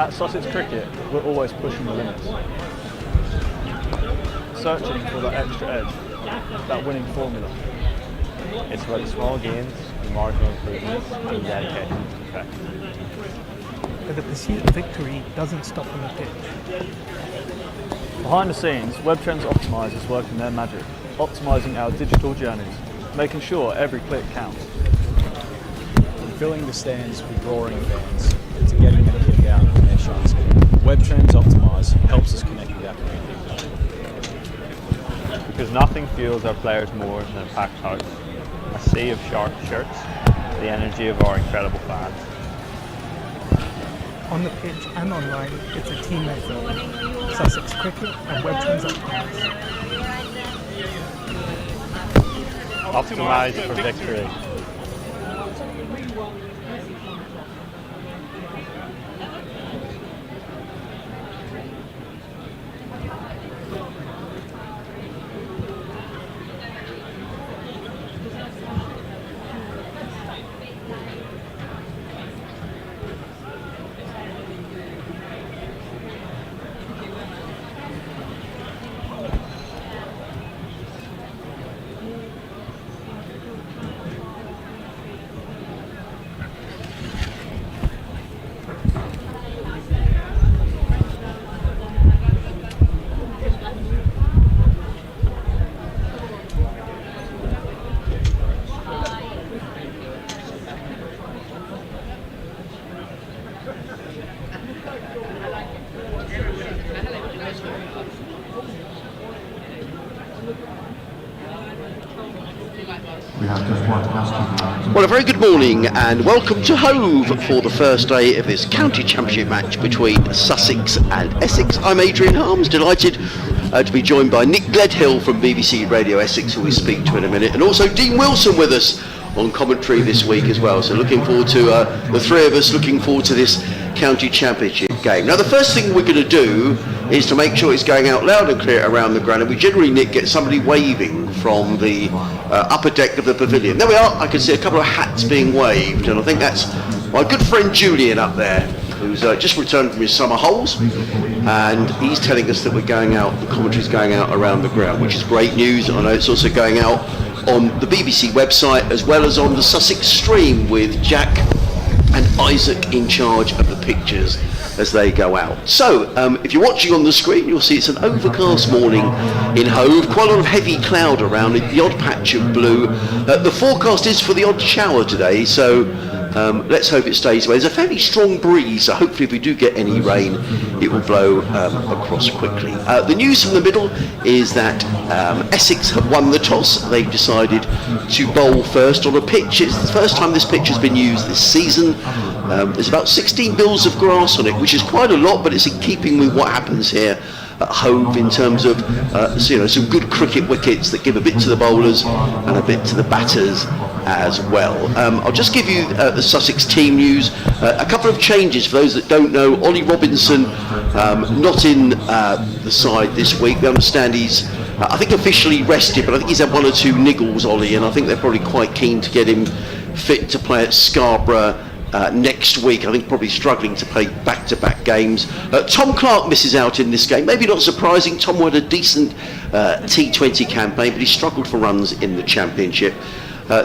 At Sussex Cricket, we're always pushing the limits, searching for that extra edge, that winning formula. It's about small gains, marginal improvements, and dedication to perfection. But the pursuit of victory doesn't stop on the pitch. Behind the scenes, WebTrends Optimize is working their magic, optimizing our digital journeys, making sure every click counts. From filling the stands with roaring fans to getting a kick out from their shots, WebTrends Optimize helps us connect with our community. Because nothing fuels our players more than a packed house, a sea of sharp shirts, the energy of our incredible fans. On the pitch and online, it's a team effort. Sussex Cricket and WebTrends Optimize. Optimize for victory. Well, a very good morning and welcome to Hove for the first day of this county championship match between Sussex and Essex. I'm Adrian Harms, delighted to be joined by Nick Gledhill from BBC Radio Essex, who we speak to in a minute, and also Dean Wilson with us on commentary this week as well. So looking forward to the three of us looking forward to this county championship game. Now the first thing we're going to do is to make sure it's going out loud and clear around the ground, and we generally, Nick, get somebody waving from the upper deck of the pavilion. There we are. I can see a couple of hats being waved, and I think that's my good friend Julian up there, who's just returned from his summer holes, and he's telling us that we're going out, the commentary's going out around the ground, which is great news. I know it's also going out on the BBC website as well as on the Sussex stream, with Jack and Isaac in charge of the pictures as they go out. So if you're watching on the screen, you'll see it's an overcast morning in Hove, quite a lot of heavy cloud around it, the odd patch of blue. The forecast is for the odd shower today, so let's hope it stays away. There's a fairly strong breeze, so hopefully if we do get any rain, it will blow across quickly. The news from the middle is that Essex have won the toss. They've decided to bowl first on a pitch. It's the first time this pitch has been used this season. There's about 16 bills of grass on it, which is quite a lot, but it's in keeping with what happens here at Hove in terms of some good cricket wickets that give a bit to the bowlers and a bit to the batters as well. I'll just give you the Sussex team news. A couple of changes for those that don't know. Ollie Robinson not in the side this week. We understand he's I think officially rested, but I think he's had one or two niggles, Ollie, and I think they're probably quite keen to get him fit to play at Scarborough next week. I think probably struggling to play back-to-back games. Tom Clark misses out in this game. Maybe not surprising. Tom had a decent T20 campaign, but he struggled for runs in the Championship.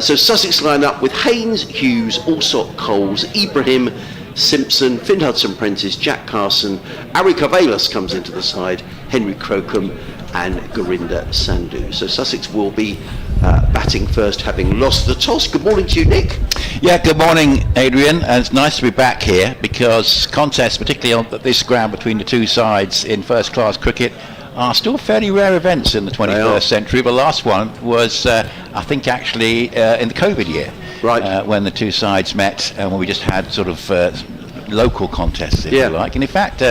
So Sussex line up with Haynes, Hughes, Allsop, Coles, Ibrahim, Simpson, Finn Hudson-Prentice, Jack Carson, Ari Carvelas comes into the side, Henry Crocombe and Gurinder Sandhu. So Sussex will be batting first, having lost the toss. Good morning to you, Nick. Yeah, good morning, Adrian, and it's nice to be back here because contests, particularly on this ground between the two sides in first-class cricket, are still fairly rare events in the 21st century. The last one was, I think, actually in the COVID year, right, when the two sides met and when we just had sort of local contests, if you like. And in fact,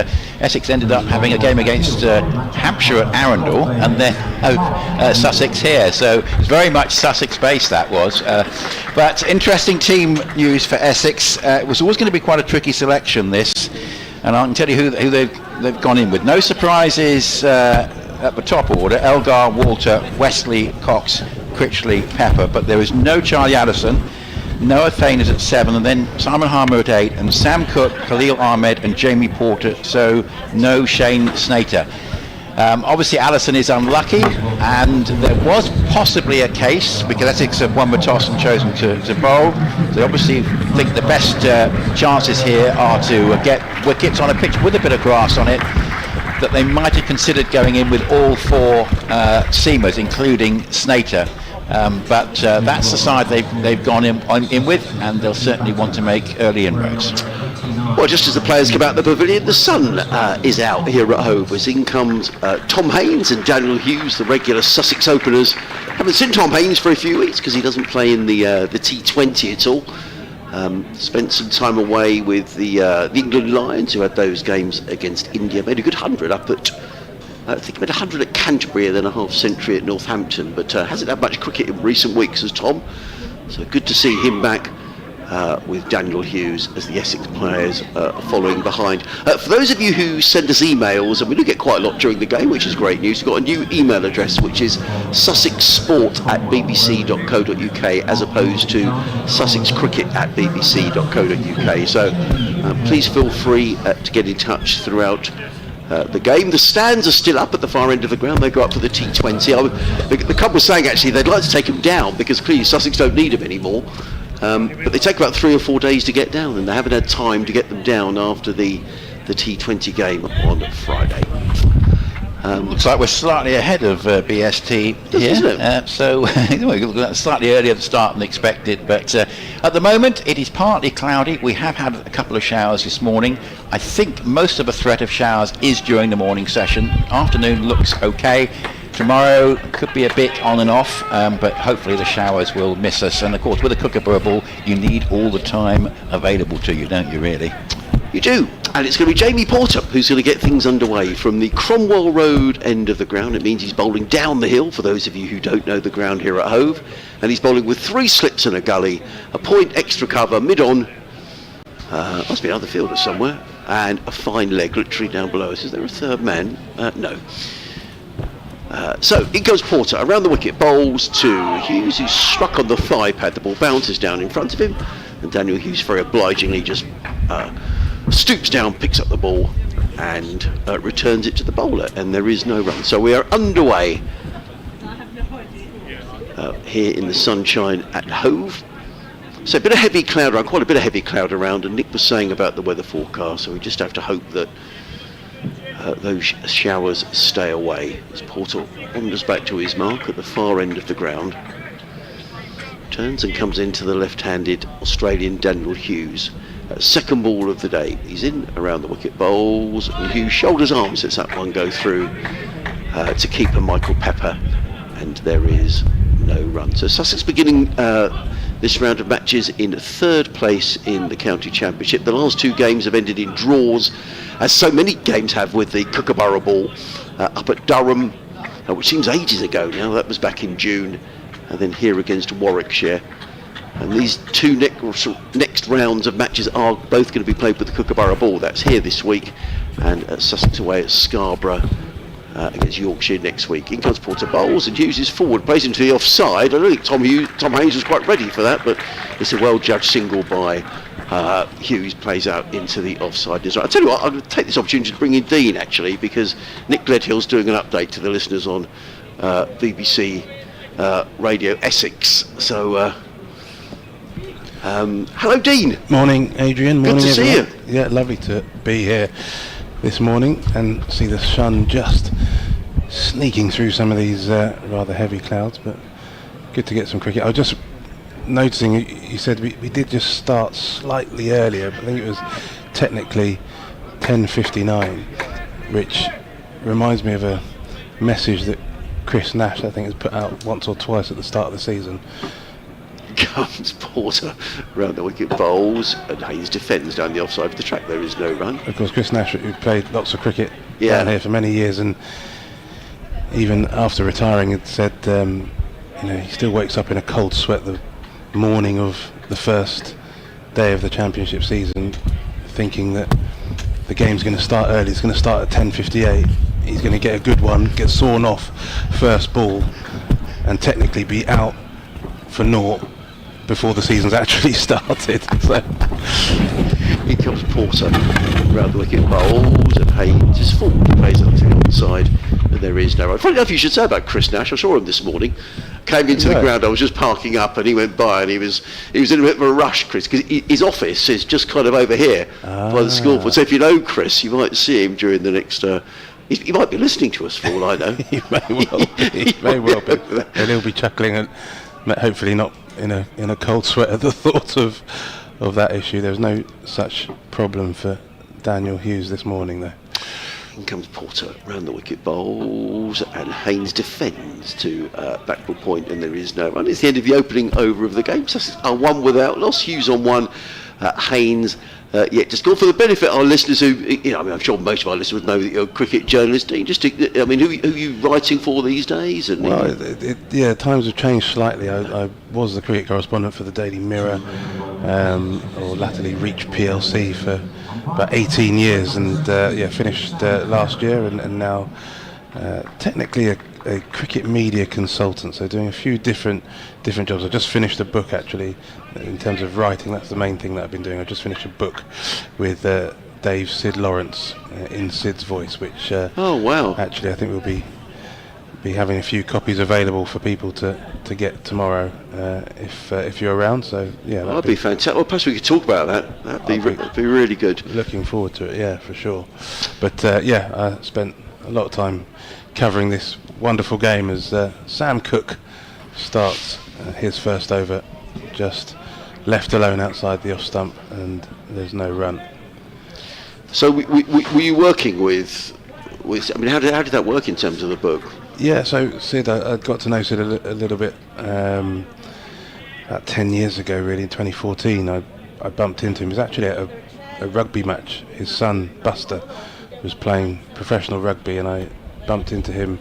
Essex ended up having a game against Hampshire at Arundel and then Sussex here. So it's very much Sussex-based, that was. But interesting team news for Essex. It was always going to be quite a tricky selection, this. And I can tell you who they've gone in with. No surprises at the top order. Elgar, Walter, Wesley, Cox, Critchley, Pepper. But there is no Charlie Addison. Noah Thane is at 7, and then Simon Harmer at 8, and Sam Cook, Khalil Ahmed and Jamie Porter, so no Shane Snater. Obviously Allison is unlucky, and there was possibly a case because Essex have won the toss and chosen to bowl. They obviously think the best chances here are to get wickets on a pitch with a bit of grass on it, that they might have considered going in with all 4 seamers, including Snater. But that's the side they've gone in with, and they'll certainly want to make early inroads. Well, just as the players come out the pavilion, the sun is out here at Hove. As in comes Tom Haynes and Daniel Hughes, the regular Sussex openers. Haven't seen Tom Haynes for a few weeks because he doesn't play in the T20 at all. Spent some time away with the England Lions, who had those games against India. Made a good 100 up at, I think he made 100 at Canterbury and then a half century at Northampton, but hasn't had much cricket in recent weeks as Tom. So good to see him back with Daniel Hughes as the Essex players following behind. For those of you who send us emails, and we do get quite a lot during the game, which is great news, we've got a new email address which is sussexsport@bbc.co.uk as opposed to sussexcricket@bbc.co.uk. So please feel free to get in touch throughout the game. The stands are still up at the far end of the ground. They go up for the T20. The club was saying actually they'd like to take them down because clearly Sussex don't need them anymore. But they take about 3 or 4 days to get down, and they haven't had time to get them down after the T20 game on Friday. Looks like we're slightly ahead of BST here, isn't it? so slightly earlier to start than expected, but at the moment it is partly cloudy. We have had a couple of showers this morning. I think most of the threat of showers is during the morning session. Afternoon looks okay. Tomorrow could be a bit on and off, but hopefully the showers will miss us, and of course with a Kookaburra ball you need all the time available to you, don't you really? You do, and it's going to be Jamie Porter who's going to get things underway from the Cromwell Road end of the ground. It means he's bowling down the hill, for those of you who don't know the ground here at Hove, and he's bowling with 3 slips and a gully, a point extra cover mid-on, must be another fielder somewhere, and a fine leg literally down below us. Is there a third man? No. So in goes Porter around the wicket, bowls to Hughes, who's struck on the thigh pad. The ball bounces down in front of him, and Daniel Hughes very obligingly just stoops down, picks up the ball and returns it to the bowler, and there is no run. So we are underway here in the sunshine at Hove. So a bit of heavy cloud around, quite a bit of heavy cloud around, and Nick was saying about the weather forecast, so we just have to hope that those showers stay away. As Porter wanders back to his mark at the far end of the ground, turns and comes into the left-handed Australian Daniel Hughes. Second ball of the day. He's in around the wicket, bowls, and Hughes shoulders arms, lets that one go through to keeper Michael Pepper, and there is no run. So Sussex beginning this round of matches in 3rd place in the county championship. The last 2 games have ended in draws, as so many games have with the Kookaburra ball up at Durham, which seems ages ago now. That was back in June, and then here against Warwickshire. And these 2 next rounds of matches are both going to be played with the Kookaburra ball. That's here this week, and at Sussex away at Scarborough against Yorkshire next week. In comes Porter, bowls, and Hughes is forward, plays into the offside. I don't think Tom Haynes was quite ready for that, but it's a well-judged single by Hughes, plays out into the offside. I'll tell you what, I'm going to take this opportunity to bring in Dean, actually, because Nick Gledhill's doing an update to the listeners on BBC Radio Essex. So, hello, Dean. Morning, Adrian. Morning, good to everyone. see you. Yeah, lovely to be here this morning and see the sun just sneaking through some of these rather heavy clouds, but good to get some cricket. I was just noticing you said we did just start slightly earlier, but I think it was technically 10:59, which reminds me of a message that Chris Nash, I think, has put out once or twice at the start of the season. Comes Porter around the wicket, bowls, and Haynes defends down the offside of the track. There is no run. Of course, Chris Nash, who played lots of cricket down here for many years, and even after retiring had said he still wakes up in a cold sweat the morning of the first day of the championship season, thinking that the game's going to start early. It's going to start at 10:58. He's going to get a good one, get sawn off first ball, and technically be out for naught before the season's actually started. So Here comes Porter round the wicket, bowls, and Haynes is forward, plays up to the onside, and there is no run. Funny enough, you should say about Chris Nash. I saw him this morning. Came into the ground. I was just parking up, and he went by, and he was in a bit of a rush, Chris, because his office is just kind of over here by the scoreboard. So if you know Chris, you might see him during the next. He might be listening to us for all I know. he may well be, and he'll be chuckling, and hopefully not in a cold sweat at the thought of that issue. There's no such problem for Daniel Hughes this morning, though. In comes Porter round the wicket, bowls, and Haynes defends to backward point, and there is no run. It's the end of the opening over of the game. Sussex are one without loss. Hughes on one, Haynes yet to score. For the benefit of our listeners who, I'm sure most of our listeners would know that you're a cricket journalist. Who are you writing for these days? And times have changed slightly. I was the cricket correspondent for the Daily Mirror, or latterly Reach PLC for about 18 years, and finished last year, and now technically a cricket media consultant, so doing a few different jobs. I just finished a book, actually, in terms of writing. That's the main thing that I've been doing. I just finished a book with Dave Sid Lawrence in Sid's voice, which oh wow, actually I think we'll be having a few copies available for people to get tomorrow, if you're around. So yeah, that'd be fantastic. Well, perhaps we could talk about that. That'd be really good. Looking forward to it, yeah, for sure. But I spent a lot of time covering this wonderful game as Sam Cooke starts his first over, just left alone outside the off stump, and there's no run. So were you working with? I mean, how did that work in terms of the book? Yeah, so Sid, I got to know Sid a little bit about 10 years ago, really, in 2014. I bumped into him. It was actually at a rugby match. His son, Buster, was playing professional rugby, and I bumped into him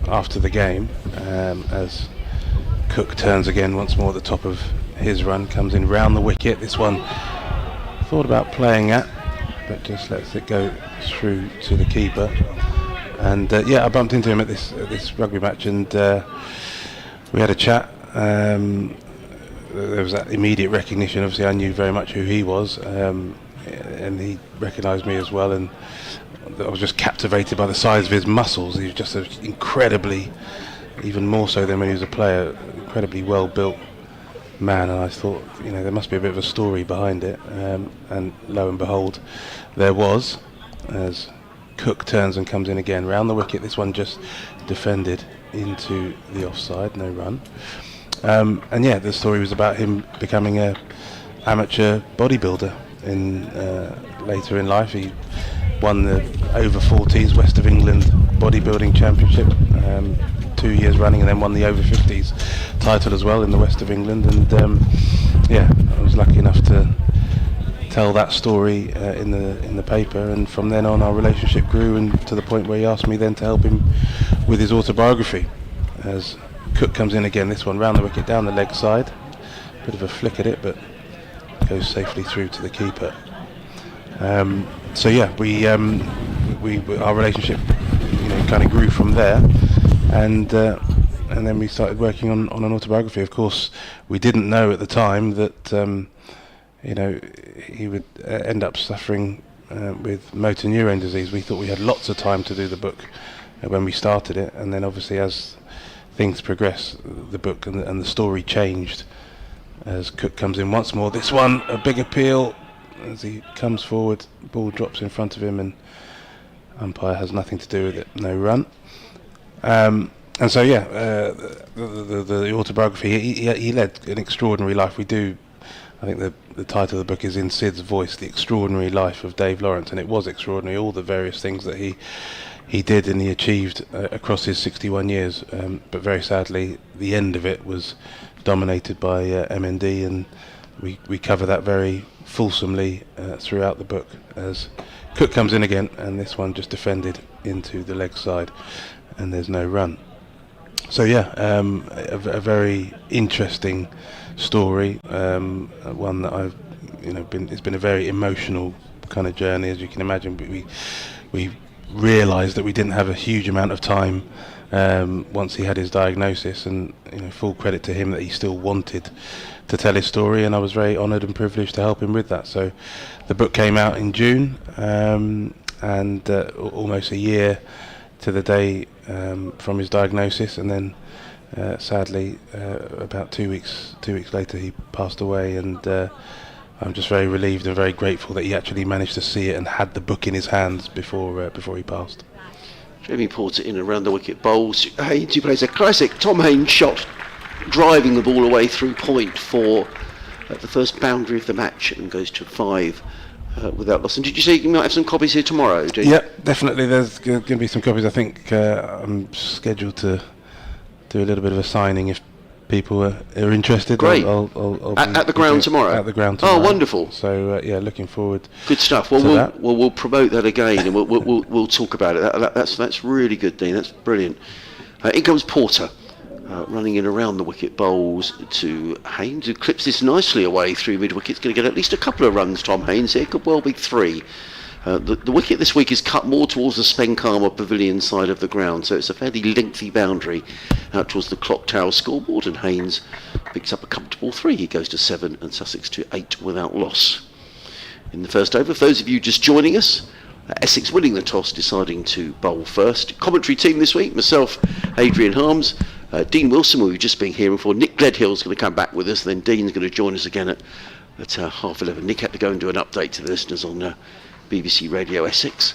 after the game as Cooke turns again once more at the top of his run, comes in round the wicket. This one thought about playing at, but just lets it go through to the keeper. And I bumped into him at this rugby match, and we had a chat. There was that immediate recognition. Obviously, I knew very much who he was, and he recognised me as well. And I was just captivated by the size of his muscles. He was just incredibly, even more so than when he was a player, incredibly well-built man. And I thought, there must be a bit of a story behind it. And lo and behold, there was, as Cooke turns and comes in again round the wicket. This one just defended into the offside, no run. The story was about him becoming a amateur bodybuilder later in life. He won the over 40s West of England bodybuilding championship 2 years running, and then won the over 50s title as well in the West of England. And I was lucky enough to tell that story in the paper, and from then on our relationship grew, and to the point where he asked me then to help him with his autobiography. As Cooke comes in again, this one round the wicket, down the leg side, bit of a flick at it, but goes safely through to the keeper. Our relationship kind of grew from there, and then we started working on an autobiography. Of course, we didn't know at the time that he would end up suffering with motor neurone disease. We thought we had lots of time to do the book when we started it, and then obviously as things progressed, the book and the story changed as Cooke comes in once more. This one, a big appeal as he comes forward, ball drops in front of him, and umpire has nothing to do with it, no run. The autobiography, he led an extraordinary life. I think the title of the book is In Sid's Voice, The Extraordinary Life of Dave Lawrence, and it was extraordinary, all the various things that he did and he achieved across his 61 years, but very sadly the end of it was dominated by MND, and we cover that very fulsomely throughout the book as Cooke comes in again, and this one just defended into the leg side, and there's no run. So a very interesting story, one that I've it's been a very emotional kind of journey, as you can imagine. We realised that we didn't have a huge amount of time once he had his diagnosis, and full credit to him that he still wanted to tell his story, and I was very honoured and privileged to help him with that. So the book came out in June, and almost a year to the day from his diagnosis, and then sadly about 2 weeks later he passed away, and I'm just very relieved and very grateful that he actually managed to see it and had the book in his hands before he passed. Jamie Porter in around the wicket bowls. Haynes, who plays a classic Tom Haynes shot, driving the ball away through point for the first boundary of the match, and goes to 5 without loss. And did you say you might have some copies here tomorrow? Yeah, definitely. There's going to be some copies. I think I'm scheduled to do a little bit of a signing if people are interested. Great. I'll at the ground tomorrow? At the ground tomorrow. Oh, wonderful. So yeah, looking forward. Good stuff. Well, we'll promote that again, and we'll talk about it. That's really good, Dean. That's brilliant. In comes Porter, running in around the wicket bowls to Haynes, who clips this nicely away through mid wicket. It's going to get at least a couple of runs, Tom Haynes here. Could well be 3. The wicket this week is cut more towards the Spenkarma Pavilion side of the ground, so it's a fairly lengthy boundary out towards the clock tower scoreboard, and Haynes picks up a comfortable 3. He goes to 7 and Sussex to 8 without loss. In the first over, for those of you just joining us, Essex winning the toss, deciding to bowl first. Commentary team this week: myself, Adrian Harms, Dean Wilson, who we've just been hearing for. Nick Gledhill's going to come back with us, then Dean's going to join us again at 11:30. Nick had to go and do an update to the listeners on BBC Radio Essex.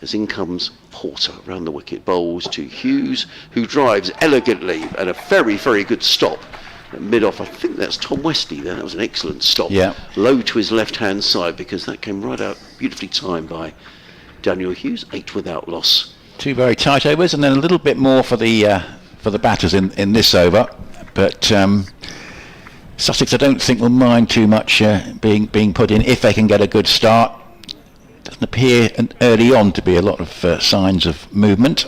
As in comes Porter round the wicket bowls to Hughes, who drives elegantly and a very, very good stop at mid-off. I think that's Tom Westley there. That was an excellent stop. Yeah. Low to his left-hand side, because that came right out beautifully timed by Daniel Hughes. 8 without loss. 2 very tight overs, and then a little bit more for the batters in this over. But Sussex, I don't think will mind too much being put in if they can get a good start. Doesn't appear early on to be a lot of signs of movement.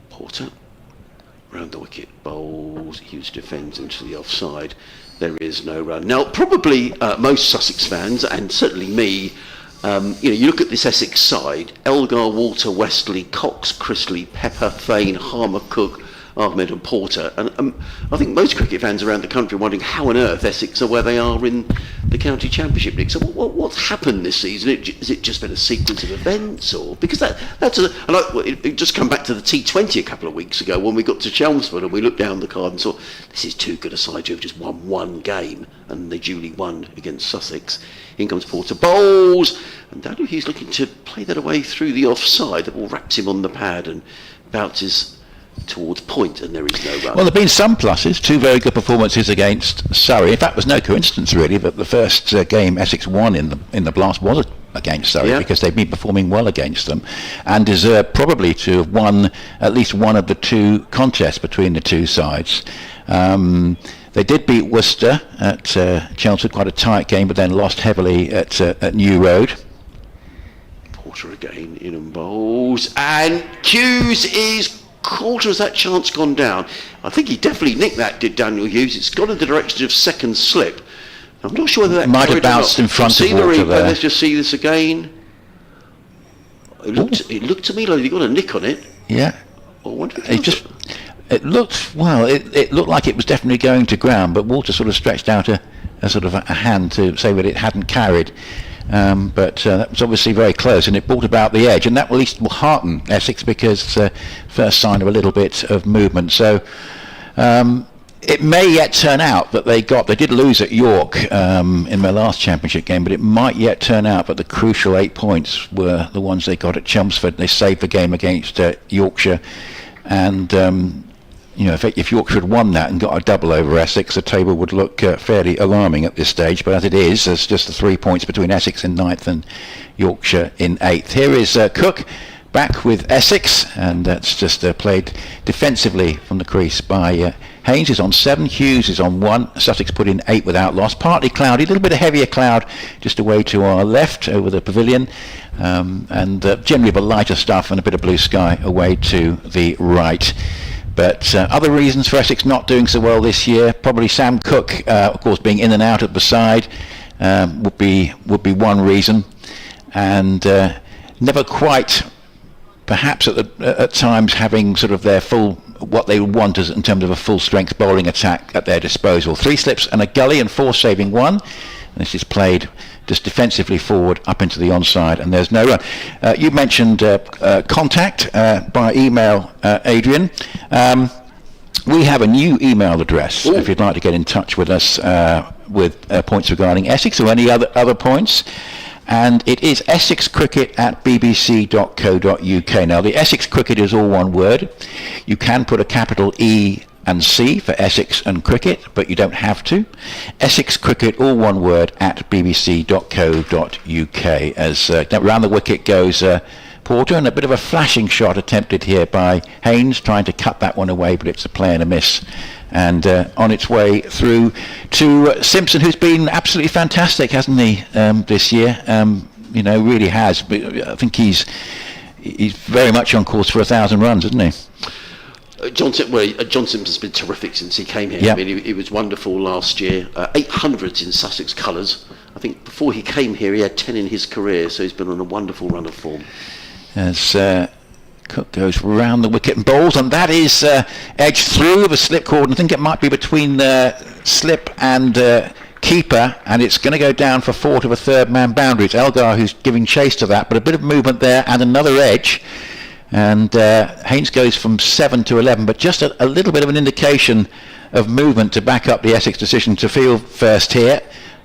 Porter round the wicket bowls. Hughes defends into the offside. There is no run. Now, probably most Sussex fans, and certainly me, you look at this Essex side: Elgar, Walter, Westley, Cox, Chrisley, Pepper, Fane, Harmer, Cook, Ahmed and Porter, and I think most cricket fans around the country are wondering how on earth Essex are where they are in the County Championship League. So what's happened this season? Has it just been a sequence of events, or because it just come back to the T20 a couple of weeks ago when we got to Chelmsford and we looked down the card and saw this is too good a side to have just won one game, and they duly won against Sussex. In comes Porter, bowls, and Daniel Hughes looking to play that away through the offside. The ball wraps him on the pad and bounces towards point, and there is no run. Well, there have been some pluses. 2 very good performances against Surrey. In fact, it was no coincidence really that the first game Essex won in the Blast was against Surrey, because they've been performing well against them, and deserve probably to have won at least one of the 2 contests between the 2 sides. They did beat Worcester at Chelmsford, quite a tight game, but then lost heavily at New Road. Porter again in and bowls, and Hughes is caught. Has that chance gone down? I think he definitely nicked that, did Daniel Hughes. It's gone in the direction of second slip. I'm not sure whether that might have bounced in front of Walter there. Let's just see this again. It looked to me like he got a nick on it. Yeah. It looked like it was definitely going to ground, but Walter sort of stretched out a sort of a hand to say that it hadn't carried. But that was obviously very close, and it brought about the edge, and that at least will hearten Essex, because first sign of a little bit of movement. So it may yet turn out that they did lose at York in their last championship game, but it might yet turn out that the crucial 8 points were the ones they got at Chelmsford. They saved the game against Yorkshire, and if Yorkshire had won that and got a double over Essex, the table would look fairly alarming at this stage. But as it is, there's just the 3 points between Essex in 9th and Yorkshire in 8th. Here is Cook back with Essex, and that's just played defensively from the crease by Haynes. Is on 7, Hughes is on 1, Sussex put in 8 without loss. Partly cloudy, a little bit of heavier cloud just away to our left over the pavilion, and generally the lighter stuff and a bit of blue sky away to the right. But other reasons for Essex not doing so well this year, probably Sam Cook, of course, being in and out at the side would be one reason, and never quite, perhaps at times, having sort of their full what they want is in terms of a full-strength bowling attack at their disposal. 3 slips and a gully and 4 saving 1. And this is played just defensively forward up into the onside, and there's no run. You mentioned contact by email, Adrian. We have a new email address. Ooh. If you'd like to get in touch with us with points regarding Essex or any other points. And it is essexcricket@bbc.co.uk. Now, the Essex Cricket is all one word. You can put a capital E and C for Essex and Cricket, but you don't have to. Essex Cricket, all one word, @bbc.co.uk. As round the wicket goes Porter, and a bit of a flashing shot attempted here by Haynes, trying to cut that one away, but it's a play and a miss. And on its way through to Simpson, who's been absolutely fantastic, hasn't he, this year? Really has. I think he's very much on course for 1,000 runs, isn't he? John Simpson's been terrific since he came here. Yep. I mean, he was wonderful last year. 800s in Sussex colours. I think before he came here, he had 10 in his career, so he's been on a wonderful run of form. As Cook goes round the wicket and bowls, and that is edged through the slip cord. I think it might be between slip and keeper, and it's going to go down for 4 to the third man boundary. It's Elgar who's giving chase to that, but a bit of movement there and another edge. And Haynes goes from 7 to 11, but just a little bit of an indication of movement to back up the Essex decision to field first here.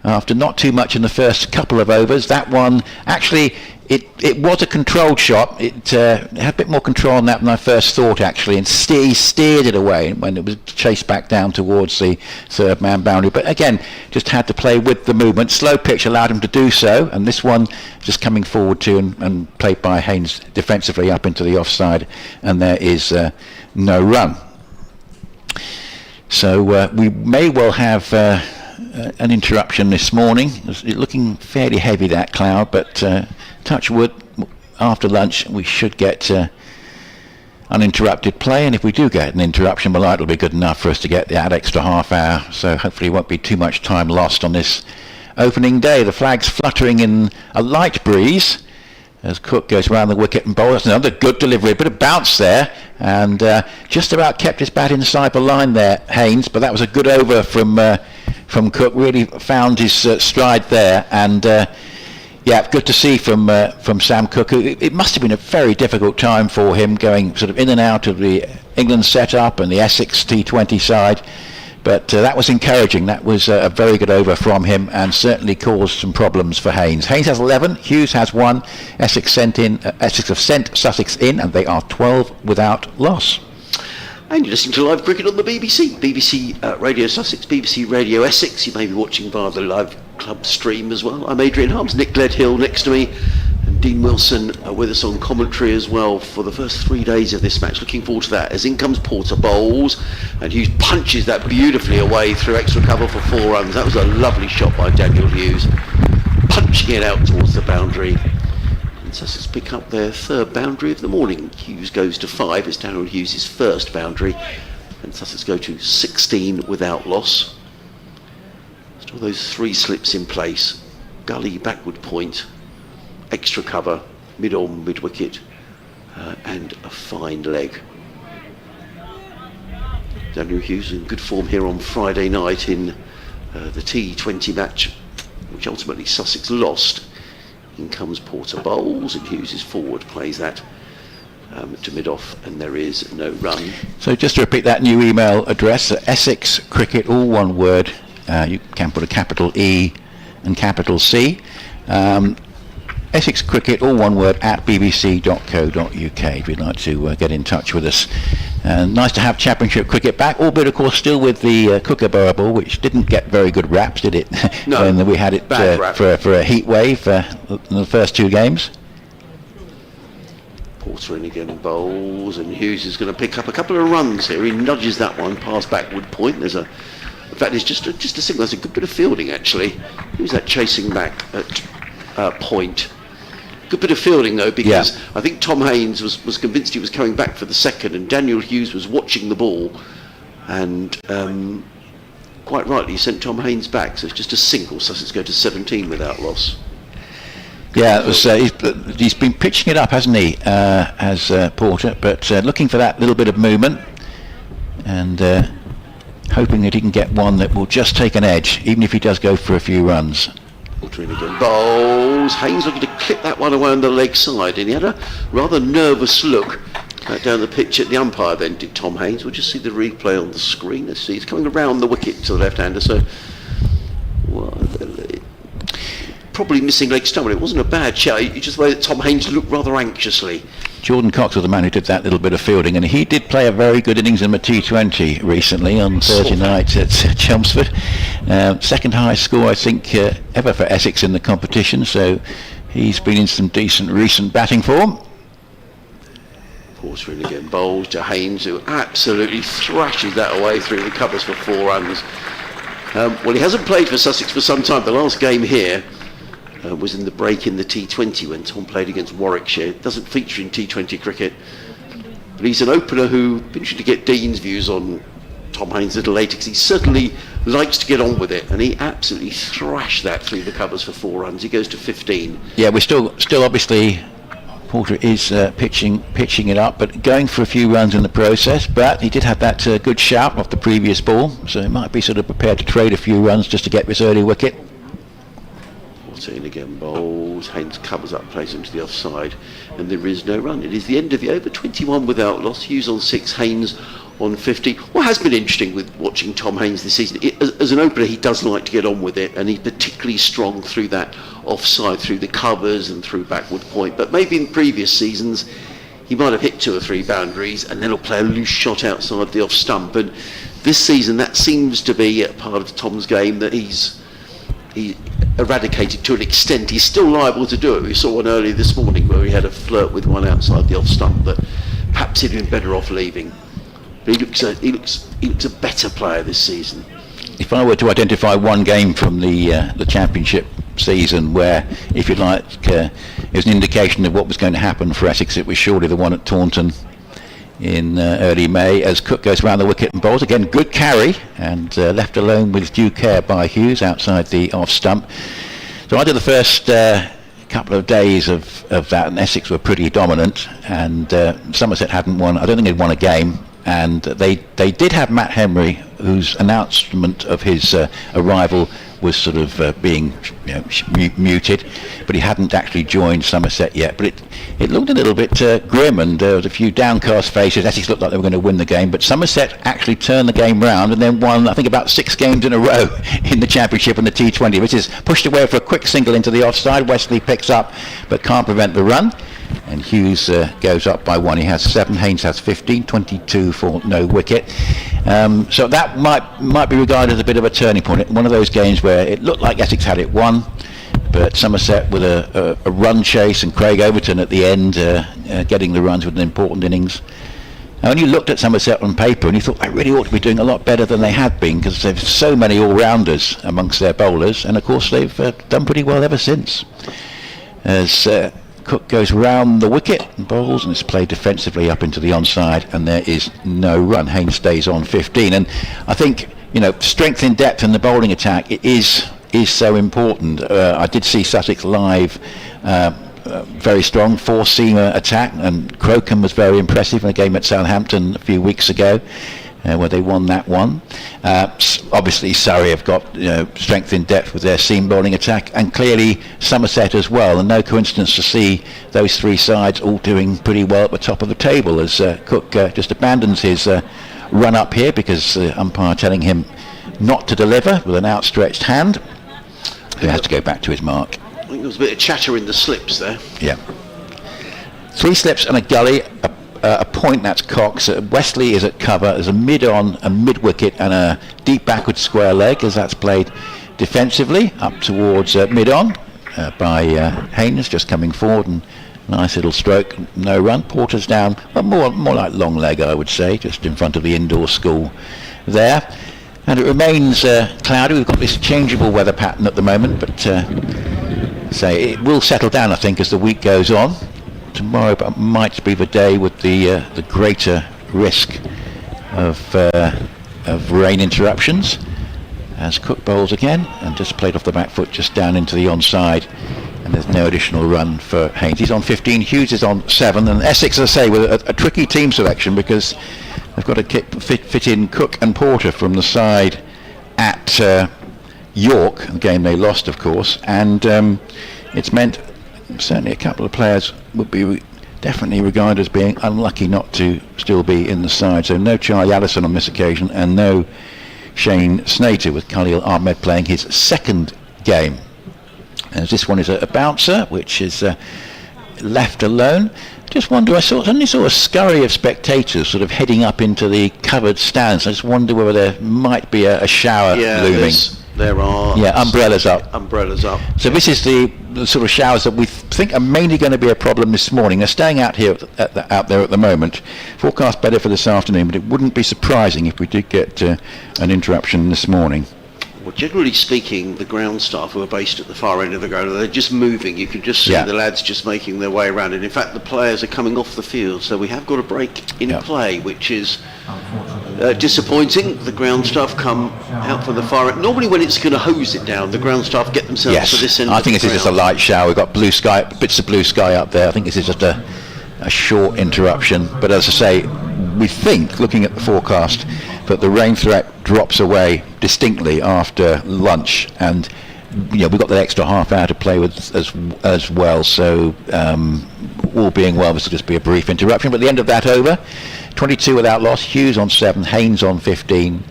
After not too much in the first couple of overs, that one actually it was a controlled shot. It had a bit more control on that than I first thought, actually, and he steered it away when it was chased back down towards the third man boundary. But again, just had to play with the movement. Slow pitch allowed him to do so, and this one just coming forward to and played by Haynes defensively up into the offside, and there is no run. So we may well have an interruption this morning. It's looking fairly heavy, that cloud, but touch wood, after lunch we should get uninterrupted play, and if we do get an interruption, the light will be good enough for us to get that extra half hour, so hopefully it won't be too much time lost on this opening day. The flag's fluttering in a light breeze as Cook goes round the wicket and bowls. Another good delivery, a bit of bounce there, and just about kept his bat inside the line there, Haynes, but that was a good over from Cook. Really found his stride there, and good to see from Sam Cook. It must have been a very difficult time for him, going sort of in and out of the England setup and the Essex T20 side, but that was encouraging. That was a very good over from him, and certainly caused some problems for Haynes. Haynes has 11, Hughes has 1. Essex have sent Sussex in, and they are 12 without loss. And you're listening to live cricket on the BBC. BBC Radio Sussex, BBC Radio Essex. You may be watching via the live club stream as well. I'm Adrian Harms, Nick Gledhill next to me, and Dean Wilson with us on commentary as well for the first 3 days of this match. Looking forward to that. As in comes Porter bowls, and Hughes punches that beautifully away through extra cover for 4 runs. That was a lovely shot by Daniel Hughes, punching it out towards the boundary. Sussex pick up their third boundary of the morning. Hughes goes to 5. It's Daniel Hughes' first boundary, and Sussex go to 16 without loss. Still those 3 slips in place: gully, backward point, extra cover, mid-on, mid-wicket, and a fine leg. Daniel Hughes in good form here on Friday night in the T20 match, which ultimately Sussex lost. In comes Porter bowls, and Hughes is forward, plays that to mid-off, and there is no run. So just to repeat that new email address, Essex Cricket, all one word. You can put a capital E and capital C. Essex Cricket, all one word, @bbc.co.uk if you'd like to get in touch with us. Nice to have Championship cricket back, albeit of course still with the Kookaburra ball, which didn't get very good raps, did it? No, when we had it for a heat wave in the first 2 games. Porter in again, bowls, and Hughes is going to pick up a couple of runs here. He nudges that one past backward point. In fact, it's just a signal. That's a good bit of fielding, actually. Who's that chasing back at point? Good bit of fielding though, because I think Tom Haynes was convinced he was coming back for the second, and Daniel Hughes was watching the ball, and quite rightly sent Tom Haynes back. So it's just a single. Sussex go to 17 without loss. Yeah, it was, he's been pitching it up, hasn't he, as Porter, but looking for that little bit of movement. and hoping that he can get one that will just take an edge, even if he does go for a few runs. Altering again, bowls. Haynes looking to clip that one away on the leg side, and he had a rather nervous look down the pitch at the umpire then, did Tom Haynes. We'll just see the replay on the screen. Let's see, he's coming around the wicket to the left-hander, so probably missing leg stump. It wasn't a bad shot, you just the way that Tom Haynes looked rather anxiously. Jordan Cox was the man who did that little bit of fielding, and he did play a very good innings in the T20 recently on Thursday night at Chelmsford. Second highest score, I think, ever for Essex in the competition, so he's been in some decent recent batting form. Porter in again, bowls to Haynes, who absolutely thrashes that away through the covers for 4 runs. Well, he hasn't played for Sussex for some time. The last game here was in the break in the T20 when Tom played against Warwickshire. It doesn't feature in T20 cricket, but he's an opener who, interested to get Dean's views on Tom Haynes a little later, because he certainly likes to get on with it, and he absolutely thrashed that through the covers for 4 runs. He goes to 15. Yeah, we're still obviously, Porter is pitching it up, but going for a few runs in the process. But he did have that good shout off the previous ball, so he might be sort of prepared to trade a few runs just to get this early wicket. 14 again, bowls. Haynes covers up, plays him to the offside, and there is no run. It is the end of the over. 21 without loss. Hughes on 6, Haynes on 50. What has been interesting with watching Tom Haynes this season, as an opener, he does like to get on with it, and he's particularly strong through that offside, through the covers and through backward point. But maybe in previous seasons he might have hit 2 or 3 boundaries and then he'll play a loose shot outside the off stump, and this season that seems to be a part of Tom's game that he eradicated to an extent. He's still liable to do it. We saw one earlier this morning where he had a flirt with one outside the off stump, but perhaps he'd been better off leaving. But he looks a better player this season. If I were to identify one game from the championship season where, if you like, it was an indication of what was going to happen for Essex, it was surely the one at Taunton in early May, as Cook goes around the wicket and bowls again. Good carry, and left alone with due care by Hughes outside the off stump. So I did the first couple of days of that, and Essex were pretty dominant, and Somerset hadn't won. I don't think they'd won a game. And they did have Matt Henry, whose announcement of his arrival was sort of being muted, but he hadn't actually joined Somerset yet. But it looked a little bit grim, and there was a few downcast faces. Essex looked like they were going to win the game, but Somerset actually turned the game round and then won, I think, about 6 games in a row in the Championship and the T20, which is pushed away for a quick single into the offside. Wesley picks up but can't prevent the run, and Hughes goes up by 1. He has 7, Haynes has 15, 22 for no wicket. So that might be regarded as a bit of a turning point. One of those games where it looked like Essex had it won, but Somerset with a run chase, and Craig Overton at the end getting the runs with an important innings. And when you looked at Somerset on paper and you thought they really ought to be doing a lot better than they had been, because they've so many all-rounders amongst their bowlers, and of course they've done pretty well ever since. As Cook goes round the wicket and bowls, and it's played defensively up into the onside, and there is no run. Haynes stays on 15, and I think strength in depth in the bowling attack is so important. I did see Sussex live, very strong 4-seamer attack, and Crocombe was very impressive in a game at Southampton a few weeks ago, where they won that one. Obviously Surrey have got strength in depth with their seam bowling attack, and clearly Somerset as well, and no coincidence to see those 3 sides all doing pretty well at the top of the table, as Cook just abandons his run up here because the umpire telling him not to deliver with an outstretched hand. He has to go back to his mark. I think there was a bit of chatter in the slips there. Yeah. 3 slips and a gully, a point, that's Cox. Wesley is at cover. There's a mid-on, a mid-wicket, and a deep backward square leg, as that's played defensively up towards mid-on by Haynes, just coming forward, and nice little stroke, no run. Porter's down, well, more like long leg, I would say, just in front of the indoor school there. And it remains cloudy. We've got this changeable weather pattern at the moment, but say it will settle down, I think, as the week goes on. Tomorrow might be the day with the greater risk of rain interruptions, as Cook bowls again and just played off the back foot just down into the onside, and there's no additional run for Haynes. He's on 15, Hughes is on 7, and Essex, as I say, with a tricky team selection, because they've got to fit in Cook and Porter from the side at York, the game they lost, of course, and it's meant certainly a couple of players would be definitely regarded as being unlucky not to still be in the side. So no Charlie Allison on this occasion, and no Shane Snater, with Khalil Ahmed playing his second game. As this one is a bouncer, which is left alone. Just wonder, I suddenly saw a scurry of spectators sort of heading up into the covered stands. I just wonder whether there might be a shower looming. There are umbrellas up. Umbrellas up. So this is the sort of showers that we think are mainly going to be a problem this morning. They're staying out here out there at the moment. Forecast better for this afternoon, but it wouldn't be surprising if we did get an interruption this morning. Well, generally speaking, the ground staff who are based at the far end of the ground, they're just moving. You can just see the lads just making their way around. And in fact, the players are coming off the field. So we have got a break in play, which is disappointing. The ground staff come out from the far end. Normally when it's going to hose it down, the ground staff get themselves to this end. I think this is just a light shower. We've got blue sky, bits of blue sky up there. I think this is just a short interruption. But as I say, we think, looking at the forecast, that the rain threat drops away distinctly after lunch, and we've got that extra half hour to play with as well. So all being well, this will just be a brief interruption. But at the end of that over, 22 without loss. Hughes on 7, Haynes on 15.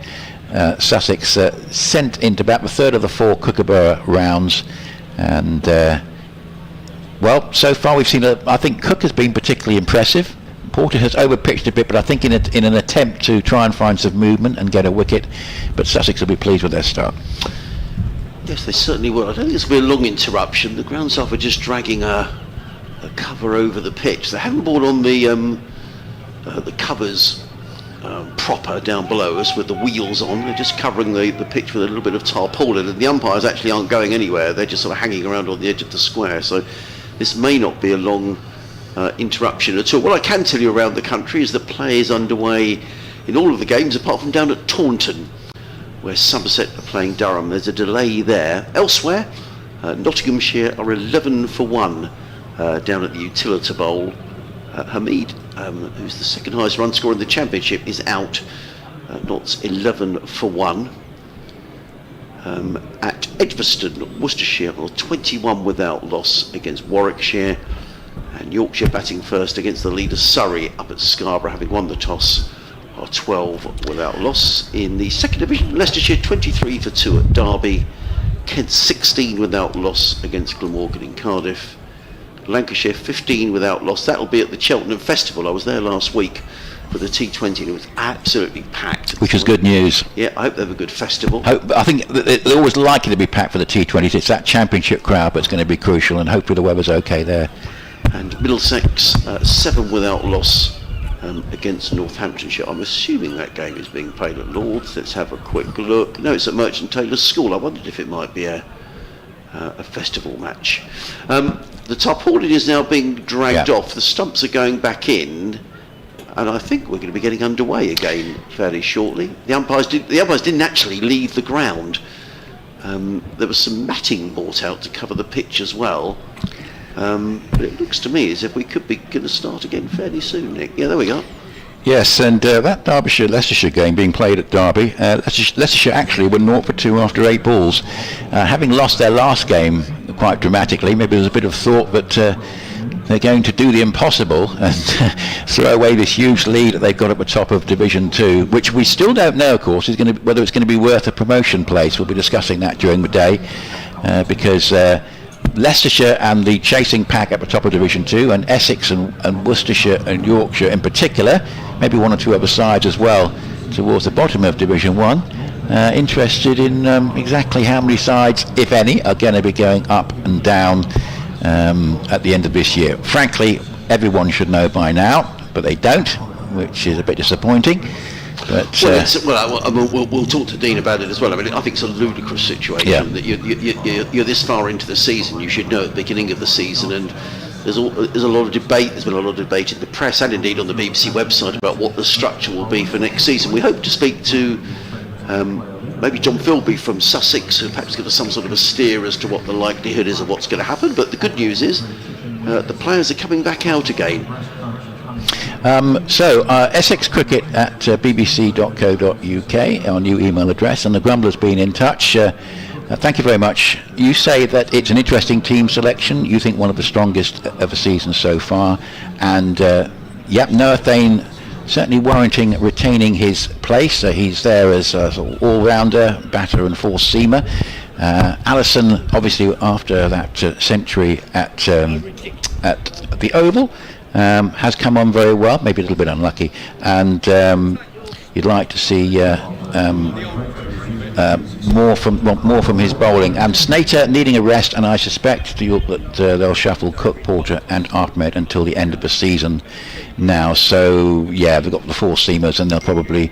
Sussex sent into about the third of the 4 Kookaburra rounds, and well, so far we've seen I think Cook has been particularly impressive. Porter has overpitched a bit, but I think in an attempt to try and find some movement and get a wicket, but Sussex will be pleased with their start. Yes, they certainly will. I don't think this will be a long interruption. The ground staff are just dragging a cover over the pitch. They haven't brought on the covers proper down below us with the wheels on. They're just covering the pitch with a little bit of tarpaulin, and the umpires actually aren't going anywhere. They're just sort of hanging around on the edge of the square. So this may not be a long interruption at all. What I can tell you around the country is that play is underway in all of the games apart from down at Taunton, where Somerset are playing Durham. There's a delay there. Elsewhere, Nottinghamshire are 11 for 1 down at the Utilita Bowl. Hamid, who's the second highest run scorer in the Championship, is out. Notts 11 for 1. At Edgbaston, Worcestershire are 21 without loss against Warwickshire. And Yorkshire batting first against the leader Surrey up at Scarborough, having won the toss, are 12 without loss. In the second division, Leicestershire 23 for 2 at Derby. Kent 16 without loss against Glamorgan in Cardiff. Lancashire 15 without loss. That'll be at the Cheltenham Festival. I was there last week for the T20 and it was absolutely packed. Which is good news. Yeah, I hope they have a good festival. I think they're always likely to be packed for the T20s. It's that Championship crowd that's going to be crucial, and hopefully the weather's okay there. And Middlesex 7 without loss against Northamptonshire. I'm assuming that game is being played at Lord's. Let's have a quick look. No, it's at Merchant Taylor's School. I wondered if it might be a festival match. The tarpaulin is now being dragged off. The stumps are going back in, and I think we're going to be getting underway again fairly shortly. The umpires didn't actually leave the ground. There was some matting brought out to cover the pitch as well. But it looks to me as if we could be going to start again fairly soon, Nick. Yeah, there we go. Yes, and that Derbyshire-Leicestershire game being played at Derby, Leicestershire actually were 0 for 2 after 8 balls. Having lost their last game quite dramatically, maybe there was a bit of thought that they're going to do the impossible and throw away this huge lead that they've got at the top of Division 2, which we still don't know, of course, whether it's going to be worth a promotion place. We'll be discussing that during the day, because Leicestershire and the chasing pack at the top of Division 2, and Essex and Worcestershire and Yorkshire in particular, maybe 1 or 2 other sides as well towards the bottom of Division 1, interested in exactly how many sides, if any, are going to be going up and down at the end of this year. Frankly, everyone should know by now, but they don't, which is a bit disappointing. But, we'll talk to Dean about it as well. I mean, I think it's a ludicrous situation that you're this far into the season. You should know at the beginning of the season, and there's a lot of debate. There's been a lot of debate in the press and indeed on the BBC website about what the structure will be for next season. We hope to speak to maybe John Philby from Sussex, who perhaps give us some sort of a steer as to what the likelihood is of what's going to happen. But the good news is the players are coming back out again. Essex Cricket at bbc.co.uk, our new email address, and the Grumbler's been in touch. Thank you very much. You say that it's an interesting team selection. You think one of the strongest of the season so far, and Noah Thane certainly warranting retaining his place. He's there as a sort of all-rounder, batter and four-seamer. Allison, obviously, after that century at the Oval, has come on very well, maybe a little bit unlucky, and you'd like to see more from his bowling. And Snater needing a rest, and I suspect that they'll shuffle Cook, Porter and Ahmed until the end of the season now. So yeah, they've got the four seamers, and they'll probably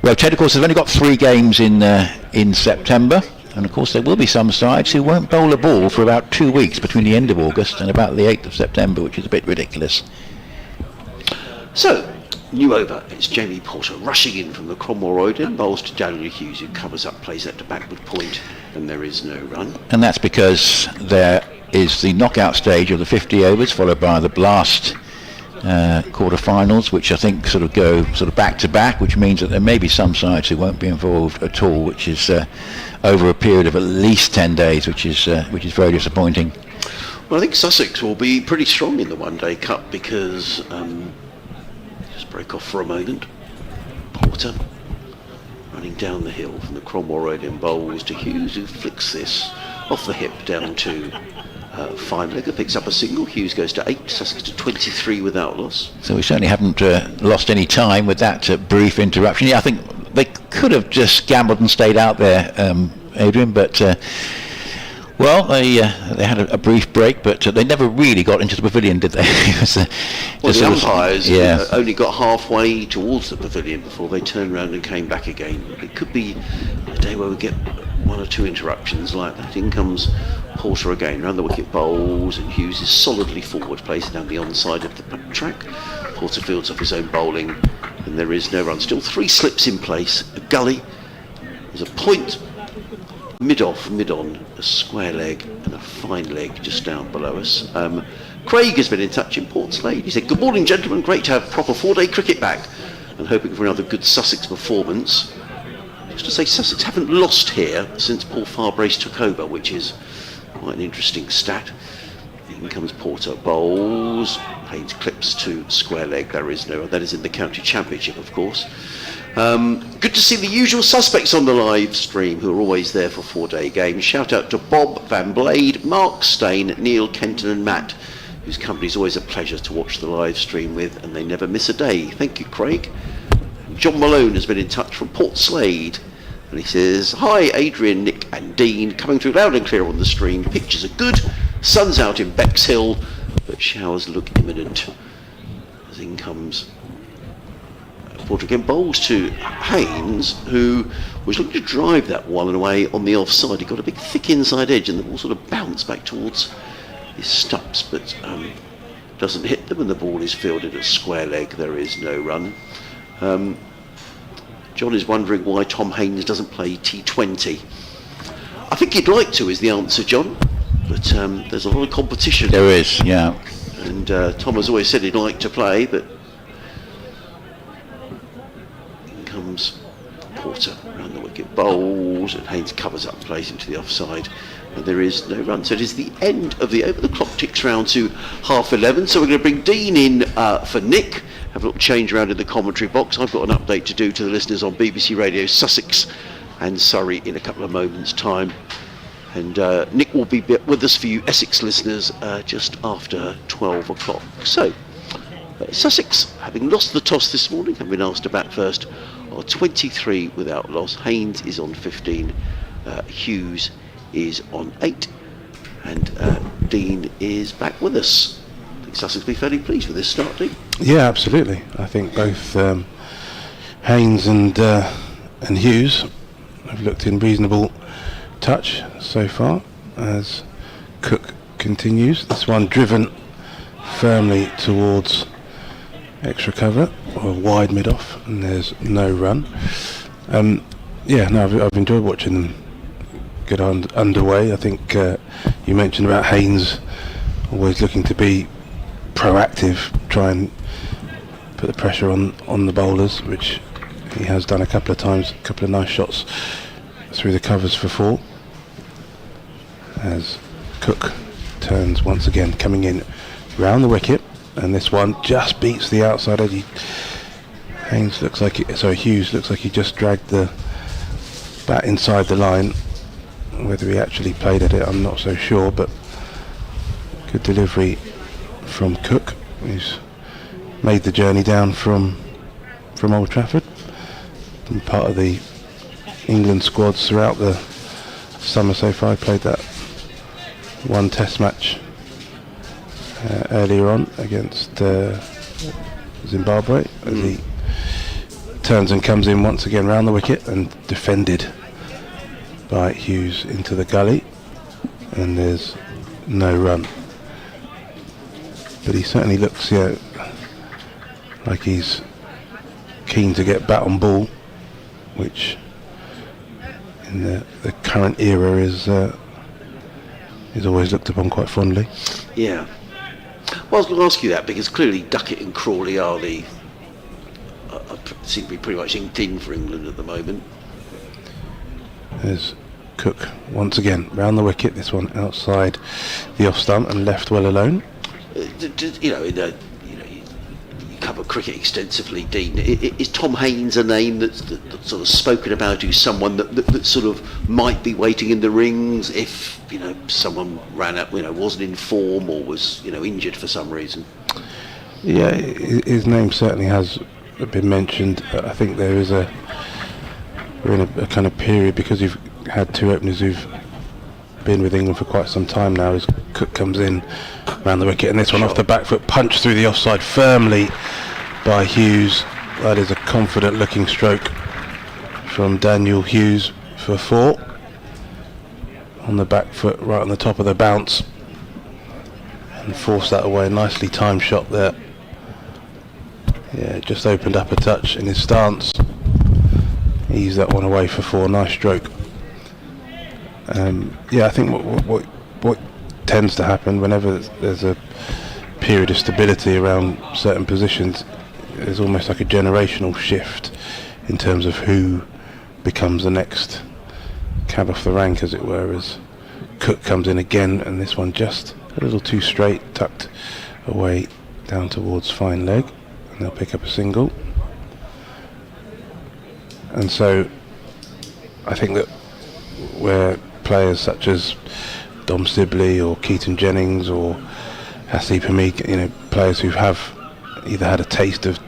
rotate. Of course, they've only got 3 games in September, and of course there will be some sides who won't bowl a ball for about 2 weeks between the end of August and about the 8th of September, which is a bit ridiculous. So, new over, it's Jamie Porter rushing in from the Cromwell Road and bowls to Daniel Hughes, who covers up, plays that to backward point, and there is no run. And that's because there is the knockout stage of the 50 overs, followed by the blast quarter-finals, which I think sort of go back to back, which means that there may be some sides who won't be involved at all, which is over a period of at least 10 days, which is very disappointing. Well, I think Sussex will be pretty strong in the One-Day Cup because just break off for a moment. Porter running down the hill from the Cromwell Road in bowls to Hughes, who flicks this off the hip down to fine legger, picks up a single. Hughes goes to 8, Sussex to 23 without loss. So we certainly haven't lost any time with that brief interruption. Yeah, I think they could have just gambled and stayed out there, Adrian, but well, they had a brief break, but they never really got into the pavilion, did they? Well, the umpires only got halfway towards the pavilion before they turned around and came back again. It could be a day where we get 1 or 2 interruptions like that. In comes Porter again, round the wicket bowls, and Hughes is solidly forward, placing down the onside of the track. Porter fields off his own bowling, and there is no run. Still 3 slips in place, a gully, there's a point, mid-off, mid-on, a square leg, and a fine leg just down below us. Craig has been in touch in Portslade. He said, "Good morning, gentlemen, great to have proper 4-day cricket back, and hoping for another good Sussex performance." Just to say, Sussex haven't lost here since Paul Farbrace took over, which is quite an interesting stat. In comes Porter, bowls, Haynes clips to square leg, there is no, that is in the county championship, of course. Good to see the usual suspects on the live stream who are always there for 4-day games. Shout out to Bob Van Blade, Mark Stain, Neil Kenton and Matt, whose company is always a pleasure to watch the live stream with, and they never miss a day. Thank you, Craig. John Malone has been in touch from Portslade, and he says, "Hi Adrian, Nick and Dean, coming through loud and clear on the stream. Pictures are good, sun's out in Bexhill, but showers look imminent." As in comes Porter again, bowls to Haynes, who was looking to drive that one away on the offside. He got a big thick inside edge, and the ball sort of bounced back towards his stumps, but doesn't hit them, and the ball is fielded at square leg. There is no run. John is wondering why Tom Haynes doesn't play T20. I think he'd like to, is the answer, John, but there's a lot of competition. There is, yeah. And Tom has always said he'd like to play, but in comes Porter around the wicket, bowls, and Haynes covers up, plays into the offside, and there is no run. So it is the end of the over. The clock ticks round to 11:30, so we're going to bring Dean in for Nick, have a little change around in the commentary box. I've got an update to do to the listeners on BBC Radio Sussex and Surrey in a couple of moments' time. And Nick will be with us for you Essex listeners just after 12 o'clock. So, Sussex, having lost the toss this morning, have been asked to bat first, are 23 without loss. Haynes is on 15, Hughes is on 8, and Dean is back with us. I think Sussex will be fairly pleased with this start, Dean. Yeah, absolutely. I think both Haynes and Hughes have looked in reasonable touch so far as Cook continues. This one driven firmly towards extra cover or wide mid-off, and there's no run. I've enjoyed watching them get underway. I think you mentioned about Haynes always looking to be proactive, try and put the pressure on the bowlers, which he has done a couple of times. A couple of nice shots through the covers for 4. As Cook turns once again, coming in round the wicket, and this one just beats the outside edge. Hughes looks like he just dragged the bat inside the line. Whether he actually played at it, I'm not so sure, but good delivery from Cook, who's made the journey down from Old Trafford. Been part of the England squads throughout the summer so far. I played that one test match earlier on against Zimbabwe. As he turns and comes in once again round the wicket and defended by Hughes into the gully, and there's no run. But he certainly looks like he's keen to get bat on ball, which in the current era is always looked upon quite fondly. Yeah. Well, I was going to ask you that because clearly Duckett and Crawley are seem to be pretty much inked in for England at the moment. There's Cook once again round the wicket. This one outside the off stump and left well alone. You cover cricket extensively, Dean. Is Tom Haynes a name that's sort of spoken about, who's someone that sort of might be waiting in the rings if someone ran up, wasn't in form or was injured for some reason? Yeah, his name certainly has been mentioned. I think we're in a kind of period, because you've had 2 openers who've been with England for quite some time now, as Cook comes in round the wicket, and this one off the back foot, punched through the offside firmly by Hughes. That is a confident looking stroke from Daniel Hughes for 4 on the back foot, right on the top of the bounce, and forced that away. Nicely timed shot there. Yeah, just opened up a touch in his stance, eased that one away for 4. Nice stroke. I think what tends to happen whenever there's a period of stability around certain positions, there's almost like a generational shift in terms of who becomes the next cab off the rank, as it were, as Cook comes in again, and this one just a little too straight, tucked away down towards fine leg, and they'll pick up a single. And so I think that where players such as Dom Sibley or Keaton Jennings or Hasib Hamid, players who have either had a taste of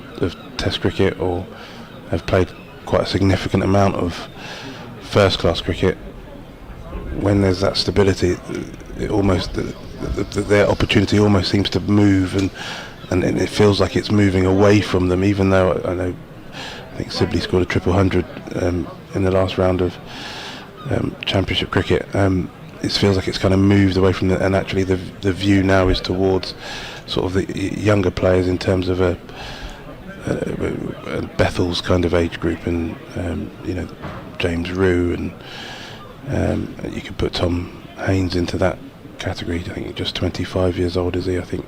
Test cricket or have played quite a significant amount of first-class cricket, when there's that stability, their opportunity almost seems to move, and it feels like it's moving away from them. Even though I think Sibley scored a 100 in the last round of Championship cricket. It feels like it's kind of moved away from and actually the view now is towards sort of the younger players in terms of a Bethel's kind of age group, and James Rue, and you could put Tom Haynes into that category. I think he's just 25 years old, is he? I think.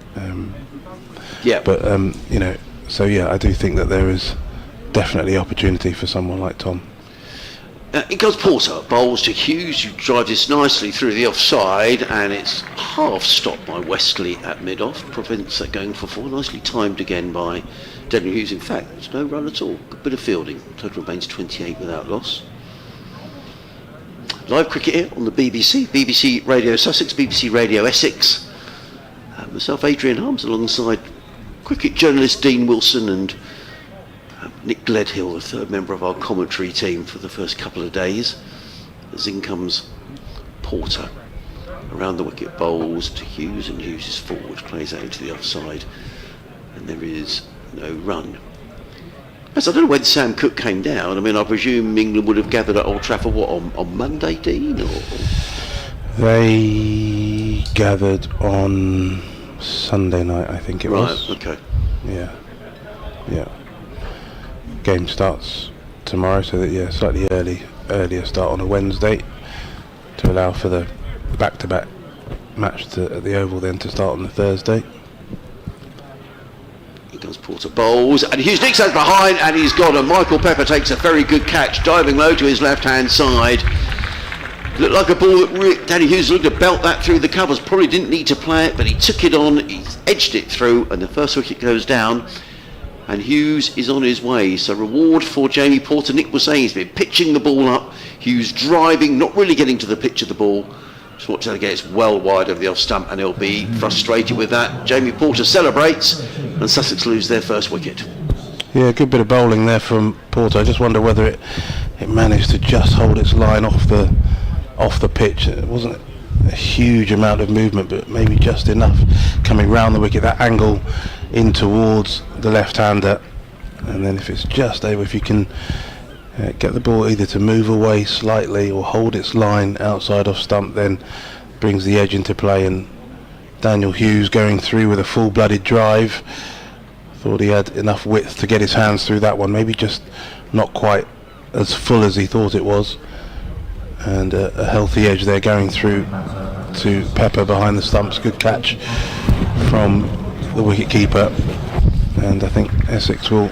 Yeah. But so yeah, I do think that there is definitely opportunity for someone like Tom. It goes Porter, bowls to Hughes, who drives this nicely through the offside, and it's half stopped by Westley at mid-off, prevents that going for 4. Nicely timed again by Daniel Hughes. In fact, there's no run at all. Good bit of fielding. Total remains 28 without loss. Live cricket here on the BBC Radio Sussex, BBC Radio Essex. Myself, Adrian Harms, alongside cricket journalist Dean Wilson and Nick Gledhill, the third member of our commentary team for the first couple of days. As in comes Porter around the wicket, bowls to Hughes, and Hughes is forward, plays out into the offside, and there is no run. As I don't know when Sam Cook came down. I mean, I presume England would have gathered at Old Trafford on Monday, Dean? Or? They gathered on Sunday night, I think it was. Right, okay. Yeah. Game starts tomorrow, so that slightly earlier start on a Wednesday to allow for the back-to-back match at the Oval then to start on the Thursday. goes Porter bowls, and Hughes nicks out behind, and he's gone, and Michael Pepper takes a very good catch, diving low to his left-hand side. Looked like a ball that Danny Hughes looked to belt that through the covers, probably didn't need to play it, but he took it on, he edged it through, and the first wicket goes down, and Hughes is on his way. So reward for Jamie Porter. Nick was saying he's been pitching the ball up, Hughes driving, not really getting to the pitch of the ball. Just watch that again, it's well wide of the off stump, and he'll be frustrated with that. Jamie Porter celebrates, and Sussex lose their first wicket. Yeah, a good bit of bowling there from Porter. I just wonder whether it managed to just hold its line off the pitch. It wasn't a huge amount of movement, but maybe just enough coming round the wicket, that angle in towards the left-hander. And then if it's just able, if you can get the ball either to move away slightly or hold its line outside off stump, then brings the edge into play. And Daniel Hughes going through with a full-blooded drive. Thought he had enough width to get his hands through that one, maybe just not quite as full as he thought it was. And a healthy edge there going through to Pepper behind the stumps. Good catch from the wicket-keeper, and I think Essex will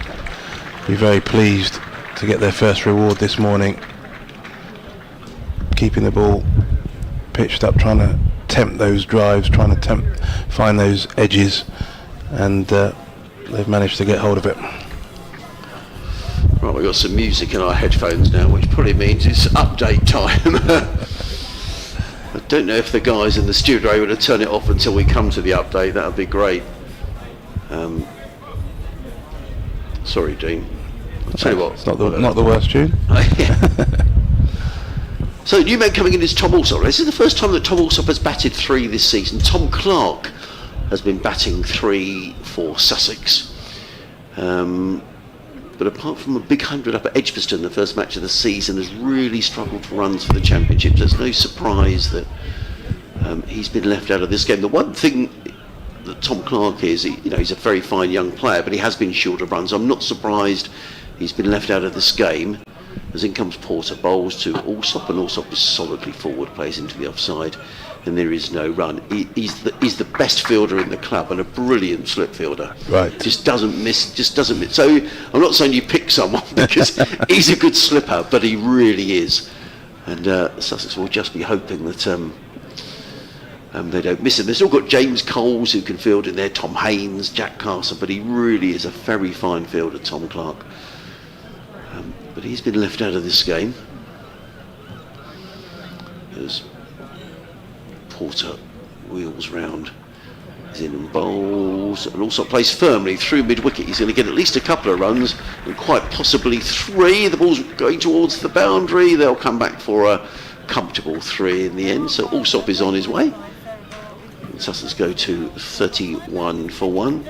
be very pleased to get their first reward this morning, keeping the ball pitched up, trying to tempt those drives, trying to find those edges, and they've managed to get hold of it. Right, we've got some music in our headphones now, which probably means it's update time. I don't know if the guys in the studio are able to turn it off until we come to the update. That would be great. Sorry, Dean. I'll tell you what. It's not the worst tune. So, new man coming in is Tom Alsop. This is the first time that Tom Alsop has batted 3 this season. Tom Clark has been batting 3 for Sussex. But apart from a big 100 up at Edgbaston, the first match of the season, has really struggled for runs for the Championship. There's no surprise that he's been left out of this game. The one thing that Tom Clark is, he's a very fine young player, but he has been short of runs. I'm not surprised he's been left out of this game. As in comes Porter, bowls to Alsop, and Alsop is solidly forward, plays into the offside, and there is no run. He's the best fielder in the club and a brilliant slip fielder. Right. Just doesn't miss. So I'm not saying you pick someone because he's a good slipper, but he really is. And Sussex will just be hoping that they don't miss him. They've still got James Coles who can field in there, Tom Haynes, Jack Carson, but he really is a very fine fielder, Tom Clark. But he's been left out of this game as Porter wheels round, is in and bowls, and also plays firmly through mid-wicket. He's going to get at least a couple of runs, and quite possibly 3. The ball's going towards the boundary. They'll come back for a comfortable 3 in the end. So Alsop is on his way. And Sussex go to 31 for 1.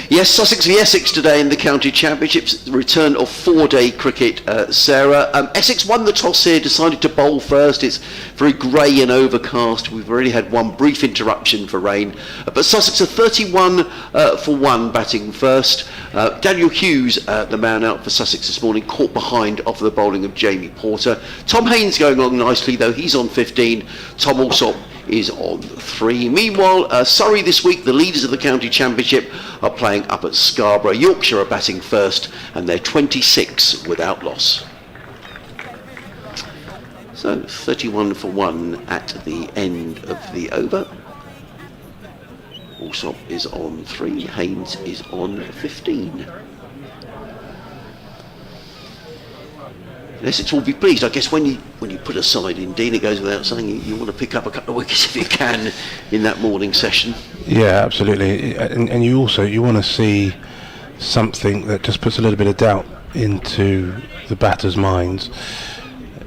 Yes, Sussex v Essex today in the County Championships, the return of 4-day cricket, Sarah. Essex won the toss here, decided to bowl first. It's very grey and overcast. We've already had one brief interruption for rain. But Sussex are 31 for 1 batting first. Daniel Hughes, the man out for Sussex this morning, caught behind off the bowling of Jamie Porter. Tom Haynes going along nicely, though. He's on 15. Tom Alsop is on 3. Meanwhile, Surrey this week, the leaders of the County Championship, are playing up at Scarborough. Yorkshire are batting first, and they're 26 without loss. So 31 for 1 at the end of the over. Alsop is on 3, Haynes is on 15. Essex will be pleased. I guess when you put a side in, Dean, it goes without saying you want to pick up a couple of wickets if you can in that morning session. Yeah, absolutely. And you want to see something that just puts a little bit of doubt into the batters' minds.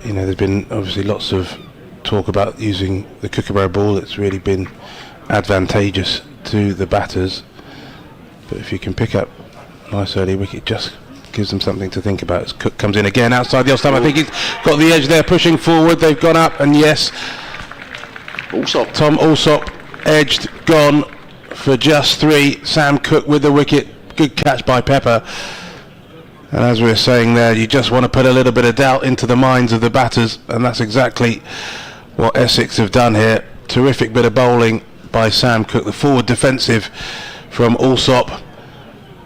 There's been obviously lots of talk about using the Kookaburra ball. It's really been advantageous to the batters. But if you can pick up a nice early wicket, just gives them something to think about. As Cook comes in again outside the off stump. I think he's got the edge there, pushing forward. They've gone up, and yes, Alsop. Tom Alsop edged, gone for just 3. Sam Cook with the wicket. Good catch by Pepper. And as we were saying there, you just want to put a little bit of doubt into the minds of the batters, and that's exactly what Essex have done here. Terrific bit of bowling by Sam Cook. The forward defensive from Allsop,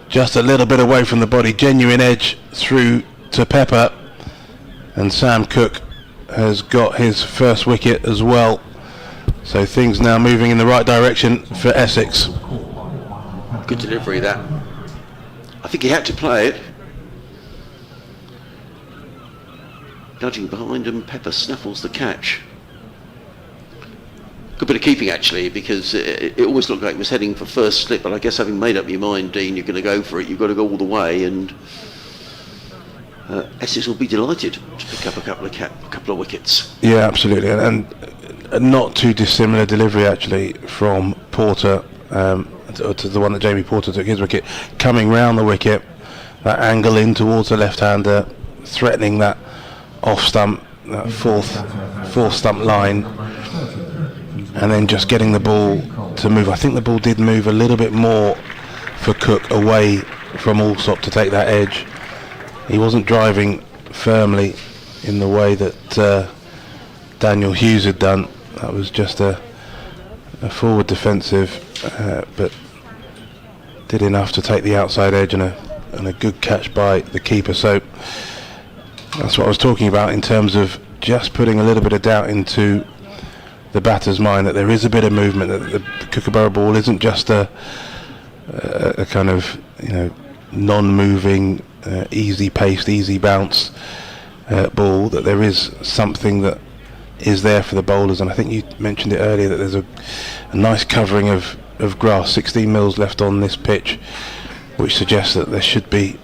just a little bit away from the body, genuine edge through to Pepper, and Sam Cook has got his first wicket as well. So things now moving in the right direction for Essex. Good delivery, that. I think he had to play it. Nudging behind him, Pepper snaffles the catch. Good bit of keeping actually, because it always looked like it was heading for first slip, but I guess having made up your mind, Dean, you're going to go for it, you've got to go all the way, and Essex will be delighted to pick up a couple of wickets. Yeah, absolutely, and a not too dissimilar delivery actually from Porter to the one that Jamie Porter took his wicket, coming round the wicket, that angle in towards the left-hander, threatening that off stump, that fourth stump line, and then just getting the ball to move. I think the ball did move a little bit more for Cook away from Allsop to take that edge. He wasn't driving firmly in the way that Daniel Hughes had done. That was just a forward defensive, but did enough to take the outside edge, and a good catch by the keeper. So that's what I was talking about in terms of just putting a little bit of doubt into the batter's mind, that there is a bit of movement, that the Kookaburra ball isn't just a kind of, non-moving, easy paced, easy bounce ball, that there is something that is there for the bowlers. And I think you mentioned it earlier, that there's a nice covering of grass, 16 mils left on this pitch, which suggests that there should be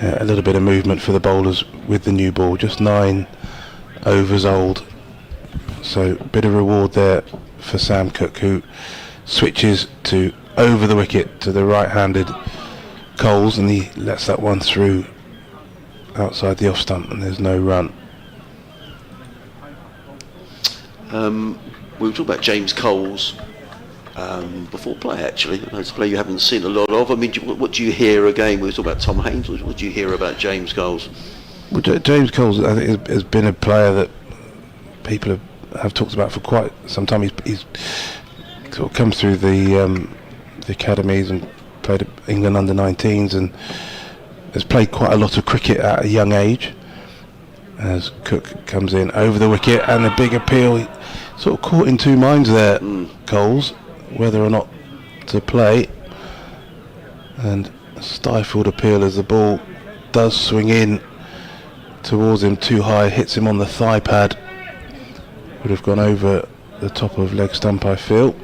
a little bit of movement for the bowlers with the new ball, just 9 overs old. So a bit of reward there for Sam Cook, who switches to over the wicket to the right-handed Coles, and he lets that one through outside the off stump, and there's no run. We were talking about James Coles before play, actually. It's a player you haven't seen a lot of. I mean, what do you hear again? We were talking about Tom Haynes. What do you hear about James Coles? Well, James Coles, I think, has been a player that people have talked about for quite some time. He's sort of come through the academies and played at England under-19s, and has played quite a lot of cricket at a young age. As Cook comes in over the wicket, and the big appeal, he sort of caught in two minds there, Coles, whether or not to play, and a stifled appeal as the ball does swing in towards him too high, hits him on the thigh pad. Would have gone over the top of leg stump, I feel,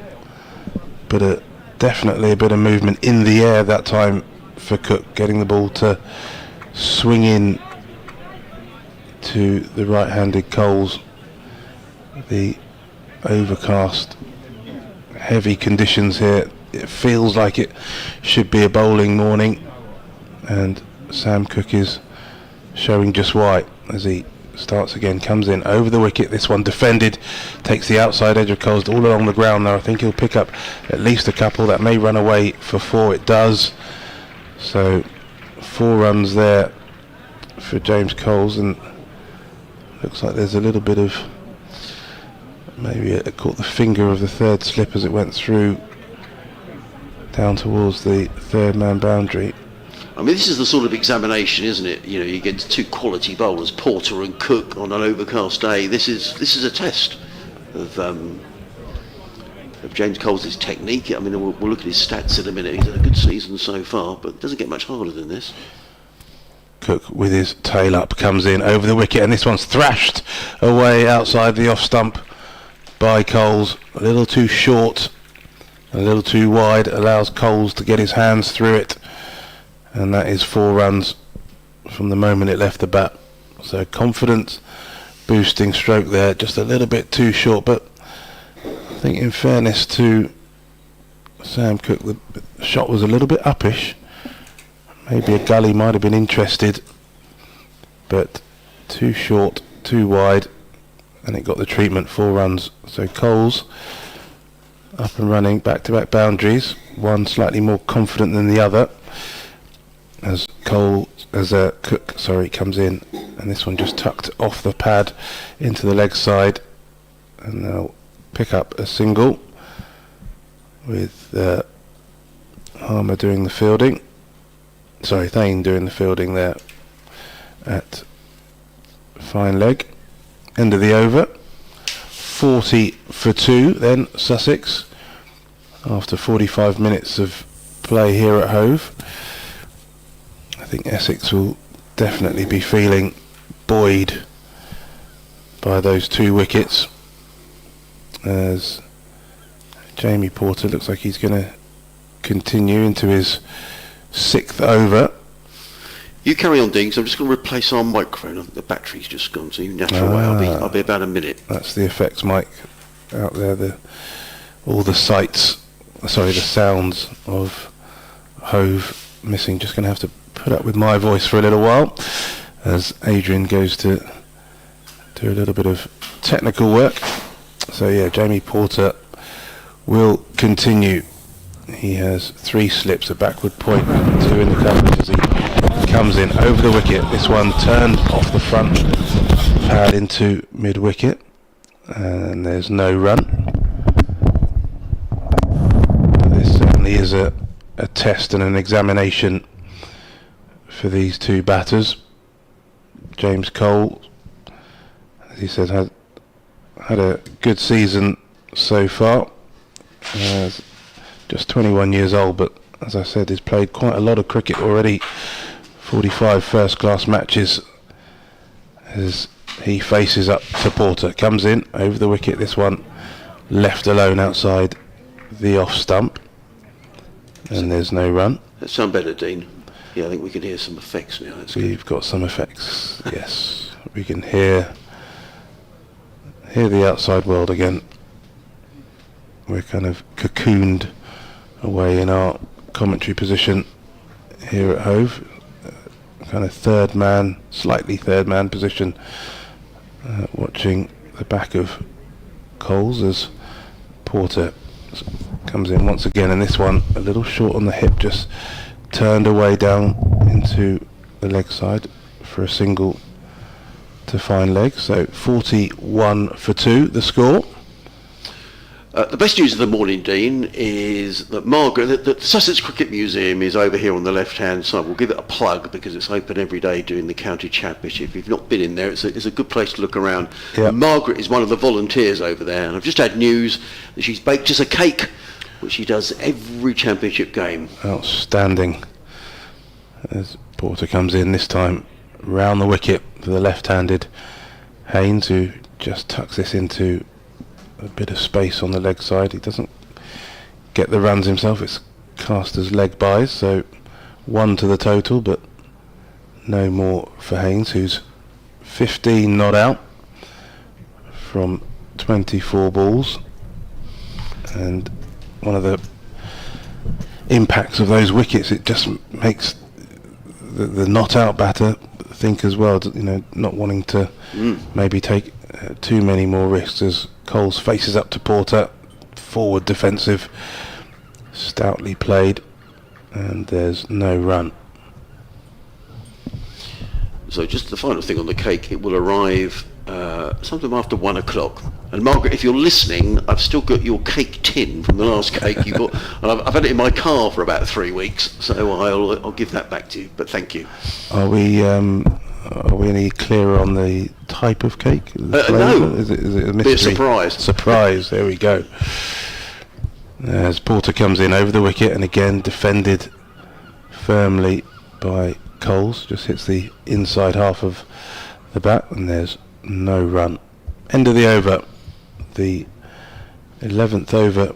but definitely a bit of movement in the air that time for Cook, getting the ball to swing in to the right-handed Coles. The overcast, heavy conditions here, it feels like it should be a bowling morning, and Sam Cook is showing just why as he starts again, comes in over the wicket. This one defended, takes the outside edge of Coles all along the ground there. I think he'll pick up at least a couple. That may run away for 4. It does. So 4 runs there for James Coles, and looks like there's a little bit of, maybe it caught the finger of the third slip as it went through down towards the third man boundary. I mean, this is the sort of examination, isn't it? You get 2 quality bowlers, Porter and Cook, on an overcast day. This is a test of James Coles' technique. I mean, we'll look at his stats in a minute. He's had a good season so far, but it doesn't get much harder than this. Cook with his tail up comes in over the wicket, and this one's thrashed away outside the off stump by Coles. A little too short, a little too wide, allows Coles to get his hands through it, and that is 4 runs from the moment it left the bat. So confidence boosting stroke there, just a little bit too short, but I think in fairness to Sam Cook, the shot was a little bit uppish. Maybe a gully might have been interested, but too short, too wide, and it got the treatment. 4 runs. So Coles up and running, back-to-back boundaries, one slightly more confident than the other, as Cook comes in, and this one just tucked off the pad into the leg side, and they'll pick up a single. with Harmer doing the fielding. Sorry, Thane doing the fielding there at fine leg. End of the over. 40 for 2 then, Sussex, after 45 minutes of play here at Hove. I think Essex will definitely be feeling buoyed by those 2 wickets, as Jamie Porter looks like he's going to continue into his 6th over. You carry on, Dean, 'cause I'm just going to replace our microphone. The battery's just gone, so you natural way. I'll be about a minute. That's the effects mic out there. All the the sounds of Hove missing. Just going to have to put up with my voice for a little while as Adrian goes to do a little bit of technical work. So yeah, Jamie Porter will continue. He has 3 slips, a backward point, 2 in the coverage as he comes in over the wicket. This one turned off the front pad into mid wicket, and there's no run. This certainly is a test and an examination for these 2 batters. James Cole, as he said, had a good season so far. Just 21 years old, but as I said, he's played quite a lot of cricket already. 45 first-class matches as he faces up to Porter. Comes in over the wicket. This one left alone outside the off stump, and there's no run. That sound better, Dean? Yeah, I think we can hear some effects now. We've got some effects. Yes, we can hear the outside world again. We're kind of cocooned away in our commentary position here at Hove, kind of slightly third man position, watching the back of Coles as Porter comes in once again, and this one a little short on the hip, just turned away down into the leg side for a single to fine leg. So 41 for 2 the score. The best news of the morning, Dean, is that the Sussex Cricket Museum is over here on the left-hand side. We'll give it a plug because it's open every day during the County Championship. If you've not been in there, it's a good place to look around. Yep. Margaret is one of the volunteers over there, and I've just had news that she's baked us a cake, which she does every championship game. Outstanding. As Porter comes in this time round the wicket for the left-handed Haynes, who just tucks this into a bit of space on the leg side. He doesn't get the runs himself. It's cast as leg buys, so 1 to the total, but no more for Haynes, who's 15 not out from 24 balls. And one of the impacts of those wickets, it just makes the not out batter think as well, not wanting to maybe take too many more risks, as Coles faces up to Porter. Forward defensive, stoutly played, and there's no run. So just the final thing on the cake, it will arrive sometime after 1 o'clock. And Margaret, if you're listening, I've still got your cake tin from the last cake you got, and I've had it in my car for about 3 weeks, so I'll give that back to you, but thank you. Are we any clearer on the type of cake? No. Is it a mystery? Be a surprise. Surprise, there we go. As Porter comes in over the wicket, and again defended firmly by Coles, just hits the inside half of the bat, and there's no run. End of the over, the 11th over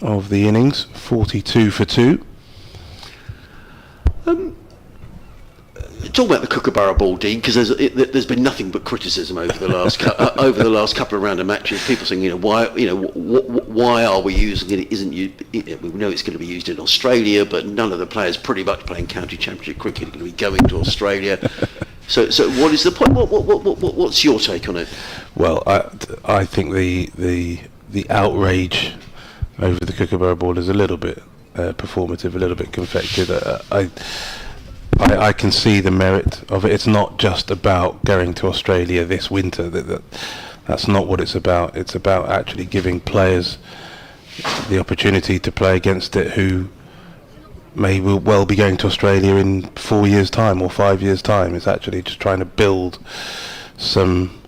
of the innings, 42 for 2. Talk about the Kookaburra ball, Dean, because there's been nothing but criticism over the last over the last couple of round of matches. People saying, why are we using it? We know it's going to be used in Australia, but none of the players pretty much playing county championship cricket are going to be going to Australia. So what is the point? What's your take on it? Well, I think the outrage over the Kookaburra ball is a little bit performative, a little bit confected. I can see the merit of it. It's not just about going to Australia this winter. That's not what it's about. It's about actually giving players the opportunity to play against it who may well be going to Australia in 4 years' time or 5 years' time. It's actually just trying to build some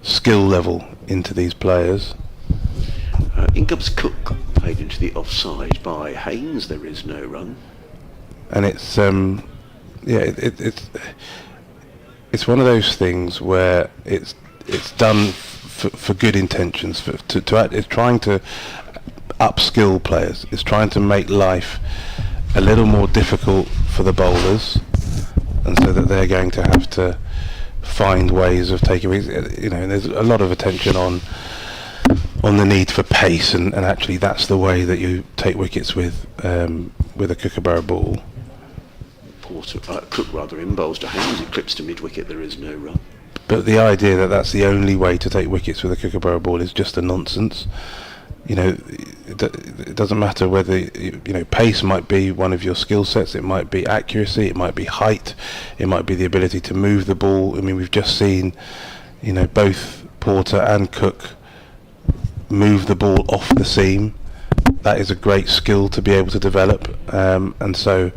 skill level into these players. In comes Cook, played into the offside by Haynes. There is no run. And it's it's one of those things where it's done for good intentions. It's trying to upskill players. It's trying to make life a little more difficult for the bowlers, and so that they're going to have to find ways of taking. There's a lot of attention on the need for pace, and actually that's the way that you take wickets with a kookaburra ball. Cook rather in bowls to Haynes, it clips to mid-wicket, there is no run. But the idea that that's the only way to take wickets with a kookaburra ball is just a nonsense. It doesn't matter whether pace might be one of your skill sets. It might be accuracy. It might be height. It might be the ability to move the ball. I mean, we've just seen, both Porter and Cook move the ball off the seam. That is a great skill to be able to develop, and so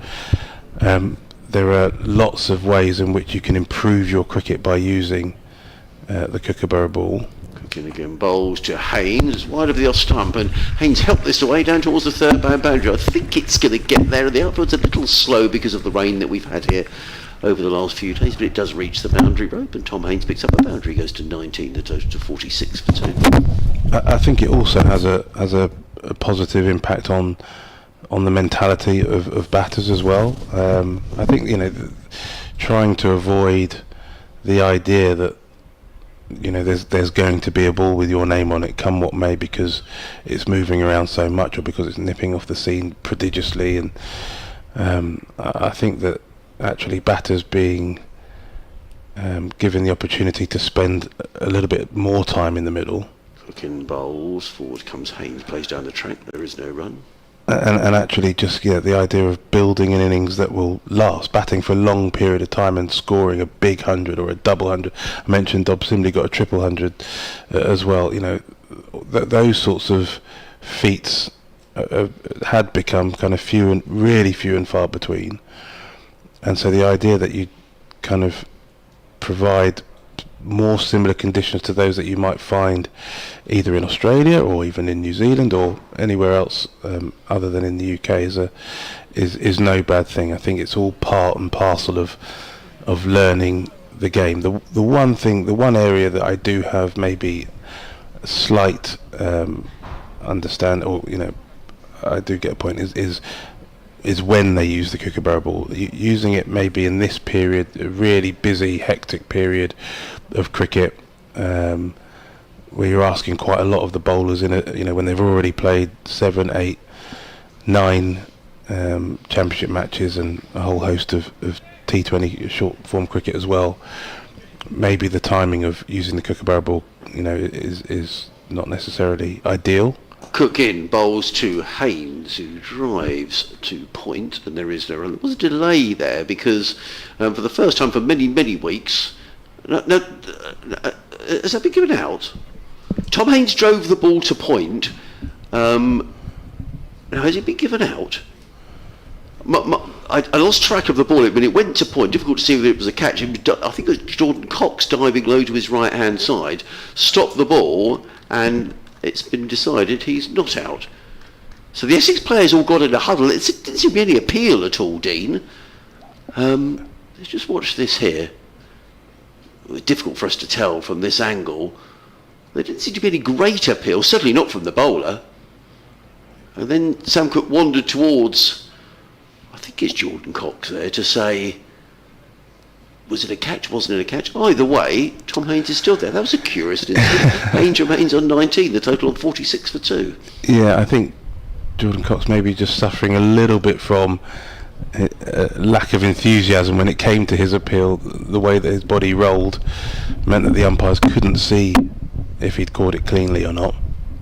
there are lots of ways in which you can improve your cricket by using the kookaburra ball. Cooking again, bowls to Haynes, wide of the off stump, and Haynes helped this away down towards the third boundary. I think it's going to get there, and the outfield's a little slow because of the rain that we've had here over the last few days, but it does reach the boundary rope, and Tom Haynes picks up a boundary, goes to 19, the total to 46 for 2. I think it also has a positive impact on the mentality of batters as well. I think trying to avoid the idea that there's going to be a ball with your name on it, come what may, because it's moving around so much or because it's nipping off the scene prodigiously, and I think that actually batters being given the opportunity to spend a little bit more time in the middle. Cooking bowls, forward comes Haynes, plays down the track, there is no run. And actually just the idea of building an innings that will last, batting for a long period of time and scoring a big 100 or a double 100. I mentioned Dob Simley got a triple 100 as well. Those sorts of feats had become kind of really few and far between. And so the idea that you kind of provide more similar conditions to those that you might find either in Australia or even in New Zealand or anywhere else other than in the UK is no bad thing. I think it's all part and parcel of learning the game. The one area that I do have maybe a slight understand, or I do get a point, is when they use the kookaburra ball. Using it maybe in this period, a really busy, hectic period of cricket, where you're asking quite a lot of the bowlers in it, when they've already played 7, 8, 9 championship matches and a whole host of T20 short form cricket as well. Maybe the timing of using the kookaburra ball, is not necessarily ideal. Cook in, bowls to Haynes, who drives to point, and there was a delay there because for the first time for many, many weeks, has that been given out? Tom Haynes drove the ball to point. Now, has it been given out? I lost track of the ball when it went to point. Difficult to see whether it was a catch. I think it was Jordan Cox diving low to his right hand side, stopped the ball, and it's been decided he's not out. So the Essex players all got in a huddle. It didn't seem to be any appeal at all, Dean. Let's just watch this here. It was difficult for us to tell from this angle. There didn't seem to be any great appeal, certainly not from the bowler. And then Sam Cook wandered towards, I think it's Jordan Cox there, to say, was it a catch, wasn't it a catch? Either way, Tom Haynes is still there. That was a curious incident. Haynes remains on 19, the total on 46 for 2. Yeah, I think Jordan Cox may be just suffering a little bit from lack of enthusiasm when it came to his appeal. The way that his body rolled meant that the umpires couldn't see if he'd caught it cleanly or not.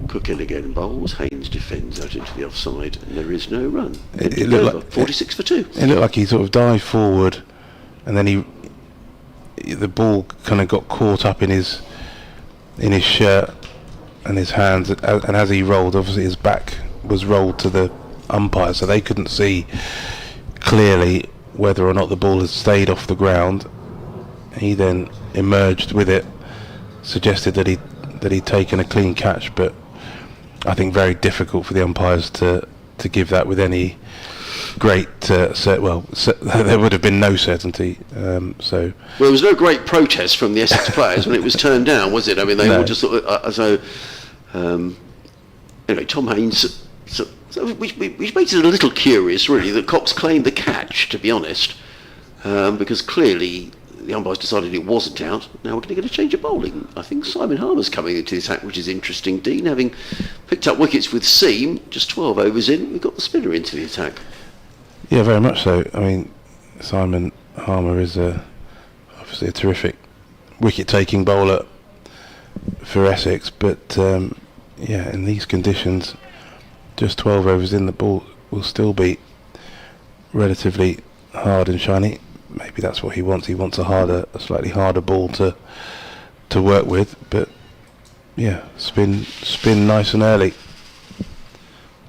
Cook in again, bowls. Haynes defends out into the offside, and there is no run. It looked like 46 for 2. It looked like he sort of dived forward, and then the ball kind of got caught up in his shirt and his hands, and as he rolled, obviously his back was rolled to the umpire, so they couldn't see clearly whether or not the ball had stayed off the ground. He then emerged with it, suggested that he'd taken a clean catch, but I think very difficult for the umpires to give that with any great there would have been no certainty. Well, there was no great protest from the Essex players when it was turned down, was it? I mean, they all just thought anyway, Tom Haynes. Which makes it a little curious, really, that Cox claimed the catch, to be honest, because clearly the umpires decided it wasn't out. Now we're going to get a change of bowling. I think Simon Harmer's coming into the attack, which is interesting. Dean, having picked up wickets with Seam, just 12 overs in, we've got the spinner into the attack. Yeah, very much so. I mean, Simon Harmer is obviously a terrific wicket-taking bowler for Essex, but in these conditions, just 12 overs in, the ball will still be relatively hard and shiny. Maybe that's what he wants. He wants a slightly harder ball to work with. But yeah, spin nice and early.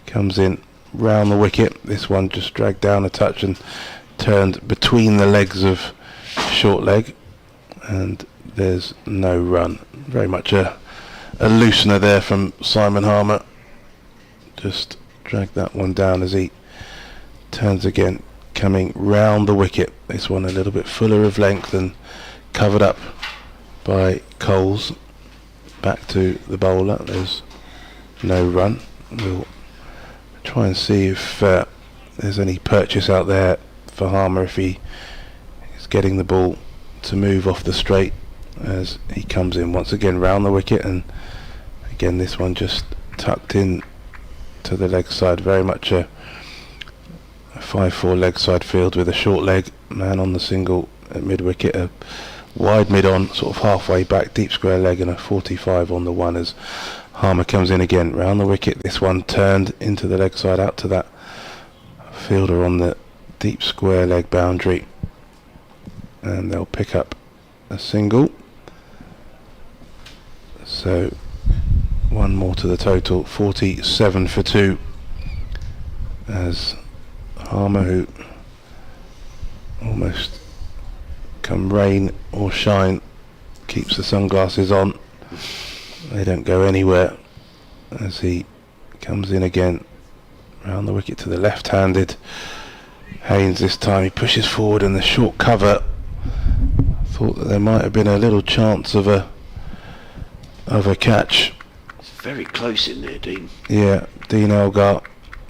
Comes in round the wicket. This one just dragged down a touch and turned between the legs of short leg, and there's no run. Very much a loosener there from Simon Harmer. Just drag that one down as he turns again, coming round the wicket. This one a little bit fuller of length and covered up by Coles. Back to the bowler. There's no run. We'll try and see if there's any purchase out there for Harmer if he is getting the ball to move off the straight as he comes in once again round the wicket, and again this one just tucked in to the leg side. Very much a 5-4 leg side field with a short leg man on the single at mid wicket, a wide mid on, sort of halfway back, deep square leg, and a 45 on the one as Harmer comes in again round the wicket. This one turned into the leg side out to that fielder on the deep square leg boundary, and they'll pick up a single. So one more to the total, 47 for 2, as Harmer, who almost come rain or shine, keeps the sunglasses on. They don't go anywhere as he comes in again round the wicket to the left-handed Haynes. This time he pushes forward, and the short cover, thought that there might have been a little chance of a catch. It's very close in there, Dean. Yeah, Dean Elgar,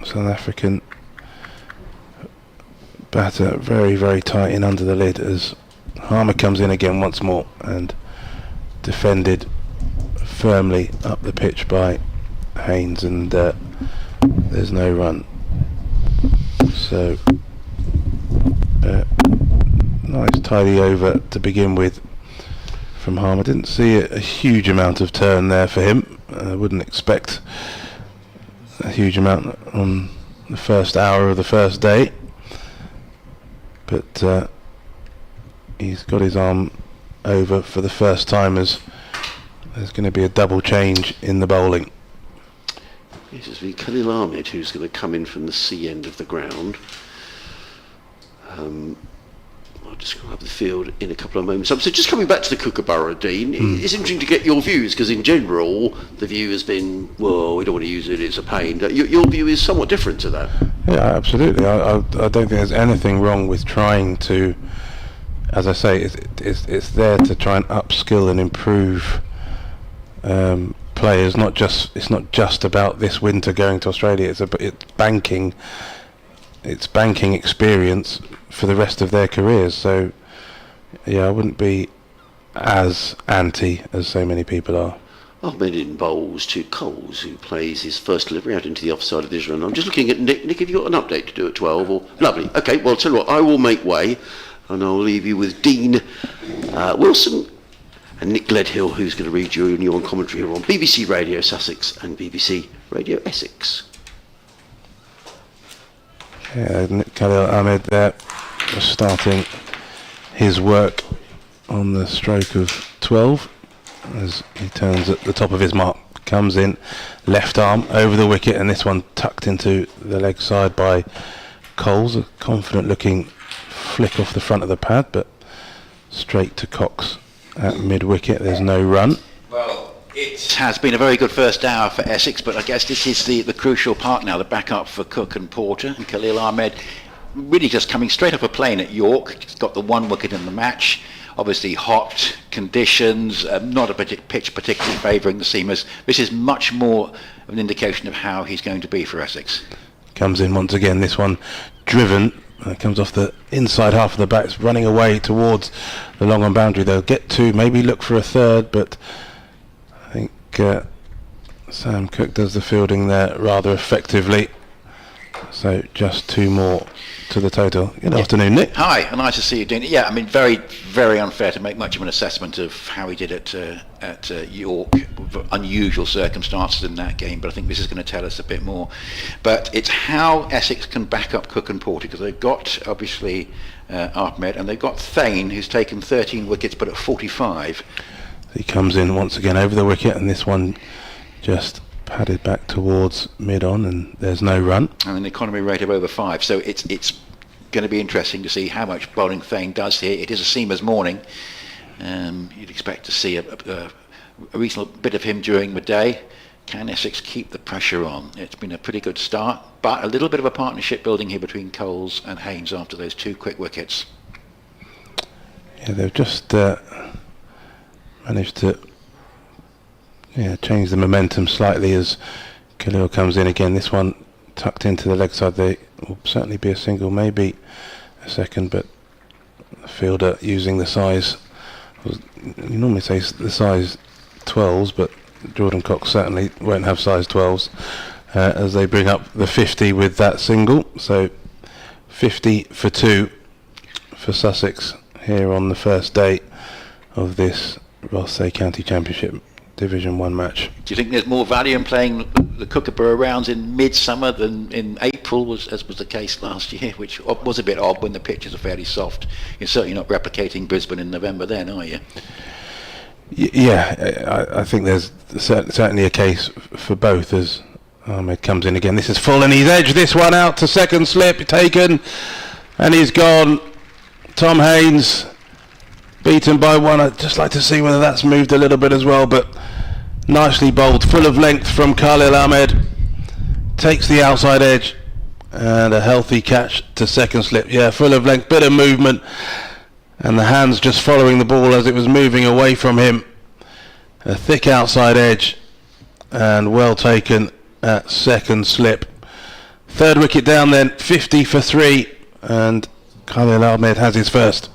South African batter, very, very tight in under the lid as Harmer comes in again once more and defended firmly up the pitch by Haynes, and there's no run. So nice tidy over to begin with from Harmer. Didn't see a huge amount of turn there for him. I wouldn't expect a huge amount on the first hour of the first day, but he's got his arm over for the first time as there's going to be a double change in the bowling. Yes, it's been Khalil Ahmed who's going to come in from the C end of the ground. I'll describe the field in a couple of moments. So just coming back to the Kookaburra, Dean, it's interesting to get your views, because in general the view has been, well, we don't want to use it, it's a pain. Your view is somewhat different to that. Yeah, absolutely. I don't think there's anything wrong with trying to, as I say, it's there to try and upskill and improve players. It's not just about this winter going to Australia. It's banking experience for the rest of their careers. So yeah, I wouldn't be as anti as so many people are. Ahmed in bowls to Coles, who plays his first delivery out into the offside of this run. I'm just looking at Nick. Nick, have you got an update to do at 12? Or lovely. Okay, well, tell you what, I will make way, and I'll leave you with Dean Wilson and Nick Gledhill, who's going to read you a new on commentary here on BBC Radio Sussex and BBC Radio Essex. Yeah, Khalil Ahmed there, just starting his work on the stroke of 12 as he turns at the top of his mark. comes in, left arm over the wicket, and this one tucked into the leg side by Coles. A confident looking flick off the front of the pad, but straight to Cox at mid-wicket. There's no run. Well, it has been a very good first hour for Essex, but I guess this is the crucial part now, the backup for Cook and Porter. And Khalil Ahmed really just coming straight off a plane at York. He's got the 1 wicket in the match. Obviously hot conditions, not a pitch particularly favouring the seamers. This is much more of an indication of how he's going to be for Essex. Comes in once again, this one driven. Comes off the inside half of the bat. It's running away towards the long on boundary. They'll get 2, maybe look for a third, but I think Sam Cook does the fielding there rather effectively. So just 2 more to the total. Good afternoon, Nick. Hi, and nice to see you doing it. Yeah, I mean, very, very unfair to make much of an assessment of how he did at York, with unusual circumstances in that game, but I think this is going to tell us a bit more. But it's how Essex can back up Cook and Porter, because they've got, obviously, Ahmed, and they've got Thane, who's taken 13 wickets, but at 45. He comes in once again over the wicket, and this one just padded back towards mid-on, and there's no run. And an economy rate of over 5, so it's going to be interesting to see how much bowling Thane does here. It is a seamer's morning. You'd expect to see a reasonable bit of him during the day. Can Essex keep the pressure on? It's been a pretty good start, but a little bit of a partnership building here between Coles and Haynes after those 2 quick wickets. Yeah, they've just managed to change the momentum slightly as Khalil comes in again. This one tucked into the leg side. They will certainly be a single, maybe a second, but the fielder using the size, you normally say the size 12s, but Jordan Cox certainly won't have size 12s as they bring up the 50 with that single. So 50 for 2 for Sussex here on the first day of this Rothesay County Championship Division 1 match. Do you think there's more value in playing the Kookaburra rounds in midsummer than in April, as was the case last year, which was a bit odd when the pitches are fairly soft? You're certainly not replicating Brisbane in November then, are you? Yeah, I think there's certainly a case for both as Ahmed comes in again. This is full and he's edged this one out to second slip, taken, and he's gone. Tom Haynes beaten by 1. I'd just like to see whether that's moved a little bit as well, but nicely bowled, full of length from Khalil Ahmed. Takes the outside edge and a healthy catch to second slip. Yeah, full of length, bit of movement, and the hands just following the ball as it was moving away from him. A thick outside edge and well taken at second slip. Third wicket down then, 50 for 3, and Khalil Ahmed has his first.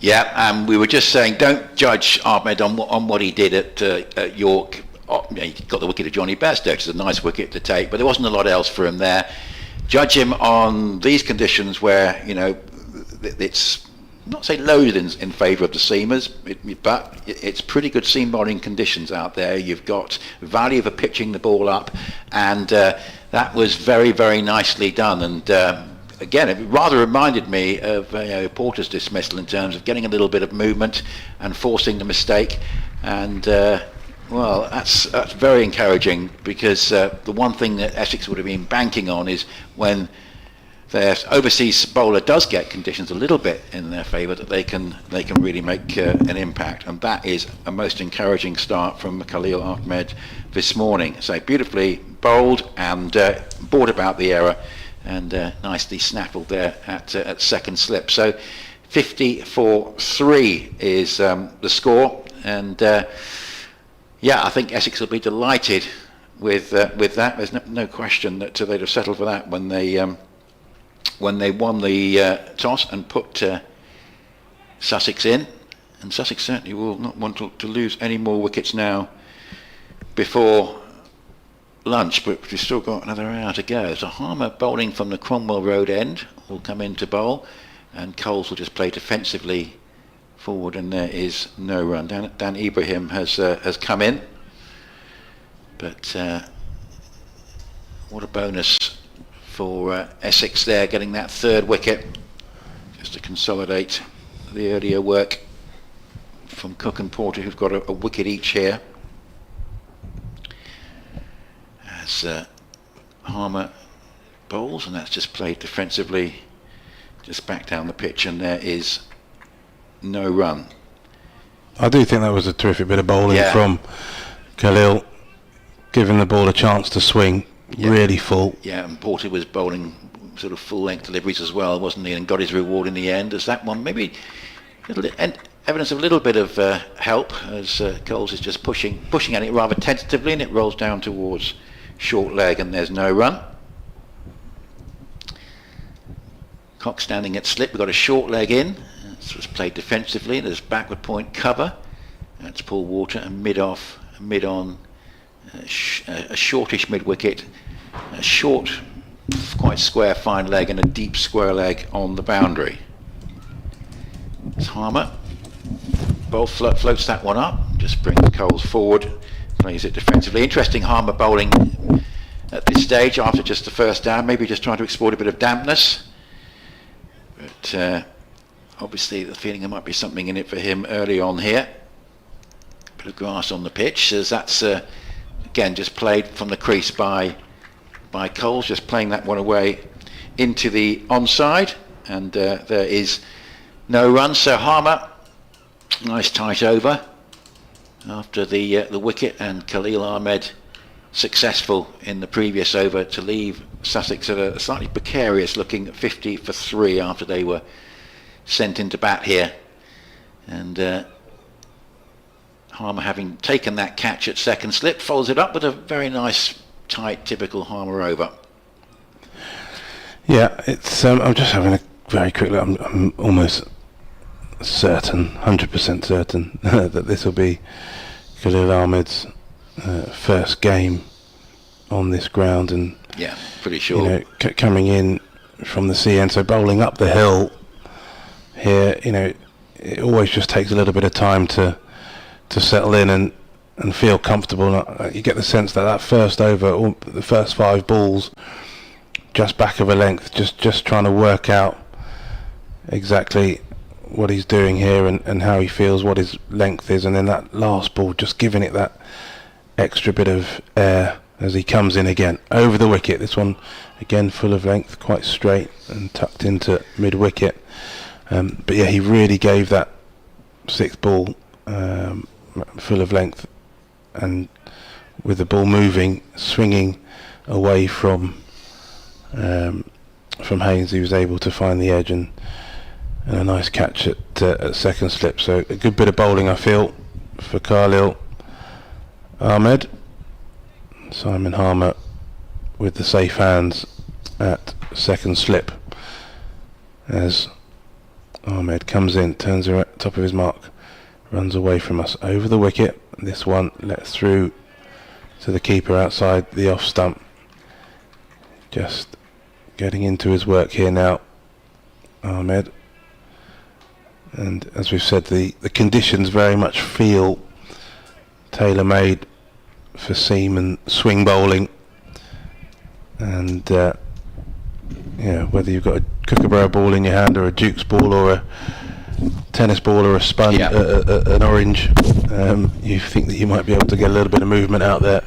Yeah, and we were just saying, don't judge Ahmed on what he did at York. He got the wicket of Johnny Bairstow, which is a nice wicket to take, but there wasn't a lot else for him there. Judge him on these conditions where, it's not say loaded in favour of the seamers, but it's pretty good seam bowling conditions out there. You've got value for pitching the ball up, and that was very, very nicely done. And again, it rather reminded me of Porter's dismissal in terms of getting a little bit of movement and forcing the mistake. And well, that's very encouraging, because the one thing that Essex would have been banking on is when their overseas bowler does get conditions a little bit in their favour, that they can really make an impact. And that is a most encouraging start from Khalil Ahmed this morning. So beautifully bowled and brought about the error, and nicely snaffled there at second slip. So 50 for 3 is the score, and yeah, I think Essex will be delighted with that. There's no question that they'd have settled for that when they won the toss and put Sussex in, and Sussex certainly will not want to lose any more wickets now before lunch, but we've still got another hour to go. So Harmer bowling from the Cromwell Road end will come in to bowl, and Coles will just play defensively forward, and there is no run. Dan Ibrahim has come in, but what a bonus for Essex there, getting that third wicket just to consolidate the earlier work from Cook and Porter, who've got a wicket each here. as Harmer bowls, and that's just played defensively, just back down the pitch, and there is no run. I do think that was a terrific bit of bowling from Khalil, giving the ball a chance to swing really full. Yeah, and Porter was bowling sort of full length deliveries as well, wasn't he, and got his reward in the end, as that one maybe evidence of a little bit of help, as Coles is just pushing at it rather tentatively, and it rolls down towards short leg, and there's no run. Cox standing at slip, we've got a short leg in. This was played defensively. There's backward point cover. That's Paul Water, and mid off, mid on, a shortish mid wicket, a short, quite square fine leg, and a deep square leg on the boundary. It's Harmer. Bowl floats that one up, just brings Coles forward, plays it defensively. Interesting Harmer bowling at this stage after just the first down, maybe just trying to exploit a bit of dampness. But obviously the feeling there might be something in it for him early on here. Bit of grass on the pitch, as that's again just played from the crease by Coles, just playing that one away into the onside, and there is no run. So Harmer, nice tight over after the wicket, and Khalil Ahmed successful in the previous over to leave Sussex at a slightly precarious looking 50 for 3 after they were sent into bat here. And Harmer, having taken that catch at second slip, follows it up with a very nice tight typical Harmer over. Yeah, it's I'm just having a very quick look. I'm almost certain, 100% certain that this will be Khalil Ahmed's first game on this ground, and yeah, pretty sure. Coming in from the CN, so bowling up the hill here, it always just takes a little bit of time to settle in and feel comfortable. You get the sense that first over, or the first 5 balls, just back of a length, just trying to work out exactly what he's doing here and how he feels, what his length is, and then that last ball just giving it that extra bit of air as he comes in again over the wicket. This one again full of length, quite straight and tucked into mid wicket, but yeah, he really gave that 6th ball full of length, and with the ball moving, swinging away from Haynes, he was able to find the edge and a nice catch at second slip. So a good bit of bowling, I feel, for Khalil Ahmed. Simon Harmer with the safe hands at second slip as Ahmed comes in, turns at top of his mark, runs away from us over the wicket. This one let through to the keeper outside the off stump. Just getting into his work here now, Ahmed. And as we've said, the conditions very much feel tailor-made for seam and swing bowling, and whether you've got a kookaburra ball in your hand, or a Duke's ball, or a tennis ball, or a sponge, an orange, you think that you might be able to get a little bit of movement out there.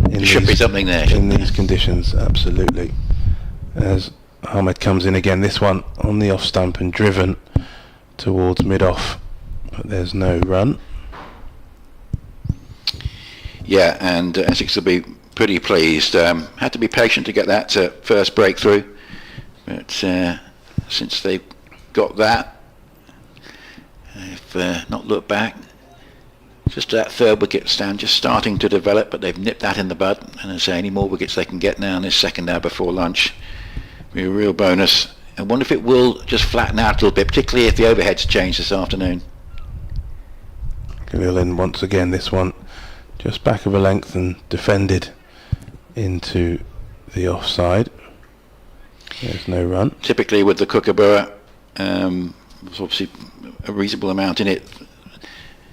There should be something there in these conditions, absolutely. As Ahmed comes in again, this one on the off stump and driven towards mid-off, but there's no run. Yeah, and Essex will be pretty pleased. Had to be patient to get that first breakthrough, but since they've got that, they've not looked back. Just that 3rd wicket stand just starting to develop, but they've nipped that in the bud, and as I say, any more wickets they can get now in this second hour before lunch will be a real bonus. I wonder if it will just flatten out a little bit, particularly if the overheads change this afternoon. Khalil in once again, this one just back of a length and defended into the offside. There's no run. Typically with the kookaburra, there's obviously a reasonable amount in it.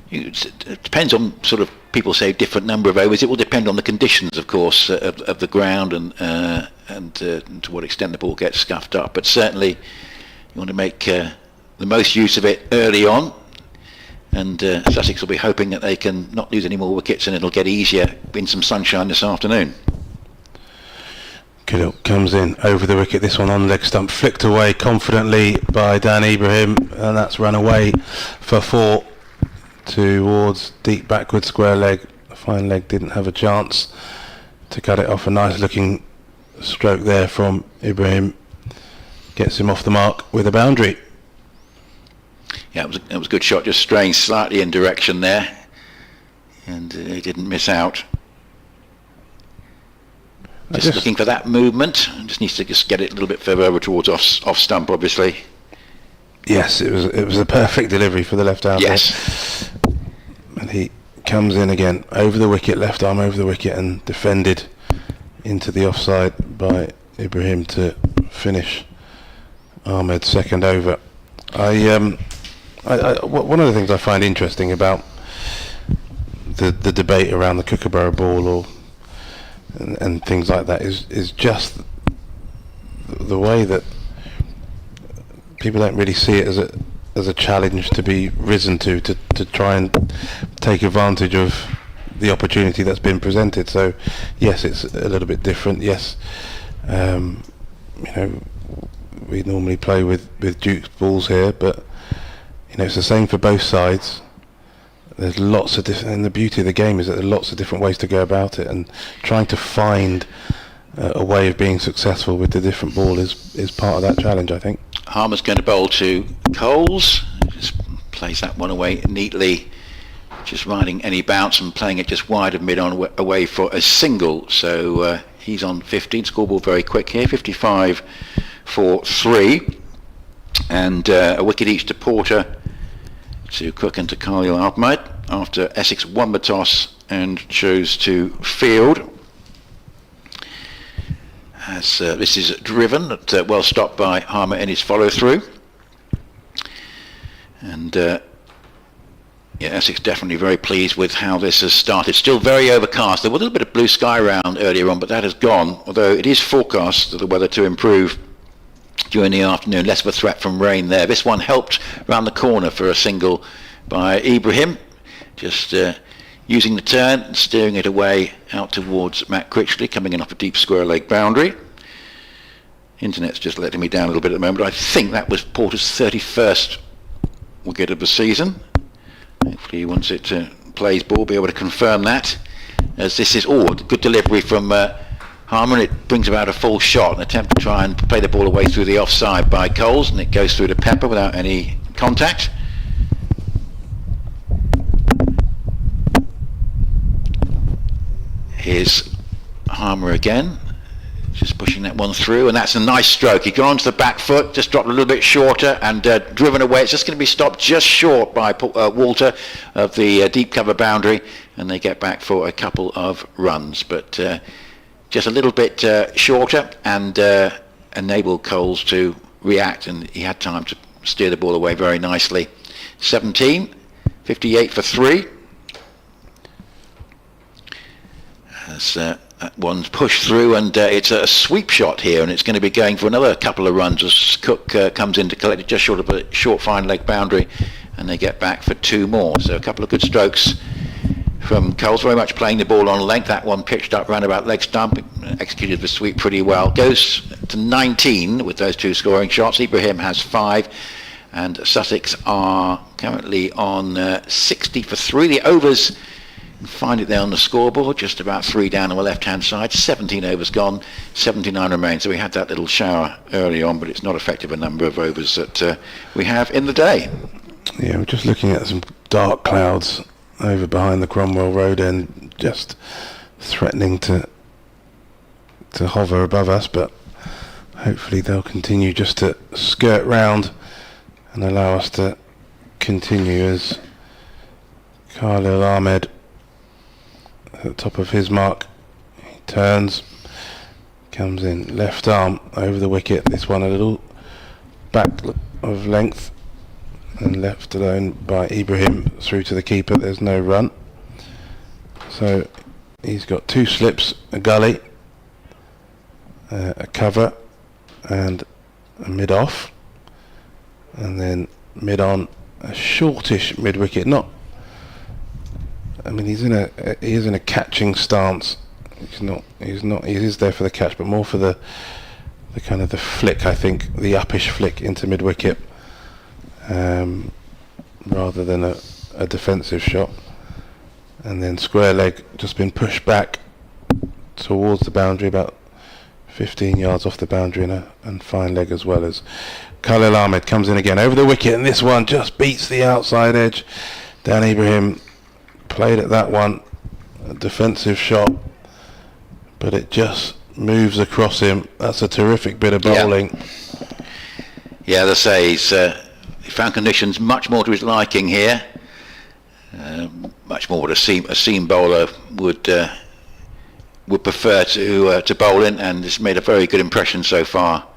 It depends on, sort of, people say different number of overs. It will depend on the conditions, of course, of the ground and to what extent the ball gets scuffed up. But certainly you want to make the most use of it early on, and Sussex will be hoping that they can not lose any more wickets and it'll get easier in some sunshine this afternoon. Khalil comes in over the wicket, this one on leg stump, flicked away confidently by Dan Ibrahim, and that's run away for 4 towards deep backward square leg. The fine leg didn't have a chance to cut it off. A nice looking stroke there from Ibrahim gets him off the mark with a boundary. Yeah, it was a good shot, just straying slightly in direction there, and he didn't miss out. Just looking for that movement. Just needs to just get it a little bit further over towards off stump, obviously. Yes, it was a perfect delivery for the left arm. Yes. And he comes in again over the wicket, left arm over the wicket, and defended into the offside by Ibrahim to finish Ahmed's second over. One of the things I find interesting about the debate around the Kookaburra ball and things like that is just the way that people don't really see it as a challenge to be risen to try and take advantage of the opportunity that's been presented. So yes, it's a little bit different. Yes, we normally play with Duke's balls here, but it's the same for both sides. There's lots of and the beauty of the game is that there are lots of different ways to go about it, and trying to find a way of being successful with the different ball is part of that challenge, I think. Harmer's going to bowl to Coles. Just plays that one away neatly, just riding any bounce and playing it just wide of mid-on away for a single. So he's on 15. Scoreboard very quick here, 55 for 3, and a wicket each to Porter, to Cook and to Khalil Ahmed, after Essex won the toss and chose to field. As this is driven, well stopped by Harmer in his follow-through. And Essex definitely very pleased with how this has started. Still very overcast. There was a little bit of blue sky around earlier on, but that has gone, although it is forecast for the weather to improve during the afternoon. Less of a threat from rain there. This one helped round the corner for a single by Ibrahim, just using the turn and steering it away out towards Matt Critchley, coming in off a deep square leg boundary. Internet's just letting me down a little bit at the moment. I think that was Porter's 31st wicket of the season. Hopefully once it plays ball, be able to confirm that, as this is good delivery from Harmer. It brings about a full shot, an attempt to try and play the ball away through the offside by Coles, and it goes through to Pepper without any contact. Here's Harmer again, just pushing that one through, and that's a nice stroke. He got onto the back foot, just dropped a little bit shorter and driven away. It's just going to be stopped just short by Walter of the deep cover boundary, and they get back for a couple of runs, but just a little bit shorter, and enabled Coles to react, and he had time to steer the ball away very nicely. 17, 58 for 3. As that one's pushed through, and it's a sweep shot here, and it's going to be going for another couple of runs as Cook comes in to collect it just short of a short fine leg boundary, and they get back for 2 more. So a couple of good strokes from Coles, very much playing the ball on length. That one pitched up round about leg stump, executed the sweep pretty well. Goes to 19 with those 2 scoring shots. Ibrahim has 5, and Sussex are currently on 60 for 3. The overs, find it there on the scoreboard, just about 3 down on the left-hand side. 17 overs gone, 79 remain. So we had that little shower early on, but it's not affected the number of overs that we have in the day. Yeah, we're just looking at some dark clouds over behind the Cromwell Road end, just threatening to hover above us, but hopefully they'll continue just to skirt round and allow us to continue as Khalil Ahmed at the top of his mark. He turns, comes in left arm over the wicket. This one a little back of length and left alone by Ibrahim through to the keeper. There's no run, so he's got 2 slips, a gully, a cover and a mid off, and then mid on, a shortish mid wicket. Not, I mean, he is in a catching stance He is there for the catch, but more for the kind of the flick, I think, the uppish flick into mid-wicket, rather than a defensive shot. And then square leg just been pushed back towards the boundary, about 15 yards off the boundary, and fine leg as well. As Khalil Ahmed comes in again over the wicket, and this one just beats the outside edge. Dan Ibrahim played at that one, a defensive shot, but it just moves across him. That's a terrific bit of bowling. Yeah, as I say, he found conditions much more to his liking here. Much more what a seam bowler would prefer to bowl in, and it's made a very good impression so far.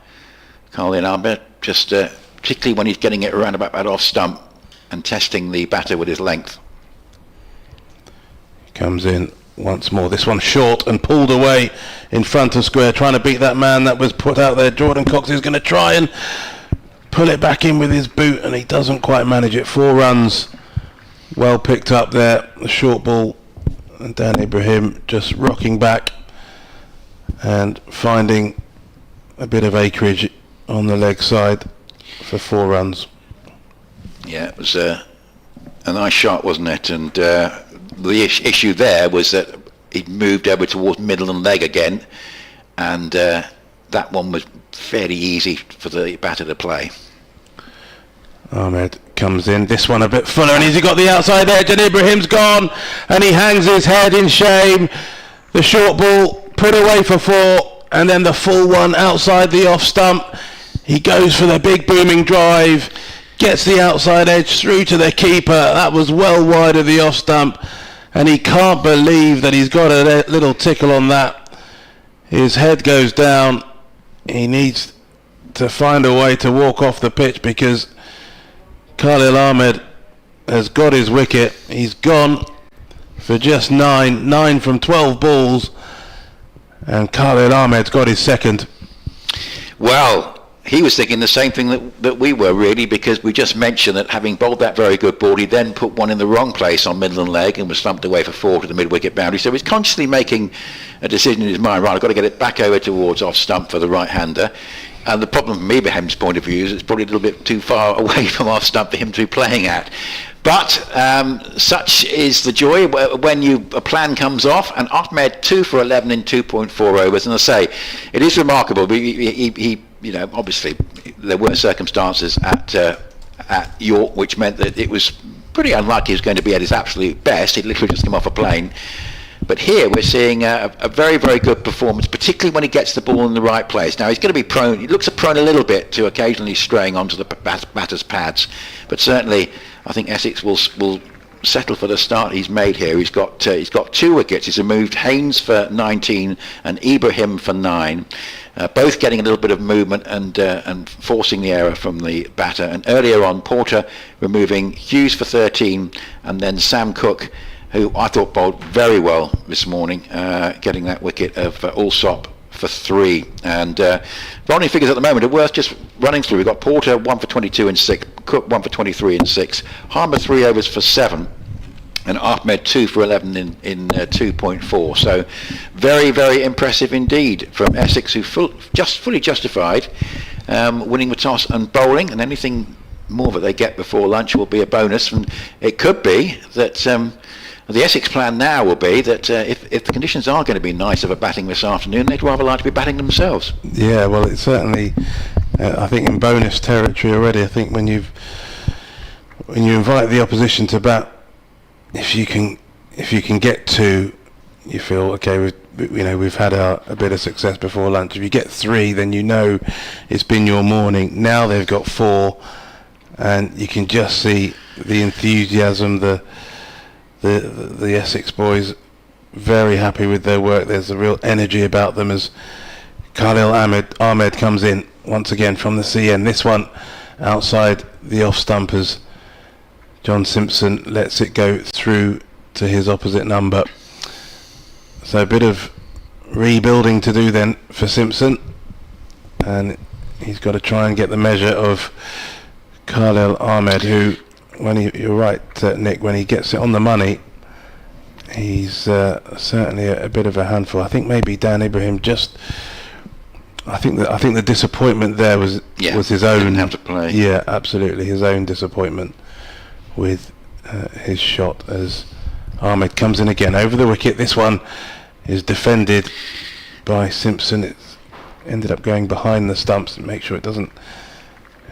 Khalil Ahmed, just particularly when he's getting it around about that off stump and testing the batter with his length. He comes in once more. This one short and pulled away in front of square, trying to beat that man that was put out there. Jordan Cox is going to try and pull it back in with his boot, and he doesn't quite manage it. 4 runs, well picked up there. The short ball, and Dan Ibrahim just rocking back and finding a bit of acreage on the leg side for 4 runs. Yeah, it was a nice shot, wasn't it? And the issue there was that he moved over towards middle and leg again, and that one was fairly easy for the batter to play. Ahmed comes in, this one a bit fuller, and he's got the outside edge, and Ibrahim's gone, and he hangs his head in shame. The short ball put away for 4, and then the full one outside the off stump. He goes for the big booming drive, gets the outside edge through to the keeper. That was well wide of the off stump, and he can't believe that he's got a little tickle on that. His head goes down. He needs to find a way to walk off the pitch, because Khalil Ahmed has got his wicket. He's gone for just 9 from 12 balls, and Khalil Ahmed's got his second. Well, he was thinking the same thing that we were, really, because we just mentioned that having bowled that very good ball, he then put one in the wrong place on middle and leg and was slumped away for 4 to the mid-wicket boundary. So he's consciously making a decision in his mind, right, I've got to get it back over towards off stump for the right-hander. And the problem from Ibrahim's point of view is it's probably a little bit too far away from off stump for him to be playing at. But such is the joy when a plan comes off, and Ahmed 2 for 11 in 2.4 overs. And I say, it is remarkable. He obviously there were circumstances at York which meant that it was pretty unlikely he was going to be at his absolute best. He'd literally just come off a plane. But here we're seeing a very, very good performance, particularly when he gets the ball in the right place. Now he's going to be prone, he looks prone a little bit to occasionally straying onto the batter's pads, but certainly I think Essex will settle for the start he's made here. He's got 2 wickets. He's removed Haynes for 19 and Ibrahim for 9. Both getting a little bit of movement and forcing the error from the batter. And earlier on, Porter removing Hughes for 13, and then Sam Cook, who I thought bowled very well this morning, getting that wicket of Alsop for 3. And bowling figures at the moment are worth just running through. We've got Porter 1 for 22 in 6, Cook 1 for 23 in 6, Harmer 3 overs for 7, and Ahmed 2 for 11 in 2.4. So very, very impressive indeed from Essex, who fully justified winning the toss and bowling, and anything more that they get before lunch will be a bonus. And it could be that the Essex plan now will be that if the conditions are going to be nice of a batting this afternoon, they'd rather like to be batting themselves. Yeah, well, it's certainly I think in bonus territory already. I think when you invite the opposition to bat, if you can get 2, you feel okay. We've had a bit of success before lunch. If you get 3, then you know it's been your morning. Now they've got 4, and you can just see the enthusiasm. The Essex boys very happy with their work. There's a real energy about them as Khalil Ahmed comes in once again from the CN. This one outside the off stumpers. John Simpson lets it go through to his opposite number. So a bit of rebuilding to do then for Simpson, and he's got to try and get the measure of Khalil Ahmed, who, you're right, Nick, when he gets it on the money, he's certainly a bit of a handful. I think maybe Dan Ibrahim just. I think the disappointment there was his own. Didn't have to play. Yeah, absolutely, his own disappointment with his shot as Ahmed comes in again over the wicket. This one is defended by Simpson. It's ended up going behind the stumps and make sure it doesn't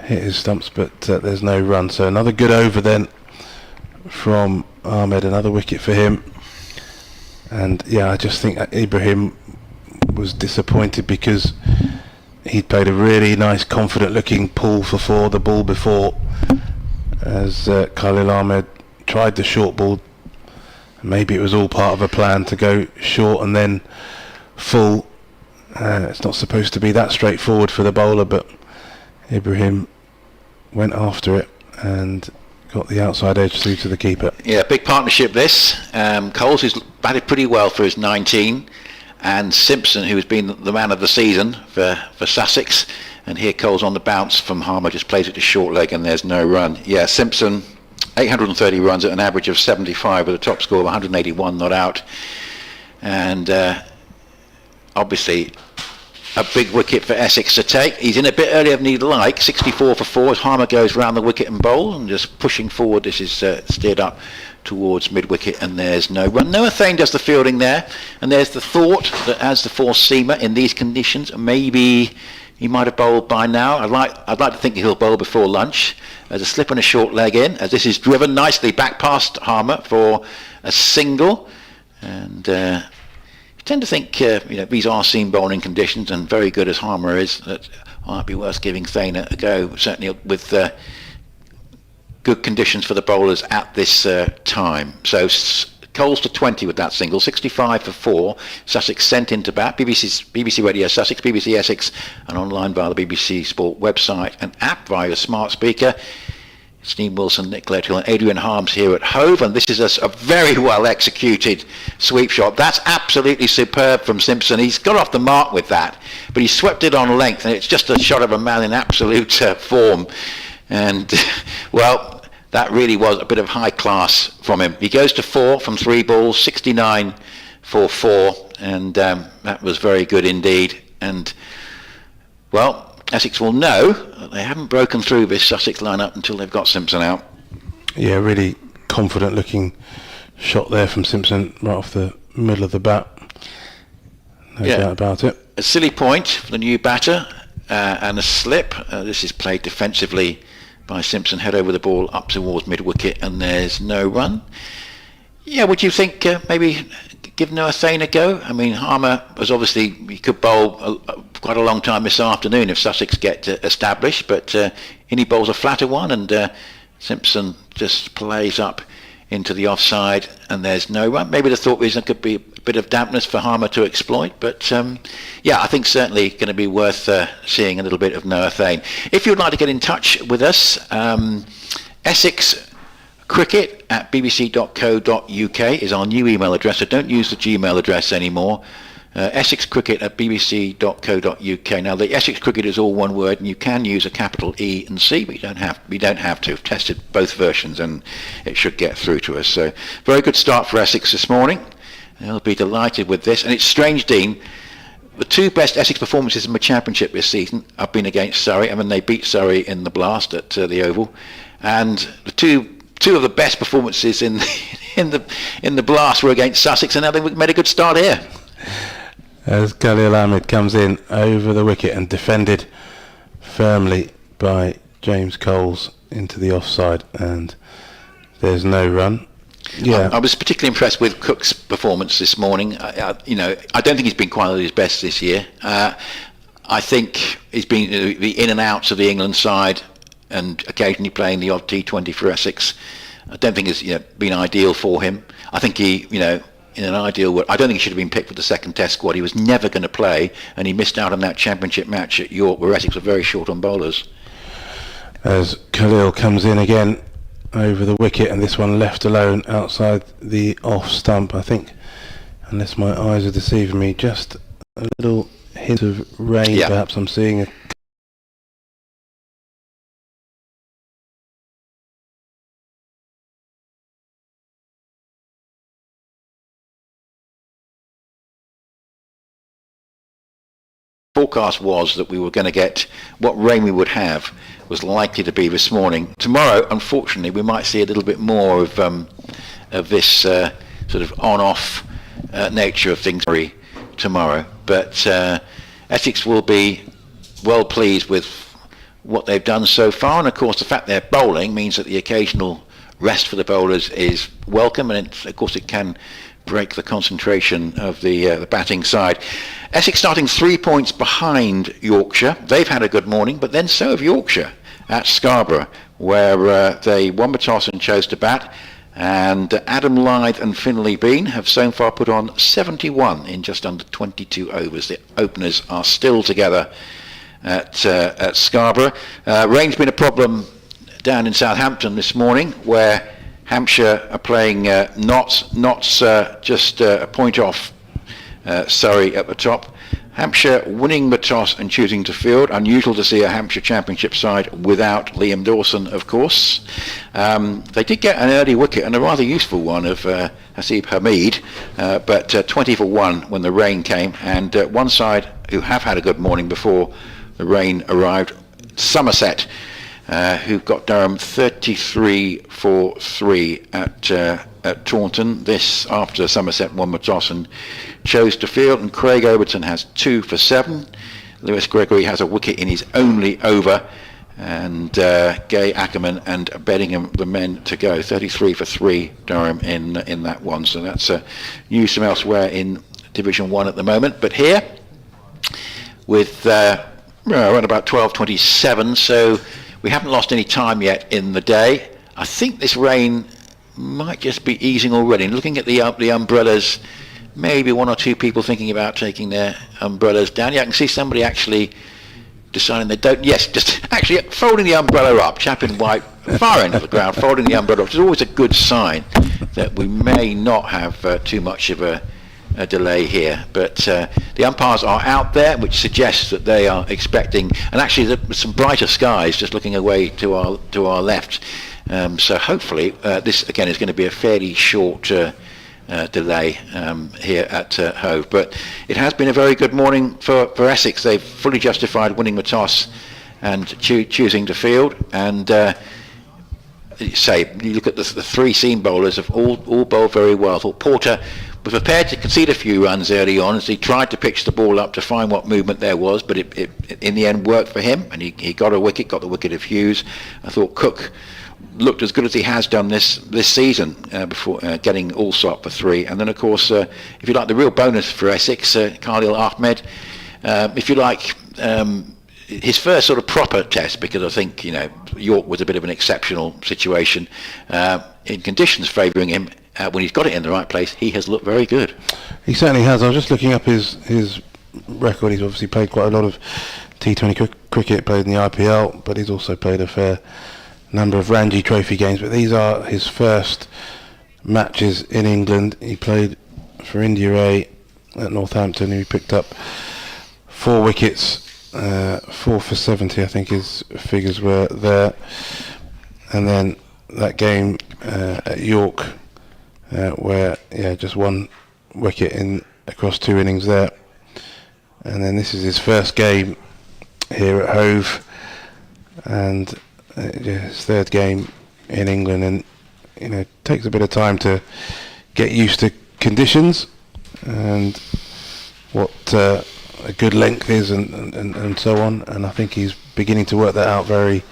hit his stumps, but there's no run. So another good over then from Ahmed, another wicket for him. And yeah, I just think that Ibrahim was disappointed because he'd played a really nice, confident looking pull for four, the ball before, as Khalil Ahmed tried the short ball. Maybe it was all part of a plan to go short and then full. It's not supposed to be that straightforward for the bowler, but Ibrahim went after it and got the outside edge through to the keeper. Yeah, big partnership this. Coles, who's batted pretty well for his 19, and Simpson, who has been the man of the season for Sussex. And here Coles on the bounce from Harmer, just plays it to short leg and there's no run. Yeah, Simpson, 830 runs at an average of 75 with a top score of 181 not out. And obviously a big wicket for Essex to take. He's in a bit earlier than he'd like, 64 for 4 as Harmer goes round the wicket and bowl and just pushing forward. This is steered up towards mid-wicket and there's no run. Noah Thane does the fielding there, and there's the thought that as the four-seamer in these conditions, maybe he might have bowled by now. I'd like to think he'll bowl before lunch. There's a slip and a short leg in as this is driven nicely back past Harmer for a single. And you tend to think these are seam bowling conditions, and very good as Harmer is, that might be worth giving Thane a go, certainly with good conditions for the bowlers at this time. So Coles to 20 with that single, 65 for 4. Sussex sent into bat. BBC Radio Sussex, BBC Essex, and online via the BBC Sport website and app via a smart speaker. Steve Wilson, Nick Gledhill and Adrian Harms here at Hove, and this is a very well executed sweep shot. That's absolutely superb from Simpson. He's got off the mark with that, but he swept it on length, and it's just a shot of a man in absolute form. And well, that really was a bit of high class from him. He goes to 4 from 3 balls, 69 for 4, and that was very good indeed. And well, Essex will know that they haven't broken through this Sussex lineup until they've got Simpson out. Yeah, really confident looking shot there from Simpson right off the middle of the bat. No doubt about it. A silly point for the new batter and a slip. This is played defensively by Simpson, head over the ball up towards mid-wicket and there's no run. Yeah, would you think maybe give Noah Thane a go? I mean, Harmer was obviously, he could bowl quite a long time this afternoon if Sussex get established, but in he bowls a flatter one and Simpson just plays up into the offside and there's no run. Maybe the thought was there could be a bit of dampness for Harmer to exploit, but yeah, I think certainly going to be worth seeing a little bit of Noah Thane. If you'd like to get in touch with us, Essex Cricket at bbc.co.uk is our new email address, so don't use the Gmail address anymore. Essex Cricket at bbc.co.uk. Now the Essex Cricket is all one word, and you can use a capital E and C, but we don't have to. We've tested both versions and it should get through to us. So very good start for Essex this morning. They'll be delighted with this. And it's strange, Dean, the two best Essex performances in the Championship this season have been against Surrey. I mean, they beat Surrey in the Blast at the Oval, and the two of the best performances in the Blast were against Sussex, and now they've made a good start here. As Khalil Ahmed comes in over the wicket and defended firmly by James Coles into the offside, and there's no run. Yeah, I was particularly impressed with Cook's performance this morning. I don't think he's been quite at his best this year. I think he's been the in and outs of the England side, and occasionally playing the odd T20 for Essex. I don't think it's been ideal for him. I think he, in an ideal world, I don't think he should have been picked for the second Test squad. He was never going to play, and he missed out on that Championship match at York, where Essex were very short on bowlers. As Khalil comes in again over the wicket, and this one left alone outside the off stump, I think, unless my eyes are deceiving me, just a little hint of rain. Perhaps I'm seeing a forecast was that we were going to get what rain we would have was likely to be this morning. Tomorrow, unfortunately, we might see a little bit more of this sort of on-off nature of things tomorrow. But Essex will be well pleased with what they've done so far, and of course the fact they're bowling means that the occasional rest for the bowlers is welcome, and of course it can break the concentration of the batting side. Essex starting 3 points behind Yorkshire. They've had a good morning, but then so have Yorkshire at Scarborough, where they won the toss and chose to bat. And Adam Lyth and Finlay Bean have so far put on 71 in just under 22 overs. The openers are still together at Scarborough. Rain's been a problem down in Southampton this morning, where Hampshire are playing Notts just a point off Surrey at the top. Hampshire winning the toss and choosing to field. Unusual to see a Hampshire Championship side without Liam Dawson, of course. They did get an early wicket, and a rather useful one, of Hasib Hamid, but 20 for 1 when the rain came. And one side who have had a good morning before the rain arrived, Somerset, who got Durham 33 for 3 at Taunton. This after Somerset won the toss and chose to field, and Craig Overton has 2 for 7. Lewis Gregory has a wicket in his only over, and Gay, Ackerman and Beddingham the men to go. 33 for 3 Durham in that one, so that's news from elsewhere in Division 1 at the moment. But here with around about 12:27, so we haven't lost any time yet in the day. I think this rain might just be easing already. And looking at the umbrellas, maybe one or two people thinking about taking their umbrellas down. Yeah, I can see somebody actually deciding they don't. Yes, just actually folding the umbrella up. Chap in white, far end of the ground, folding the umbrella up, which is always a good sign that we may not have too much of a delay here. But the umpires are out there, which suggests that they are expecting, and actually there's some brighter skies just looking away to our left. So hopefully this again is going to be a fairly short delay here at Hove. But it has been a very good morning for Essex. They've fully justified winning the toss and choosing to field. And you look at the three seam bowlers have all bowled very well. I thought Porter was prepared to concede a few runs early on as he tried to pitch the ball up to find what movement there was, but it in the end worked for him, and he got the wicket of Hughes. I thought Cook looked as good as he has done this season before getting Allsop for 3. And then of course, if you like, the real bonus for Essex, Khalil Ahmed, if you like, his first sort of proper test, because I think York was a bit of an exceptional situation in conditions favouring him. When he's got it in the right place, he has looked very good. He certainly has. I was just looking up his record. He's obviously played quite a lot of T20 cricket, played in the IPL, but he's also played a fair number of Ranji Trophy games. But these are his first matches in England. He played for India A at Northampton. He picked up 4 wickets, 4 for 70, I think his figures were there. And then that game at York, where just 1 wicket in across 2 innings there. And then this is his first game here at Hove, and his 3rd game in England. And it takes a bit of time to get used to conditions and what a good length is and so on. And I think he's beginning to work that out very,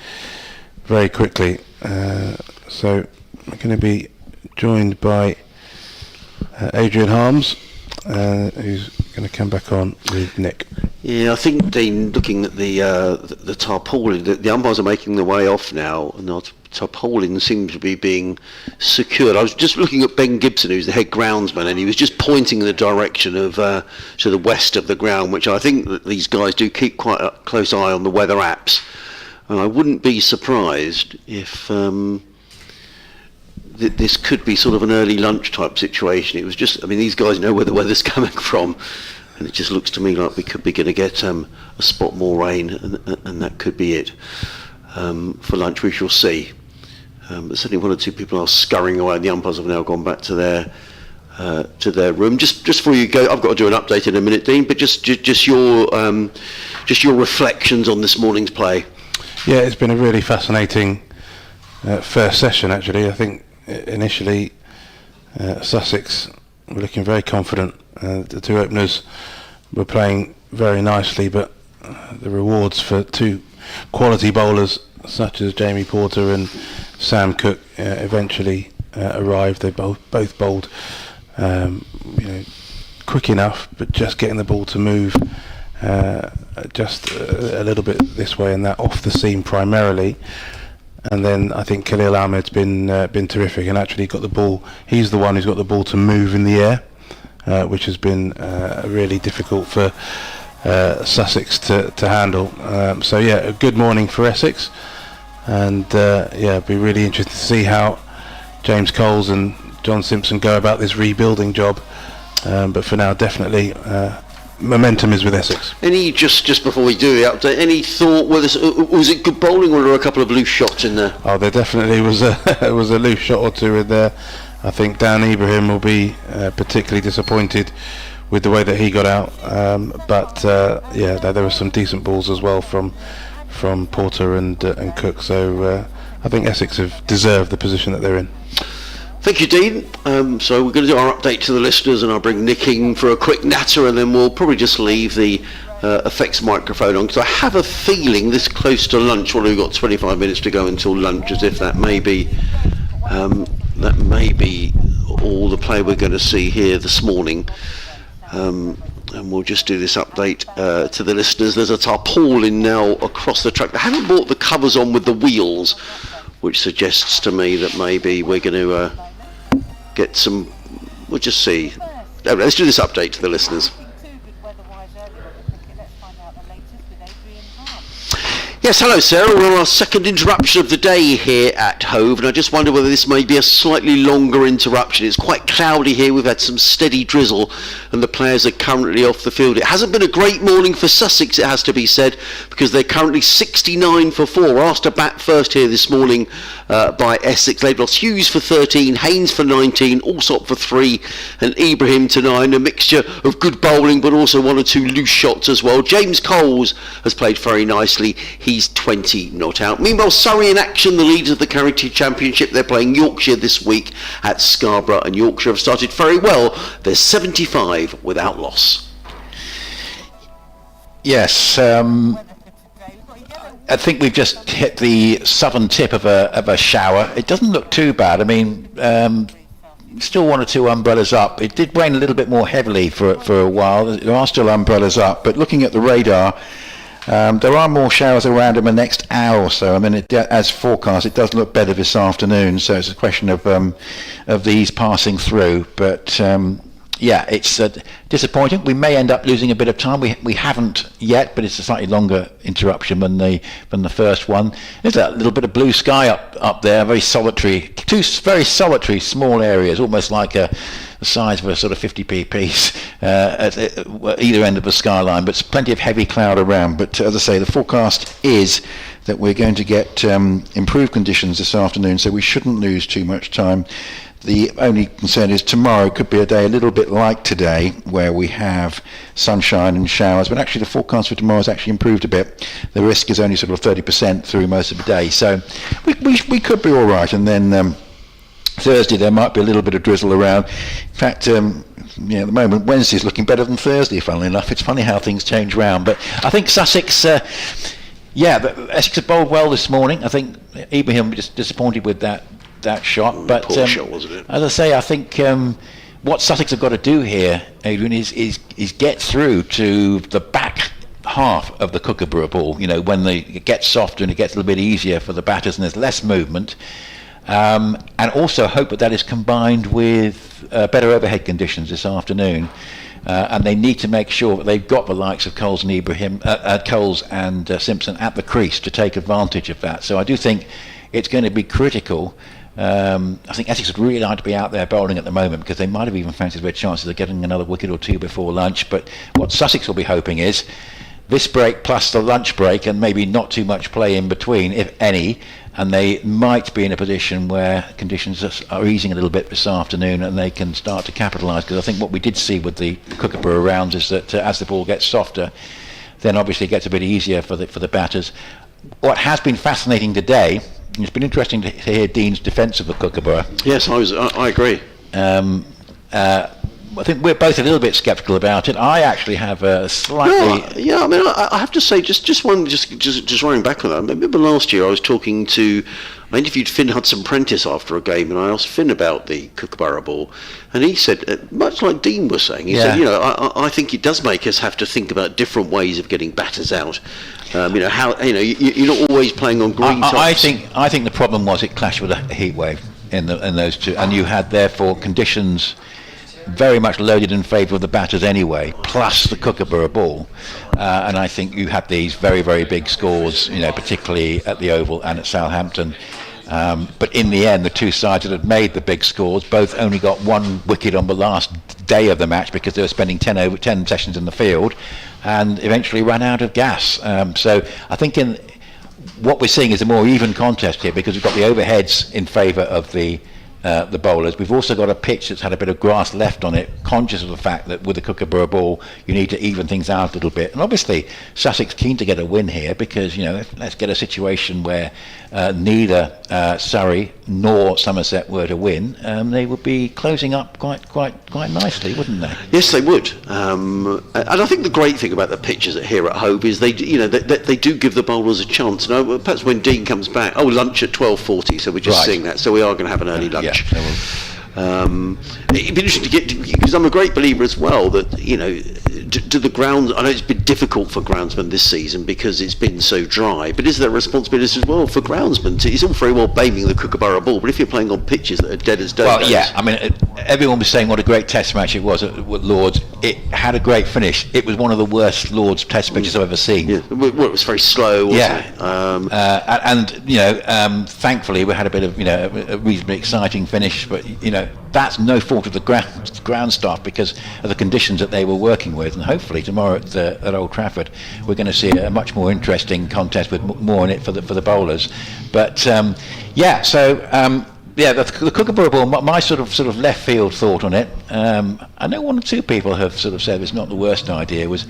very quickly. So we're going to be joined by Adrian Harms, who's going to come back on with Nick. Yeah, I think, Dean, looking at the tarpaulin, the umpires are making their way off now, and the tarpaulin seems to be being secured. I was just looking at Ben Gibson, who's the head groundsman, and he was just pointing in the direction of to the west of the ground, which I think that these guys do keep quite a close eye on the weather apps. And I wouldn't be surprised if this could be sort of an early lunch type situation. It was just, these guys know where the weather's coming from, and it just looks to me like we could be going to get a spot more rain, and that could be it. For lunch we shall see. But certainly 1 or 2 people are scurrying away, and the umpires have now gone back to their to their room. Just before you go, I've got to do an update in a minute, Dean. But just your reflections on this morning's play. Yeah, it's been a really fascinating first session. Actually, I think initially Sussex were looking very confident. The two openers were playing very nicely, but the rewards for two quality bowlers such as Jamie Porter and Sam Cook eventually arrived. They both bowled quick enough, but just getting the ball to move just a little bit this way and that, off the seam primarily. And then I think Khalil Ahmed's been terrific, and actually got the ball. He's the one who's got the ball to move in the air, which has been really difficult for Sussex to handle. So yeah, a good morning for Essex, and it'd be really interesting to see how James Coles and John Simpson go about this rebuilding job. But for now, definitely momentum is with Essex. Any just before we do the update, any thought? Was it good bowling, or were there a couple of loose shots in there? Oh, there definitely was a loose shot or two in there. I think Dan Ibrahim will be particularly disappointed with the way that he got out. But there were some decent balls as well from Porter and Cook. So I think Essex have deserved the position that they're in. Thank you, Dean. So we're going to do our update to the listeners, and I'll bring Nick in for a quick natter, and then we'll probably just leave the effects microphone on, because I have a feeling this close to lunch, well, we've got 25 minutes to go until lunch, as if that may be all the play we're going to see here this morning. And we'll just do this update to the listeners. There's a tarpaulin now across the track. They haven't brought the covers on with the wheels, which suggests to me that maybe we're going to get some. We'll just see. Let's do this update to the listeners. Yes, hello Sarah, we're on our second interruption of the day here at Hove, and I just wonder whether this may be a slightly longer interruption. It's quite cloudy here, we've had some steady drizzle, and the players are currently off the field. It hasn't been a great morning for Sussex, it has to be said, because they're currently 69 for 4. Asked to bat first here this morning by Essex. They've lost Hughes for 13, Haynes for 19, Allsop for 3, and Ibrahim to 9. A mixture of good bowling, but also one or two loose shots as well. James Coles has played very nicely. He's 20 not out. Meanwhile, Surrey in action, the leaders of the County Championship. They're playing Yorkshire this week at Scarborough, and Yorkshire have started very well. They're 75 without loss. Yes, I think we've just hit the southern tip of a shower. It doesn't look too bad. I mean, still one or two umbrellas up. It did rain a little bit more heavily for a while. There are still umbrellas up, but looking at the radar, there are more showers around in the next hour or so. I mean, as forecast, it does look better this afternoon, so it's a question of these passing through. But it's disappointing. We may end up losing a bit of time. We haven't yet, but it's a slightly longer interruption than the first one. There's a little bit of blue sky up there, very solitary, two very solitary small areas, almost like the size of a sort of 50p piece at either end of the skyline, but plenty of heavy cloud around. But as I say, the forecast is that we're going to get improved conditions this afternoon, so we shouldn't lose too much time. The only concern is tomorrow could be a day a little bit like today, where we have sunshine and showers, but actually the forecast for tomorrow has actually improved a bit. The risk is only sort of 30% through most of the day, so we could be all right. And then Thursday there might be a little bit of drizzle around. In fact, at the moment Wednesday's looking better than Thursday, funnily enough. It's funny how things change round. But I think Sussex, Essex have bowled well this morning. I think Ibrahim was just disappointed with that shot. But poor shot, wasn't it? As I say, I think what Sussex have got to do here, Adrian, is get through to the back half of the Kookaburra ball. When it gets softer and it gets a little bit easier for the batters and there's less movement. And also hope that is combined with better overhead conditions this afternoon, and they need to make sure that they've got the likes of Coles and Ibrahim, Coles and Simpson at the crease to take advantage of that. So I do think it's going to be critical. I think Essex would really like to be out there bowling at the moment, because they might have even fancied their chances of getting another wicket or two before lunch. But what Sussex will be hoping is this break plus the lunch break, and maybe not too much play in between, if any, and they might be in a position where conditions are easing a little bit this afternoon, and they can start to capitalise. Because I think what we did see with the Kookaburra rounds is that as the ball gets softer, then obviously it gets a bit easier for the batters. What has been fascinating today, and it's been interesting to hear Dean's defence of the Kookaburra. Yes, I agree. I think we're both a little bit sceptical about it. I actually have a slightly... Yeah, I mean, I have to say, just running back on that, I remember last year I interviewed Finn Hudson-Prentice after a game, and I asked Finn about the Kookaburra ball, and he said, much like Dean was saying, he said, I think it does make us have to think about different ways of getting batters out. You're not always playing on green tops. I think the problem was it clashed with a heat wave in those two, and you had therefore conditions very much loaded in favour of the batters anyway, plus the Kookaburra ball, and I think you had these very, very big scores, particularly at the Oval and at Southampton. But in the end, the two sides that had made the big scores both only got one wicket on the last day of the match because they were spending 10 sessions in the field, and eventually ran out of gas. So I think what we're seeing is a more even contest here because we've got the overheads in favour of the bowlers. We've also got a pitch that's had a bit of grass left on it, conscious of the fact that with the Kookaburra ball you need to even things out a little bit. And obviously Sussex keen to get a win here because let's get a situation where neither Surrey nor Somerset were to win, they would be closing up quite nicely, wouldn't they? Yes, they would. And I think the great thing about the pitches here at Hove is they do give the bowlers a chance. Perhaps when Dean comes back, lunch at 12:40, so we're just seeing that. So we are going to have an early lunch. It'd be interesting to get, because I'm a great believer as well that do the grounds. I know it's been difficult for groundsmen this season because it's been so dry, but is there a responsibility as well for groundsmen? It's all very well blaming the Kookaburra ball, but if you're playing on pitches that are dead as dodos. Well, yeah, I mean, everyone was saying what a great Test match it was at Lords. It had a great finish. It was one of the worst Lords Test pitches I've ever seen. Yeah, well, it was very slow. Wasn't it? Thankfully we had a bit of a reasonably exciting finish, but that's no fault of the ground staff because of the conditions that they were working with. And hopefully tomorrow at Old Trafford we're going to see a much more interesting contest with more in it for the bowlers. But the Kookaburra ball, my sort of left field thought on it, I know one or two people have sort of said it's not the worst idea, was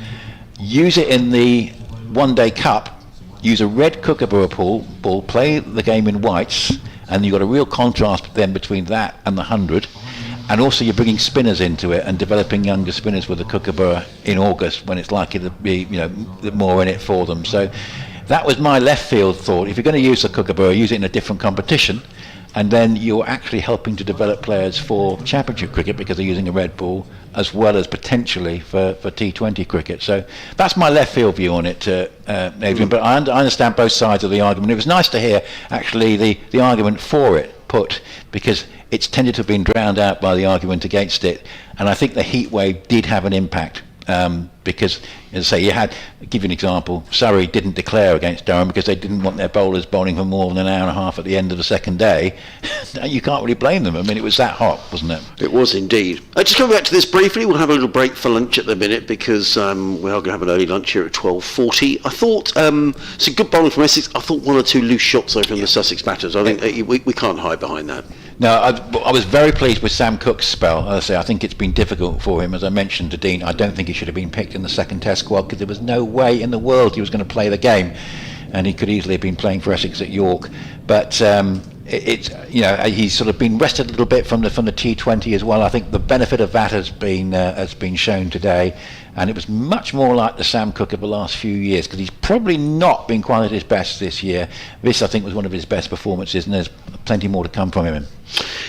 use it in the one-day cup, use a red Kookaburra ball, play the game in whites, and you've got a real contrast then between that and the 100. And also you're bringing spinners into it and developing younger spinners with the Kookaburra in August when it's likely to be more in it for them. So that was my left field thought. If you're going to use the Kookaburra, use it in a different competition, and then you're actually helping to develop players for Championship cricket because they're using a red ball, as well as potentially for T20 cricket. So that's my left field view on it, Adrian. But I understand both sides of the argument. It was nice to hear actually the argument for it put, because it's tended to have been drowned out by the argument against it. And I think the heat wave did have an impact. Because, as I say, I'll give you an example. Surrey didn't declare against Durham because they didn't want their bowlers bowling for more than an hour and a half at the end of the second day. You can't really blame them. I mean, it was that hot, wasn't it? It was indeed. Just coming back to this briefly, we'll have a little break for lunch at the minute because we are going to have an early lunch here at 12:40. I thought some good bowling from Essex. I thought one or two loose shots though from the Sussex batters. I think we can't hide behind that. No, I was very pleased with Sam Cook's spell. As I say, I think it's been difficult for him. As I mentioned to Dean, I don't think he should have been picked in the second Test squad because there was no way in the world he was going to play the game, and he could easily have been playing for Essex at York. But he's sort of been rested a little bit from the T20 as well. I think the benefit of that has been shown today, and it was much more like the Sam Cook of the last few years because he's probably not been quite at his best this year. This, I think, was one of his best performances, and there's plenty more to come from him.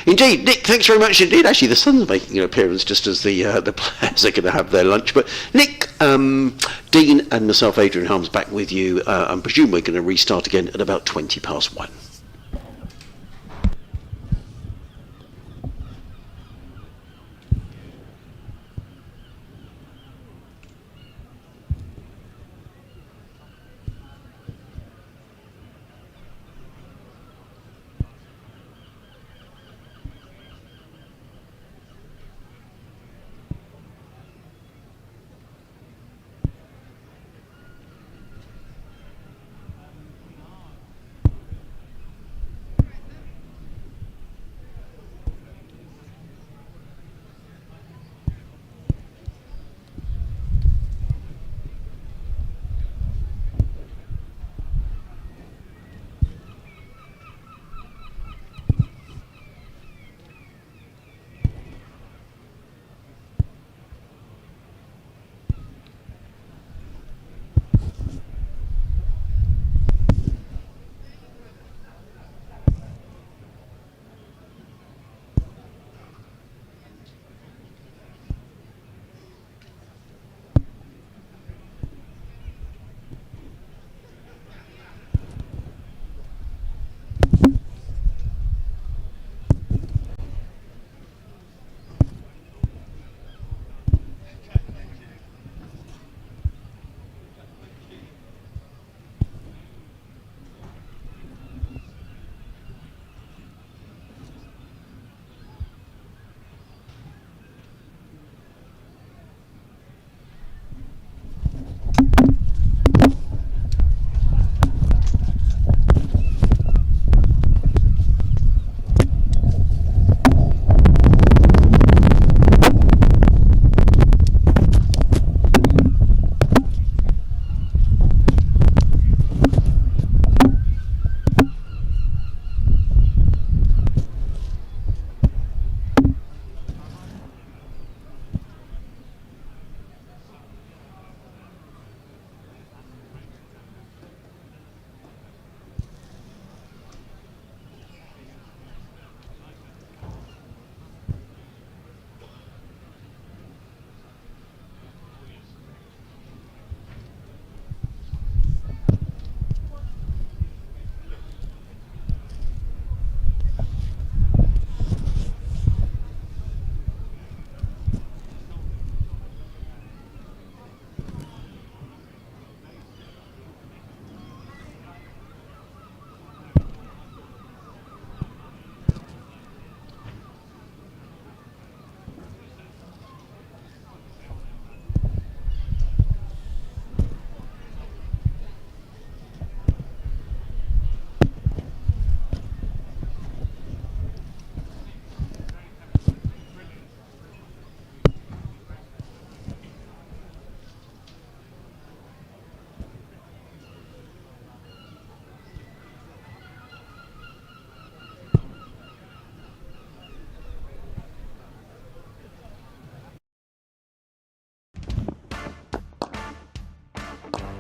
Indeed, Nick, thanks very much indeed. Actually, the sun's making an appearance just as the players are going to have their lunch. But Nick, Dean and myself, Adrian Harms, back with you. I presume we're going to restart again at about 1:20.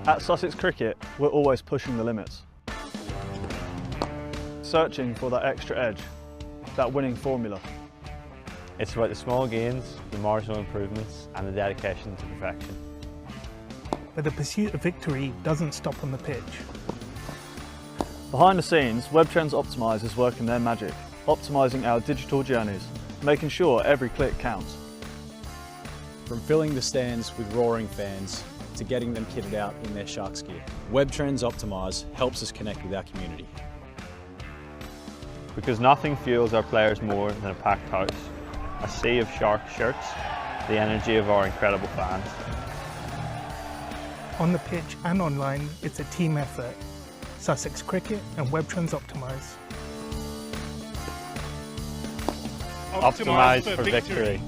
At Sussex Cricket, we're always pushing the limits. Searching for that extra edge, that winning formula. It's about the small gains, the marginal improvements and the dedication to perfection. But the pursuit of victory doesn't stop on the pitch. Behind the scenes, WebTrends Optimise is working their magic, optimising our digital journeys, making sure every click counts. From filling the stands with roaring fans to getting them kitted out in their Sharks gear, WebTrends Optimise helps us connect with our community. Because nothing fuels our players more than a packed house, a sea of Shark shirts, the energy of our incredible fans. On the pitch and online, it's a team effort. Sussex Cricket and WebTrends Optimise. Optimise for victory.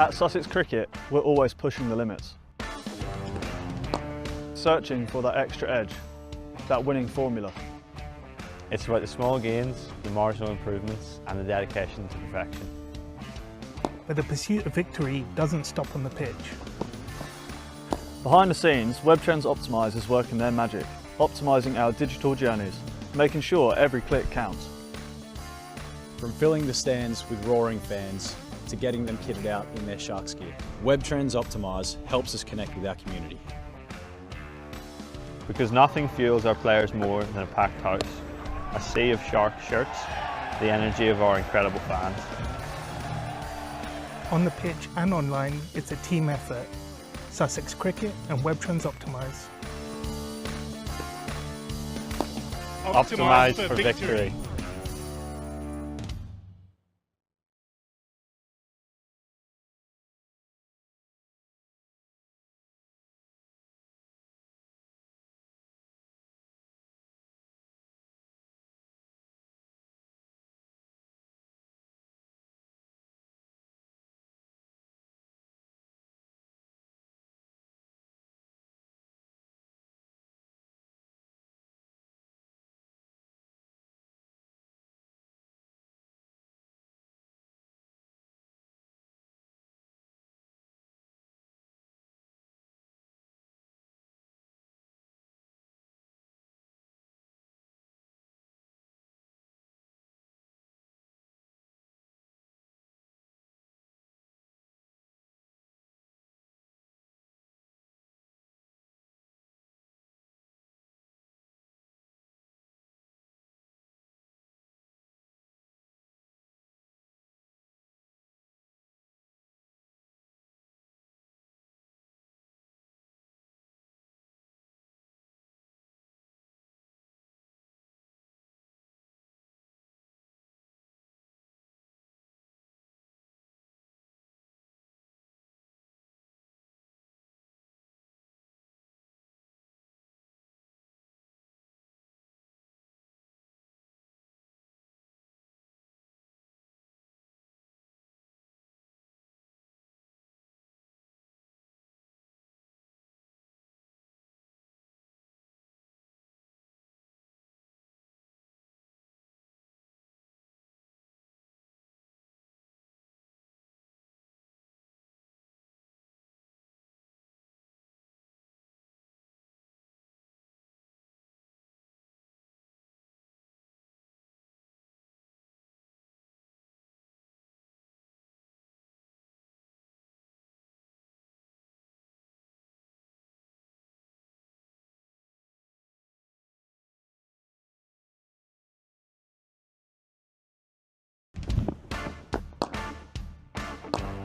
At Sussex Cricket, we're always pushing the limits. Searching for that extra edge, that winning formula. It's about the small gains, the marginal improvements and the dedication to perfection. But the pursuit of victory doesn't stop on the pitch. Behind the scenes, WebTrends Optimise is working their magic, optimising our digital journeys, making sure every click counts. From filling the stands with roaring fans to getting them kitted out in their Sharks gear, WebTrends Optimise helps us connect with our community. Because nothing fuels our players more than a packed house, a sea of Shark shirts, the energy of our incredible fans. On the pitch and online, it's a team effort. Sussex Cricket and WebTrends Optimise. Optimise for victory.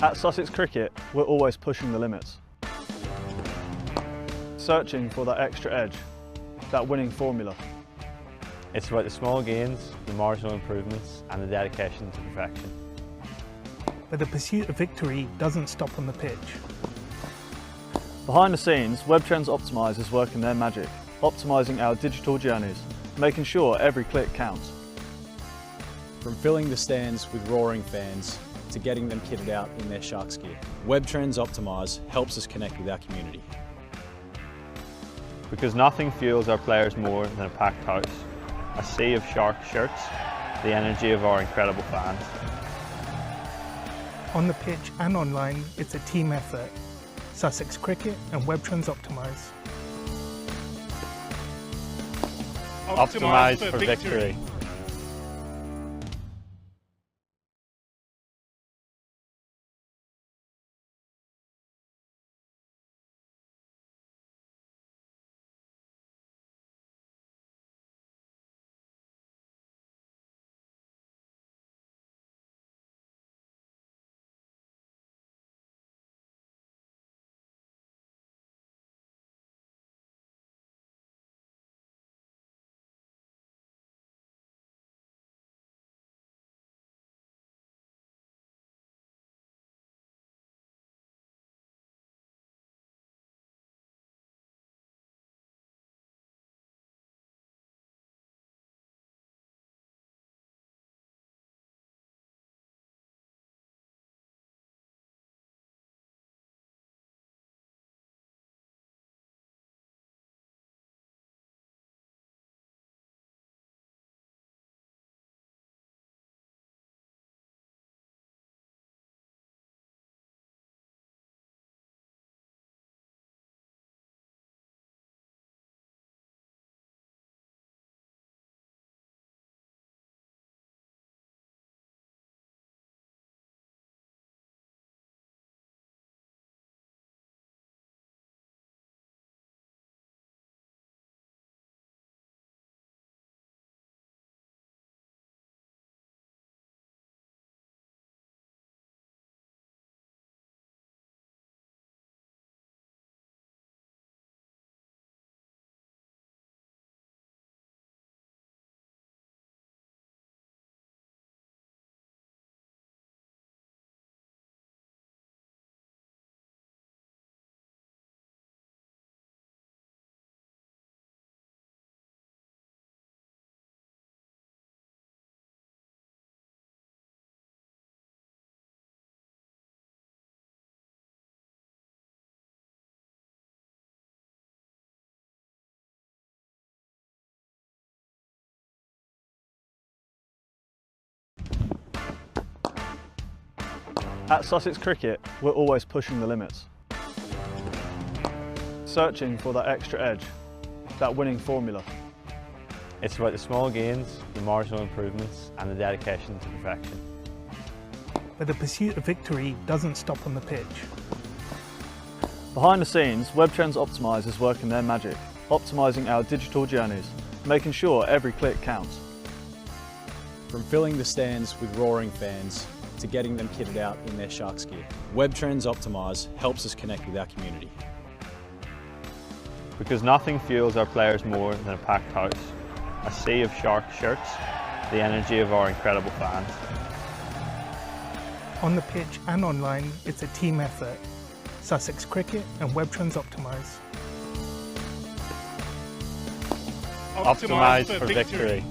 At Sussex Cricket, we're always pushing the limits. Searching for that extra edge, that winning formula. It's about the small gains, the marginal improvements and the dedication to perfection. But the pursuit of victory doesn't stop on the pitch. Behind the scenes, WebTrends Optimise is working their magic, optimising our digital journeys, making sure every click counts. From filling the stands with roaring fans to getting them kitted out in their Sharks gear, WebTrends Optimise helps us connect with our community. Because nothing fuels our players more than a packed house, a sea of Shark shirts, the energy of our incredible fans. On the pitch and online, it's a team effort. Sussex Cricket and WebTrends Optimise. Optimise for victory. At Sussex Cricket, we're always pushing the limits. Searching for that extra edge, that winning formula. It's about the small gains, the marginal improvements and the dedication to perfection. But the pursuit of victory doesn't stop on the pitch. Behind the scenes, WebTrends Optimise is working their magic, optimising our digital journeys, making sure every click counts. From filling the stands with roaring fans to getting them kitted out in their Sharks gear, WebTrends Optimise helps us connect with our community. Because nothing fuels our players more than a packed house, a sea of Shark shirts, the energy of our incredible fans. On the pitch and online, it's a team effort. Sussex Cricket and WebTrends Optimise. Optimise for victory.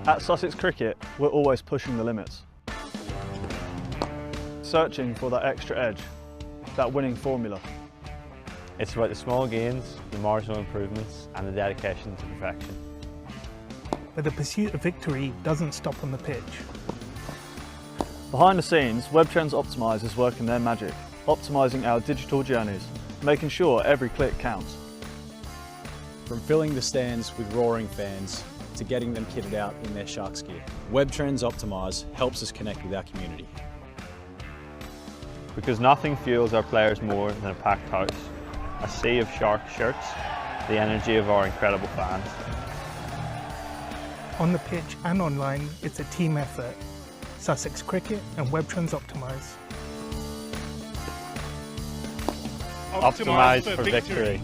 At Sussex Cricket, we're always pushing the limits. Searching for that extra edge, that winning formula. It's about the small gains, the marginal improvements and the dedication to perfection. But the pursuit of victory doesn't stop on the pitch. Behind the scenes, WebTrends Optimise is working their magic, optimising our digital journeys, making sure every click counts. From filling the stands with roaring fans to getting them kitted out in their Sharks gear, WebTrends Optimise helps us connect with our community. Because nothing fuels our players more than a packed house, a sea of Shark shirts, the energy of our incredible fans. On the pitch and online, it's a team effort. Sussex Cricket and WebTrends Optimise. Optimise for victory.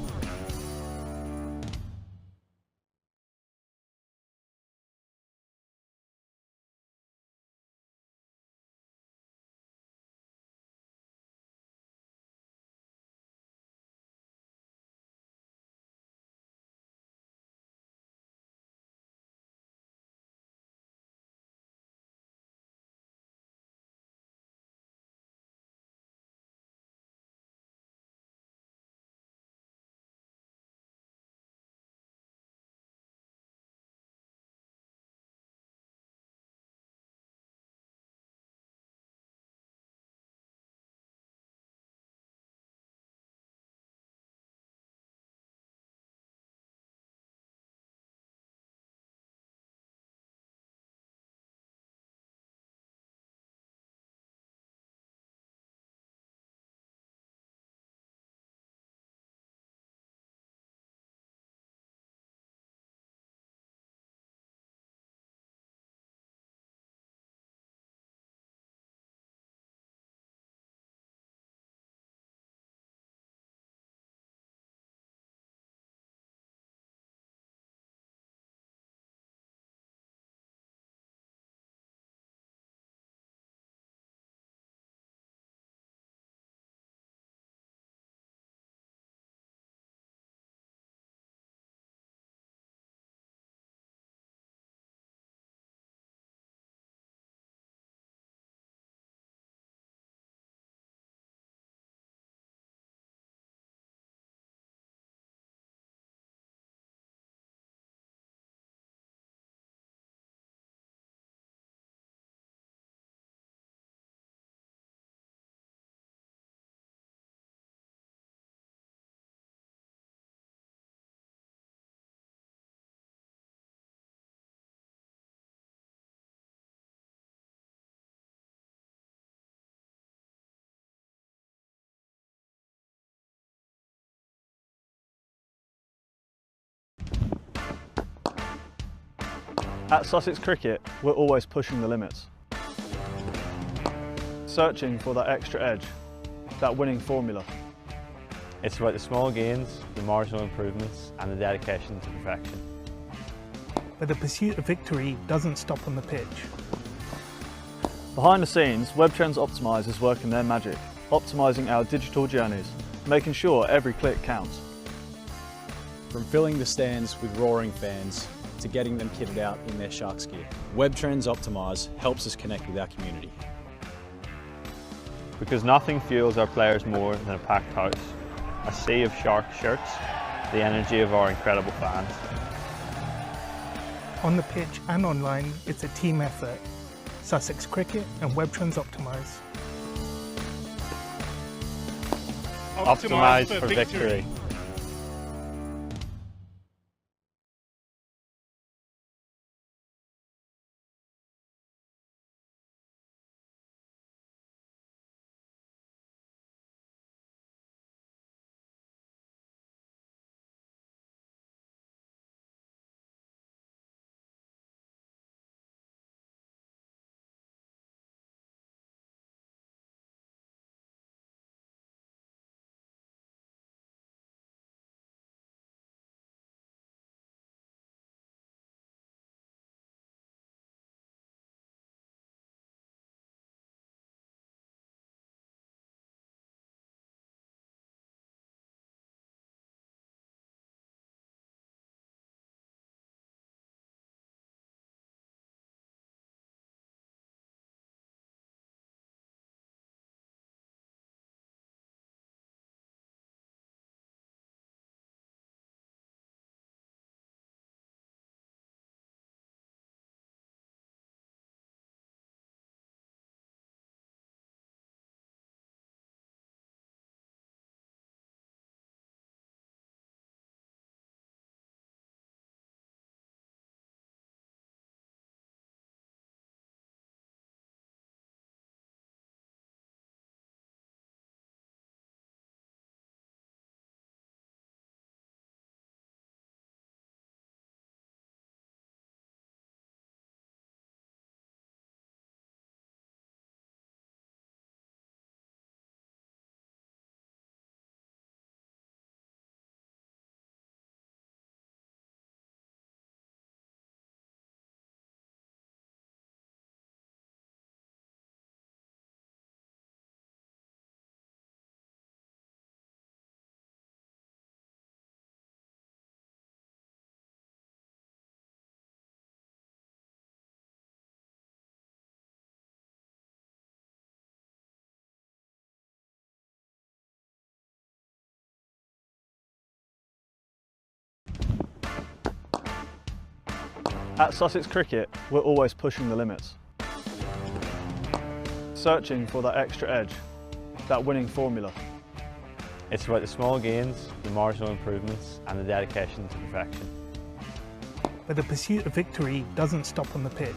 At Sussex Cricket, we're always pushing the limits. Searching for that extra edge, that winning formula. It's about the small gains, the marginal improvements and the dedication to perfection. But the pursuit of victory doesn't stop on the pitch. Behind the scenes, WebTrends Optimise is working their magic, optimising our digital journeys, making sure every click counts. From filling the stands with roaring fans to getting them kitted out in their Sharks gear, WebTrends Optimise helps us connect with our community. Because nothing fuels our players more than a packed house, a sea of Shark shirts, the energy of our incredible fans. On the pitch and online, it's a team effort. Sussex Cricket and WebTrends Optimise. Optimise for victory. At Sussex Cricket, we're always pushing the limits. Searching for that extra edge, that winning formula. It's about the small gains, the marginal improvements and the dedication to perfection. But the pursuit of victory doesn't stop on the pitch.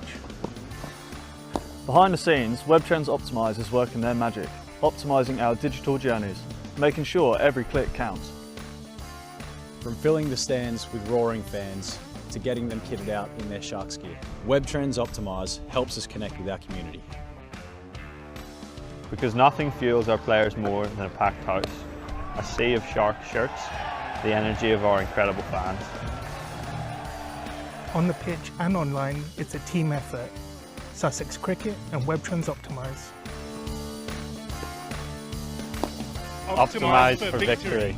Behind the scenes, WebTrends Optimise is working their magic, optimising our digital journeys, making sure every click counts. From filling the stands with roaring fans to getting them kitted out in their Sharks gear, WebTrends Optimise helps us connect with our community. Because nothing fuels our players more than a packed house, a sea of Shark shirts, the energy of our incredible fans. On the pitch and online, it's a team effort. Sussex Cricket and WebTrends Optimise. Optimise for victory.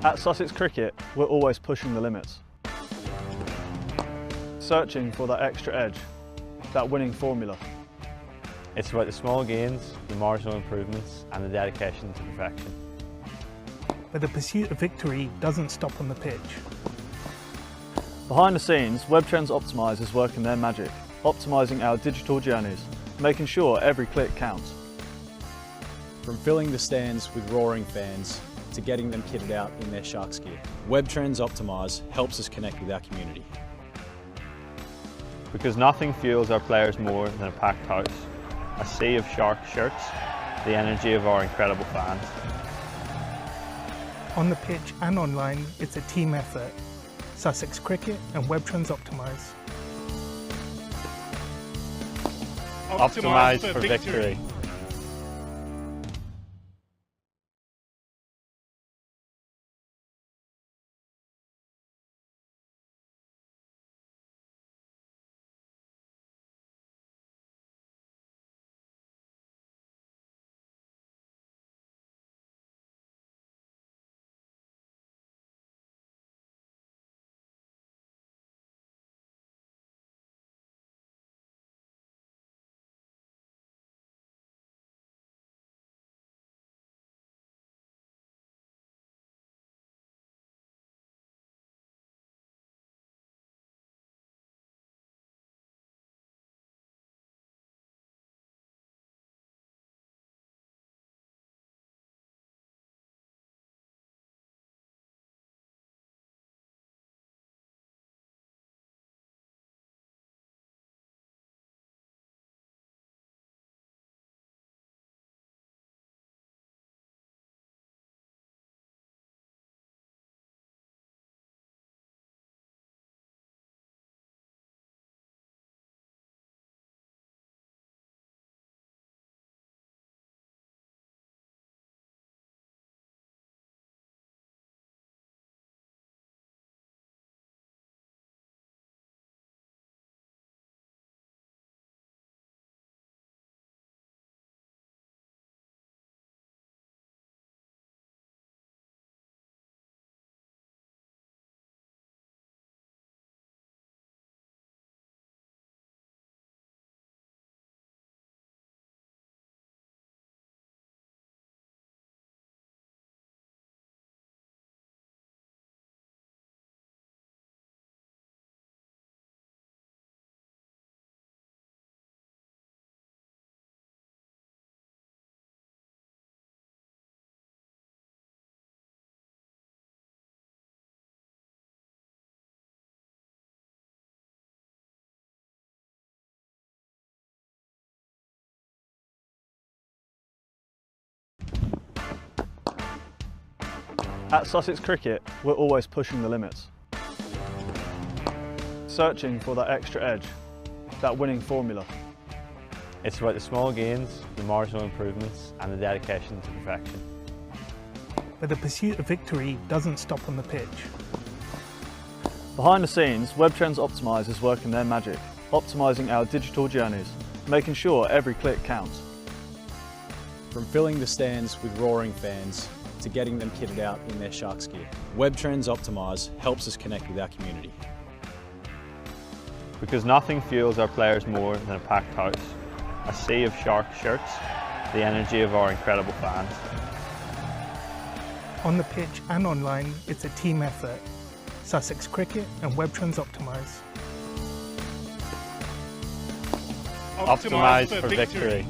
At Sussex Cricket, we're always pushing the limits. Searching for that extra edge, that winning formula. It's about the small gains, the marginal improvements and the dedication to perfection. But the pursuit of victory doesn't stop on the pitch. Behind the scenes, WebTrends Optimise is working their magic, optimising our digital journeys, making sure every click counts. From filling the stands with roaring fans to getting them kitted out in their Sharks gear, WebTrends Optimise helps us connect with our community. Because nothing fuels our players more than a packed house, a sea of Shark shirts, the energy of our incredible fans. On the pitch and online, it's a team effort. Sussex Cricket and WebTrends Optimise. Optimise for victory. At Sussex Cricket, we're always pushing the limits. Searching for that extra edge, that winning formula. It's about the small gains, the marginal improvements and the dedication to perfection. But the pursuit of victory doesn't stop on the pitch. Behind the scenes, WebTrends Optimise is working their magic, optimising our digital journeys, making sure every click counts. From filling the stands with roaring fans to getting them kitted out in their Sharks gear, WebTrends Optimise helps us connect with our community. Because nothing fuels our players more than a packed house, a sea of Shark shirts, the energy of our incredible fans. On the pitch and online, it's a team effort. Sussex Cricket and WebTrends Optimise. Optimise for victory.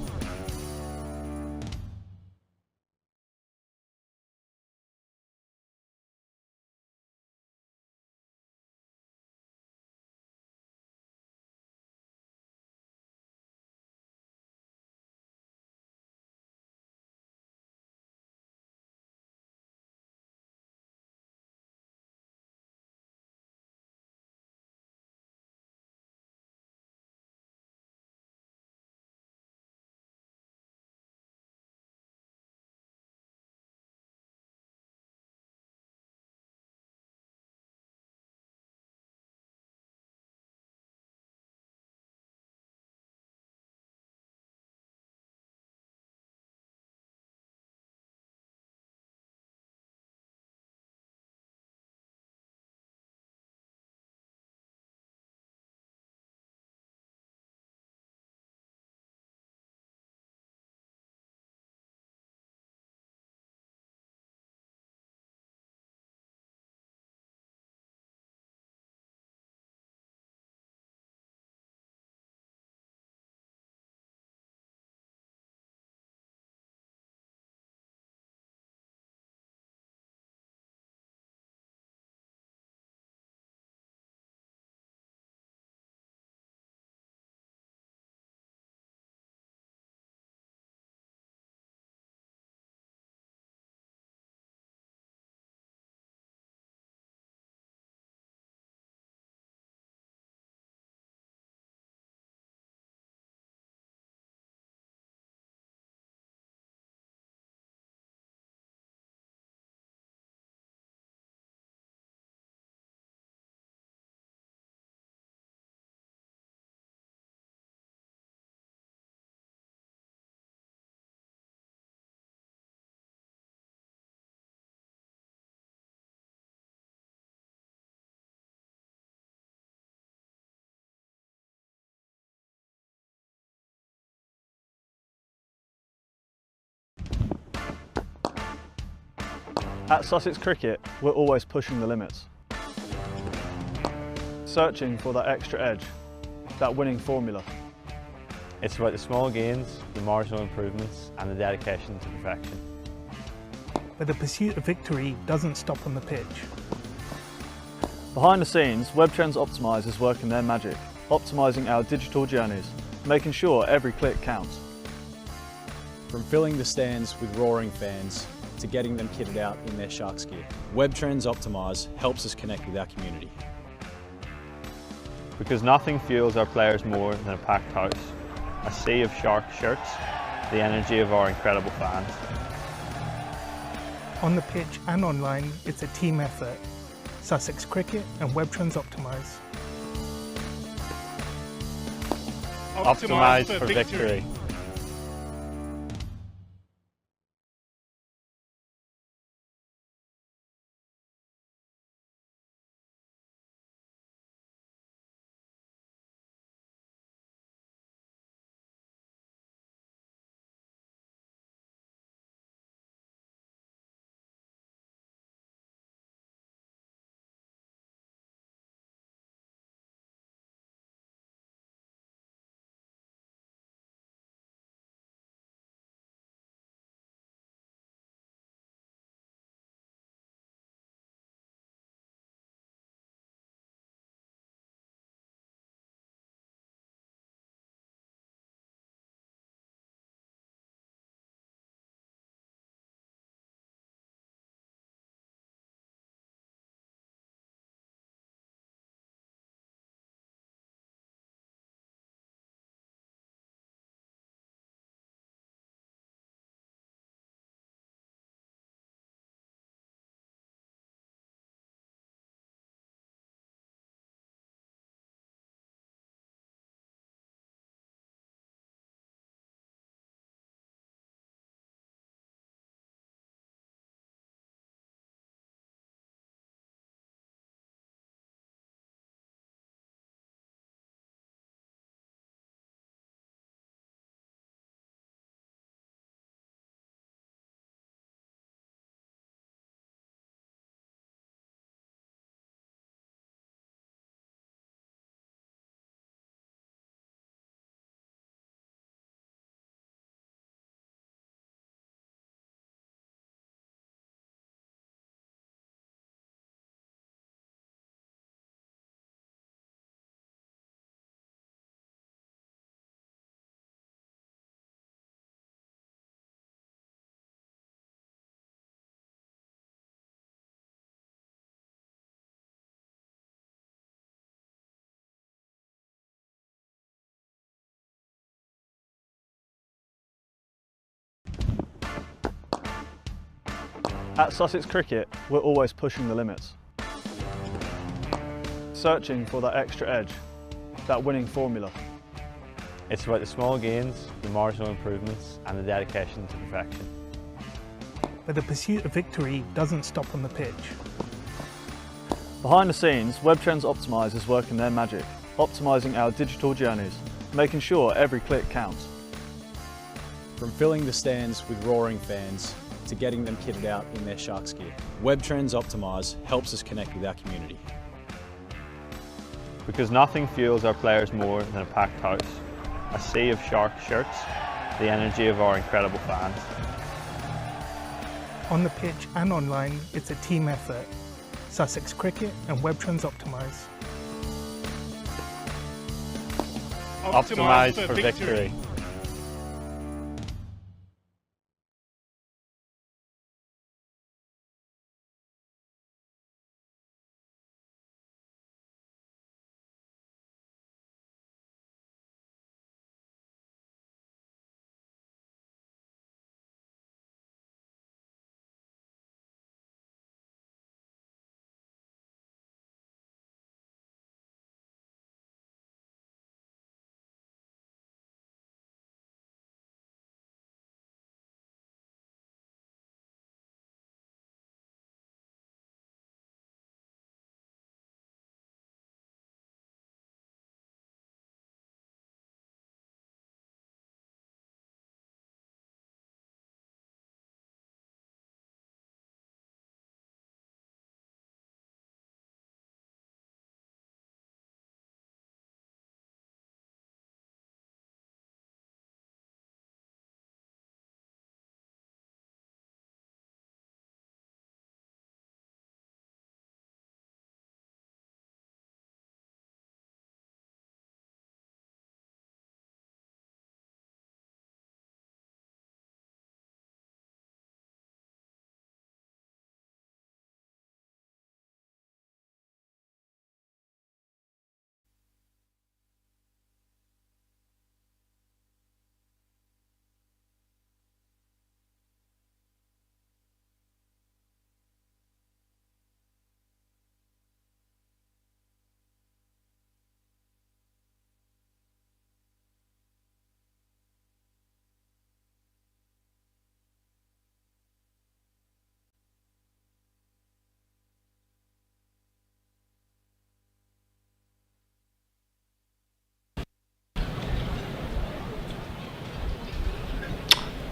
At Sussex Cricket, we're always pushing the limits. Searching for that extra edge, that winning formula. It's about the small gains, the marginal improvements and the dedication to perfection. But the pursuit of victory doesn't stop on the pitch. Behind the scenes, WebTrends Optimise is working their magic, optimising our digital journeys, making sure every click counts. From filling the stands with roaring fans to getting them kitted out in their Sharks gear, WebTrends Optimise helps us connect with our community. Because nothing fuels our players more than a packed house, a sea of Shark shirts, the energy of our incredible fans. On the pitch and online, it's a team effort. Sussex Cricket and WebTrends Optimise. Optimise for victory. At Sussex Cricket, we're always pushing the limits. Searching for that extra edge, that winning formula. It's about the small gains, the marginal improvements and the dedication to perfection. But the pursuit of victory doesn't stop on the pitch. Behind the scenes, WebTrends Optimise is working their magic, optimising our digital journeys, making sure every click counts. From filling the stands with roaring fans to getting them kitted out in their Sharks gear, WebTrends Optimise helps us connect with our community. Because nothing fuels our players more than a packed house, a sea of Shark shirts, the energy of our incredible fans. On the pitch and online, it's a team effort. Sussex Cricket and WebTrends Optimise. Optimise for victory.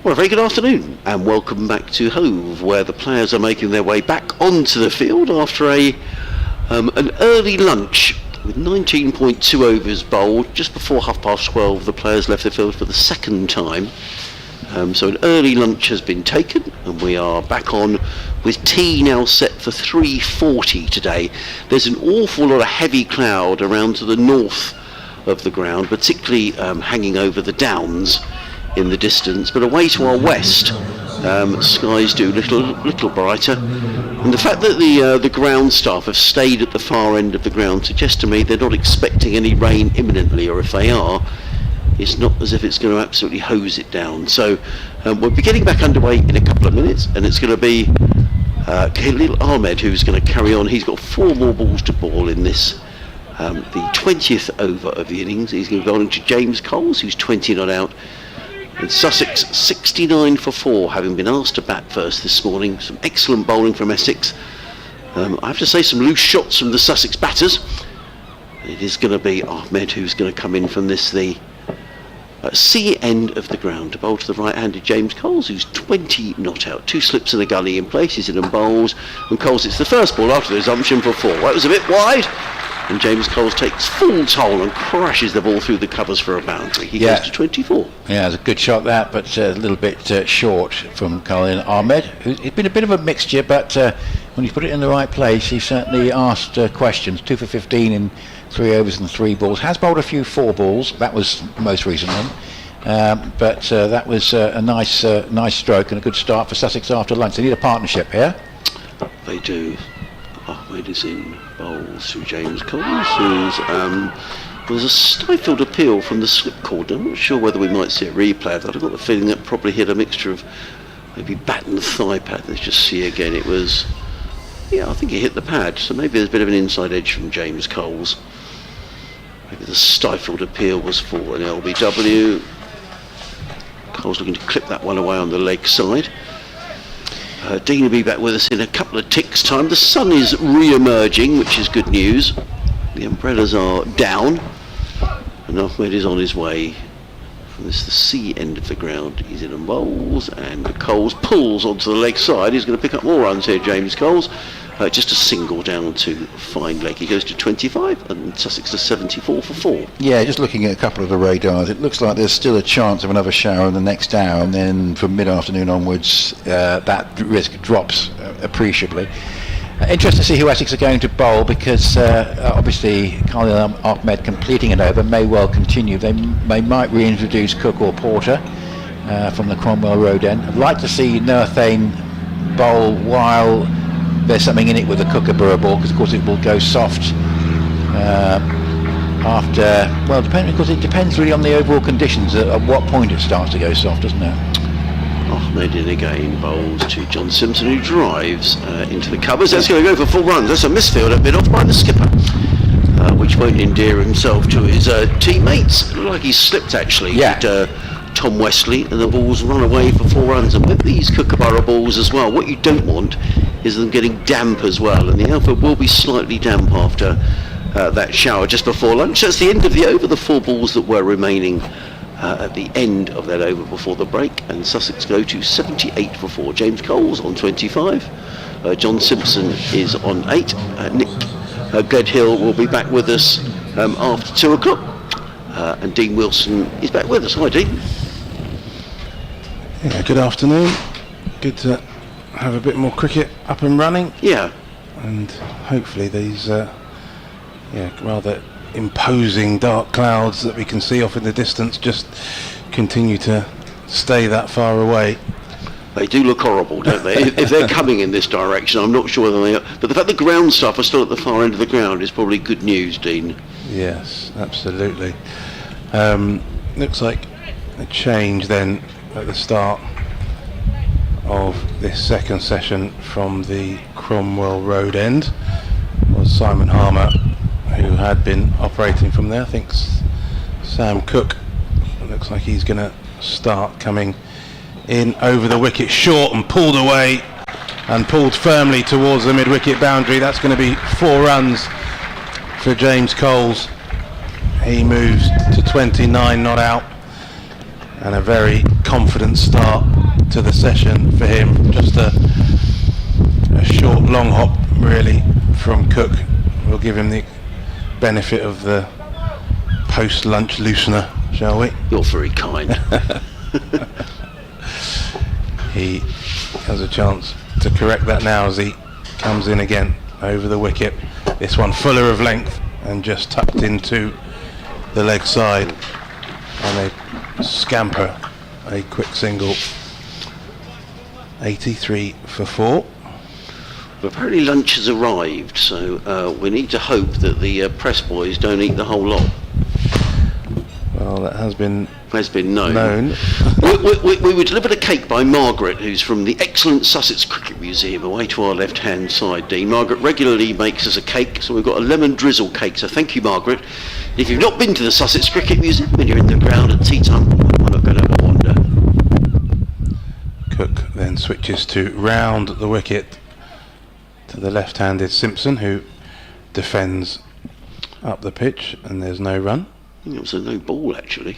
Well, a very good afternoon and welcome back to Hove, where the players are making their way back onto the field after an early lunch with 19.2 overs bowled. Just before 12:30 the players left the field for the second time. So an early lunch has been taken and we are back on with tea now set for 3:40 today. There's an awful lot of heavy cloud around to the north of the ground, particularly hanging over the downs in the distance, but away to our west skies do little brighter, and the fact that the ground staff have stayed at the far end of the ground suggests to me they're not expecting any rain imminently, or if they are, it's not as if it's going to absolutely hose it down. So we'll be getting back underway in a couple of minutes, and it's going to be Khalil Ahmed who's going to carry on. He's got 4 more balls to ball in this the 20th over of the innings. He's going to go on to James Coles, who's 20 not out. And Sussex 69 for 4, having been asked to bat first this morning. Some excellent bowling from Essex. I have to say, some loose shots from the Sussex batters. It is going to be Ahmed who's going to come in from the sea end of the ground to bowl to the right-handed James Coles, who's 20 not out. 2 slips and a gully in place. He's in and bowls. And Coles, it's the first ball after the resumption for 4. That was a bit wide. And James Coles takes full toll and crashes the ball through the covers for a boundary. He goes to 24. Yeah, it's a good shot that, but a little bit short from Khalil Ahmed. It's been a bit of a mixture, but when you put it in the right place, he certainly asked questions. 2 for 15 in 3 overs and 3 balls. Has bowled a few 4 balls. That was the most recent one. But that was a nice stroke and a good start for Sussex after lunch. They need a partnership here. They do. Ahmed is in bowls to James Coles, who's there's a stifled appeal from the slip cord. I'm not sure whether we might see a replay of that. I've got the feeling that probably hit a mixture of maybe batting the thigh pad. Let's just see again. It was, yeah, I think he hit the pad. So maybe there's a bit of an inside edge from James Coles. Maybe the stifled appeal was for an LBW. Coles looking to clip that one away on the leg side. Dean will be back with us in a couple of ticks time. The sun is re-emerging, which is good news. The umbrellas are down, and Ahmed is on his way from the C end of the ground. He's in a bowls, and Coles pulls onto the leg side. He's going to pick up more runs here, James Coles. Just a single down to fine leg. He goes to 25, and Sussex to 74 for 4. Yeah, just looking at a couple of the radars, it looks like there's still a chance of another shower in the next hour, and then from mid-afternoon onwards, that risk drops appreciably. Interesting to see who Essex are going to bowl, because obviously Khalil Ahmed completing it over may well continue. They might reintroduce Cook or Porter from the Cromwell Road end. I'd like to see Nerthane bowl while there's something in it with the Kookaburra ball, because of course it will go soft after, well, because it depends really on the overall conditions at what point it starts to go soft, doesn't it? Ahmed in again, bowls to John Simpson, who drives into the covers. That's going to go for full runs. That's a misfield at mid-off by the skipper, which won't endear himself to his teammates. Looked like he slipped actually. Yeah. Tom Wesley, and the balls run away for 4 runs. And with these Kookaburra balls as well, what you don't want is them getting damp as well, and the outfield will be slightly damp after that shower just before lunch. That's the end of the over, the 4 balls that were remaining at the end of that over before the break, and Sussex go to 78 for 4. James Coles on 25, John Simpson is on 8, Nick Gledhill will be back with us after 2 o'clock, and Dean Wilson is back with us. Hi Dean. Yeah, good afternoon. Good to have a bit more cricket up and running. Yeah. And hopefully these rather imposing dark clouds that we can see off in the distance just continue to stay that far away. They do look horrible, don't they? If they're coming in this direction, I'm not sure whether they are. But the fact the ground stuff are still at the far end of the ground is probably good news, Dean. Yes, absolutely. Looks like a change then at the start of this second session from the Cromwell Road end. Was Simon Harmer, who had been operating from there. I think Sam Cook, it looks like he's going to start coming in over the wicket, short and pulled away and pulled firmly towards the mid-wicket boundary. That's going to be 4 runs for James Coles. He moves to 29 not out, and a very confident start to the session for him. Just a short long hop really from Cook. We'll give him the benefit of the post-lunch loosener, shall we? You're very kind. He has a chance to correct that now as he comes in again over the wicket. This one fuller of length and just tucked into the leg side, and they scamper a quick single. 83 for 4. But apparently lunch has arrived, so we need to hope that the press boys don't eat the whole lot. Well, that has been known. We were delivered a cake by Margaret, who's from the excellent Sussex Cricket Museum, away to our left-hand side, Dean. Margaret regularly makes us a cake, so we've got a lemon drizzle cake, so thank you, Margaret. If you've not been to the Sussex Cricket Museum, when you're in the ground at tea time, we're not going to have a wander. Cook then switches to round the wicket to the left-handed Simpson, who defends up the pitch, and there's no run. I think it was a no ball actually.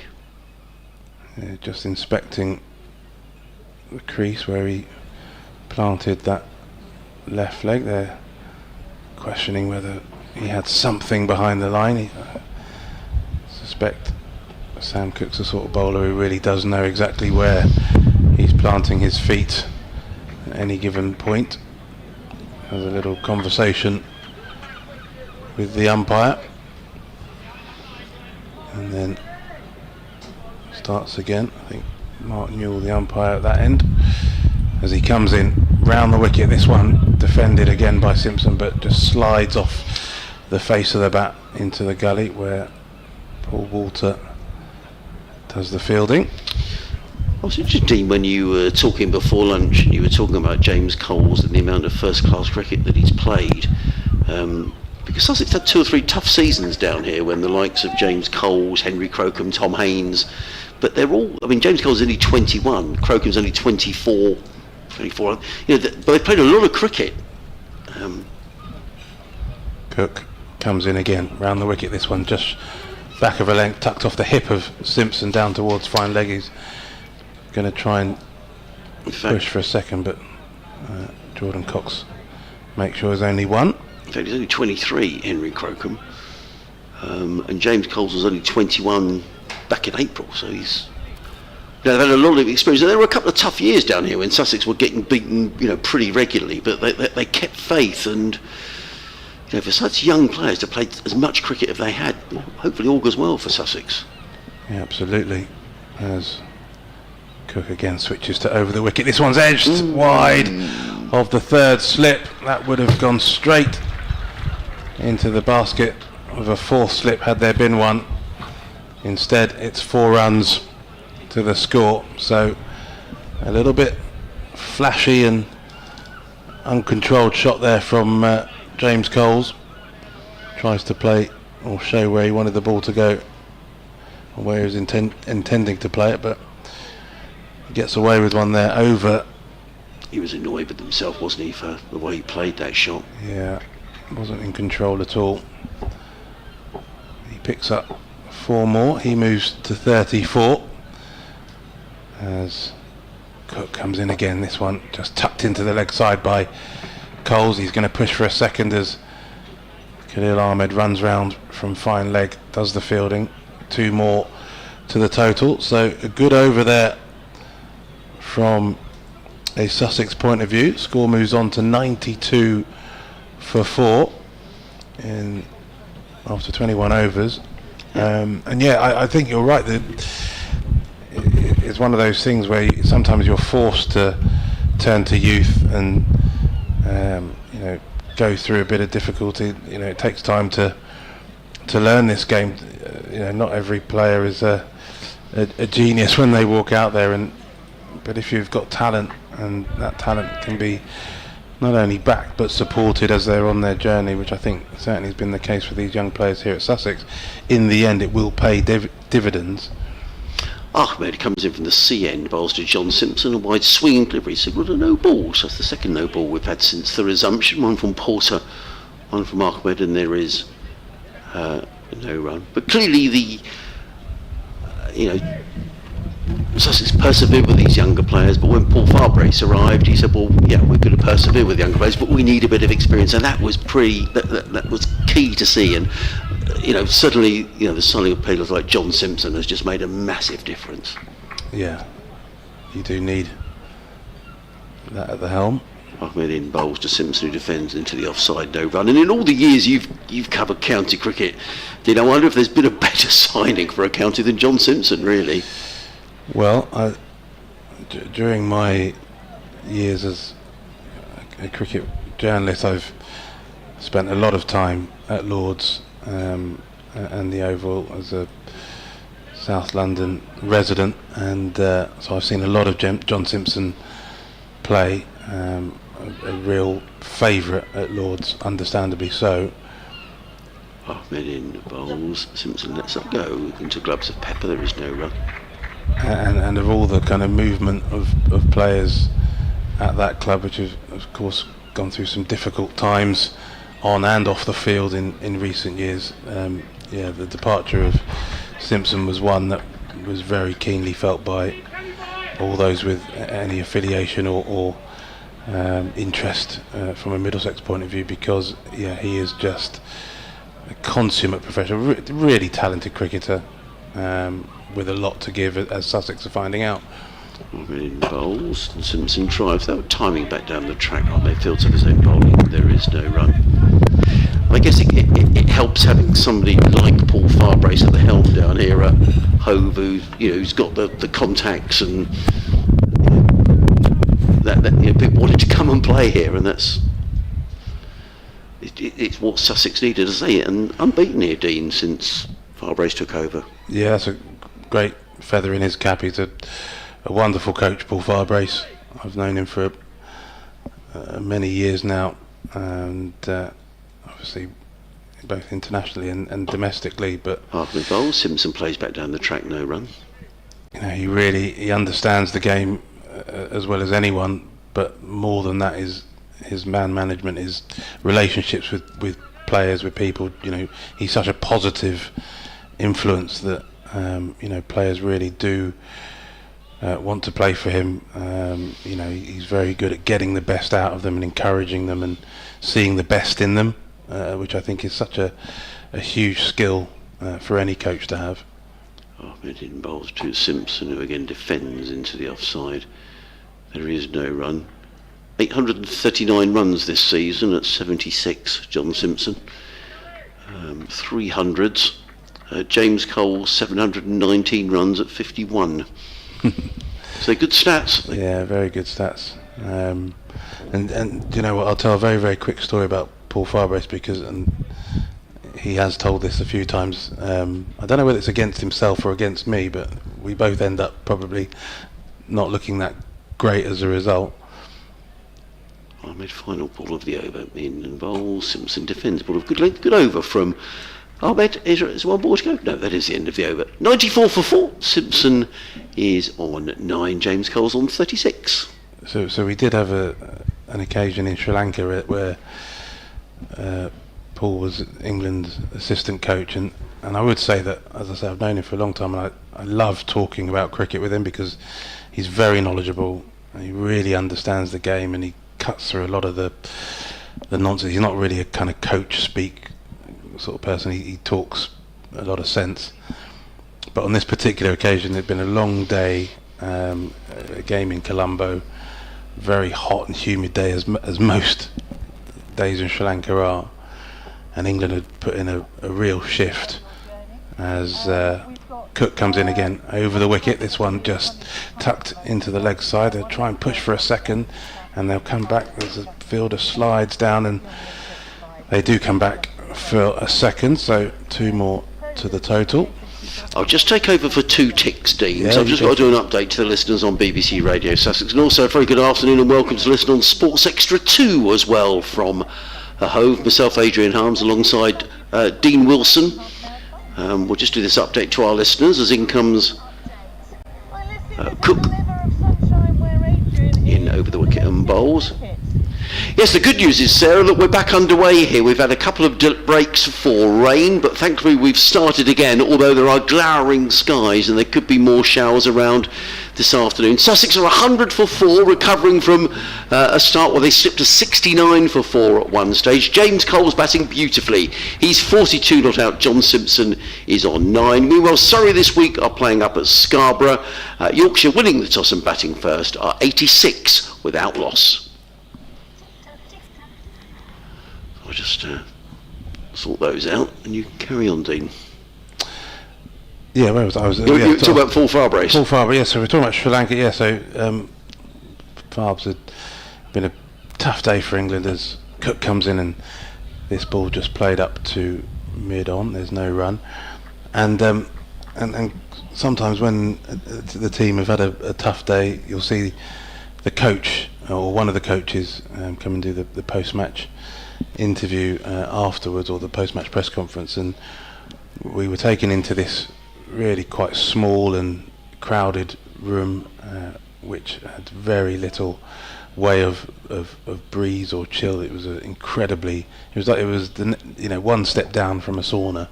Yeah, just inspecting the crease where he planted that left leg there, questioning whether he had something behind the line. I suspect Sam Cook's the sort of bowler who really does know exactly where he's planting his feet at any given point. Has a little conversation with the umpire, and then starts again. I think Martin Newell, the umpire at that end, as he comes in round the wicket. This one defended again by Simpson, but just slides off the face of the bat into the gully where Paul Walter does the fielding. I was interested, Dean, when you were talking before lunch, you were talking about James Coles and the amount of first-class cricket that he's played. Because Sussex had 2 or 3 tough seasons down here when the likes of James Coles, Henry Crocombe, Tom Haynes, but they're all, I mean, James Coles is only 21, Crocomb's only 24, but they played a lot of cricket. Cook comes in again, round the wicket, this one just back of a length, tucked off the hip of Simpson down towards fine leg. He's going to try and push for a second, but Jordan Cox makes sure there's only one. In fact, he's only 23, Henry Crocombe, and James Coles was only 21 back in April, so they've had a lot of experience. And there were a couple of tough years down here when Sussex were getting beaten, pretty regularly, but they kept faith, and for such young players to play as much cricket as they had, hopefully all goes well for Sussex. Yeah, absolutely. As Cook again switches to over the wicket. This one's edged wide of the third slip. That would have gone straight into the basket of a fourth slip had there been one. Instead, it's 4 runs to the score. So a little bit flashy and uncontrolled shot there from James Coles. Tries to play or show where he wanted the ball to go, or where he was intending to play it, but gets away with one there over. He was annoyed with himself, wasn't he, for the way he played that shot? Yeah, wasn't in control at all. He picks up 4 more. He moves to 34 as Cook comes in again. This one just tucked into the leg side by Coles. He's going to push for a second as Khalil Ahmed runs round from fine leg, does the fielding. 2 more to the total, so a good over there from a Sussex point of view. Score moves on to 92 for 4 after 21 overs. I think you're right. It's one of those things where sometimes you're forced to turn to youth and go through a bit of difficulty. It takes time to learn this game. Not every player is a genius when they walk out there, but if you've got talent, and that talent can be not only backed but supported as they're on their journey, which I think certainly has been the case for these young players here at Sussex, in the end it will pay dividends. Ahmed comes in from the C end, bowls to John Simpson, a wide swinging delivery, signalled a no ball. So that's the second no ball we've had since the resumption. One from Porter, one from Ahmed, and there is no run. But clearly Sussex persevered with these younger players, but when Paul Farbrace arrived, he said, well, yeah, we're going to persevere with younger players, but we need a bit of experience, and that was that was key to see. And suddenly, the signing of players like John Simpson has just made a massive difference. Yeah, you do need that at the helm. Ahmed in bowls to Simpson, who defends into the offside, no run. And in all the years you've covered county cricket, I wonder if there's been a better signing for a county than John Simpson, really. Well, during my years as a cricket journalist, I've spent a lot of time at Lord's and the Oval as a South London resident, and so I've seen a lot of John Simpson play. A real favourite at Lord's, understandably so. Ahmed in bowls, Simpson lets that go into gloves of pepper, there is no run. And of all the kind of movement of players at that club, which have of course gone through some difficult times on and off the field in recent years, the departure of Simpson was one that was very keenly felt by all those with any affiliation or interest from a Middlesex point of view, because he is just a consummate professional, really talented cricketer, with a lot to give, as Sussex are finding out. In bowls, and Simpson drives. They were timing back down the track, aren't they? Fields of his own bowling, there is no run. I guess it helps having somebody like Paul Farbrace at the helm down here at Hove, who's got the contacts, and that people wanted to come and play here, and that's it's what Sussex needed, as I say, and unbeaten here, Dean, since Farbrace took over. Yeah, that's a great feather in his cap. He's a a wonderful coach, Paul Firebrace. I've known him for many years now, and obviously both internationally and domestically. But Half the goal, Simpson plays back down the track, no run. you know, he understands the game as well as anyone. But more than that is his man management, his relationships with players, with people. You know, he's such a positive influence that you know, players really do want to play for him. You know, he's very good at getting the best out of them and encouraging them and seeing the best in them, which I think is such a huge skill for any coach to have. It involves to Simpson, who again defends into the offside. There is no run. 839 runs this season at 76, John Simpson. 300s. James Cole, 719 runs at 51. So good stats. Yeah, very good stats. And you know what, I'll tell a very, very quick story about Paul Firebrace, because he has told this a few times. I don't know whether it's against himself or against me, but we both end up probably not looking that great as a result. I made final ball of the over in bowl. Simpson defends ball of good length. Good over from Ahmed. Is one ball to go? No, that is the end of the over. 94 for 4. Simpson is on 9. James Cole's on 36. So we did have an occasion in Sri Lanka where Paul was England's assistant coach, and I would say that, as I say, I've known him for a long time, and I love talking about cricket with him because he's very knowledgeable and he really understands the game, and he cuts through a lot of the nonsense. He's not really a kind of coach speak sort of person. He talks a lot of sense. But on this particular occasion, it'd been a long day, a game in Colombo, very hot and humid day, as most days in Sri Lanka are, and England had put in a real shift as Cook comes in again over the wicket. This one just tucked into the leg side. They'll try and push for a second, and they'll come back. There's a field of slides down, and they do come back for a second, so 2 more to the total. I'll just take over for 2 ticks, Dean. Yeah, so I've just got to do an update to the listeners on BBC Radio Sussex, and also a very good afternoon and welcome to listen on Sports Extra 2 as well from Hove. Myself, Adrian Harms, alongside Dean Wilson. We'll just do this update to our listeners as in comes Cook in over the wicket and bowls. Yes, the good news is, Sarah, that we're back underway here. We've had a couple of breaks for rain, but thankfully we've started again, although there are glowering skies and there could be more showers around this afternoon. Sussex are 100 for 4, recovering from a start where they slipped to 69 for 4 at one stage. James Cole's batting beautifully. He's 42 not out. John Simpson is on 9. Meanwhile, Surrey this week are playing up at Scarborough. Yorkshire winning the toss and batting first are 86 without loss. I'll just sort those out and you carry on, Dean. Yeah, where was I? You talk about Paul Firebrace. Paul Firebrace, yeah, so we're talking about Sri Lanka, yeah, so Farbs had been a tough day for England as Cook comes in and this ball just played up to mid-on, there's no run. And sometimes when the team have had a tough day, you'll see the coach or one of the coaches come and do the post-match interview afterwards, or the post-match press conference, and we were taken into this really quite small and crowded room which had very little way of breeze or chill. It was incredibly, it was one step down from a sauna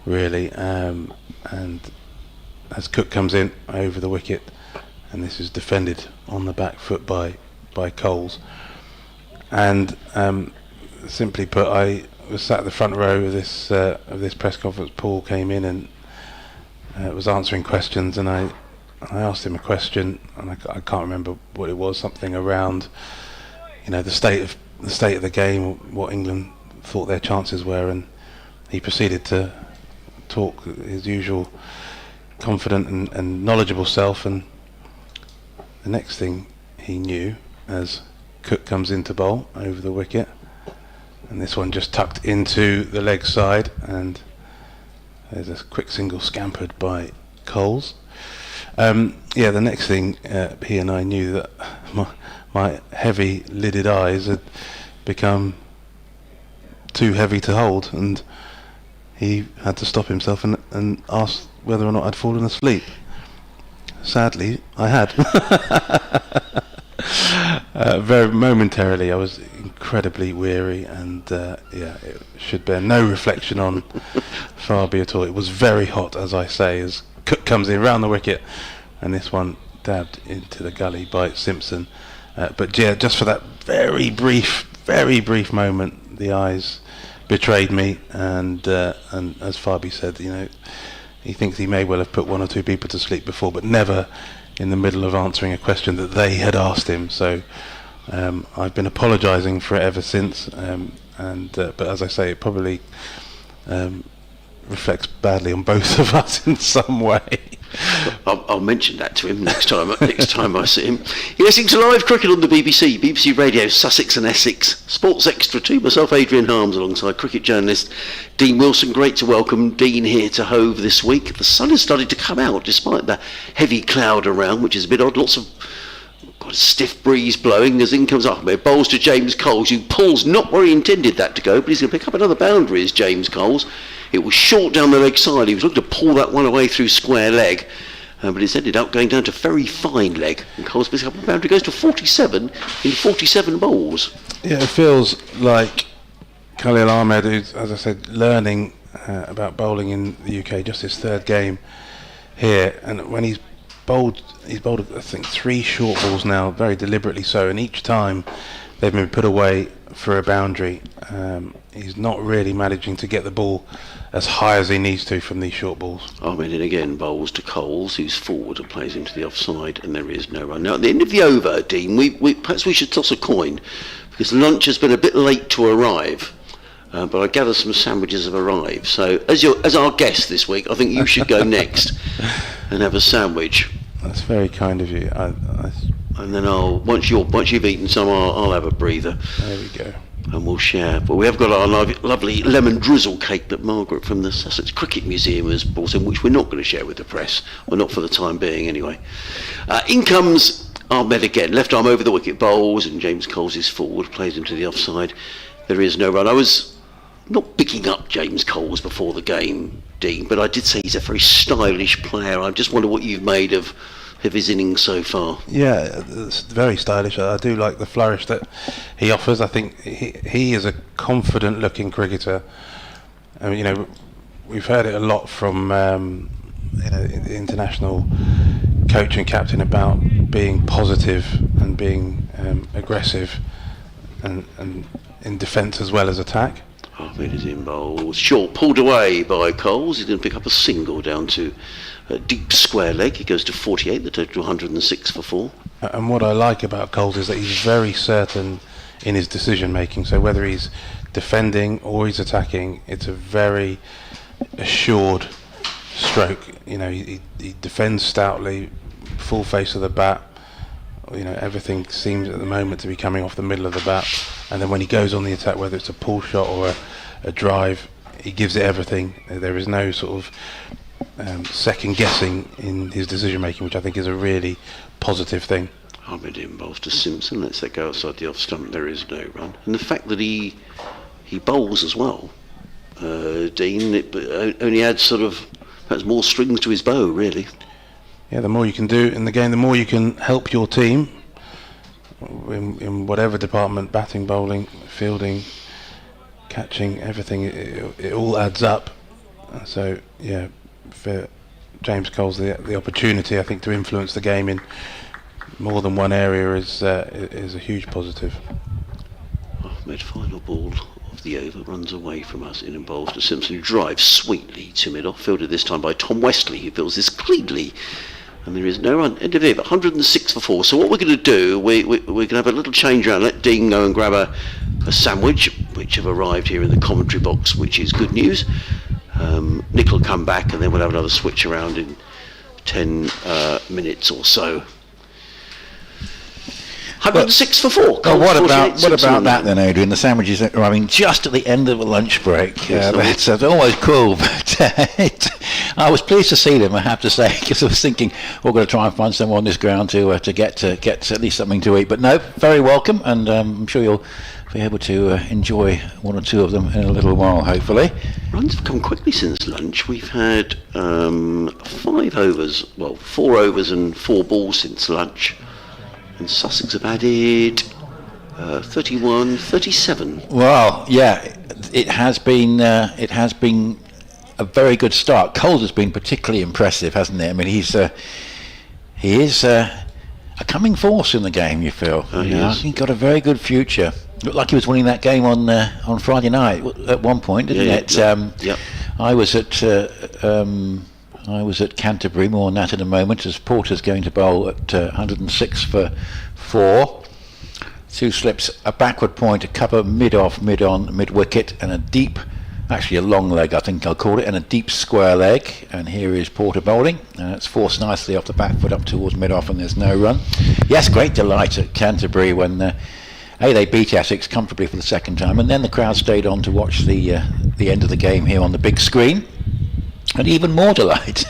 really, and as Cook comes in over the wicket, and this is defended on the back foot by Coles, and simply put, I was sat at the front row of this press conference. Paul came in and was answering questions, and I asked him a question, and I can't remember what it was. Something around, the state of the game, what England thought their chances were, and he proceeded to talk his usual confident and knowledgeable self. And the next thing he knew, as Cook comes into bowl over the wicket, and this one just tucked into the leg side, and there's a quick single scampered by Coles, Yeah, the next thing he and I knew that my heavy lidded eyes had become too heavy to hold, and he had to stop himself and ask whether or not I'd fallen asleep. Sadly, I had. Very momentarily, I was incredibly weary, and it should bear no reflection on Fabi at all. It was very hot, as I say, as Cook comes in round the wicket, and this one dabbed into the gully by Simpson. But yeah, just for that very brief moment, the eyes betrayed me, and as Fabi said, he thinks he may well have put one or two people to sleep before, but never in the middle of answering a question that they had asked him. So I've been apologising for it ever since, but as I say, it probably reflects badly on both of us in some way. I'll mention that to him next time I see him. Yes, it's live cricket on the BBC Radio, Sussex and Essex, Sports Extra 2, myself Adrian Harms alongside cricket journalist Dean Wilson. Great to welcome Dean here to Hove this week. The sun has started to come out despite the heavy cloud around, which is a bit odd. Lots of got a stiff breeze blowing as in comes Ahmed, bowls to James Coles, who pulls not where he intended that to go, but he's going to pick up another boundary as James Coles. It was short down the leg side. He was looking to pull that one away through square leg, but it's ended up going down to very fine leg. And Coles picks up a boundary, goes to 47 in 47 balls. Yeah, it feels like Khalil Ahmed, who's, as I said, learning about bowling in the UK, just his third game here, and when he's bowled I think 3 short balls now, very deliberately so, and each time they've been put away for a boundary. He's not really managing to get the ball as high as he needs to from these short balls. Ahmed in again, bowls to Coles, who's forward and plays into the offside, and there is no run. Now at the end of the over, Dean, perhaps we should toss a coin, because lunch has been a bit late to arrive. But I gather some sandwiches have arrived. So as our guest this week, I think you should go next and have a sandwich. That's very kind of you. And then once you've eaten some, I'll have a breather. There we go. And we'll share. But we have got our lovely lemon drizzle cake that Margaret from the Sussex Cricket Museum has brought in, which we're not going to share with the press, or not for the time being anyway. In comes Ahmed again, left arm over the wicket, bowls, and James Coles is forward, plays him to the offside. There is no run. I was not picking up James Coles before the game, Dean, but I did say he's a very stylish player. I just wonder what you've made of his innings so far. Yeah, it's very stylish. I do like the flourish that he offers. I think he is a confident looking cricketer. I mean, we've heard it a lot from the international coach and captain about being positive and being aggressive and in defence as well as attack. Ahmed is in bowls. Short pulled away by Coles. He's going to pick up a single down to deep square leg. He goes to 48, the total 106 for 4. And what I like about Coles is that he's very certain in his decision making. So whether he's defending or he's attacking, it's a very assured stroke. He defends stoutly, full face of the bat. Everything seems at the moment to be coming off the middle of the bat, and then when he goes on the attack, whether it's a pull shot or a drive, he gives it everything. There is no sort of second guessing in his decision making, which I think is a really positive thing. Ahmed in bowls to Simpson, lets that go outside the off stump. There is no run, and the fact that he bowls as well, Dean, it only adds sort of perhaps more strings to his bow, really. Yeah, the more you can do in the game, the more you can help your team in whatever department, batting, bowling, fielding, catching, everything, it all adds up. So, yeah, for James Coles, the opportunity, I think, to influence the game in more than one area is a huge positive. Ahmed, final ball of the over, runs away from us in and bowls to Simpson, who drives sweetly to mid-off, fielded this time by Tom Westley, who fields this cleanly. And there is no run. End of the over, 106 for 4. So what we're going to do, we're going to have a little change around. Let Dean go and grab a sandwich, which have arrived here in the commentary box, which is good news. Nick will come back, and then we'll have another switch around in 10 minutes or so. 106 for 4. Well, what about that then, Adrian? The sandwiches are arriving just at the end of a lunch break. Yes, that's always cool, but I was pleased to see them, I have to say, because I was thinking we're going to try and find someone on this ground to get at least something to eat. But no, very welcome, and I'm sure you'll be able to enjoy one or two of them in a little while, hopefully. Runs have come quickly since lunch. We've had 4 overs and 4 balls since lunch, and Sussex have added 31, 37. Well, yeah, it has been a very good start. Coles has been particularly impressive, hasn't he? I mean, he is a coming force in the game, you feel. Oh, yes. He's got a very good future. Looked like he was winning that game on Friday night at one point, didn't it? Yep. I was at Canterbury, more on that in a moment, as Porter's going to bowl at 106 for 4. 2 slips, a backward point, a cover mid-off, mid-on, mid-wicket, and a deep, actually a long leg I think I'll call it, and a deep square leg. And here is Porter bowling, and it's forced nicely off the back foot up towards mid-off, and there's no run. Yes, great delight at Canterbury when they beat Essex comfortably for the second time, and then the crowd stayed on to watch the end of the game here on the big screen. And even more delight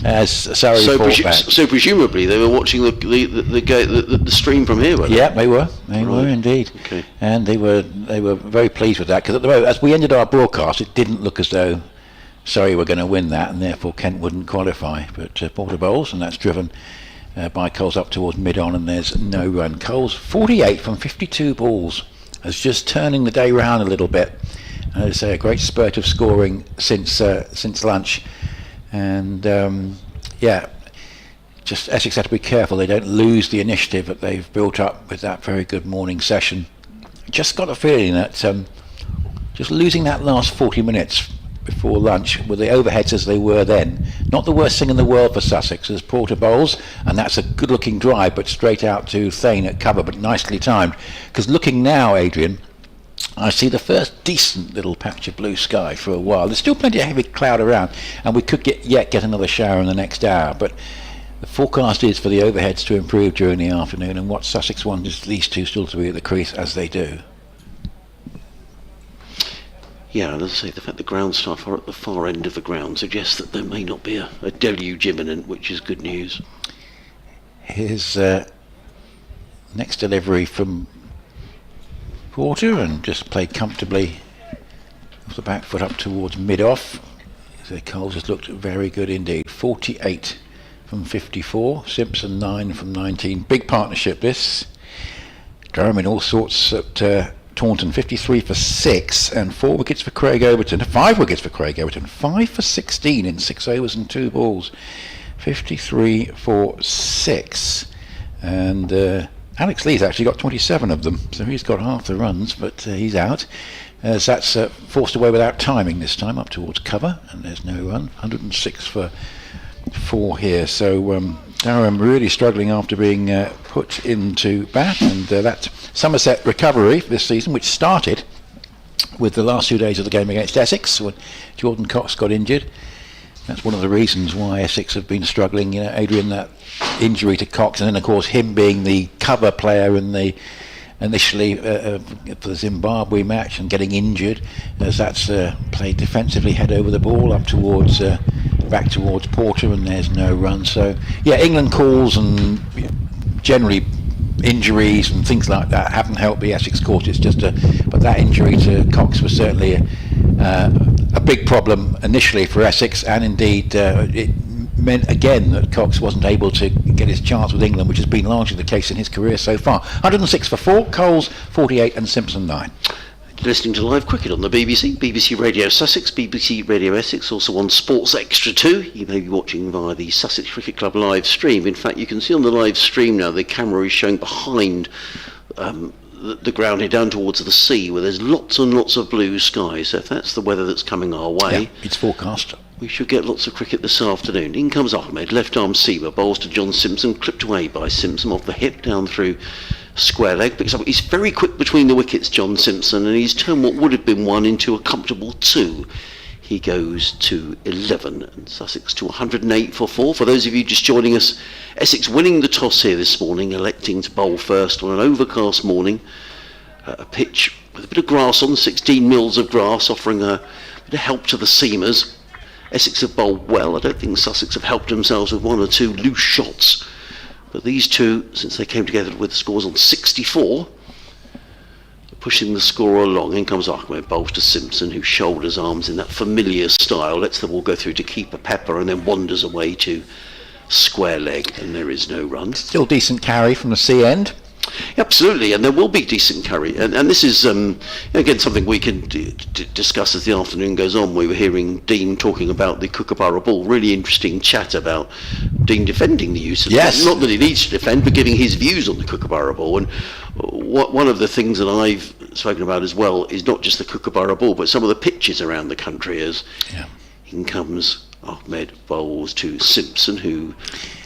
as Surrey fought back. So presumably they were watching the stream from here, weren't they? Yeah, they were. They were indeed. Okay. And they were very pleased with that, because at the moment, as we ended our broadcast, it didn't look as though Surrey were going to win that, and therefore Kent wouldn't qualify. But Porter bowls, and that's driven by Coles up towards mid-on, and there's no run. Coles 48 from 52 balls, as just turning the day round a little bit. It's a great spurt of scoring since lunch, and just Essex have to be careful they don't lose the initiative that they've built up with that very good morning session. Just got a feeling that just losing that last 40 minutes before lunch with the overheads as they were then, not the worst thing in the world for Sussex as Porter bowls, and that's a good looking drive but straight out to Thane at cover, but nicely timed. Because looking now, Adrian, I see the first decent little patch of blue sky for a while. There's still plenty of heavy cloud around, and we could get another shower in the next hour, but the forecast is for the overheads to improve during the afternoon, and what Sussex want is these two still to be at the crease as they do. Yeah, and as I say, the fact the ground staff are at the far end of the ground suggests that there may not be a deluge imminent, which is good news. Here's next delivery from Porter, and just played comfortably off the back foot up towards mid-off. So Coles has looked very good indeed. 48 from 54, Simpson 9 from 19. Big partnership this. Durham in all sorts at Taunton, 53 for 6, and 4 wickets for Craig Overton. 5 wickets for Craig Overton, 5 for 16 in 6 overs and 2 balls. 53 for 6, and Alex Lee's actually got 27 of them, so he's got half the runs, but he's out. As that's forced away without timing this time, up towards cover, and there's no run. 106 for 4 here, so Durham really struggling after being put into bat, and that Somerset recovery this season, which started with the last 2 days of the game against Essex, when Jordan Cox got injured. That's one of the reasons why Essex have been struggling, Adrian, that injury to Cox, and then of course him being the cover player in the initially for the Zimbabwe match and getting injured, as that's played defensively, head over the ball up towards back towards Porter, and there's no run. So yeah, England calls and generally injuries and things like that haven't helped the Essex course. It's just but that injury to Cox was certainly a big problem initially for Essex, and indeed it meant again that Cox wasn't able to get his chance with England, which has been largely the case in his career so far. 106 for 4, Coles 48 and Simpson 9. Listening to live cricket on the BBC Radio Sussex, BBC Radio Essex, also on Sports Extra 2. You may be watching via the Sussex Cricket Club live stream. In fact, you can see on the live stream now the camera is showing behind the ground here down towards the sea, where there's lots and lots of blue skies. So if that's the weather that's coming our way, yeah, it's forecast. We should get lots of cricket this afternoon. In comes Ahmed, left arm seamer, bowls to John Simpson, clipped away by Simpson off the hip down through square leg. Picks up. He's very quick between the wickets, John Simpson, and he's turned what would have been 1 into a comfortable 2. He goes to 11, and Sussex to 108 for 4. For those of you just joining us, Essex winning the toss here this morning, electing to bowl first on an overcast morning. A pitch with a bit of grass on, 16 mils of grass, offering a bit of help to the seamers. Essex have bowled well. I don't think Sussex have helped themselves with one or two loose shots. But these two, since they came together with scores on 64, pushing the score along. In comes Ahmed, bowls to Simpson, who shoulders arms in that familiar style, lets the ball go through to keeper Pepper, and then wanders away to square leg, and there is no run. Still decent carry from the sea end. Absolutely, and there will be decent carry, and this is again something we can discuss as the afternoon goes on. We were hearing Dean talking about the Kookaburra ball. Really interesting chat about Dean defending the use of yes. Not that he needs to defend, but giving his views on the Kookaburra ball. And one of the things that I've spoken about as well is not just the Kookaburra ball, but some of the pitches around the country. As in comes Ahmed, bowls to Simpson, who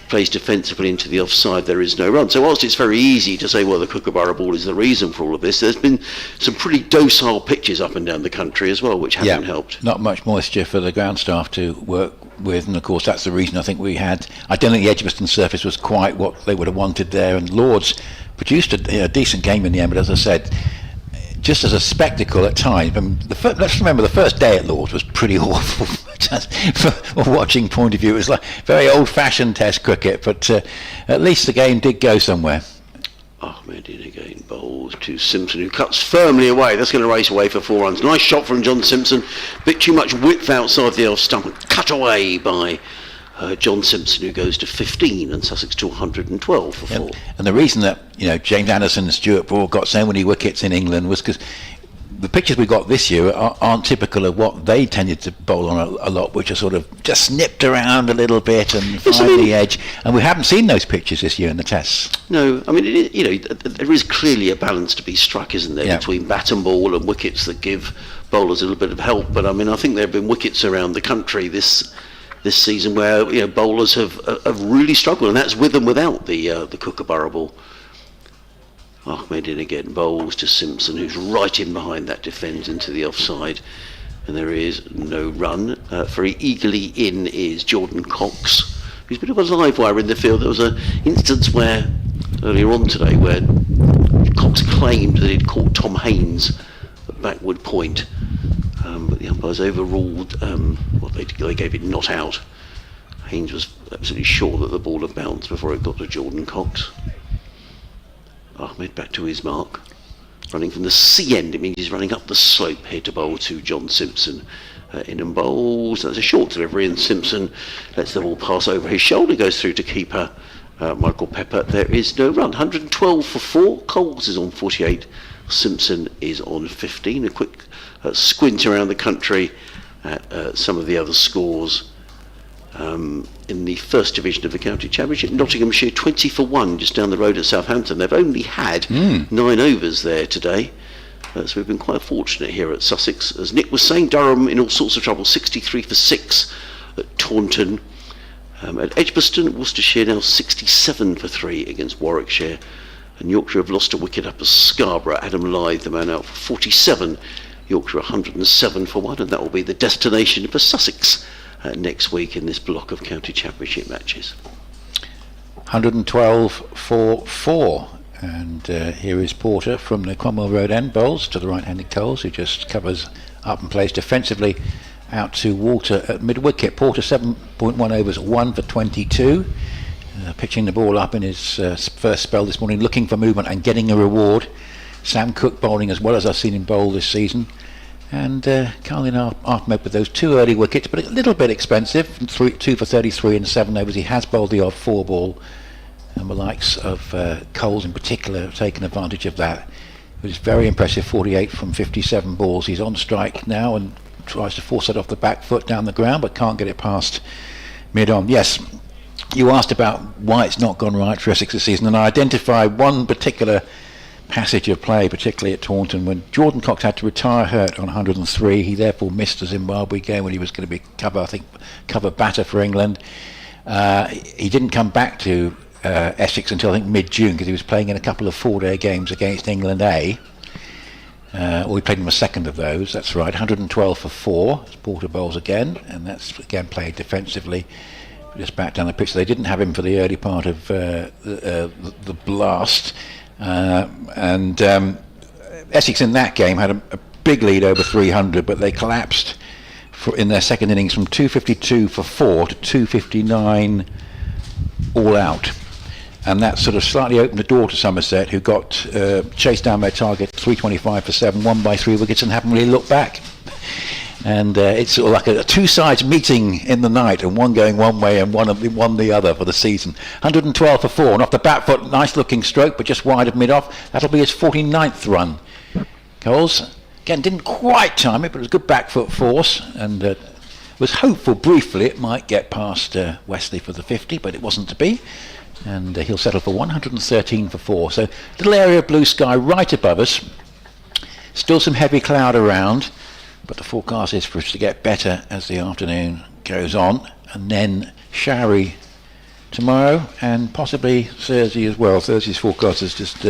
plays defensively into the offside. There is no run. So whilst it's very easy to say, well, the Kookaburra ball is the reason for all of this, there's been some pretty docile pitches up and down the country as well, which haven't helped. Not much moisture for the ground staff to work with, and of course that's the reason I think we had. I don't think the Edgbaston surface was quite what they would have wanted there, and Lords produced a decent game in the end, but as I said, just as a spectacle at times. Let's remember the first day at Lords was pretty awful. Just from a watching point of view, it was like very old-fashioned Test cricket, but at least the game did go somewhere. Ahmed in again, bowls to Simpson, who cuts firmly away. That's going to race away for 4 runs. Nice shot from John Simpson. Bit too much width outside the off stump, cut away by John Simpson, who goes to 15, and Sussex to 112 for 4. And the reason that James Anderson and Stuart Broad got so many wickets in England was because the pictures we got this year aren't typical of what they tended to bowl on a lot, which are sort of just snipped around a little bit and find the edge. And we haven't seen those pictures this year in the tests. No, I mean, there is clearly a balance to be struck, isn't there, between bat and ball and wickets that give bowlers a little bit of help. But I mean, I think there have been wickets around the country this season where bowlers have really struggled, and that's with and without the Kookaburra ball. Ahmed in again, bowls to Simpson, who's right in behind that, defends into the offside, and there is no run. Very eagerly in is Jordan Cox, who's a bit of a live wire in the field. There was an instance where earlier on today where Cox claimed that he'd caught Tom Haynes at backward point, but the umpires overruled. They gave it not out. Haynes was absolutely sure that the ball had bounced before it got to Jordan Cox. Ahmed back to his mark, running from the sea end. It means he's running up the slope here to bowl to John Simpson. In and bowls. That's a short delivery, and Simpson lets the ball pass over his shoulder, goes through to keeper Michael Pepper. There is no run. 112 for 4. Coles is on 48. Simpson is on 15. A quick squint around the country at some of the other scores. In the first division of the county championship, Nottinghamshire 20 for 1 just down the road at Southampton. They've only had 9 overs there today, so we've been quite fortunate here at Sussex. As Nick was saying, Durham in all sorts of trouble, 63 for 6 at Taunton. At Edgbaston, Worcestershire now 67 for 3 against Warwickshire, and Yorkshire have lost a wicket up at Scarborough. Adam Lyth, the man, out for 47. Yorkshire 107 for 1, and that will be the destination for Sussex next week in this block of county championship matches. 112 for 4, and here is Porter from the Cromwell Road end, bowls to the right-handed Coles, who just covers up and plays defensively out to Walter at mid-wicket. Porter 7.1 overs, 1 for 22, pitching the ball up in his first spell this morning, looking for movement and getting a reward. Sam Cook bowling as well as I've seen him bowl this season. And Carlin Ahmed with those 2 early wickets, but a little bit expensive. 2 for 33 in 7 overs. He has bowled the odd 4 ball, and the likes of Coles in particular have taken advantage of that. It was very impressive, 48 from 57 balls. He's on strike now and tries to force it off the back foot down the ground, but can't get it past mid-on. Yes, you asked about why it's not gone right for Essex this season, and I identified one particular passage of play, particularly at Taunton, when Jordan Cox had to retire hurt on 103. He therefore missed the Zimbabwe game when he was going to be cover batter for England. He didn't come back to Essex until I think mid-June, because he was playing in a couple of 4-day games against England A. Or he played in the second of those, that's right. 112 for 4. Porter bowls again, and that's again played defensively, just back down the pitch. So they didn't have him for the early part of the blast. And Essex in that game had a big lead over 300, but they collapsed in their second innings from 252 for 4 to 259 all out. And that sort of slightly opened the door to Somerset, who got chased down their target 325 for 7, won by 3 wickets and haven't really looked back. And it's sort of like a two sides meeting in the night, and one going one way and one the other for the season. 112 for 4, and off the bat foot, nice looking stroke, but just wide of mid-off. That'll be his 49th run. Coles, again, didn't quite time it, but it was a good back foot force, and was hopeful briefly it might get past Wesley for the 50, but it wasn't to be. And he'll settle for 113 for 4. So little area of blue sky right above us. Still some heavy cloud around, but the forecast is for us to get better as the afternoon goes on, and then showery tomorrow and possibly Thursday as well. Thursday's forecast has just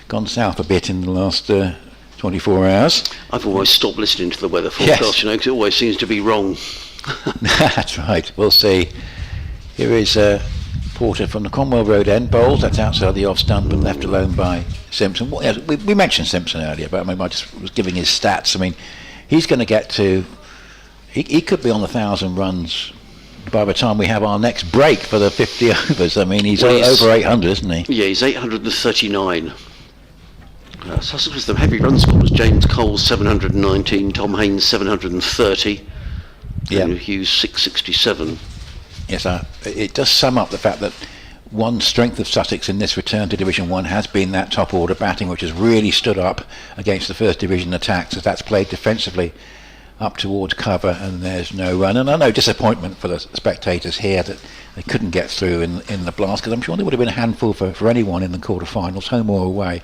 gone south a bit in the last 24 hours. I've always stopped listening to the weather forecast, Yes. because it always seems to be wrong. That's right, we'll see. Here is Porter from the Cromwell Road end, bowls, that's outside the off stump and left alone by Simpson. Well, yes, we mentioned Simpson earlier, but I just was giving his stats. I mean, he's going to get to, he could be on 1,000 runs by the time we have our next break for the 50 overs. I mean, he's over 800, isn't he? Yeah, he's 839. Sussex was the heavy run scorers. James Cole 719, Tom Haynes 730, Yeah. Hughes 667. Yes, it does sum up the fact that one strength of Sussex in this return to Division 1 has been that top order batting, which has really stood up against the First Division attacks, as that's played defensively up towards cover, and there's no run. And I know disappointment for the spectators here that they couldn't get through in the blast, because I'm sure there would have been a handful for anyone in the quarter-finals, home or away.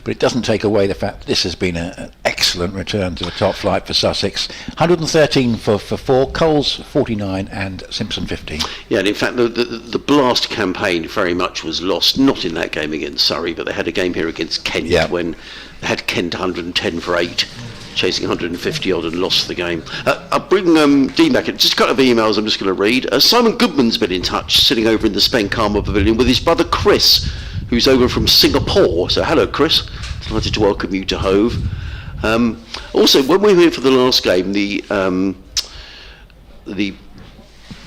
But it doesn't take away the fact that this has been an excellent return to the top flight for Sussex. 113 for 4, Coles 49 and Simpson 15. Yeah, and in fact the blast campaign very much was lost, not in that game against Surrey, but they had a game here against Kent when they had Kent 110 for 8, chasing 150 odd, and lost the game. I'll bring Dean back in. Just a couple of emails I'm just going to read. Simon Goodman's been in touch, sitting over in the Spenkarma Pavilion with his brother Chris, who's over from Singapore. So hello Chris, delighted to welcome you to Hove. Also, when we were here for the last game,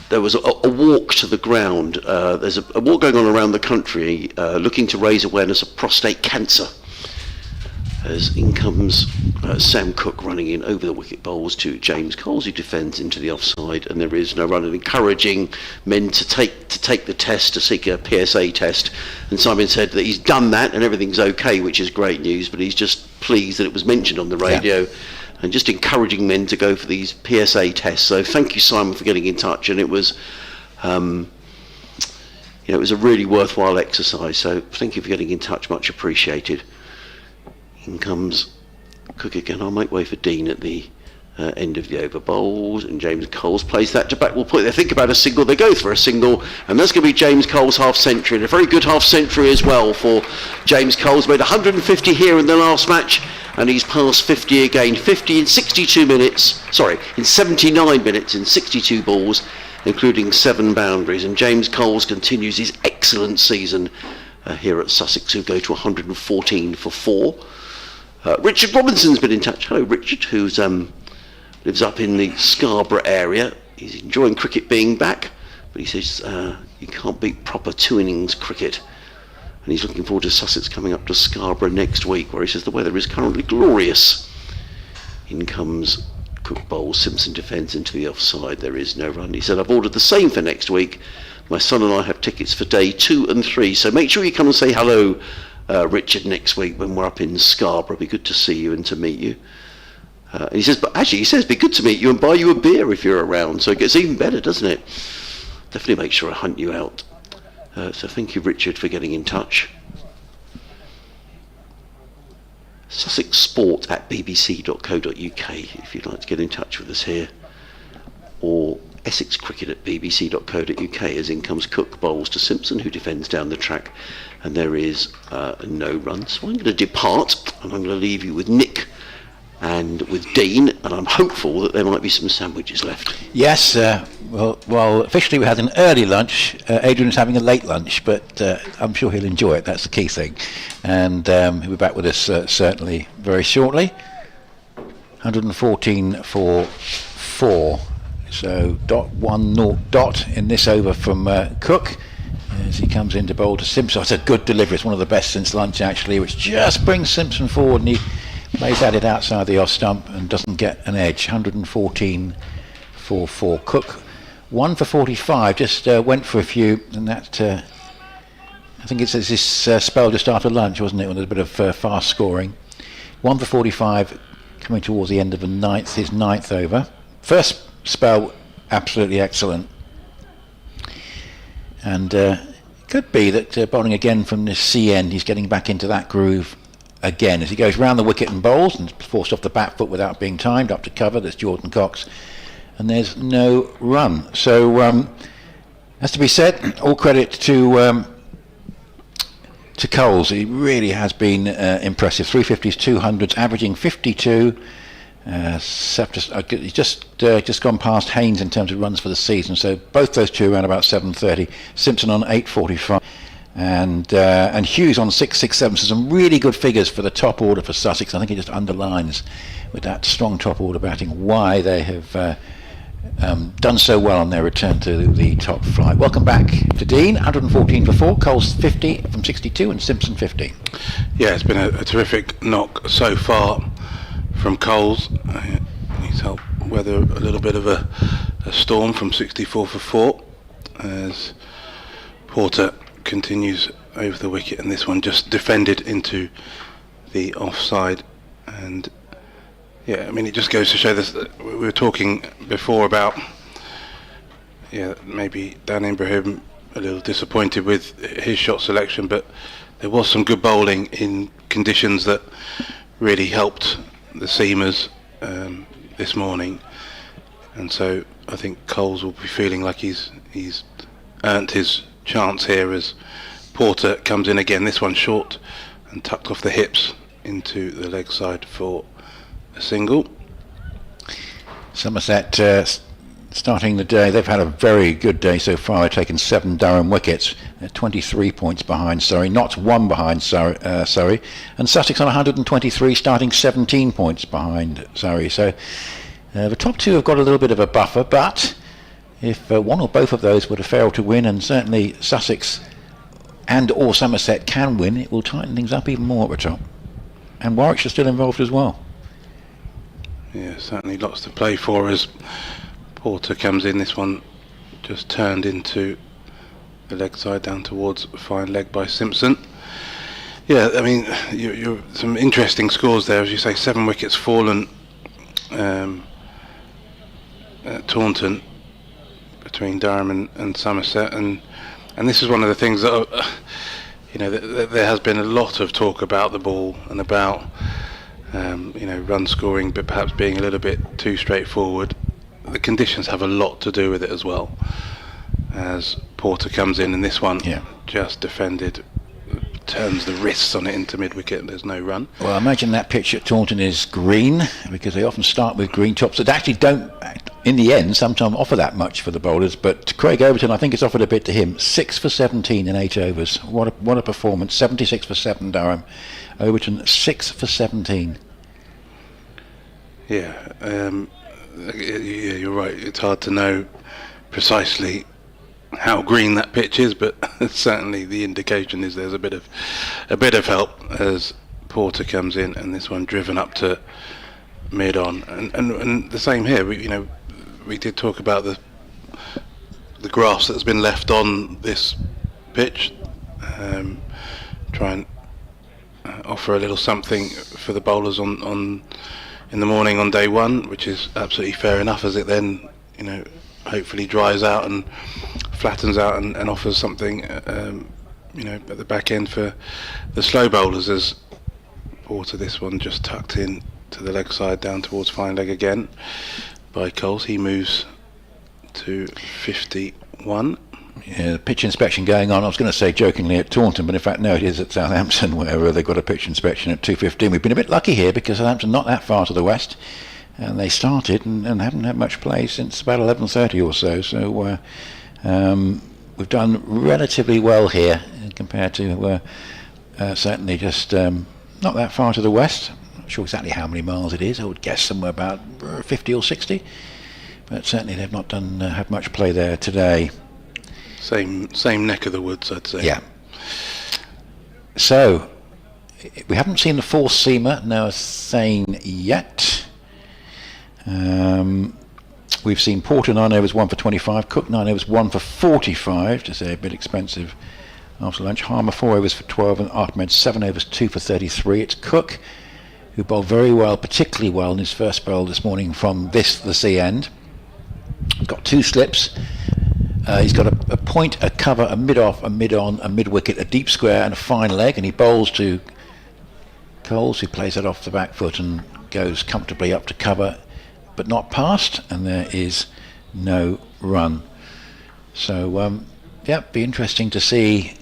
there was a walk to the ground. There's a walk going on around the country looking to raise awareness of prostate cancer. As in comes Sam Cook running in over the wicket bowls to James Coles, who defends into the offside, and there is no run, and encouraging men to take the test, to seek a PSA test. And Simon said that he's done that and everything's okay, which is great news, but he's just pleased that it was mentioned on the radio, and just encouraging men to go for these PSA tests. So thank you, Simon, for getting in touch, and it was it was a really worthwhile exercise, so thank you for getting in touch, much appreciated. In comes Cook again. I'll make way for Dean at the end of the over bowls, and James Coles plays that to back. We'll put. They think about a single. They go for a single, and that's going to be James Coles' half century, and a very good half century as well for James Coles. Made 150 here in the last match, and he's passed 50 again. 50 in 62 minutes. Sorry, in 79 minutes in 62 balls, including 7 boundaries. And James Coles continues his excellent season here at Sussex, who go to 114 for 4. Richard Robinson's been in touch. Hello Richard, who lives up in the Scarborough area. He's enjoying cricket being back, but he says you can't beat proper 2 innings cricket, and he's looking forward to Sussex coming up to Scarborough next week, where he says the weather is currently glorious. In comes Cook bowls, Simpson defends into the offside, there is no run. He said, I've ordered the same for next week. My son and I have tickets for day 2 and 3, so make sure you come and say hello, Richard, next week when we're up in Scarborough. It'll be good to see you and to meet you. And he says, but actually, he says, it'd be good to meet you and buy you a beer if you're around. So it gets even better, doesn't it? Definitely make sure I hunt you out. So thank you, Richard, for getting in touch. Sussex Sport at bbc.co.uk if you'd like to get in touch with us here, or Essex Cricket at bbc.co.uk. As in comes Cook bowls to Simpson, who defends down the track, and there is no run. So I'm going to depart, and I'm going to leave you with Nick and with Dean, and I'm hopeful that there might be some sandwiches left. Yes, well, officially we had an early lunch. Adrian's having a late lunch, but I'm sure he'll enjoy it. That's the key thing. And he'll be back with us certainly very shortly. 114 for 4 So .10 in this over from Cook as he comes in to bowl to Simpson. It's a good delivery. It's one of the best since lunch actually, which just brings Simpson forward, and he plays at it outside the off stump and doesn't get an edge. 114 for 4. Cook 1 for 45, just went for a few, and that I think it's this spell just after lunch, wasn't it, when there's a bit of fast scoring. 1 for 45 coming towards the end of his ninth over. First spell absolutely excellent, and could be that bowling again from this C end, he's getting back into that groove again as he goes round the wicket and bowls and forced off the back foot without being timed up to cover. There's Jordan Cox, and there's no run. So has to be said, all credit to Coles. He really has been impressive. 350s, 200s, averaging 52. He's just gone past Haynes in terms of runs for the season, so both those two around about 730. Simpson on 845, and Hughes on 667. So some really good figures for the top order for Sussex. I think it just underlines with that strong top order batting why they have done so well on their return to the top flight. Welcome back to Dean. 114 for 4. Coles 50 from 62, and Simpson 50. Yeah, it's been a terrific knock so far from Coles. He's helped weather a little bit of a storm from 64 for 4 as Porter continues over the wicket, and this one just defended into the offside. And yeah, I mean, it just goes to show this. We were talking before about maybe Dan Ibrahim a little disappointed with his shot selection, but there was some good bowling in conditions that really helped the seamers this morning, and so I think Coles will be feeling like he's earned his chance here as Porter comes in again. This one short and tucked off the hips into the leg side for a single. Somerset starting the day, they've had a very good day so far. They've taken 7 Durham wickets. They're 23 points behind Surrey, not 1 behind Surrey, and Sussex on 123, starting 17 points behind Surrey. So the top two have got a little bit of a buffer, but if one or both of those were to fail to win, and certainly Sussex and or Somerset can win, it will tighten things up even more at the top. And Warwickshire still involved as well. Yeah, certainly lots to play for as Porter comes in. This one just turned into the leg side down towards a fine leg by Simpson. Yeah, I mean, you're some interesting scores there, as you say. 7 wickets fallen at Taunton between Durham and Somerset, and this is one of the things that there has been a lot of talk about the ball and about run scoring, but perhaps being a little bit too straightforward. The conditions have a lot to do with it as well, as Porter comes in, and this one just defended, turns the wrists on it into mid-wicket. There's no run. Well, I imagine that pitch at Taunton is green, because they often start with green tops that actually don't, in the end, sometimes offer that much for the bowlers. But Craig Overton, I think it's offered a bit to him. 6 for 17 in 8 overs. What a performance. 76 for 7 Durham. Overton 6 for 17. Yeah, you're right. It's hard to know precisely how green that pitch is, but certainly the indication is there's a bit of help as Porter comes in, and this one driven up to mid on, and the same here. We did talk about the grass that's been left on this pitch. Try and offer a little something for the bowlers on in the morning on day one, which is absolutely fair enough, as it then hopefully dries out and flattens out and offers something at the back end for the slow bowlers. As Porter, this one just tucked in to the leg side down towards fine leg again by Coles. He moves to 51. Yeah, the pitch inspection going on. I was going to say jokingly at Taunton, but in fact no, it is at Southampton where they've got a pitch inspection at 2:15. We've been a bit lucky here because Southampton not that far to the west, and they started and haven't had much play since about 11:30 or so. So we've done relatively well here compared to certainly just not that far to the west. Not sure exactly how many miles it is. I would guess somewhere about 50 or 60. but certainly they've not had much play there today. Same neck of the woods, I'd say. Yeah. So we haven't seen the fourth seamer Noah Thane yet. We've seen Porter 9 overs 1 for 25, Cook 9 overs 1 for 45, to say a bit expensive after lunch. Harmer 4 overs for 12, and Ahmed 7 overs 2 for 33. It's Cook who bowled very well, particularly well in his first spell this morning from the sea end. He's got 2 slips. He's got a point, a cover, a mid-off, a mid-on, a mid-wicket, a deep square and a fine leg, and he bowls to Coles, who plays that off the back foot and goes comfortably up to cover, but not past, and there is no run. So yeah, be interesting to see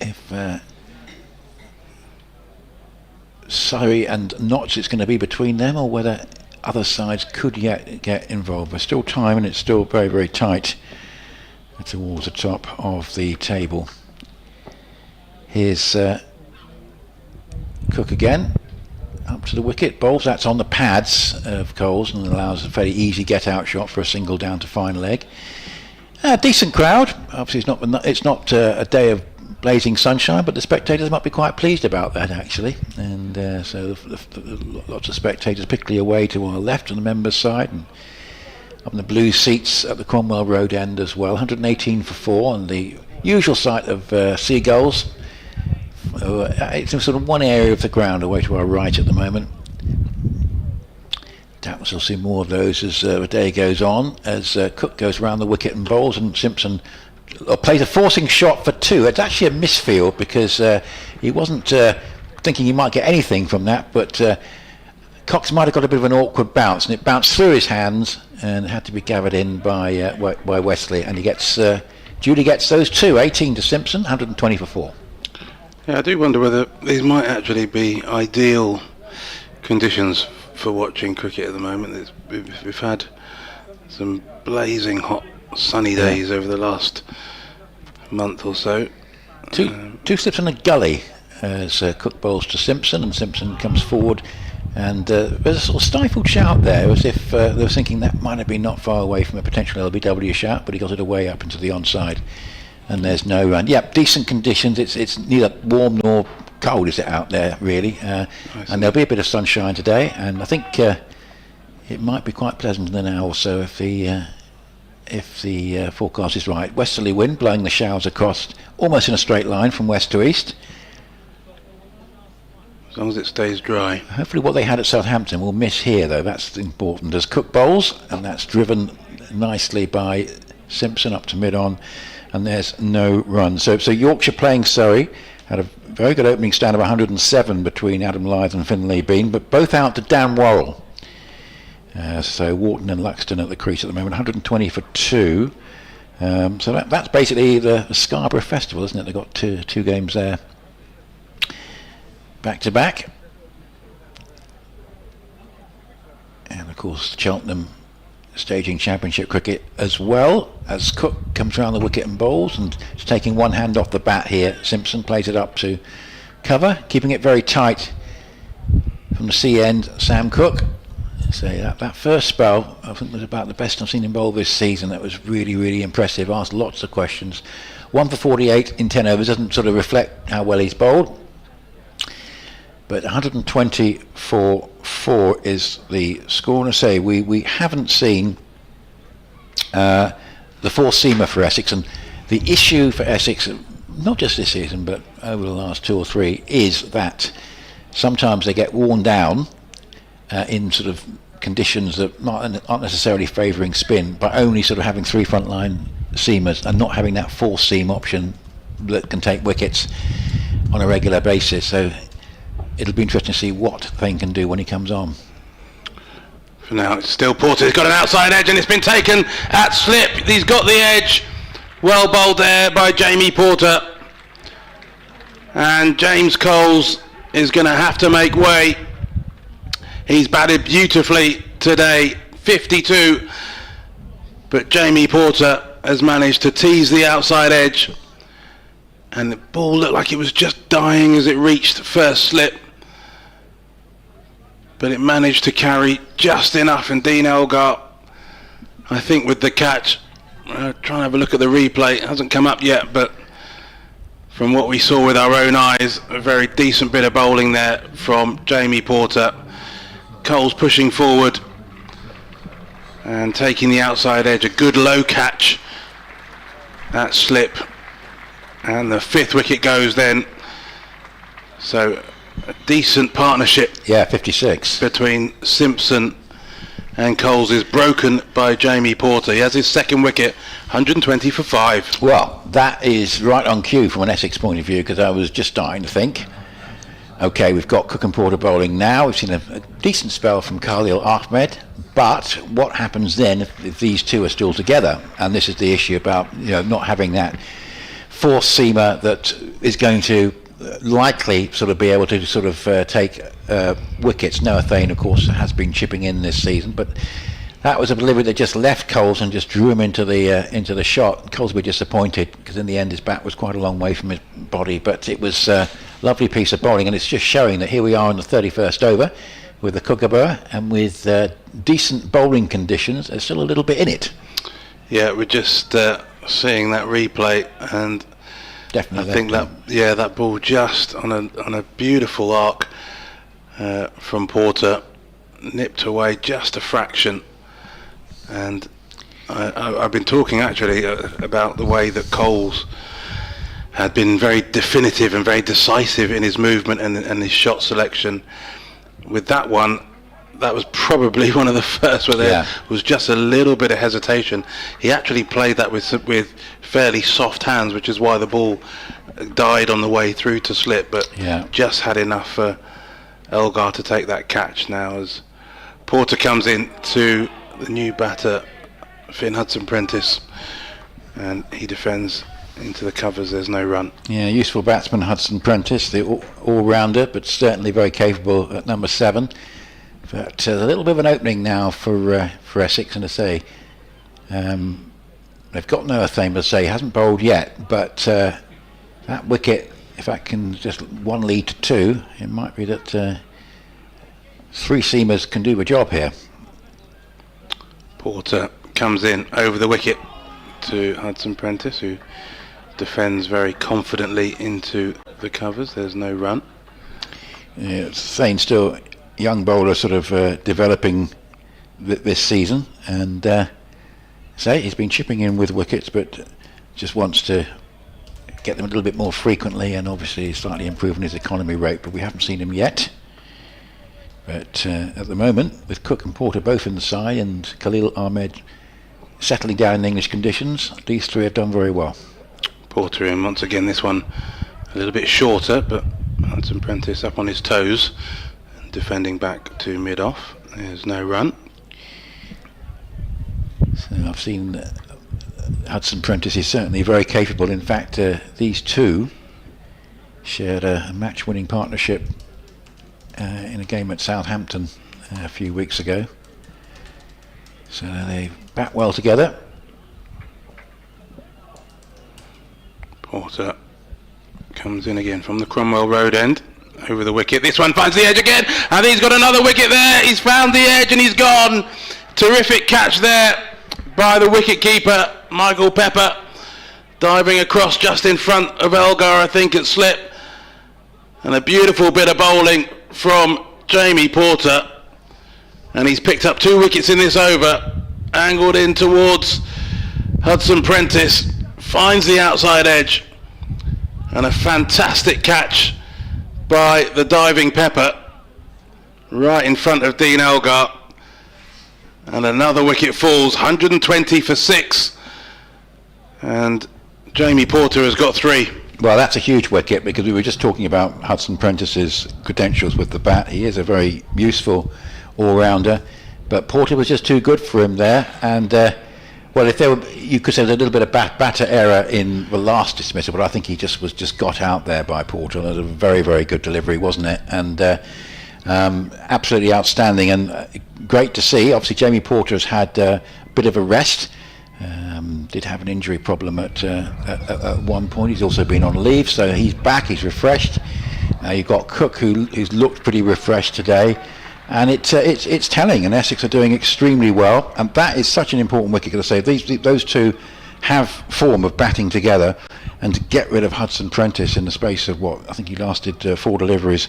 if Surrey and Notts it's going to be between them, or whether other sides could yet get involved. There's still time, and it's still very, very tight towards the top of the table. Here's Cook again, up to the wicket, bowls. That's on the pads of Coles and allows a fairly easy get-out shot for a single down to fine leg. Decent crowd. Obviously, it's not a day of blazing sunshine, but the spectators might be quite pleased about that, actually. And so lots of spectators, particularly away to our left on the members' side, and up in the blue seats at the Cromwell Road end as well. 118 for 4, and the usual sight of seagulls. It's in sort of one area of the ground away to our right at the moment. Doubtless we'll see more of those as the day goes on, as Cook goes round the wicket and bowls, and Simpson plays a forcing shot for 2. It's actually a misfield because he wasn't thinking he might get anything from that, but Cox might have got a bit of an awkward bounce, and it bounced through his hands and had to be gathered in by Wesley, and he gets Judy gets those 2, 18 to Simpson, 120 for 4. Yeah, I do wonder whether these might actually be ideal conditions for watching cricket at the moment. We've had some blazing hot sunny days over the last month or so. Two slips in a gully as Cook bowls to Simpson, and Simpson comes forward, and there's a sort of stifled shout there, as if they were thinking that might have been not far away from a potential LBW shout, but he got it away up into the onside, and there's no run. Yeah, decent conditions. It's neither warm nor cold, is it, out there really, and there'll be a bit of sunshine today, and I think it might be quite pleasant in an hour or so if the forecast is right. Westerly wind blowing the showers across almost in a straight line from west to east. As long as it stays dry. Hopefully what they had at Southampton will miss here, though. That's important. As Cook bowls, and that's driven nicely by Simpson up to mid-on, and there's no run. So Yorkshire playing Surrey had a very good opening stand of 107 between Adam Lyth and Finlay Bean, but both out to Dan Worrell. So Wharton and Luxton at the crease at the moment, 120 for 2. So that's basically the Scarborough Festival, isn't it? They've got two games there, back to back. And of course Cheltenham staging Championship cricket as well, as Cook comes around the wicket and bowls, and is taking one hand off the bat here. Simpson plays it up to cover, keeping it very tight from the sea end. Sam Cook. So that first spell, I think, was about the best I've seen him bowl this season. That was really, really impressive. Asked lots of questions. 1 for 48 in 10 overs doesn't sort of reflect how well he's bowled, but 120 for 4 is the score. And I say we haven't seen the fourth seamer for Essex, and the issue for Essex, not just this season but over the last 2 or 3, is that sometimes they get worn down in sort of conditions that aren't necessarily favouring spin, by only sort of having 3 frontline seamers and not having that fourth seam option that can take wickets on a regular basis. So it'll be interesting to see what Thane can do when he comes on. For now, it's still Porter. He's got an outside edge, and it's been taken at slip. He's got the edge. Well bowled there by Jamie Porter. And James Coles is going to have to make way. He's batted beautifully today, 52. But Jamie Porter has managed to tease the outside edge. And the ball looked like it was just dying as it reached first slip. But it managed to carry just enough, and Dean Elgar I think with the catch, trying to have a look at the replay, it hasn't come up yet, but from what we saw with our own eyes, a very decent bit of bowling there from Jamie Porter. Cole's pushing forward and taking the outside edge, a good low catch, that slip, and the 5th wicket goes then. So a decent partnership. Yeah, 56. Between Simpson and Coles is broken by Jamie Porter. He has his 2nd wicket, 120 for 5. Well, that is right on cue from an Essex point of view, because I was just starting to think, okay, we've got Cook and Porter bowling now. We've seen a decent spell from Khalil Ahmed, but what happens then if these two are still together? And this is the issue about not having that 4th seamer that is going to likely sort of be able to sort of take wickets. Noah Thane, of course, has been chipping in this season, but that was a delivery that just left Coles and just drew him into the shot. Coles were disappointed because in the end his bat was quite a long way from his body, but it was a lovely piece of bowling, and it's just showing that here we are in the 31st over with the Kookaburra, and with decent bowling conditions, there's still a little bit in it. Yeah, we're just seeing that replay, and definitely I think that ball just on a beautiful arc from Porter, nipped away just a fraction. And I've been talking actually about the way that Coles had been very definitive and very decisive in his movement and his shot selection. With that one, that was probably one of the first where there was just a little bit of hesitation. He actually played that with fairly soft hands, which is why the ball died on the way through to slip, but just had enough for Elgar to take that catch now as Porter comes in to the new batter, Finn Hudson-Prentice, and he defends into the covers. There's no run. Yeah, useful batsman Hudson-Prentice, the all-rounder, but certainly very capable at number 7. But there's a little bit of an opening now for Essex, and I say they've got Noah Thame, as I say, hasn't bowled yet, but that wicket, if that can just one lead to 2, it might be that 3 seamers can do a job here. Porter comes in over the wicket to Hudson-Prentice, who defends very confidently into the covers. There's no run. Yeah, Thane still young bowler, sort of developing this season, and he's been chipping in with wickets, but just wants to get them a little bit more frequently, and obviously slightly improving his economy rate, but we haven't seen him yet. But at the moment, with Cook and Porter both in the side and Khalil Ahmed settling down in English conditions, these 3 have done very well. Porter in once again, this one a little bit shorter, but Hudson-Prentice up on his toes and defending back to mid-off. There's no run. So I've seen Hudson-Prentice is certainly very capable. In fact, these 2 shared a match-winning partnership in a game at Southampton a few weeks ago. So they bat well together. Porter comes in again from the Cromwell Road end over the wicket. This one finds the edge again, and he's got another wicket there. He's found the edge and he's gone. Terrific catch there by the wicket keeper Michael Pepper, diving across just in front of Elgar, I think, at slip. And a beautiful bit of bowling from Jamie Porter, and he's picked up 2 wickets in this over, angled in towards Hudson-Prentice, finds the outside edge, and a fantastic catch by the diving Pepper right in front of Dean Elgar, and another wicket falls. 120 for 6, and Jamie Porter has got 3. Well, that's a huge wicket, because we were just talking about Hudson-Prentice's credentials with the bat. He is a very useful all-rounder, but Porter was just too good for him there. And well, if there were, you could say there's a little bit of batter error in the last dismissal, but I think he just got out there by Porter. It was a very, very good delivery, wasn't it? And absolutely outstanding, and great to see. Obviously, Jamie Porter has had a bit of a rest. Did have an injury problem at one point. He's also been on leave, so he's back. He's refreshed. You've got Cook, who's looked pretty refreshed today, And it's telling, and Essex are doing extremely well, and that is such an important wicket. As I say, those two have form of batting together, and to get rid of Hudson Prentice in the space of what I think he lasted 4 deliveries,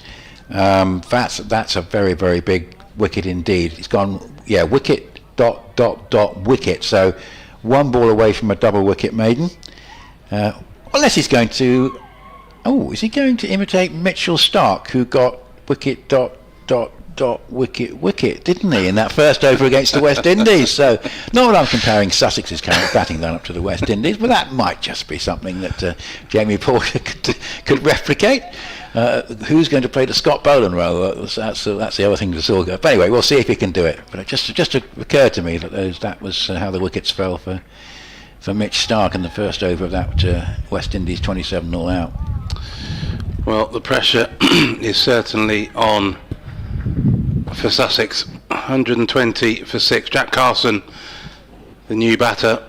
that's a very, very big wicket indeed. He's gone, wicket ... wicket. So 1 ball away from a double wicket maiden. Unless he's going to, is he going to imitate Mitchell Stark, who got wicket ... wicket, didn't he, in that first over against the West Indies? So, not that I'm comparing Sussex's current batting lineup to the West Indies, but that might just be something that Jamie Porter could replicate. Who's going to play the Scott Boland role? That's the other thing to sort of. But anyway, we'll see if he can do it. But it just occurred to me that was how the wickets fell for Mitch Stark in the first over of that West Indies 27-0 out. Well, the pressure is certainly on for Sussex. 120 for 6. Jack Carson, the new batter,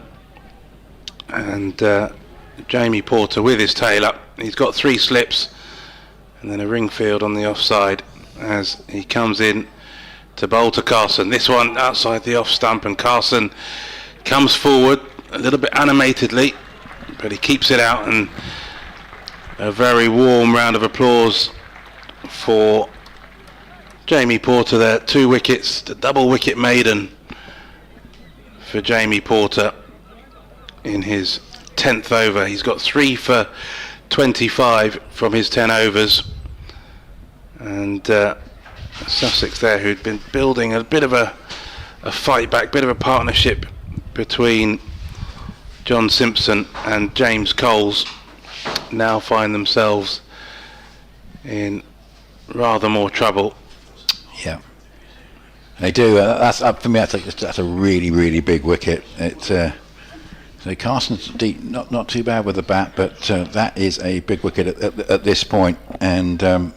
and Jamie Porter with his tail up. He's got 3 slips and then a Ringfield on the offside as he comes in to bowl to Carson. This one outside the off stump, and Carson comes forward a little bit animatedly, but he keeps it out, and a very warm round of applause for Jamie Porter there. 2 wickets, the double wicket maiden for Jamie Porter in his 10th over. He's got 3 for 25 from his 10 overs, and Sussex there, who'd been building a bit of a fight back, bit of a partnership between John Simpson and James Coles, now find themselves in rather more trouble. Yeah, they do. That's for me. That's a really, really big wicket. So Carson's deep, not too bad with the bat, but that is a big wicket at this point. And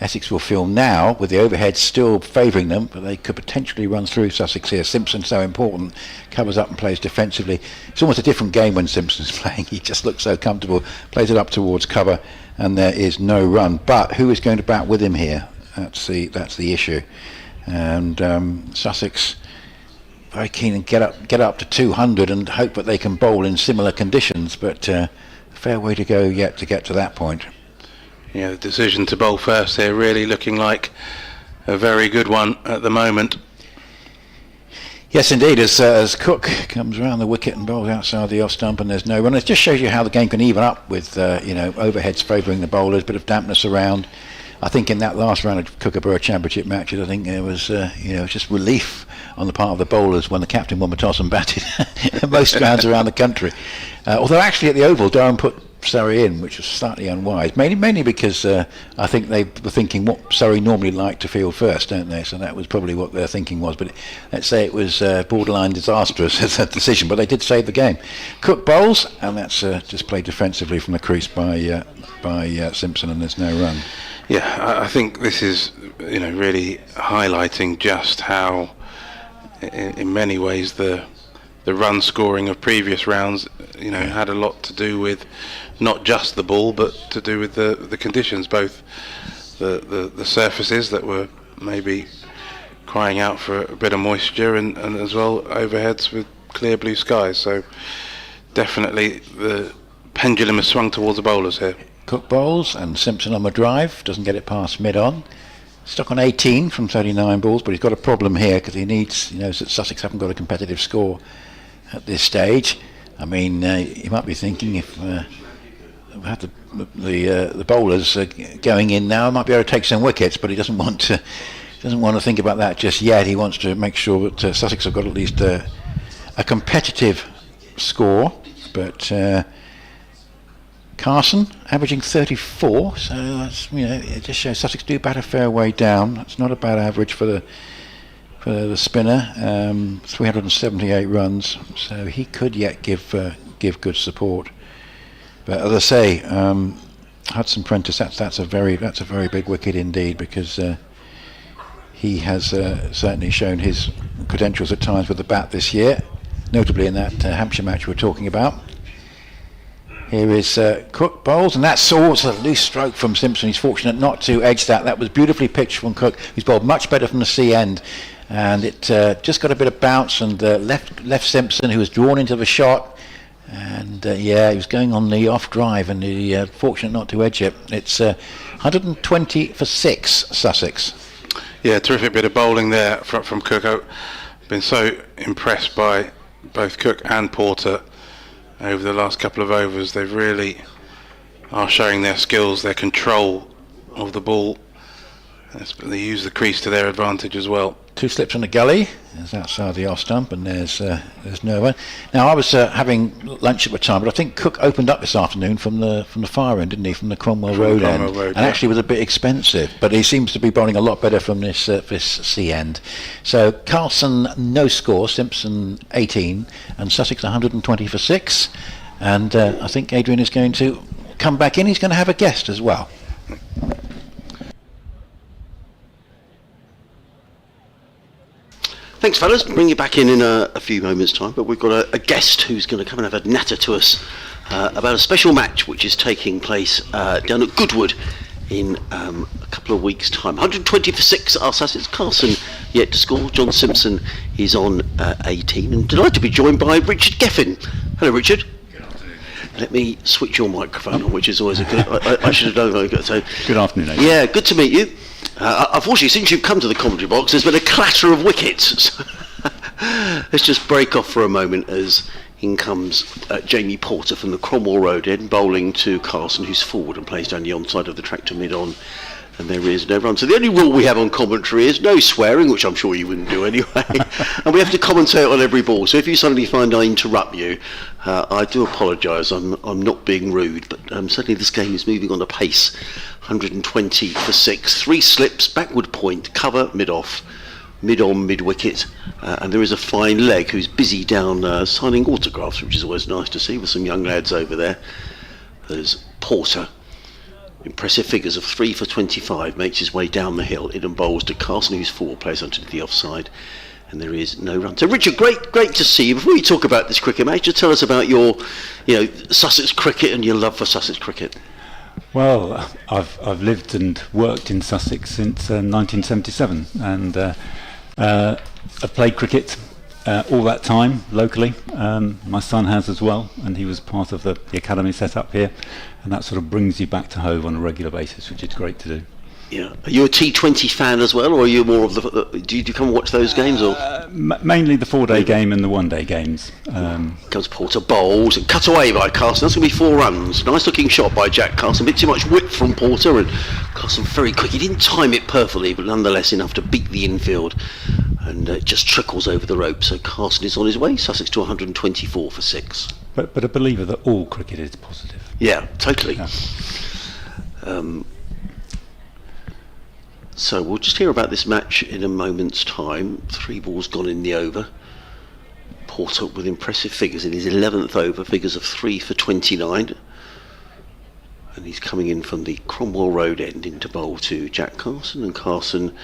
Essex will feel now, with the overhead still favouring them, but they could potentially run through Sussex here. Simpson's so important, covers up and plays defensively. It's almost a different game when Simpson's playing. He just looks so comfortable, plays it up towards cover, and there is no run. But who is going to bat with him here? That's the issue. And Sussex very keen and get up to 200 and hope that they can bowl in similar conditions, but a fair way to go yet to get to that point. Yeah, the decision to bowl first here really looking like a very good one at the moment. Yes, indeed, as Cook comes around the wicket and bowls outside the off stump and there's no run. It just shows you how the game can even up with overheads favouring the bowlers, bit of dampness around. I think in that last round of Kookaburra Championship matches, I think there was just relief on the part of the bowlers when the captain won the toss and batted most grounds around the country. Although actually at the Oval, Durham put Surrey in, which was slightly unwise, mainly because I think they were thinking what Surrey normally like to field first, don't they? So that was probably what their thinking was. But let's say it was borderline disastrous as a decision, but they did save the game. Cook bowls, and that's just played defensively from the crease by Simpson, and there's no run. Yeah, I think this is really highlighting just how, in many ways, the run scoring of previous rounds had a lot to do with not just the ball, but to do with the conditions, both the surfaces that were maybe crying out for a bit of moisture, and as well overheads with clear blue skies. So definitely the pendulum has swung towards the bowlers here. Cook bowls, and Simpson on the drive, doesn't get it past mid-on. Stuck on 18 from 39 balls, but he's got a problem here because he knows that Sussex haven't got a competitive score at this stage. I mean, you might be thinking if we had the bowlers going in now, might be able to take some wickets, but he doesn't want to think about that just yet. He wants to make sure that Sussex have got at least a competitive score. But Carson averaging 34, so that's, it just shows Sussex do bat a fair way down. That's not a bad average for the spinner. 378 runs, so he could yet give good support. But as I say, Hudson Prentice, that's a very big wicket indeed, because he has certainly shown his credentials at times with the bat this year, notably in that Hampshire match we were talking about. Here is Cook bowls, and that's also a loose stroke from Simpson. He's fortunate not to edge that. That was beautifully pitched from Cook, who's bowled much better from the C end. And it just got a bit of bounce and left Simpson, who was drawn into the shot. And he was going on the off drive, and he fortunate not to edge it. It's 120 for 6, Sussex. Yeah, terrific bit of bowling there from Cook. I've been so impressed by both Cook and Porter over the last couple of overs. They really are showing their skills, their control of the ball. They use the crease to their advantage as well. 2 slips on the gully. There's outside the off stump, and there's no one. Now, I was having lunch at the time, but I think Cook opened up this afternoon from the far end, didn't he? From the Cromwell Road end, and actually was a bit expensive. But he seems to be bowling a lot better from this C end. So Carlson no score, Simpson 18, and Sussex 120 for 6. And I think Adrian is going to come back in. He's going to have a guest as well. Thanks, fellas. Bring you back in a few moments' time, but we've got a guest who's going to come and have a natter to us about a special match which is taking place down at Goodwood in a couple of weeks' time. 120 for 6 are Sussex. Carlson yet to score. John Simpson is on 18, and delighted to be joined by Richard Geffin. Hello, Richard. Let me switch your microphone on, which is always a good. I should have known. So, good afternoon, Adrian. Yeah, good to meet you. Unfortunately, since you've come to the commentary box, there's been a clatter of wickets. Let's just break off for a moment as in comes Jamie Porter from the Cromwell Road end, bowling to Carlson, who's forward and plays down the onside of the track to mid-on. And there is no run. So the only rule we have on commentary is no swearing, which I'm sure you wouldn't do anyway. And we have to commentate on every ball. So if you suddenly find I interrupt you, I do apologise. I'm not being rude, but certainly this game is moving on a pace. 120 for 6, 3 slips, backward point, cover, mid-off, mid-on, mid-wicket. And there is a fine leg who's busy down signing autographs, which is always nice to see with some young lads over there. There's Porter. Impressive figures of 3 for 25, makes his way down the hill. In and bowls to Carlson, who's forward, plays onto the offside, and there is no run. So, Richard, great to see you. Before we talk about this cricket match, just tell us about your, Sussex cricket and your love for Sussex cricket. Well, I've lived and worked in Sussex since 1977, and I've played cricket all that time locally. My son has as well, and he was part of the academy set up here, and that sort of brings you back to Hove on a regular basis, which is great to do. Yeah. Are you a T20 fan as well, or are you more of the... Do you come and watch those games? Or mainly the 4-day game and the 1-day games. Comes Porter, bowls, and cut away by Carlson. That's going to be 4 runs. Nice looking shot by Jack Carlson. A bit too much whip from Porter, and Carlson very quick. He didn't time it perfectly, but nonetheless enough to beat the infield. And it just trickles over the rope. So Carlson is on his way. Sussex to 124 for 6. But a believer that all cricket is positive. Yeah, totally. Yeah. So we'll just hear about this match in a moment's time. 3 balls gone in the over. Porter with impressive figures in his 11th over, figures of 3 for 29. And he's coming in from the Cromwell Road end into bowl to Jack Carlson, and Carlson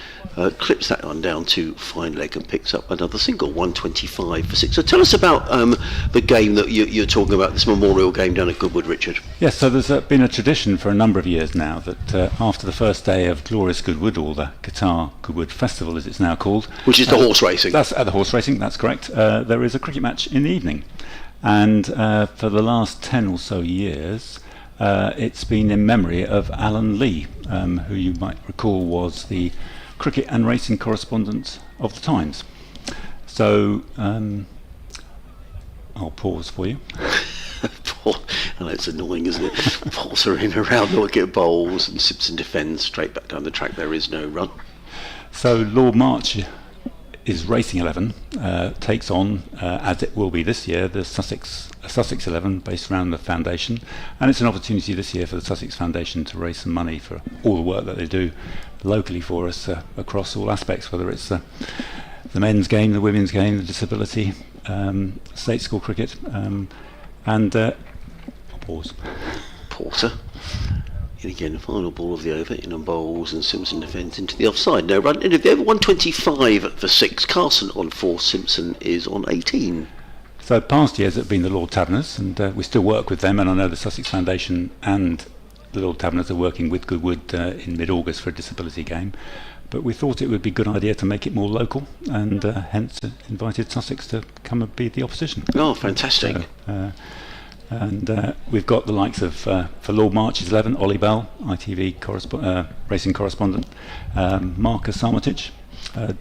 clips that one down to fine leg and picks up another single, 125 for 6. So tell us about the game that you're talking about, this memorial game down at Goodwood, Richard. Yes, so there's been a tradition for a number of years now that after the first day of Glorious Goodwood, or the Qatar Goodwood Festival as it's now called, which is the horse racing. That's the horse racing, that's correct. There is a cricket match in the evening, and for the last 10 or so years it's been in memory of Alan Lee, who you might recall was the cricket and racing correspondent of the Times. So I'll pause for you. I know it's annoying, isn't it? Porter in around the wicket, bowls, and Simpson defends straight back down the track. There is no run. So Lord March is racing 11, takes on, as it will be this year, the Sussex 11 based around the foundation, and it's an opportunity this year for the Sussex Foundation to raise some money for all the work that they do locally for us across all aspects, whether it's the men's game, the women's game, the disability, state school cricket, and I'll pause. Porter. And again, the final ball of the over, in on bowls, and Simpson defends into the offside. No run. And if the over 125 for 6, Carlson on 4, Simpson is on 18. So So past years have been the Lord Taverners, and we still work with them, and I know the Sussex Foundation and the Lord Taverners are working with Goodwood in mid-August for a disability game. But we thought it would be a good idea to make it more local, and hence invited Sussex to come and be the opposition. Oh, fantastic. And we've got the likes of, for Lord March's 11, Ollie Bell, ITV racing correspondent, Marcus Armitage,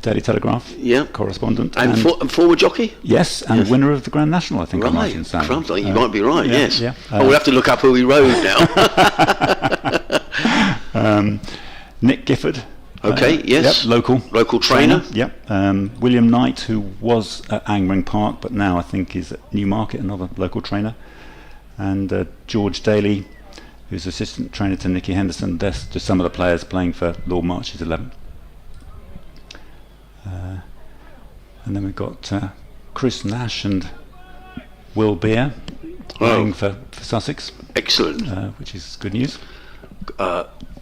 Daily Telegraph correspondent. And former jockey? Yes, and winner of the Grand National, I think. Right, I'm right in saying. you might be right, yes. Yeah. We'll have to look up who he rode now. Nick Gifford. Okay, yes. Yep, local trainer. Yep. William Knight, who was at Angmering Park, but now I think is at Newmarket, another local trainer. And George Daly, who's assistant trainer to Nicky Henderson. That's just some of the players playing for Lord March's 11. And then we've got Chris Nash and Will Beer playing for Sussex. Excellent. Which is good news.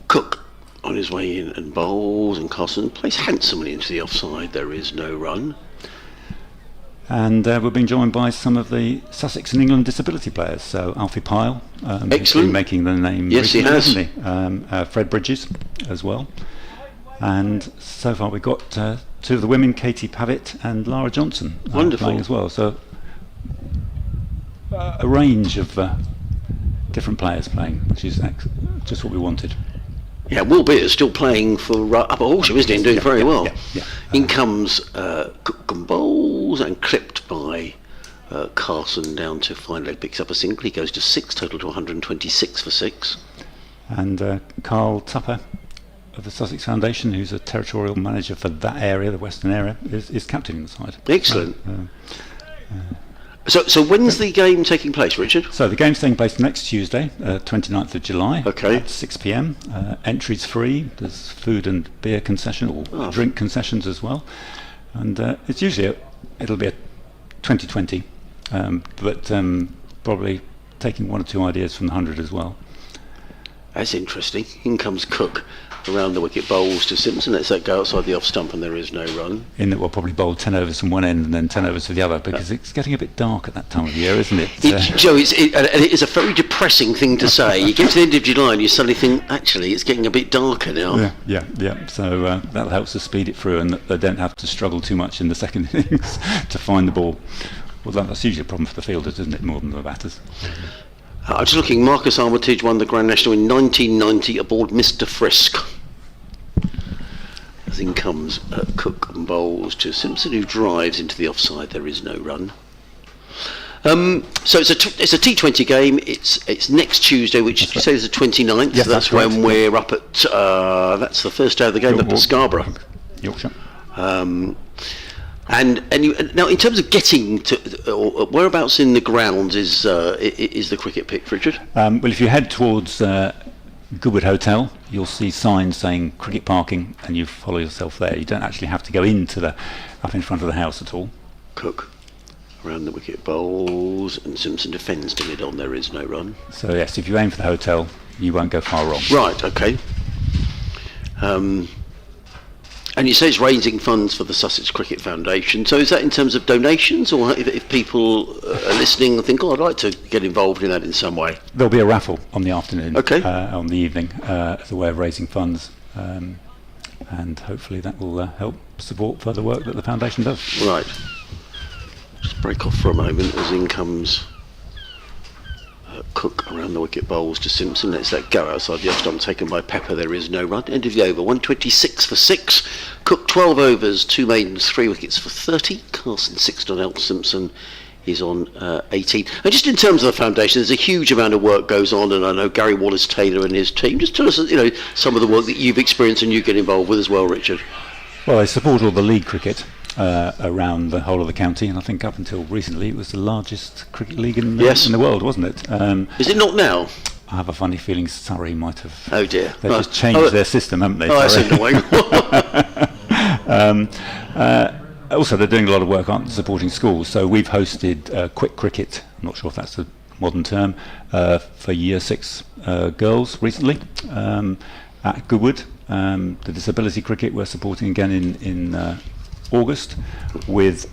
Cook on his way in and bowls, and Carson plays handsomely into the offside. There is no run. And we're being joined by some of the Sussex and England disability players. So Alfie Pyle, Excellent. Who's been making the name. Yes, recently, he has. hasn't he? Fred Bridges as well. And so far we've got two of the women, Katie Pavitt and Lara Johnson, Wonderful. playing as well. So a range of different players playing, which is just what we wanted. Yeah, Will Beer's still playing for up at Horsham, isn't he? And doing very well. Yeah. In comes Cook and bowls, and clipped by Carson down to fine leg, picks up a single. He goes to 6, total to 126 for 6. And Carl Tupper of the Sussex Foundation, who's a territorial manager for that area, the western area, is captaining the side. Excellent. So when's the game taking place, Richard? So the game's taking place next Tuesday, 29th of July, Okay. at 6 p.m. Entry's free. There's food and beer concession, or drink concessions as well. And it's usually it'll be a 20-20, but probably taking one or two ideas from the 100 as well. That's interesting. In comes Cook around the wicket, bowls to Simpson. Lets that go outside the off stump, and there is no run. In that we'll probably bowl 10 overs from one end and then 10 overs to the other, because it's getting a bit dark at that time of year, isn't it? Joe, it is a very depressing thing to say. You get to the end of July and you suddenly think, actually, it's getting a bit darker now. Yeah. So that helps to speed it through, and they don't have to struggle too much in the second innings to find the ball. Well, that's usually a problem for the fielders, isn't it, more than the batters? I'm just looking. Marcus Armitage won the Grand National in 1990 aboard Mr. Frisk. As in comes Cook and bowls to Simpson, who drives into the offside. There is no run. So it's a T20 game. It's next Tuesday, which you say is the 29th. Yes, that's right. when we're up at. That's the first day of the game up at Scarborough. Yorkshire. And now, in terms of getting to, or whereabouts in the grounds is the cricket pitch, Richard? Well, if you head towards Goodwood Hotel, you'll see signs saying cricket parking, and you follow yourself there. You don't actually have to go up in front of the house at all. Cook around the wicket, bowls, and Simpson defends to mid on. There is no run. So yes, if you aim for the hotel, you won't go far wrong. Right. Okay. And you say it's raising funds for the Sussex Cricket Foundation. So is that in terms of donations, or if people are listening and think, I'd like to get involved in that in some way? There'll be a raffle on the afternoon, Okay. On the evening, as a way of raising funds, and hopefully that will help support further work that the foundation does. Right. Just break off for a moment as in comes Cook around the wicket, bowls to Simpson. Lets that go outside the off stump, taken by Pepper. There is no run. End of the over. 126 for 6. Cook 12 overs, 2 maidens, 3 wickets for 30. Carson 6 on out. Simpson is on 18. And just in terms of the foundation, there's a huge amount of work goes on, and I know Gary Wallace-Taylor and his team. Just tell us, some of the work that you've experienced and you get involved with as well, Richard. Well, I support all the league cricket around the whole of the county, and I think up until recently it was the largest cricket league in the world, wasn't it? Is it not now? I have a funny feeling Surrey might have. Oh dear. They've just changed their system, haven't they? Oh, that's annoying. Also, they're doing a lot of work on supporting schools. So we've hosted quick cricket. I'm not sure if that's a modern term for Year 6 girls recently at Goodwood. The disability cricket we're supporting again in August with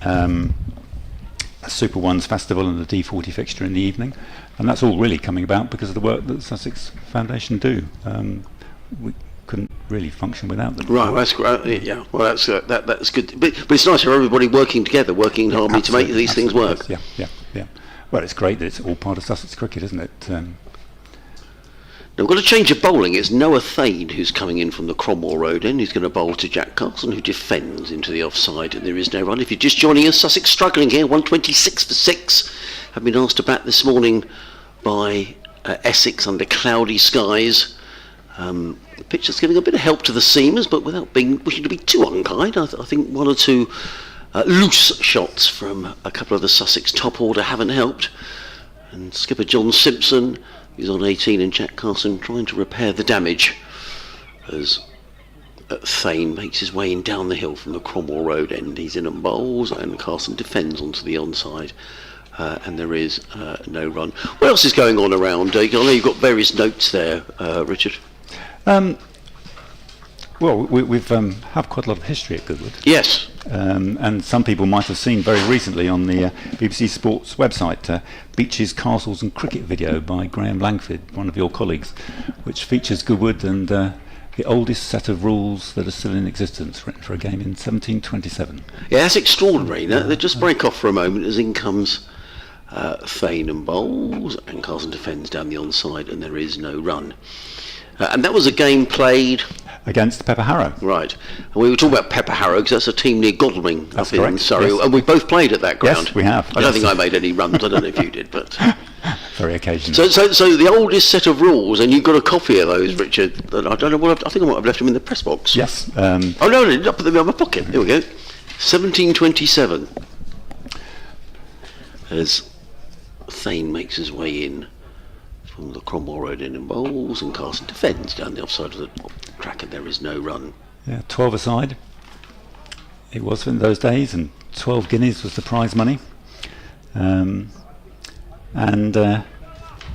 Super Ones Festival and the D40 fixture in the evening, and that's all really coming about because of the work that the Sussex Foundation do. We couldn't really function without them. Right, that's great. Yeah, well, that's good. But it's nice for everybody working together, working in harmony to make these things work. Yeah. Well, it's great that it's all part of Sussex cricket, isn't it? Now we've got a change of bowling. It's Noah Thane who's coming in from the Cromwell Road end. He's going to bowl to Jack Carson, who defends into the offside, and there is no run. If you're just joining us, Sussex struggling here, 126 for 6. Have been asked to bat this morning by Essex under cloudy skies. The pitch is giving a bit of help to the seamers, but without wishing to be too unkind. I think one or two loose shots from a couple of the Sussex top order haven't helped. And skipper John Simpson, who's on 18, and Jack Carson trying to repair the damage as Thane makes his way in down the hill from the Cromwell Road end. He's in and bowls, and Carson defends onto the onside. And there is no run. What else is going on around? I know you've got various notes there, Richard. Well, we've have quite a lot of history at Goodwood. Yes. And some people might have seen very recently on the BBC Sports website Beaches, Castles and Cricket video by Graham Langford, one of your colleagues, which features Goodwood and the oldest set of rules that are still in existence, written for a game in 1727. Yeah, that's extraordinary. They just break off for a moment as in comes Thane and bowls, and Carson defends down the onside, and there is no run. And that was a game played against Pepper Harrow. Right. And we were talking about Pepper Harrow because that's a team near Godalming That's up in correct. Surrey. Yes. And we both played at that ground. Yes, we have. I don't think I made any runs. I don't know if you did, but very occasionally. So the oldest set of rules, and you've got a copy of those, Richard. I don't know what I think I might have left them in the press box. Yes. Oh no, I didn't. I put them in my pocket. Here we go. 1727. As Thane makes his way in from the Cromwell Road in and bowls, and Carson defends down the offside of the track, and there is no run. Yeah, 12 aside. It was in those days, and 12 guineas was the prize money. And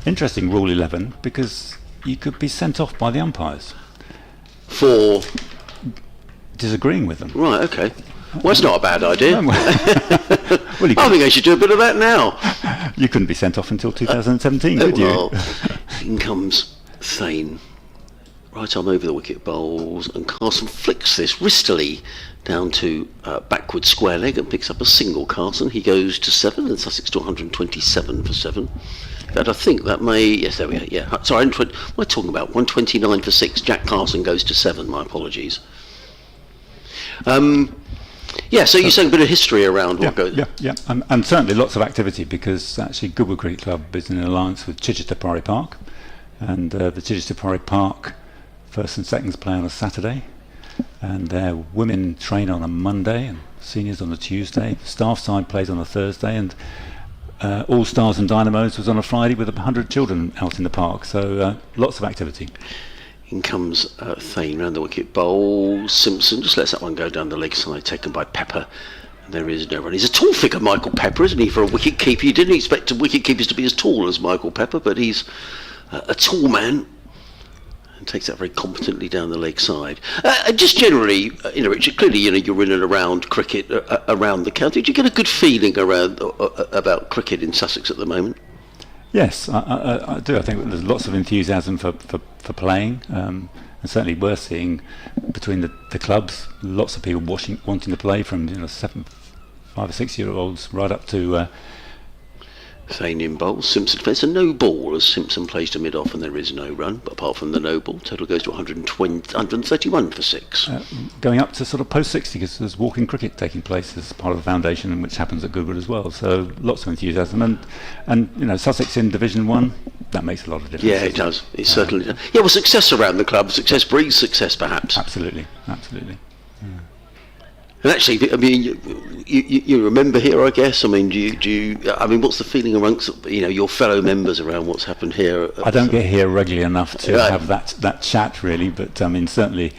interesting rule 11, because you could be sent off by the umpires For disagreeing with them. right, okay. Well, it's not a bad idea. Well, I think I should do a bit of that now. you couldn't be sent off until 2017, could you? Well, in comes Thane. Right arm over the wicket, bowls, and Carson flicks this wristily down to backward square leg and picks up a single. Carson, he goes to 7, and Sussex to 127 for 7. But I think that may, yes, there we are. Yeah, sorry, what am I talking about? 129 for 6. Jack Carson goes to 7. My apologies. Yeah, so you're saying a bit of history around what goes. Yeah, and certainly lots of activity, because actually Goodwood Cricket Club is in an alliance with Chichester Priory Park, and the Chichester Priory Park first and seconds play on a Saturday, and their women train on a Monday and seniors on a Tuesday. Staff side plays on a Thursday, and All Stars and Dynamos was on a Friday with 100 children out in the park. So lots of activity. In comes Thane round the wicket, bowl. Simpson just lets that one go down the leg side, taken by Pepper. And there is no run. He's a tall figure, Michael Pepper, isn't he, for a wicket keeper? You didn't expect wicket keepers to be as tall as Michael Pepper, but he's a tall man and takes that very competently down the leg side. Just generally, Richard, clearly, you're in and around cricket around the county. Do you get a good feeling around about cricket in Sussex at the moment? Yes, I do. I think there's lots of enthusiasm for playing, and certainly we're seeing between the clubs lots of people wanting to play, from 5 or 6 year olds right up to. Thane in bowl, Simpson plays a no ball as Simpson plays to mid off, and there is no run. But apart from the no ball, total goes to 131 for 6. Going up to sort of post 60, because there's walking cricket taking place as part of the foundation, which happens at Goodwood as well. So lots of enthusiasm, and Sussex in Division 1, that makes a lot of difference. Yeah, it does. It certainly does. Yeah, well, success around the club, success breeds success, perhaps. Absolutely. Yeah. And actually, I mean, you remember here, I guess. I mean, do you? I mean, what's the feeling amongst your fellow members around what's happened here? I don't get here regularly enough to have that chat really, but I mean, certainly.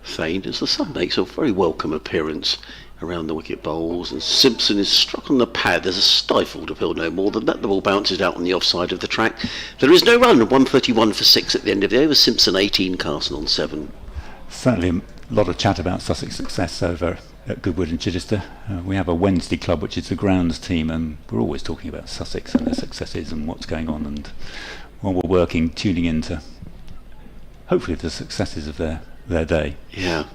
Thane, as the sun makes a very welcome appearance around the wicket bowls, and Simpson is struck on the pad. There's a stifled appeal, no more than that. The ball bounces out on the offside of the track. There is no run. 131 for 6 at the end of the over. Simpson 18, Carson on 7. Certainly a lot of chat about Sussex success over at Goodwood and Chichester. We have a Wednesday club, which is the grounds team, and we're always talking about Sussex and their successes and what's going on. And while we're working, tuning into hopefully the successes of their day. Yeah.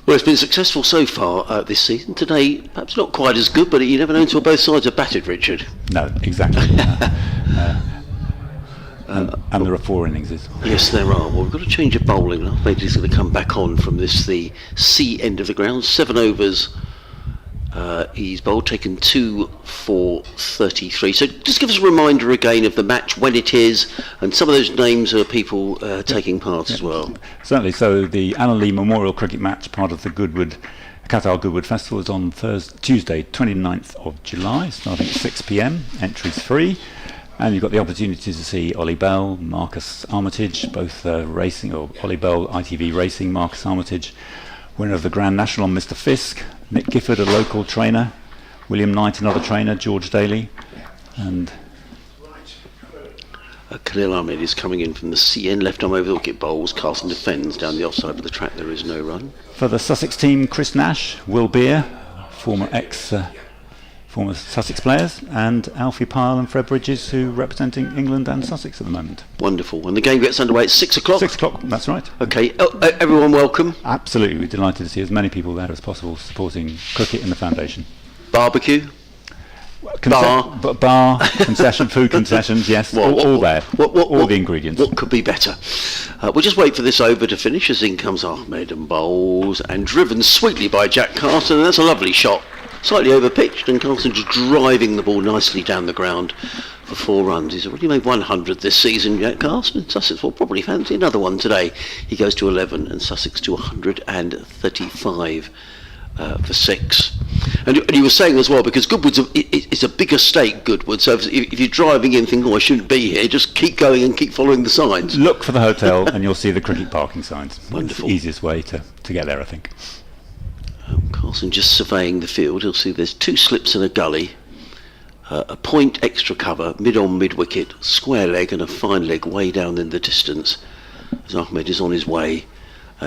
Well, it's been successful so far this season. Today, perhaps not quite as good, but you never know until both sides are battered, Richard. No, exactly. And there are 4 innings. Yes, there are. Well, we've got to change of bowling. Ahmed is going to come back on from the C end of the ground. 7 overs. He's bowled, taken 2 for 33. So just give us a reminder again of the match, when it is, and some of those names are people taking part as well. Certainly. So the Alan Lee Memorial Cricket Match, part of the Qatar Goodwood Festival, is on Tuesday 29th of July, starting at 6 p.m. Entries free. And you've got the opportunity to see Ollie Bell, Marcus Armitage, both racing, or Ollie Bell, ITV Racing, Marcus Armitage, winner of the Grand National on Mr. Fisk, Nick Gifford, a local trainer, William Knight, another trainer, George Daly, and Khalil Ahmed is coming in from the CN, left arm over the wicket bowls. Carson defends down the offside of the track. There is no run. For the Sussex team, Chris Nash, Will Beer, former Sussex players, and Alfie Pyle and Fred Bridges, who are representing England and Sussex at the moment. Wonderful. And the game gets underway at 6 o'clock? 6 o'clock, that's right. Okay, everyone welcome? Absolutely, we're delighted to see as many people there as possible supporting cricket in the foundation. Barbecue? Bar, concession, food concessions, yes, all there, all the ingredients. What could be better? We'll just wait for this over to finish as in comes Ahmed and bowls, and driven sweetly by Jack Carson, and that's a lovely shot. Slightly over-pitched, and Carson just driving the ball nicely down the ground for 4 runs. He's already made 100 this season, Jack Carson. Sussex will probably fancy another one today. He goes to 11, and Sussex to 135 for 6. And you were saying as well, because Goodwood's it's a bigger stake, Goodwood, so if you're driving in thinking, I shouldn't be here, just keep going and keep following the signs. Look for the hotel and you'll see the cricket parking signs. Wonderful. It's the easiest way to get there, I think. Carson just surveying the field. He'll see there's 2 slips and a gully, a point extra cover, mid-on, mid-wicket, square leg and a fine leg way down in the distance. As Ahmed is on his way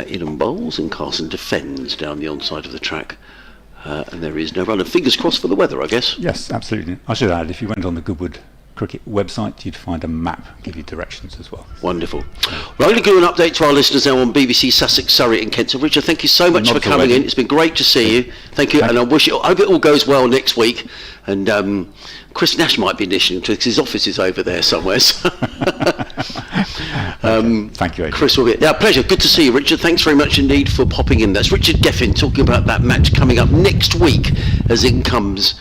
in and bowls, and Carson defends down the onside of the track. And there is no run. And fingers crossed for the weather, I guess. Yes, absolutely. I should add, if you went on the Goodwood Cricket website, you'd find a map, give you directions as well. Wonderful. Well, I'm going to give an update to our listeners now on BBC Sussex, Surrey and Kent. So Richard, thank you so much for coming in. It's been great to see you. Thank you. And I hope it all goes well next week. And Chris Nash might be listening to, because his office is over there somewhere. Thank you, Adrian. Chris will be. Yeah, pleasure. Good to see you, Richard. Thanks very much indeed for popping in. That's Richard Geffin talking about that match coming up next week as in comes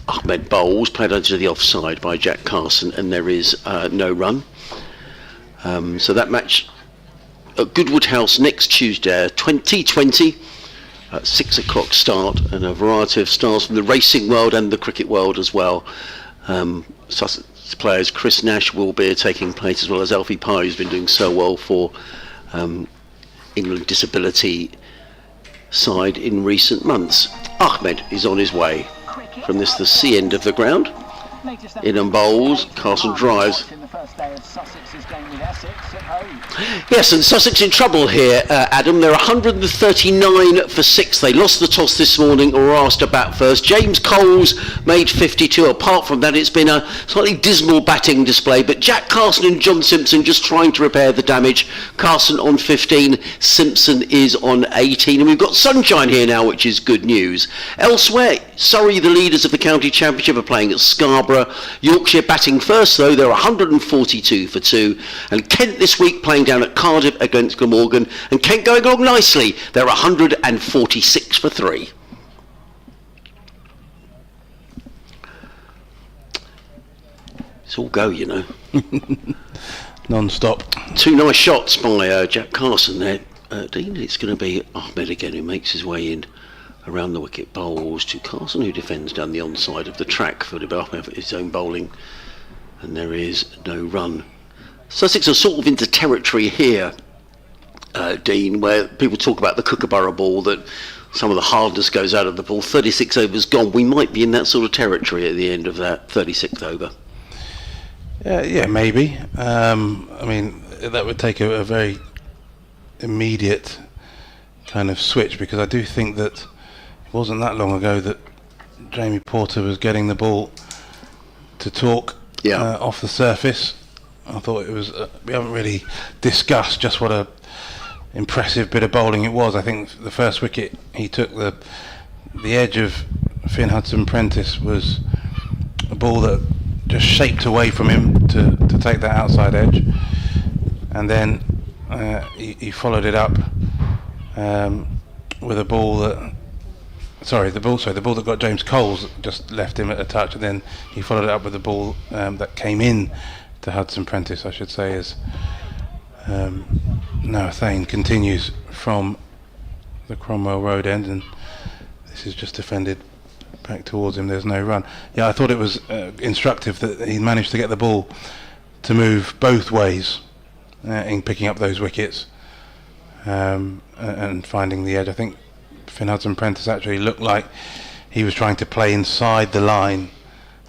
Ahmed bowls, played under the offside by Jack Carson, and there is no run. So that match at Goodwood House next Tuesday, 2020, at 6 o'clock start, and a variety of stars from the racing world and the cricket world as well. Sussex players Chris Nash will be taking place, as well as Alfie Pye, who's been doing so well for England disability side in recent months. Ahmed is on his way from the C end of the ground. In and bowls, Carson drives. Yes, and Sussex in trouble here, Adam. They're 139 for 6. They lost the toss this morning, or were asked to bat first. James Coles made 52. Apart from that, it's been a slightly dismal batting display, but Jack Carson and John Simpson just trying to repair the damage. Carson on 15, Simpson is on 18, and we've got sunshine here now, which is good news. Elsewhere, Surrey, the leaders of the county championship, are playing at Scarborough. Yorkshire batting first, though. They're 142 for 2, and Kent this week playing down at Cardiff against Glamorgan, and Kent going along nicely. They're 146 for 3. It's all go, you know. Non-stop. 2 nice shots by Jack Carson there. Dean, it's going to be Ahmed again, who makes his way in around the wicket, bowls to Carson, who defends down the onside of the track for his own bowling, and there is no run. Sussex are sort of into territory here, Dean, where people talk about the Kookaburra ball, that some of the hardness goes out of the ball. 36 overs gone. We might be in that sort of territory at the end of that 36th over. Yeah, maybe. I mean, that would take a very immediate kind of switch, because I do think that it wasn't that long ago that Jamie Porter was getting the ball to talk off the surface. I thought it was we haven't really discussed just what a impressive bit of bowling it was. I think the first wicket he took, the edge of Finn Hudson-Prentice was a ball that just shaped away from him to take that outside edge, and then he followed it up with a ball that the ball that got James Coles just left him at a touch, and then he followed it up with a ball that came in to Hudson-Prentice, I should say, as Noah Thane continues from the Cromwell Road end, and this is just defended back towards him. There's no run. Yeah, I thought it was instructive that he managed to get the ball to move both ways in picking up those wickets and finding the edge. I think Finn Hudson-Prentice actually looked like he was trying to play inside the line,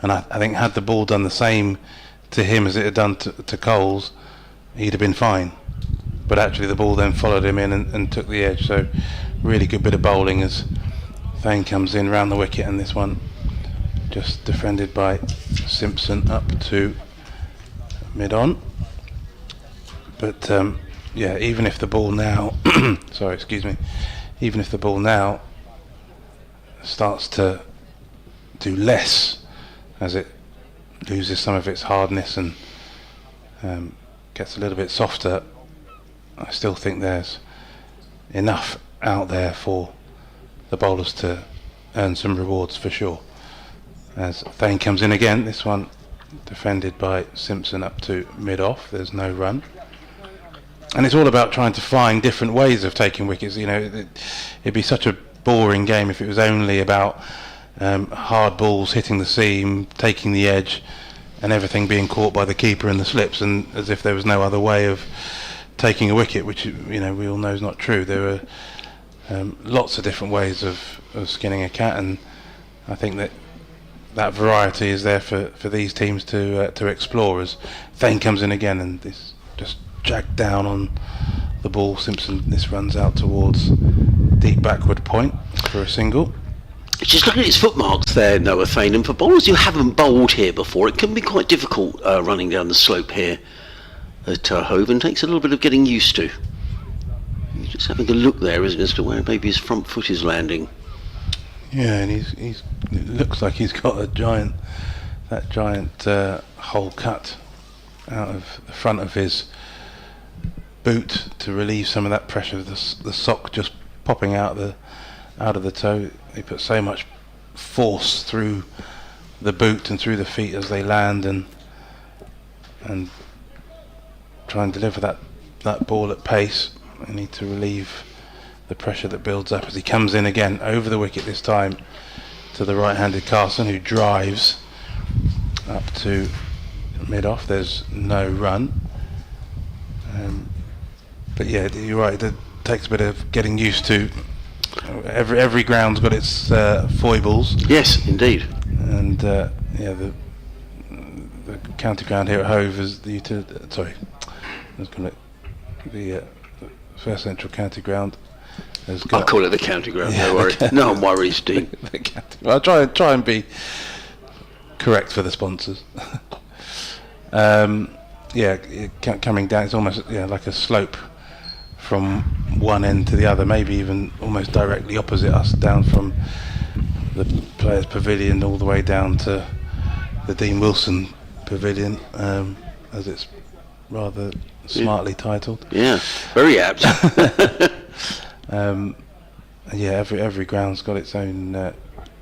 and I think had the ball done the same to him as it had done to Coles, he'd have been fine. But actually the ball then followed him in and took the edge. So really good bit of bowling as Thane comes in round the wicket, and this one just defended by Simpson up to mid-on. But yeah, even if the ball now even if the ball now starts to do less as it loses some of its hardness and gets a little bit softer, I still think there's enough out there for the bowlers to earn some rewards for sure. As Thane comes in again, this one defended by Simpson up to mid-off. There's no run, and it's all about trying to find different ways of taking wickets. You know, it'd be such a boring game if it was only about hard balls hitting the seam, taking the edge, and everything being caught by the keeper in the slips, and as if there was no other way of taking a wicket, which, you know, we all know is not true. There are lots of different ways of skinning a cat, and I think that variety is there for these teams to explore. As Thane comes in again, and this just jagged down on the ball. Simpson, this runs out towards deep backward point for a single. Just looking at his footmarks there, Noah Thane, and for bowlers who haven't bowled here before, it can be quite difficult running down the slope here at Hove, and takes a little bit of getting used to. He's just having a look there, isn't it, as to where maybe his front foot is landing. Yeah, and it looks like he's got that giant hole cut out of the front of his boot to relieve some of that pressure of the sock just popping out of the toe. They put so much force through the boot and through the feet as they land, and try and deliver that ball at pace. They need to relieve the pressure that builds up as he comes in again over the wicket, this time to the right-handed Carson, who drives up to mid-off. There's no run, but yeah, you're right, it takes a bit of getting used to. Every ground's got its foibles. Yes, indeed. And yeah, the county ground here at Hove is the First Central County Ground. I'll call it the county ground. No worries. No worries, Dean. I'll try and be correct for the sponsors. Yeah, coming down, it's almost like a slope from one end to the other, maybe even almost directly opposite us, down from the Players' Pavilion all the way down to the Dean Wilson Pavilion, as it's rather smartly titled. Yeah, very apt. Yeah, every ground's got its own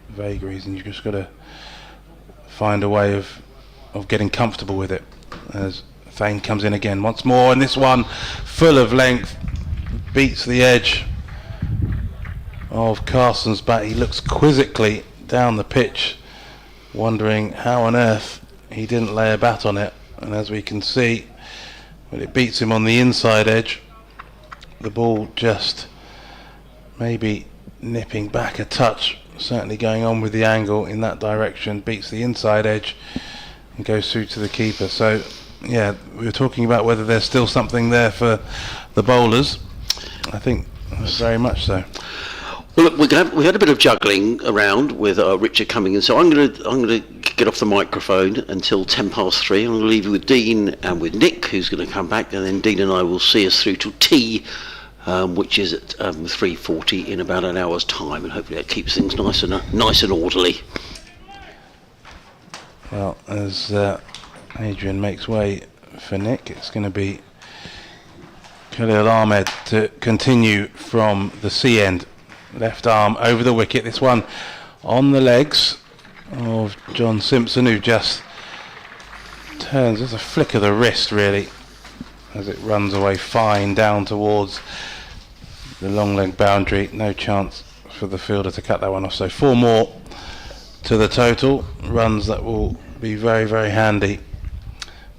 vagaries, and you've just got to find a way of getting comfortable with it. As Thane comes in again once more, and this one full of length beats the edge of Carson's bat. He looks quizzically down the pitch, wondering how on earth he didn't lay a bat on it, and as we can see, when it beats him on the inside edge, the ball just maybe nipping back a touch, certainly going on with the angle in that direction, beats the inside edge and goes through to the keeper. So yeah, we were talking about whether there's still something there for the bowlers. I think Very much so. Well, look, we had a bit of juggling around with Richard coming in, so I'm going to get off the microphone until 3:10. I'm going to leave you with Dean and with Nick, who's going to come back, and then Dean and I will see us through to tea, which is at 3:40 in about an hour's time, and hopefully that keeps things nice and orderly. Well, as Adrian makes way for Nick, it's going to be Khalil Ahmed to continue from the C end. Left arm over the wicket. This one on the legs of John Simpson, who just turns. There's a flick of the wrist, really, as it runs away fine down towards the long leg boundary. No chance for the fielder to cut that one off. So 4 more to the total. Runs that will be very, very handy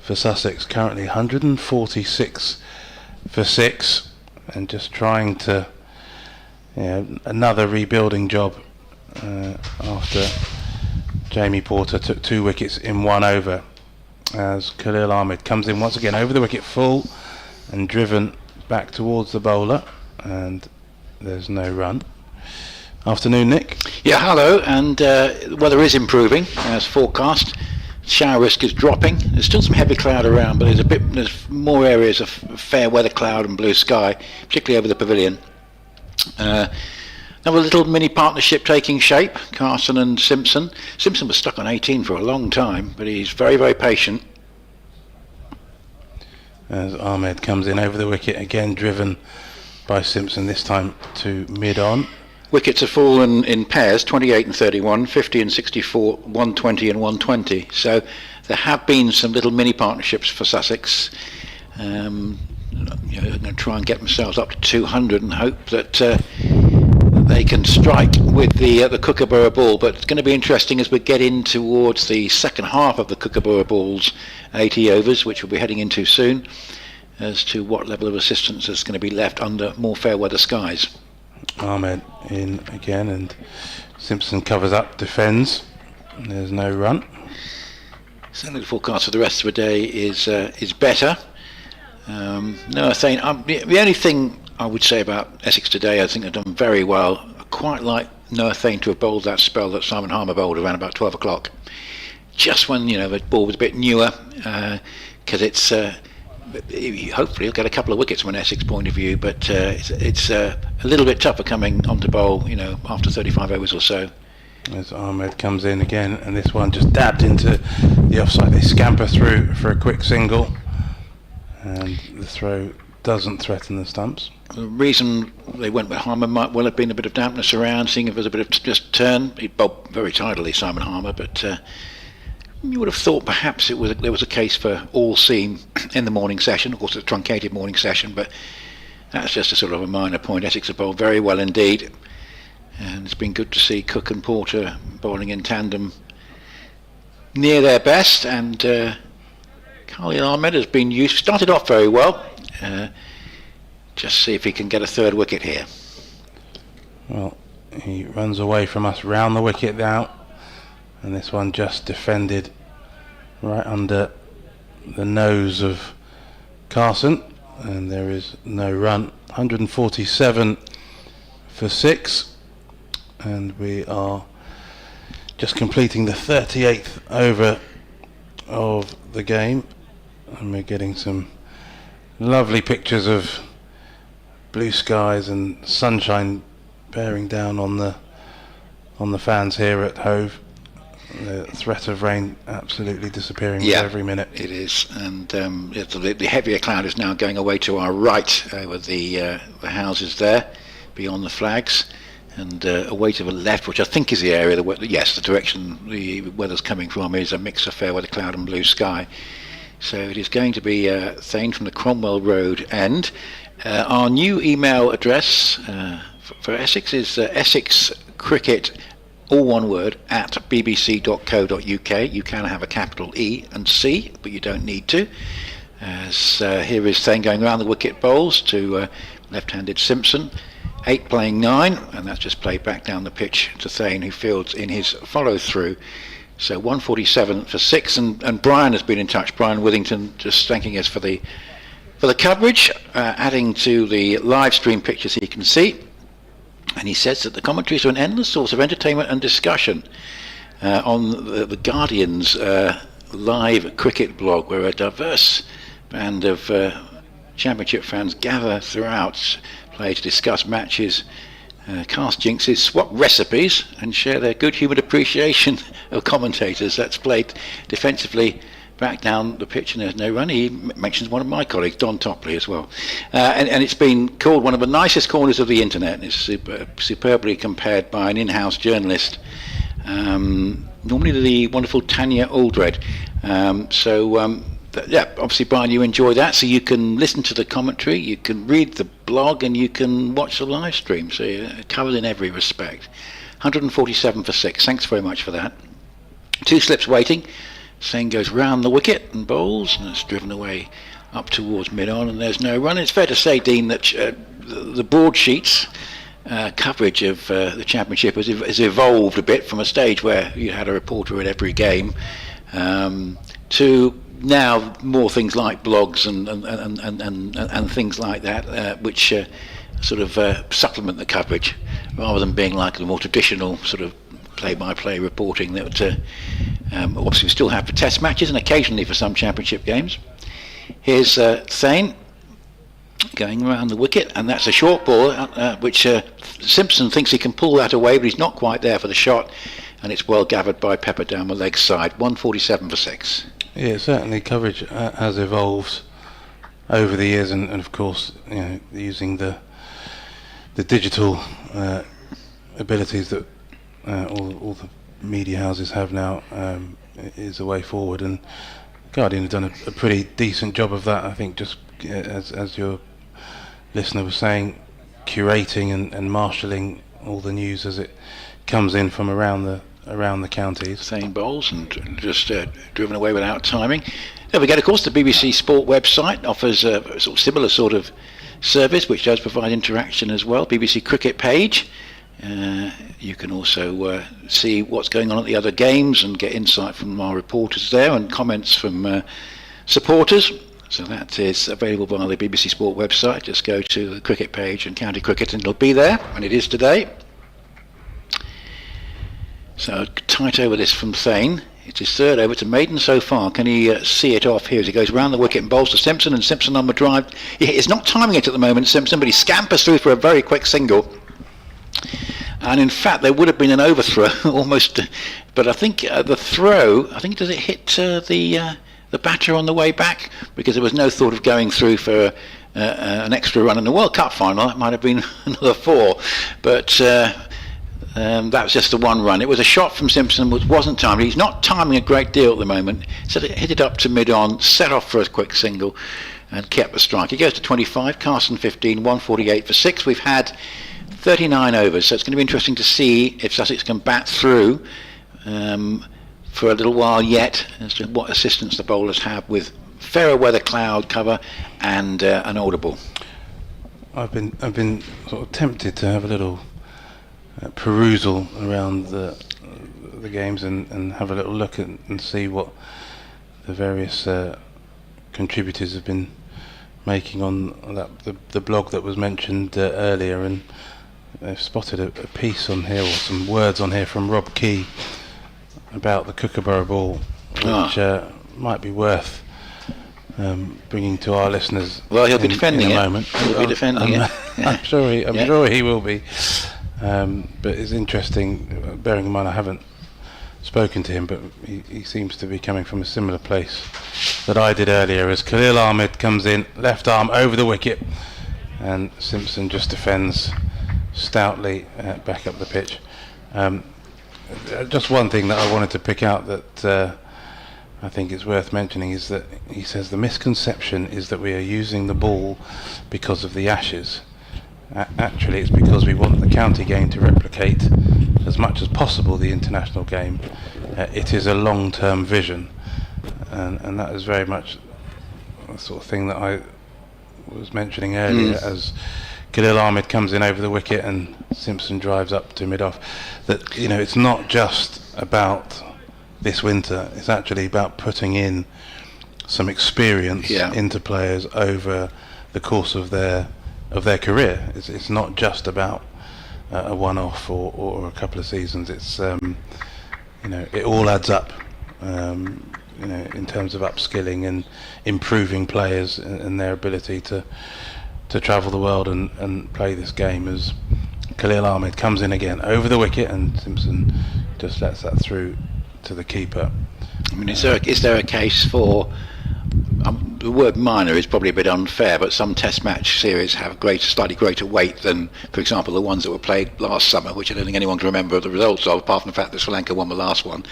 for Sussex. Currently 146 for 6, and just trying to another rebuilding job after Jamie Porter took 2 wickets in 1 over, as Khalil Ahmed comes in once again over the wicket full and driven back towards the bowler, and there's no run. Afternoon, Nick. Yeah, hello, and weather is improving as forecast. Shower risk is dropping. There's still some heavy cloud around, but there's more areas of fair weather cloud and blue sky, particularly over the pavilion. Now a little mini partnership taking shape, Carson and Simpson. Simpson was stuck on 18 for a long time, but he's very, very patient. As Ahmed comes in over the wicket, again driven by Simpson, this time to mid-on. Wickets have fallen in pairs, 28 and 31, 50 and 64, 120 and 120. So there have been some little mini partnerships for Sussex. They're going to try and get themselves up to 200 and hope that they can strike with the Kookaburra ball. But it's going to be interesting as we get in towards the second half of the Kookaburra ball's 80 overs, which we'll be heading into soon, as to what level of assistance is going to be left under more fair weather skies. Ahmed in again, and Simpson covers up, defends. There's no run. Certainly the forecast for the rest of the day is better. No, Thane, the only thing I would say about Essex today, I think they've done very well. I quite like Noah Thane to have bowled that spell that Simon Harmer bowled around about 12 o'clock. Just when, the ball was a bit newer, because it's hopefully he'll get a couple of wickets from an Essex point of view, but it's a little bit tougher coming onto bowl, after 35 overs or so. As Ahmed comes in again, and this one just dabbed into the offside. They scamper through for a quick single, and the throw doesn't threaten the stumps. The reason they went with Harmer might well have been a bit of dampness around, seeing if there's a bit of just turn. He bowled very tidily, Simon Harmer, but you would have thought perhaps there was a case for all seam in the morning session. Of course, it's a truncated morning session, but that's just a sort of a minor point. Essex have bowled very well indeed, and it's been good to see Cook and Porter bowling in tandem near their best, and Khalil Ahmed has been used. Started off very well. Just see if he can get a third wicket here. Well, he runs away from us round the wicket now, and this one just defended right under the nose of Carson, and there is no run. 147 for 6, and we are just completing the 38th over of the game, and we're getting some lovely pictures of blue skies and sunshine bearing down on the fans here at Hove. The threat of rain absolutely disappearing with every minute. It is, and the heavier cloud is now going away to our right over the houses there, beyond the flags, and away to the left, which I think is the area. The direction the weather's coming from is a mix of fair weather cloud and blue sky. So it is going to be Thane from the Cromwell Road end. Our new email address for Essex is Essex Cricket, all one word, at bbc.co.uk. You can have a capital E and C, but you don't need to. As here is Thane going around the wicket bowls to left-handed Simpson. 8 playing 9, and that's just played back down the pitch to Thane, who fields in his follow-through. So 147 for 6, and Brian has been in touch. Brian Withington just thanking us for the For the coverage, adding to the live stream pictures you can see, and he says that the commentaries are an endless source of entertainment and discussion on the Guardian's live cricket blog, where a diverse band of Championship fans gather throughout play to discuss matches, cast jinxes, swap recipes, and share their good-humoured appreciation of commentators. That's played defensively back down the pitch and there's no run. He mentions one of my colleagues, Don Topley, as well. And it's been called one of the nicest corners of the internet, and it's superbly compared by an in-house journalist, normally the wonderful Tanya Aldred. Obviously, Brian, you enjoy that, so you can listen to the commentary, you can read the blog, and you can watch the live stream, so you're covered in every respect. 147 for 6, thanks very much for that. 2 slips waiting. Sane goes round the wicket and bowls, and it's driven away up towards mid-on, and there's no run. It's fair to say, Dean, that the broadsheets coverage of the Championship has evolved a bit from a stage where you had a reporter at every game to now more things like blogs and things like that, which sort of supplement the coverage, rather than being like the more traditional sort of play-by-play reporting that obviously we still have for test matches and occasionally for some Championship games. Here's Thane going around the wicket, and that's a short ball which Simpson thinks he can pull that away, but he's not quite there for the shot, and it's well gathered by Pepper down the leg side. 147 for 6. Yeah, certainly coverage has evolved over the years, and of course, using the digital abilities that all the media houses have now is the way forward, and Guardian have done a pretty decent job of that. I think, just as your listener was saying, curating and marshalling all the news as it comes in from around the counties. Same bowls and just driven away without timing. There we go. Of course, the BBC Sport website offers a sort of similar sort of service, which does provide interaction as well. BBC Cricket page. You can also see what's going on at the other games and get insight from our reporters there and comments from supporters. So that is available via the BBC Sport website. Just go to the cricket page and county cricket and it'll be there, and it is today. So tight over this from Thane. It's his third over to Maiden so far. Can he see it off here as he goes round the wicket and bowls to Simpson, and Simpson on the drive. He's not timing it at the moment, Simpson, but he scampers through for a very quick single. And in fact, there would have been an overthrow almost, but I think the throw, does it hit the batter on the way back? Because there was no thought of going through for an extra run in the World Cup final. That might have been another 4, but that was just the 1 run. It was a shot from Simpson, which wasn't timed. He's not timing a great deal at the moment, so it hit it up to mid-on, set off for a quick single, and kept the strike. He goes to 25, Carson 15, 148 for 6. We've had 39 overs, so it's going to be interesting to see if Sussex can bat through for a little while yet, as to what assistance the bowlers have with fairer weather cloud cover and an audible. I've been sort of tempted to have a little perusal around the games and have a little look and see what the various contributors have been making on the blog that was mentioned earlier, and I've spotted a piece on here, or some words on here from Rob Key about the Kookaburra ball, which might be worth bringing to our listeners. Well, he'll be defending in it. a moment. He'll be defending it. I'm sure he will be. But it's interesting, bearing in mind I haven't spoken to him, but he seems to be coming from a similar place that I did earlier, as Khalil Ahmed comes in, left arm over the wicket, and Simpson just defends stoutly back up the pitch. Just one thing that I wanted to pick out that I think is worth mentioning is that he says the misconception is that we are using the ball because of the Ashes. Actually, it's because we want the county game to replicate as much as possible the international game. It is a long-term vision, and that is very much the sort of thing that I was mentioning earlier, as Khalil Ahmed comes in over the wicket and Simpson drives up to mid-off. That, it's not just about this winter, it's actually about putting in some experience into players over the course of their career. It's not just about a one-off or a couple of seasons. It's it all adds up. In terms of upskilling and improving players and their ability to travel the world and play this game, as Khalil Ahmed comes in again over the wicket and Simpson just lets that through to the keeper. I mean, is there a case for, the word minor is probably a bit unfair, but some test match series have slightly greater weight than, for example, the ones that were played last summer, which I don't think anyone can remember the results of, apart from the fact that Sri Lanka won the last one.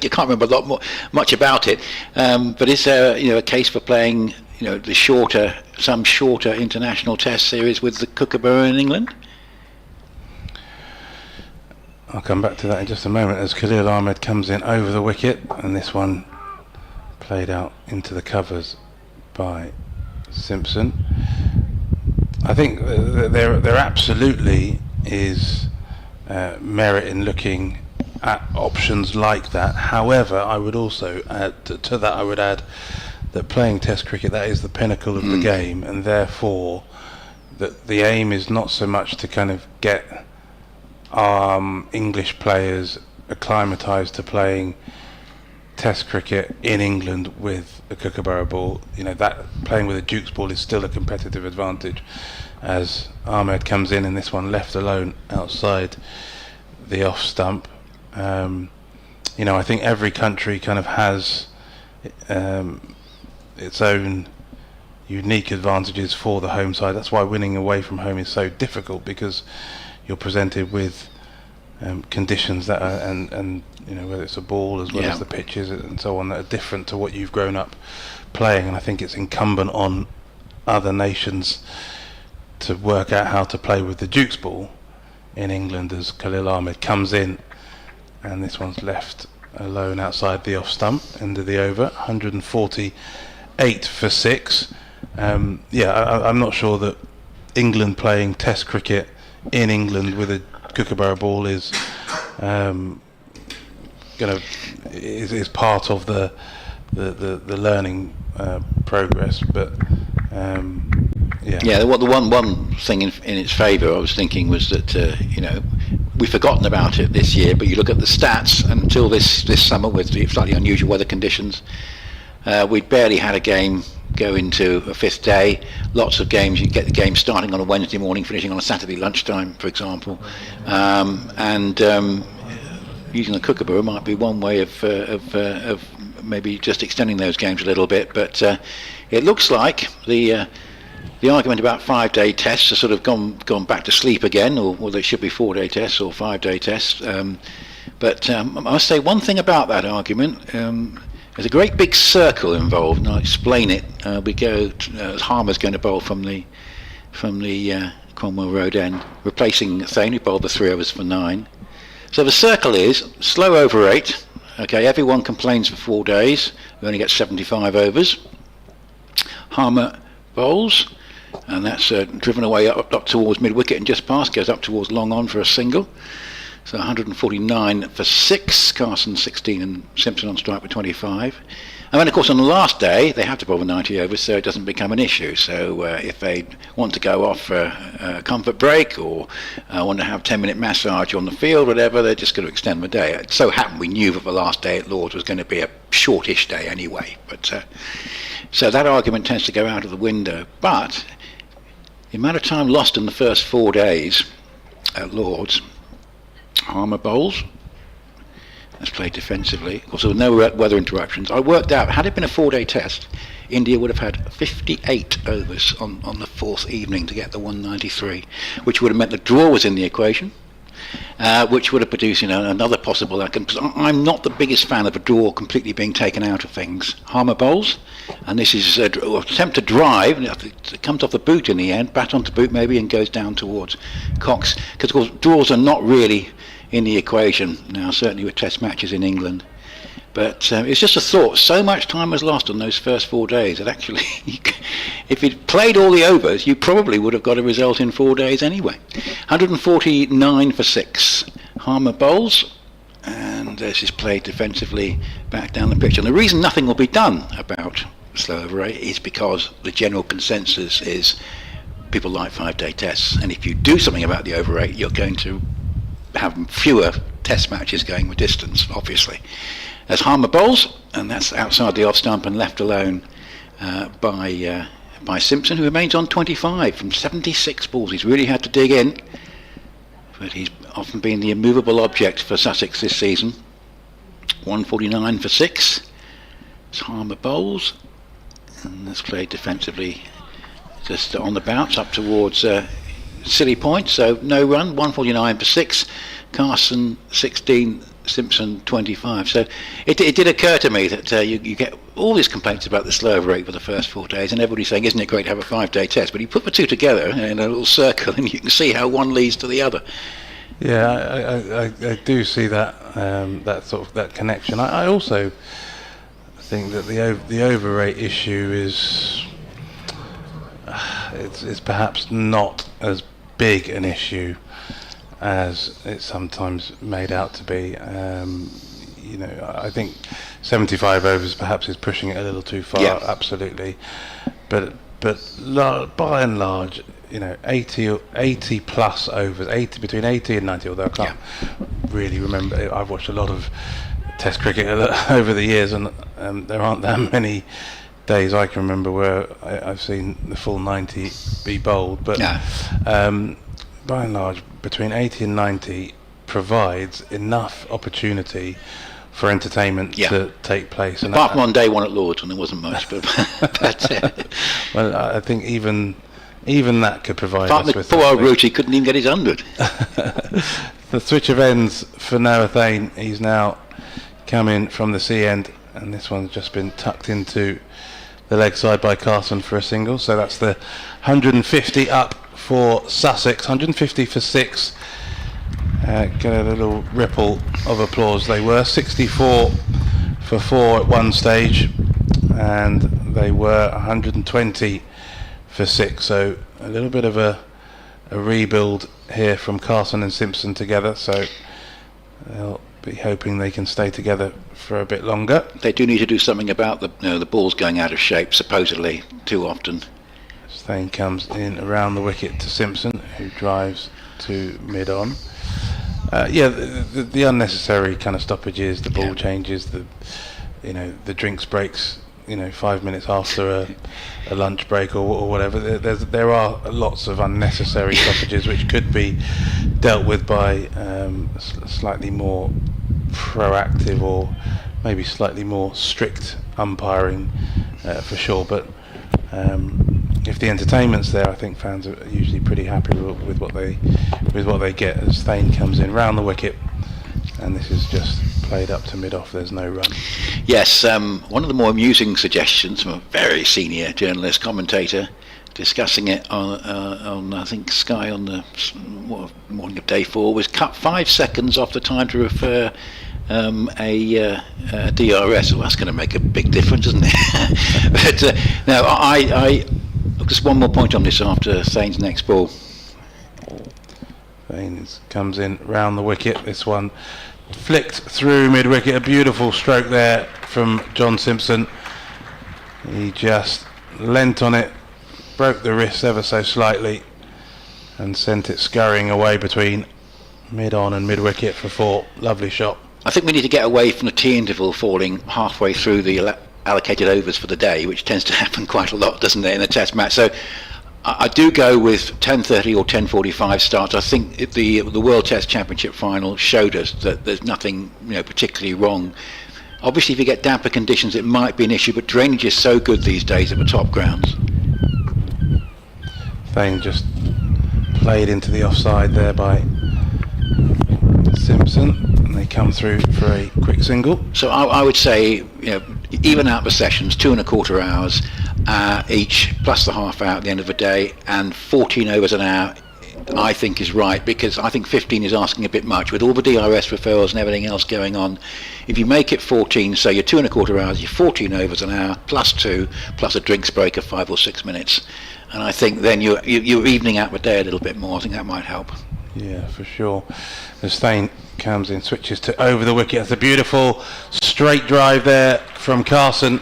You can't remember much about it. But is there, a case for playing, some shorter international test series with the Kookaburra in England? I'll come back to that in just a moment as Khalil Ahmed comes in over the wicket, and this one played out into the covers by Simpson. I think there absolutely is merit in looking at options like that. However, I would also add to that, I would add that playing Test cricket, that is the pinnacle of the game, and therefore that the aim is not so much to kind of get English players acclimatised to playing Test cricket in England with a Kookaburra ball. That playing with a Duke's ball is still a competitive advantage, as Ahmed comes in and this one left alone outside the off stump. I think every country kind of has its own unique advantages for the home side. That's why winning away from home is so difficult, because you're presented with conditions that are, and whether it's a ball as well as the pitches and so on, that are different to what you've grown up playing. And I think it's incumbent on other nations to work out how to play with the Duke's ball in England, as Khalil Ahmed comes in and this one's left alone outside the off stump, end of the over, 148 for 6. I'm not sure that England playing Test cricket in England with a Kookaburra ball is is part of the learning progress, but the one thing in its favour I was thinking was that we've forgotten about it this year, but you look at the stats, and until this summer with the slightly unusual weather conditions, we'd barely had a game go into a fifth day. Lots of games, you get the game starting on a Wednesday morning, finishing on a Saturday lunchtime, for example, and using the Kookaburra might be one way of maybe just extending those games a little bit. But it looks like the argument about 5-day tests has sort of gone back to sleep again, or they should be 4-day tests or 5-day tests. But I must say one thing about that argument. There's a great big circle involved, and I'll explain it. We go Harmer's going to bowl from the Cromwell Road end, replacing Thane, who bowled the 3 overs for 9. So the circle is slow over 8. Okay, everyone complains for 4 days. We only get 75 overs. Harmer bowls, and that's driven away up towards mid-wicket and just past, goes up towards long on for a single. So 149 for 6, Carson 16 and Simpson on strike with 25. And then of course on the last day they have to bowl 90 overs, so it doesn't become an issue. So if they want to go off for a comfort break, or want to have 10-minute massage on the field, whatever, they're just going to extend the day. It so happened we knew that the last day at Lord's was going to be a shortish day anyway. But so that argument tends to go out of the window. But the amount of time lost in the first 4 days at Lord's, Harmer bowls, has played defensively. Of course, there were no weather interruptions. I worked out, had it been a 4-day test, India would have had 58 overs on the 4th evening to get the 193, which would have meant the draw was in the equation, which would have produced another possible outcome. I'm not the biggest fan of a draw completely being taken out of things. Harmer bowls, and this is an attempt to drive. It comes off the boot in the end, bat onto boot maybe, and goes down towards Cox. Because of course draws are not really in the equation now, certainly with test matches in England. But it's just a thought. So much time was lost on those first 4 days that actually, if you'd played all the overs, you probably would have got a result in 4 days anyway. 149 for 6. Harmer bowls, and and this is played defensively back down the pitch. And the reason nothing will be done about slow over rate is because the general consensus is people like 5-day tests, and if you do something about the over rate, you're going to have fewer test matches going with distance, obviously. There's Harmer bowls, and that's outside the off stump and left alone by Simpson, who remains on 25 from 76 balls. He's really had to dig in, but he's often been the immovable object for Sussex this season. 149 for 6. It's Harmer bowls, and that's played defensively just on the bounce up towards Silly Point, so no run. 149 for 6. Carson 16, Simpson 25. So it did occur to me that you get all these complaints about the slow over rate for the first 4 days, and everybody's saying, isn't it great to have a 5-day test? But you put the two together in a little circle and you can see how one leads to the other. Yeah, I do see that that connection. I also think that the overrate issue is it's perhaps not as big an issue as it's sometimes made out to be. I think 75 overs perhaps is pushing it a little too far. Yeah. Absolutely, but by and large, 80 plus overs, between 80 and 90. Although I can't really remember, I've watched a lot of Test cricket over the years, and there aren't that many days I can remember where I've seen the full 90 be bowled. But by and large, between 80 and 90 provides enough opportunity for entertainment to take place. And apart from on day one at Lord's, when there wasn't much, but well, I think even that could provide us with. Poor old Ruti couldn't even get his 100. The switch of ends for Noah Thane. He's now come in from the C end, and this one's just been tucked into the leg side by Carson for a single. So that's the 150 up for Sussex, 150 for 6. Get a little ripple of applause. They were 64 for 4 at one stage, and they were 120 for 6. So a little bit of a rebuild here from Carson and Simpson together. So they'll be hoping they can stay together for a bit longer. They do need to do something about the balls going out of shape, supposedly, too often. Thane comes in around the wicket to Simpson, who drives to mid-on. The unnecessary kind of stoppages, the ball changes, the drinks breaks, 5 minutes after a lunch break or whatever. There are lots of unnecessary stoppages which could be dealt with by slightly more proactive or maybe slightly more strict umpiring for sure. But if the entertainment's there, I think fans are usually pretty happy with what they get as Thane comes in round the wicket, and this is just played up to mid-off. There's no run. Yes, one of the more amusing suggestions from a very senior journalist commentator discussing it on I think Sky on the morning of day 4 was cut 5 seconds off the time to refer a DRS. Well, that's going to make a big difference, isn't it? But no, I just one more point on this after Thane's next ball. Thane comes in round the wicket. This one flicked through mid-wicket. A beautiful stroke there from John Simpson. He just leant on it, broke the wrist ever so slightly, and sent it scurrying away between mid-on and mid-wicket for 4. Lovely shot. I think we need to get away from the tea interval falling halfway through the allocated overs for the day, which tends to happen quite a lot, doesn't it, in a test match? So I do go with 10:30 or 10:45 starts. I think the World Test Championship final showed us that there's nothing particularly wrong. Obviously, if you get damper conditions, it might be an issue, but drainage is so good these days at the top grounds. Thane just played into the offside there by Simpson. They come through for a quick single. So I would say, even out the sessions, 2.25 hours each, plus the half hour at the end of the day, and 14 overs an hour, I think is right, because I think 15 is asking a bit much with all the DRS referrals and everything else going on. If you make it 14, so you're 2.25 hours, you're 14 overs an hour, plus 2, plus a drinks break of 5 or 6 minutes, and I think then you're evening out the day a little bit more. I think that might help. Yeah, for sure. As Thane comes in, switches to over the wicket. That's a beautiful straight drive there from Carson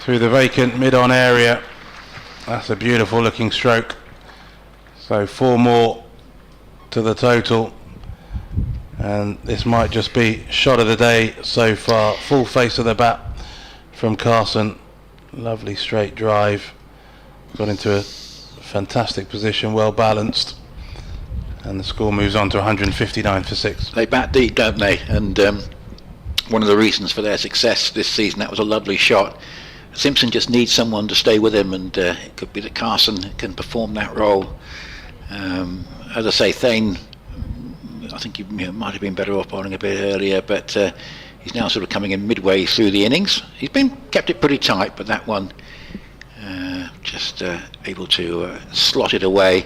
through the vacant mid-on area. That's a beautiful looking stroke. So 4 more to the total, and this might just be shot of the day so far. Full face of the bat from Carson. Lovely straight drive. Got into a fantastic position, well balanced. And the score moves on to 159 for 6. They bat deep, don't they? And one of the reasons for their success this season, that was a lovely shot. Simpson just needs someone to stay with him, and it could be that Carson can perform that role. As I say, Thane, I think he might have been better off bowling a bit earlier, but he's now sort of coming in midway through the innings. He's kept it pretty tight, but that one just able to slot it away.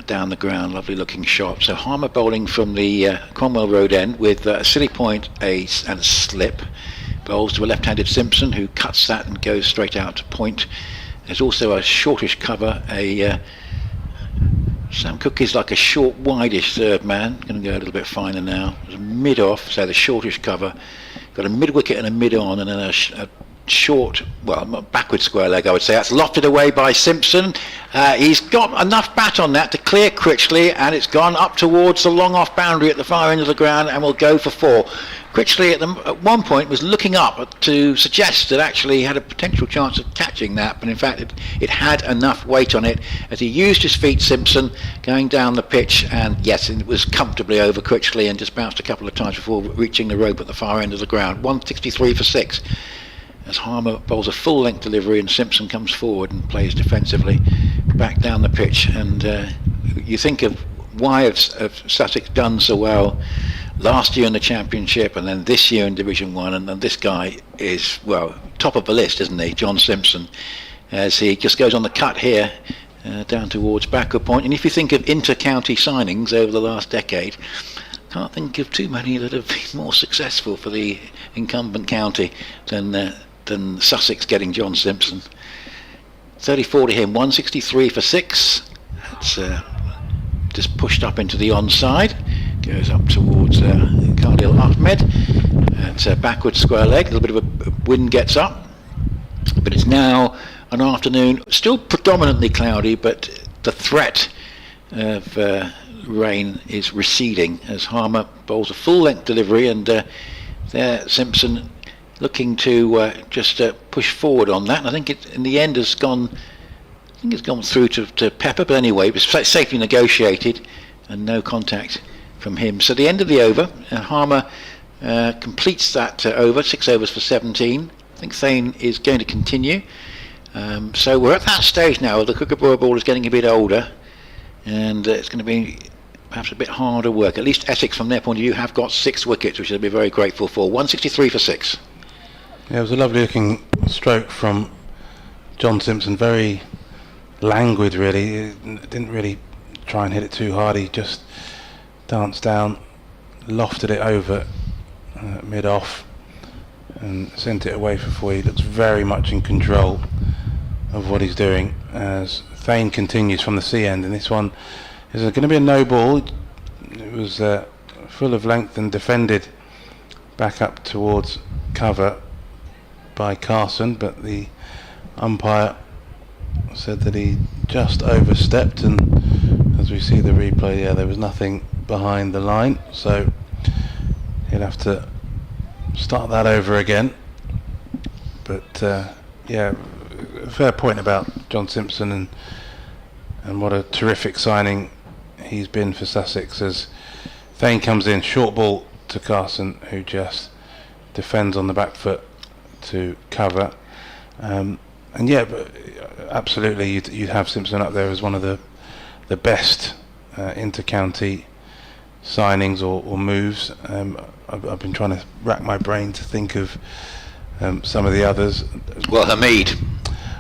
Down the ground, lovely looking shot. So Harmer bowling from the Cromwell Road end with a silly point, ace and a slip. Bowls to a left-handed Simpson, who cuts that and goes straight out to point. There's also a shortish cover. Sam Cooke is like a short, wideish third man. Going to go a little bit finer now. There's a mid-off, so the shortish cover. Got a mid-wicket and a mid-on, and then a short, well, backward square leg, I would say. That's lofted away by Simpson. He's got enough bat on that to clear Critchley, and it's gone up towards the long off boundary at the far end of the ground, and will go for 4. Critchley at one point was looking up to suggest that actually he had a potential chance of catching that, but in fact it had enough weight on it as he used his feet, Simpson, going down the pitch, and yes, it was comfortably over Critchley and just bounced a couple of times before reaching the rope at the far end of the ground. 163 for 6. As Harmer bowls a full-length delivery and Simpson comes forward and plays defensively back down the pitch. And you think of why have Sussex done so well last year in the Championship and then this year in Division 1, and then this guy is, well, top of the list, isn't he, John Simpson, as he just goes on the cut here down towards backward point. And if you think of inter-county signings over the last decade, can't think of too many that have been more successful for the incumbent county than Sussex getting John Simpson. 34 to him, 163 for 6. That's just pushed up into the onside, goes up towards Khalil Ahmed. It's a backward square leg, a little bit of a wind gets up, but it's now an afternoon, still predominantly cloudy, but the threat of rain is receding as Harmer bowls a full length delivery, and there Simpson looking to just push forward on that. And I think it in the end has gone, I think it's gone through to Pepper, but anyway it was safely negotiated and no contact from him. So the end of the over, Harmer completes that over, 6 overs for 17. I think Thane is going to continue. So we're at that stage now where the Kookaburra ball is getting a bit older, and it's going to be perhaps a bit harder work. At least Essex, from their point of view, have got 6 wickets, which they'll be very grateful for. 163 for 6. Yeah, it was a lovely looking stroke from John Simpson. Very languid, really. He didn't really try and hit it too hard. He just danced down, lofted it over mid-off and sent it away for 4. He looks very much in control of what he's doing as Thane continues from the C end, and this one is going to be a no ball. It was full of length and defended back up towards cover by Carson, but the umpire said that he just overstepped, and as we see the replay, yeah, there was nothing behind the line, so he'll have to start that over again. But yeah, fair point about John Simpson, and what a terrific signing he's been for Sussex, as Thane comes in, short ball to Carson, who just defends on the back foot to cover, and yeah, but absolutely you'd have Simpson up there as one of the best inter-county signings or moves. I've been trying to rack my brain to think of some of the others. Well, Hamid,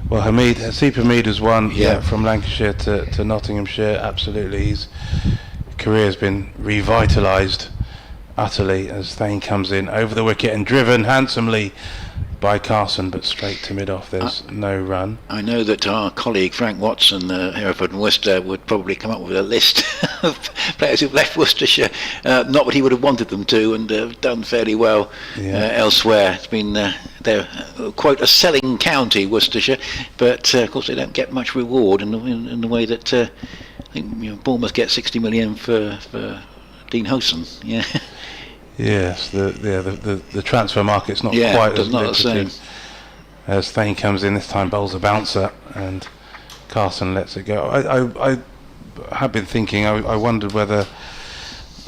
Asif Hamid was one, from Lancashire to Nottinghamshire. Absolutely, his career has been revitalised utterly as Thane comes in over the wicket and driven handsomely by Carson, but straight to mid-off. There's no run. I know that our colleague Frank Watson, Hereford and Worcester, would probably come up with a list of players who've left Worcestershire, not what he would have wanted them to, and have done fairly well elsewhere. It's been they're quite a selling county, Worcestershire, but of course they don't get much reward in the way that I think Bournemouth get 60 million for Dean Hosen. Yeah. Yes, the transfer market's not quite as lucrative. As Thane comes in, this time bowls a bouncer, and Carson lets it go. I have been thinking, I wondered whether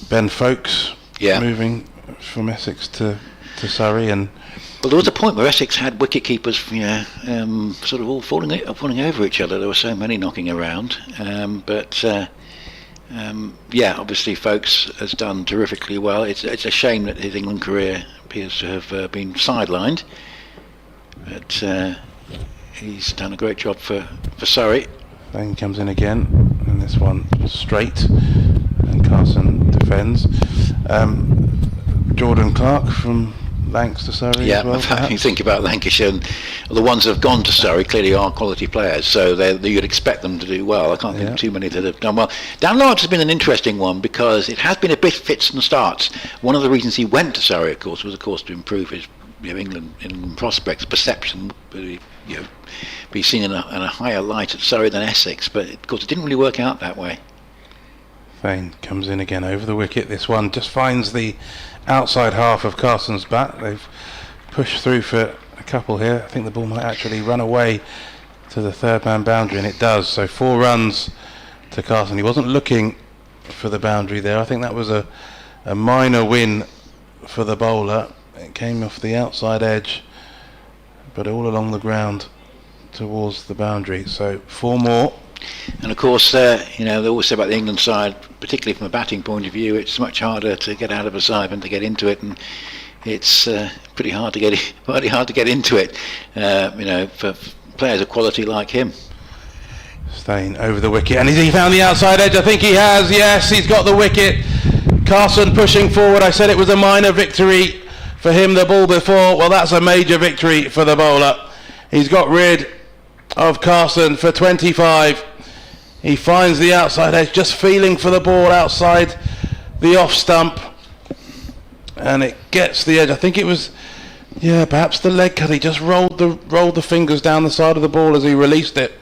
Ben Folkes moving from Essex to Surrey, and well, there was a point where Essex had wicket keepers, sort of all falling over each other. There were so many knocking around, obviously Folkes has done terrifically well. It's a shame that his England career appears to have been sidelined, but he's done a great job for Surrey. Thane comes in again, and this one straight, and Carson defends. Jordan Clark from Lancs to Surrey as well. In fact, you think about Lancashire, and the ones that have gone to Surrey clearly are quality players, so you'd expect them to do well. I can't think of too many that have done well. Dan Lawrence has been an interesting one because it has been a bit fits and starts. One of the reasons he went to Surrey, of course, was to improve his England prospects, perception, be seen in a higher light at Surrey than Essex, but of course it didn't really work out that way. Thane comes in again over the wicket. This one just finds the outside half of Carson's bat. They've pushed through for a couple here. I think the ball might actually run away to the third man boundary, and it does. So 4 runs to Carson. He wasn't looking for the boundary there. I think that was a minor win for the bowler. It came off the outside edge, but all along the ground towards the boundary. So 4 more. And of course, they always say about the England side, particularly from a batting point of view, it's much harder to get out of a side than to get into it, and it's pretty hard to get into it. For players of quality like him. Thane over the wicket, and has he found the outside edge? I think he has. Yes, he's got the wicket. Carson pushing forward. I said it was a minor victory for him the ball before. Well, that's a major victory for the bowler. He's got rid of Carson for 25. He finds the outside edge, just feeling for the ball outside the off stump, and it gets the edge. I think it was perhaps the leg cut. He just rolled the fingers down the side of the ball as he released it,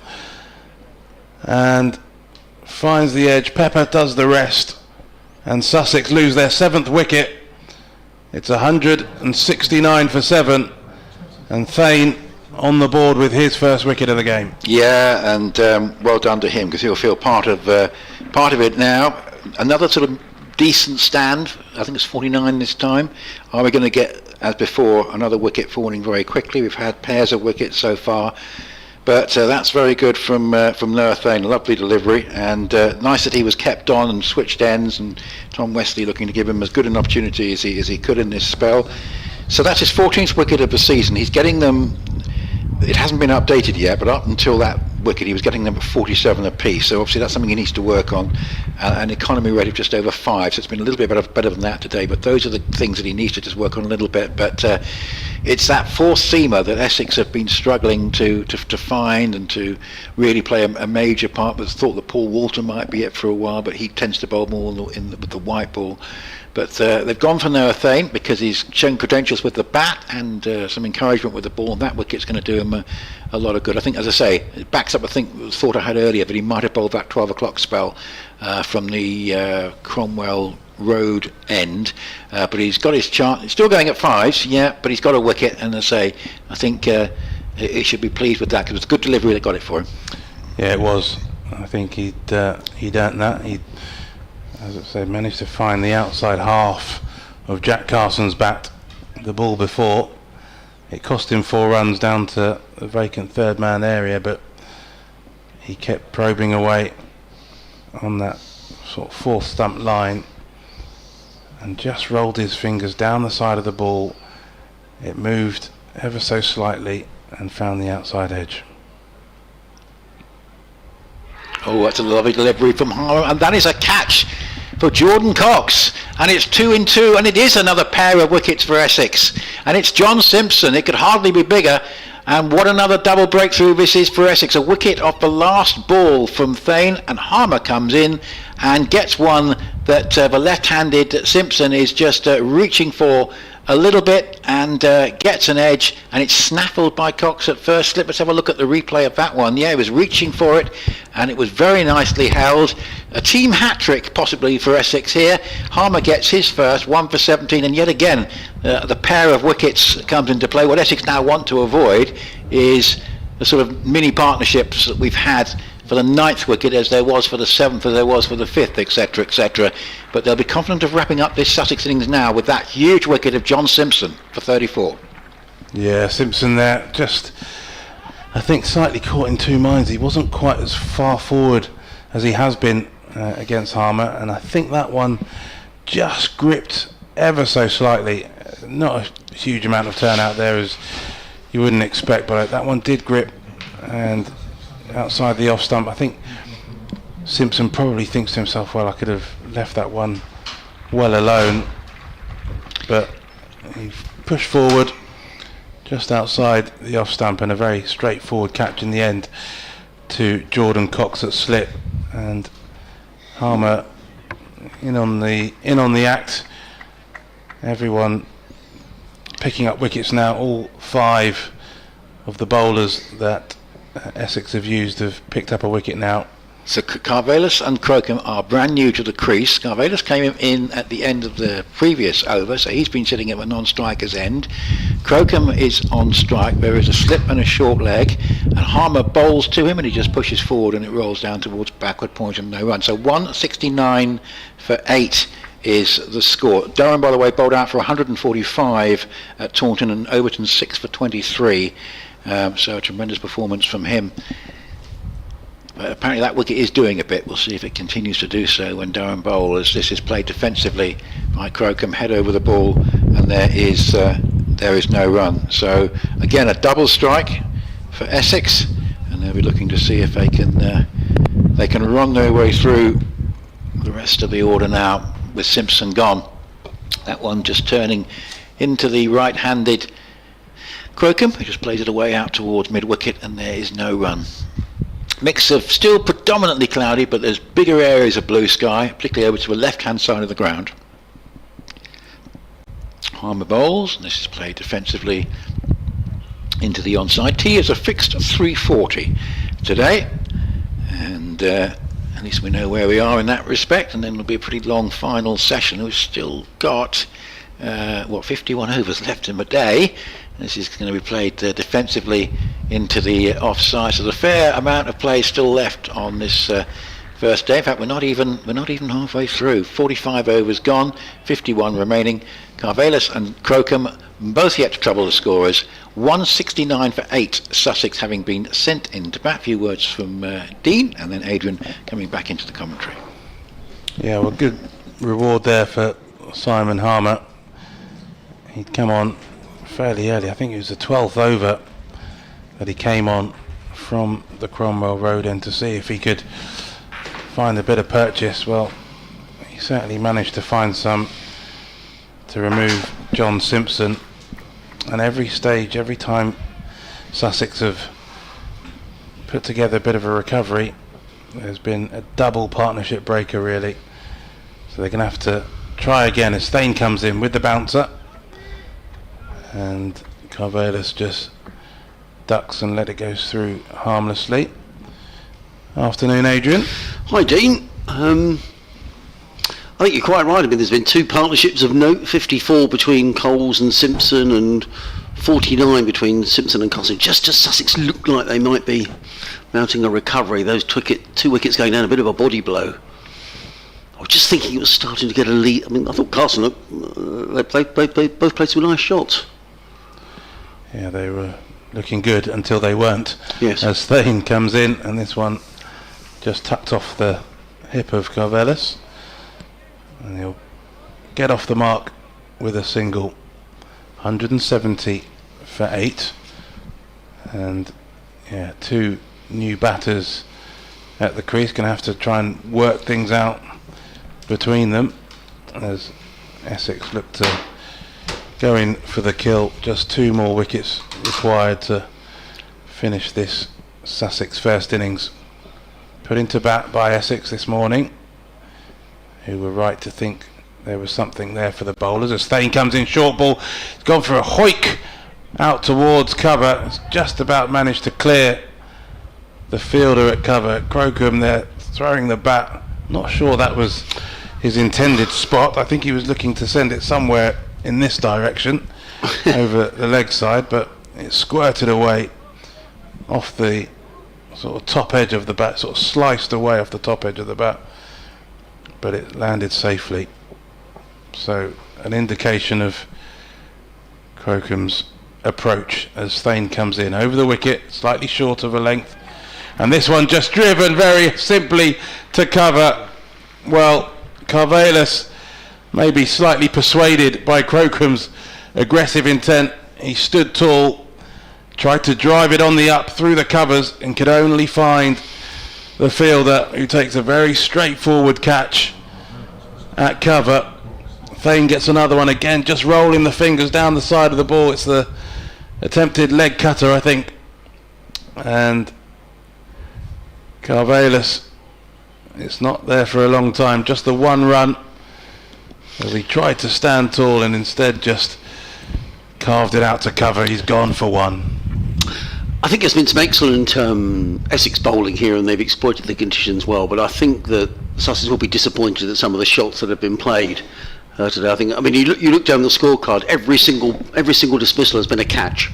and finds the edge. Pepper does the rest, and Sussex lose their 7th wicket. It's 169 for 7, and Thane on the board with his first wicket of the game. Yeah, and well done to him, because he'll feel part of it now. Another sort of decent stand. I think it's 49 this time. Are we going to get, as before, another wicket falling very quickly? We've had pairs of wickets so far, but that's very good from Noah Thane. Lovely delivery, and nice that he was kept on and switched ends, and Tom Westley looking to give him as good an opportunity as he could in this spell. So that's his 14th wicket of the season. He's getting them. It hasn't been updated yet, but up until that wicket he was getting them at 47 apiece, so obviously that's something he needs to work on. An economy rate of just over 5, so it's been a little bit better than that today, but those are the things that he needs to just work on a little bit. But it's that 4th seamer that Essex have been struggling to find and to really play a major part. But thought that Paul Walter might be it for a while, but he tends to bowl more with the white ball. But they've gone for Noah Thane because he's shown credentials with the bat and some encouragement with the ball, and that wicket's going to do him a lot of good. I think, as I say, it backs up the thought I had earlier that he might have bowled that 12 o'clock spell from the Cromwell Road end, but he's got his chart. He's still going at 5s, but he's got a wicket, and as I say, I think he should be pleased with that because it's a good delivery that got it for him. Yeah, it was. I think he'd earned that. He, as I said, managed to find the outside half of Jack Carson's bat the ball before. It cost him 4 runs down to the vacant third man area, but he kept probing away on that sort of 4th stump line and just rolled his fingers down the side of the ball. It moved ever so slightly and found the outside edge. Oh, that's a lovely delivery from Harlow, and that is a catch for Jordan Cox. and it's 2 in 2, and it is another pair of wickets for Essex, and it's John Simpson. It could hardly be bigger. And what another double breakthrough this is for Essex. A wicket off the last ball from Thane, and Harmer comes in and gets one that the left-handed Simpson is just reaching for a little bit, and gets an edge, and it's snaffled by Cox at first slip. Let's have a look at the replay of that one. Yeah, he was reaching for it, and it was very nicely held. A team hat-trick possibly for Essex here. Harmer gets his first, 1 for 17, and yet again the pair of wickets comes into play. What Essex now want to avoid is the sort of mini partnerships that we've had for the 9th wicket, as there was for the 7th, as there was for the 5th, etc., etc. But they'll be confident of wrapping up this Sussex innings now with that huge wicket of John Simpson for 34. Yeah, Simpson there, just, I think, slightly caught in two minds. He wasn't quite as far forward as he has been against Harmer, and I think that one just gripped ever so slightly. Not a huge amount of turnout there as you wouldn't expect, but that one did grip, and outside the off stump, I think Simpson probably thinks to himself, well, I could have left that one well alone, but he pushed forward just outside the off stump, and a very straightforward catch in the end to Jordan Cox at slip, and Harmer in on the act. Everyone picking up wickets now. All 5 of the bowlers that Essex have used have picked up a wicket now. So Carvelis and Crocombe are brand new to the crease. Carvelis came in at the end of the previous over, so he's been sitting at the non-striker's end. Crocombe is on strike. There is a slip and a short leg, and Harmer bowls to him, and he just pushes forward, and it rolls down towards backward point and no run. So 169 for 8 is the score. Durham, by the way, bowled out for 145 at Taunton, and Overton 6 for 23. So a tremendous performance from him. Apparently that wicket is doing a bit. We'll see if it continues to do so when Durham bowl, as this is played defensively by Crocombe, head over the ball, and there is no run. So again, a double strike for Essex, and they'll be looking to see if they can run their way through the rest of the order now with Simpson gone. That one just turning into the right-handed Crocombe, who just plays it away out towards mid-wicket, and there is no run. Mix of still predominantly cloudy, but there's bigger areas of blue sky, particularly over to the left-hand side of the ground. Harmer bowls, and this is played defensively into the onside. Tee is a fixed 340 today, and at least we know where we are in that respect, and then it'll be a pretty long final session. We've still got 51 overs left in the day. This is going to be played defensively into the offside, so there's a fair amount of play still left on this first day. In fact, we're not even halfway through. 45 overs gone, 51 remaining. Carvelis and Crocombe both yet to trouble the scorers. 169 for 8, Sussex having been sent in to bat. A few words from Dean, and then Adrian coming back into the commentary. Yeah, well, good reward there for Simon Harmer. He'd come on fairly early. I think it was the 12th over that he came on from the Cromwell Road end to see if he could find a bit of purchase. Well, he certainly managed to find some to remove John Simpson, and every stage, every time Sussex have put together a bit of a recovery, there's been a double partnership breaker really, so they're going to have to try again as Thane comes in with the bouncer, and Carvelis just ducks and let it go through harmlessly. Afternoon, Adrian. Hi, Dean. I think you're quite right. I mean, there's been 2 partnerships of note, 54 between Coles and Simpson and 49 between Simpson and Cossing. Just as Sussex look like they might be mounting a recovery, those 2 wickets going down, a bit of a body blow. I was just thinking it was starting to get a lead. I mean, I thought Carson both played some nice shots. Yeah, they were looking good until they weren't. Yes. As Thane comes in, and this one just tucked off the hip of Carvelis, and he'll get off the mark with a single. 170 for 8, and yeah, 2 new batters at the crease. Going to have to try and work things out between them, as Essex look to go in for the kill. Just 2 more wickets required to finish this Sussex first innings. Put into bat by Essex this morning, who were right to think there was something there for the bowlers. As Thane comes in, short ball, it's gone for a hoik out towards cover. It's just about managed to clear the fielder at cover. Crocombe there throwing the bat. Not sure that was his intended spot. I think he was looking to send it somewhere in this direction over the leg side, but it squirted away off the sort of top edge of the bat, sort of sliced away off the top edge of the bat, but it landed safely. So an indication of Crocombe's approach as Thane comes in over the wicket, slightly short of a length, and this one just driven very simply to cover. Well, Carvallis may be slightly persuaded by Crocombe's aggressive intent. He stood tall, tried to drive it on the up through the covers, and could only find the fielder, who takes a very straightforward catch at cover. Thane gets another one again, just rolling the fingers down the side of the ball. It's the attempted leg cutter, I think, and Carvallis, it's not there for a long time, just the 1 run as he tried to stand tall and instead just carved it out to cover. He's gone for 1. I think there's been some excellent Essex bowling here, and they've exploited the conditions well, but I think that Sussex will be disappointed at some of the shots that have been played today. I mean, you look down the scorecard, every single dismissal has been a catch.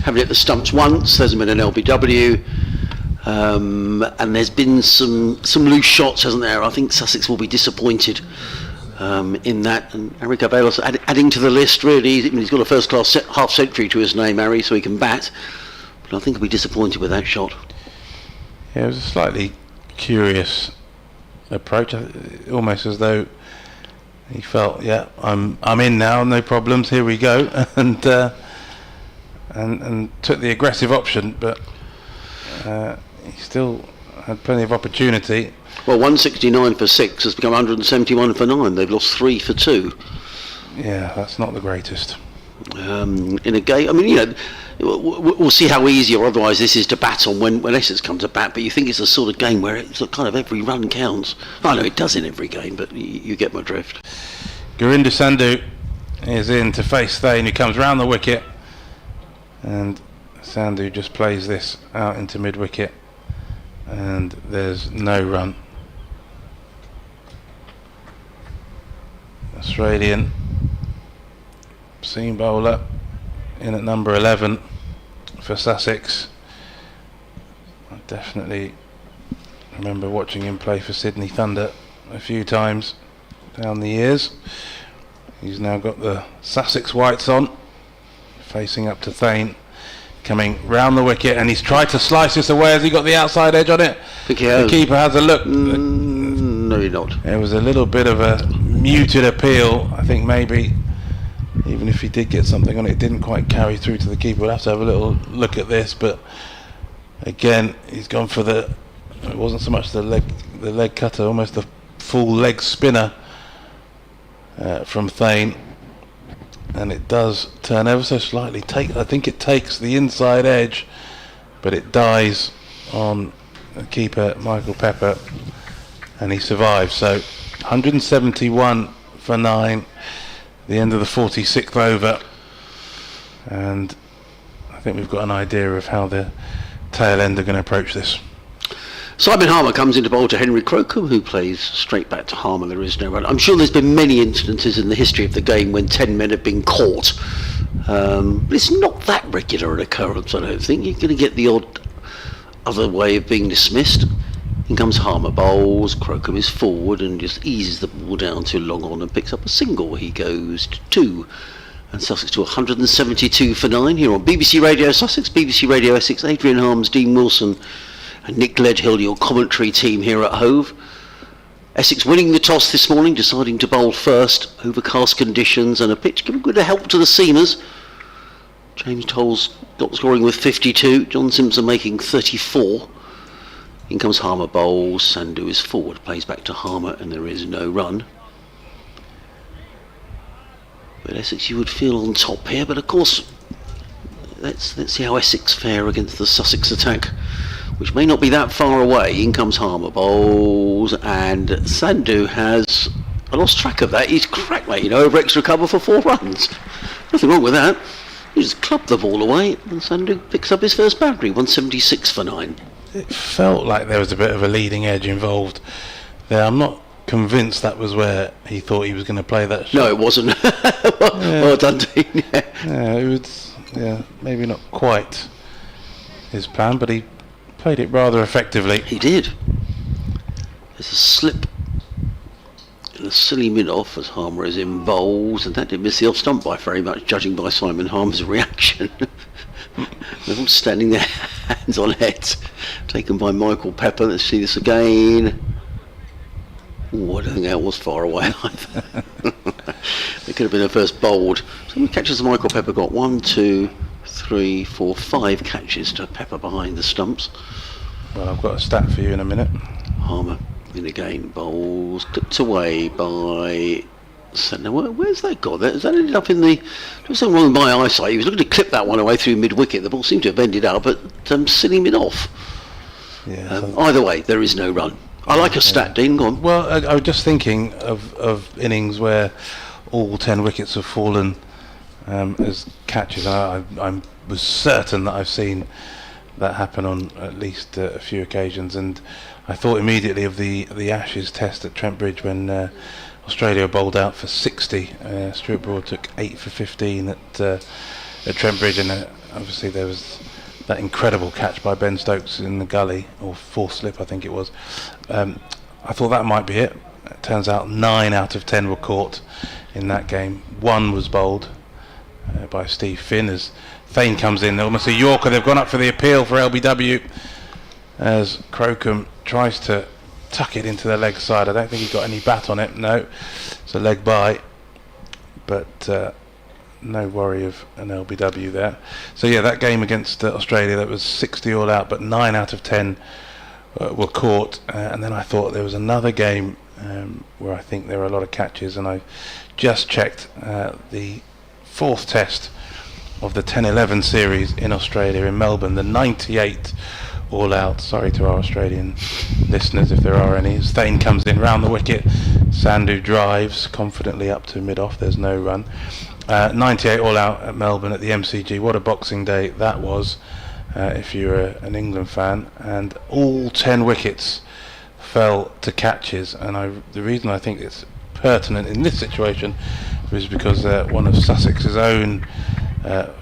Haven't hit the stumps once, there hasn't been an LBW, and there's been some loose shots, hasn't there? I think Sussex will be disappointed in that, and Harry Carvallis adding to the list, really. I mean, he's got a first class half century to his name, Harry, so he can bat, but I think he'll be disappointed with that shot. Yeah, it was a slightly curious approach, almost as though he felt, yeah, I'm in now, no problems, here we go, and took the aggressive option, but he still had plenty of opportunity. Well, 169 for 6 has become 171 for 9. They've lost 3 for 2. Yeah, that's not the greatest. In a game, I mean, you know, we'll see how easy or otherwise this is to bat on when Essex comes to bat, but you think it's a sort of game where it's a kind of every run counts. I know it does in every game, but you get my drift. Gurinder Sandhu is in to face Thane, who comes round the wicket, and Sandhu just plays this out into mid-wicket, and there's no run. Australian seam bowler in at number 11 for Sussex. I definitely remember watching him play for Sydney Thunder a few times down the years. He's now got the Sussex whites on, facing up to Thane, coming round the wicket, and he's tried to slice this away. Has he got the outside edge on it? I think he has. The keeper has a look. No, you're not. There was a little bit of a muted appeal. I think maybe even if he did get something on it, it didn't quite carry through to the keeper. We'll have to have a little look at this, but again, he's gone for it wasn't so much the leg cutter, almost the full leg spinner from Thane, and it does turn ever so slightly. I think it takes the inside edge, but it dies on the keeper Michael Pepper, and he survives. So 171 for 9, the end of the 46th over, and I think we've got an idea of how the tail end are going to approach this. Simon Harmer comes into bowl to Henry Crocombe, who plays straight back to Harmer. There is no run. I'm sure there's been many instances in the history of the game when 10 men have been caught, but it's not that regular an occurrence, I don't think. You're going to get the odd other way of being dismissed. In comes Harmer, bowls, Crocombe is forward and just eases the ball down to long on and picks up a single. He goes to 2, and Sussex to 172 for 9 here on BBC Radio Sussex, BBC Radio Essex. Adrian Harms, Dean Wilson and Nick Gledhill, your commentary team here at Hove. Essex winning the toss this morning, deciding to bowl first. Overcast conditions and a pitch giving good help to the seamers. James Tolles top scoring with 52, John Simpson making 34. In comes Harmer, bowls, Sandhu is forward, plays back to Harmer, and there is no run. But Essex, you would feel on top here, but of course, let's see how Essex fare against the Sussex attack, which may not be that far away. In comes Harmer, bowls, and Sandhu has lost track of that. He's cracked, mate, over extra cover for 4 runs. Nothing wrong with that. He just clubbed the ball away, and Sandhu picks up his first boundary, 176 for 9. It felt like there was a bit of a leading edge involved there. I'm not convinced that was where he thought he was going to play that shot. No, it wasn't. Well done, Dean. Yeah, it was, maybe not quite his plan, but he played it rather effectively. He did. There's a slip and a silly mid-off as Harmer is in bowls, and that didn't miss the off stump by very much, judging by Simon Harmer's reaction. They're all standing there, hands on heads, taken by Michael Pepper. Let's see this again. Oh, I don't think that was far away either. It could have been a first bowled. So how many catches has Michael Pepper got? 1, 2, 3, 4, 5 catches to Pepper behind the stumps. Well, I've got a stat for you in a minute. Harmer in again, bowls, clipped away by Senna. Where's that gone? Has that ended up in the... There was something wrong with my eyesight. He was looking to clip that one away through mid-wicket. The ball seemed to have ended up, but silly mid-off. Yeah, either way, there is no run. I like a stat, Dean, go on. Well, I was just thinking of innings where all 10 wickets have fallen as catches. I was certain that I've seen that happen on at least a few occasions, and I thought immediately of the Ashes test at Trent Bridge when Australia bowled out for 60. Stuart Broad took 8 for 15 at Trent Bridge, and obviously there was that incredible catch by Ben Stokes in the gully, or fourth slip I think it was. I thought that might be it. It turns out 9 out of 10 were caught in that game. 1 was bowled by Steve Finn as Thane comes in. Almost a Yorker. They've gone up for the appeal for LBW as Crocombe tries to tuck it into the leg side. I don't think he got any bat on it. No, it's a leg by, but no worry of an LBW there. So yeah, that game against Australia, that was 60 all out, but 9 out of 10 were caught. And then I thought there was another game where I think there were a lot of catches, and I just checked the 4th test of the 10-11 series in Australia, in Melbourne, the 98 all out. Sorry to our Australian listeners if there are any. Thane comes in round the wicket, Sandhu drives confidently up to mid-off, there's no run. 98 all out at Melbourne at the MCG. What a Boxing Day that was, if you're an England fan. And all 10 wickets fell to catches, and the reason I think it's pertinent in this situation was because one of Sussex's own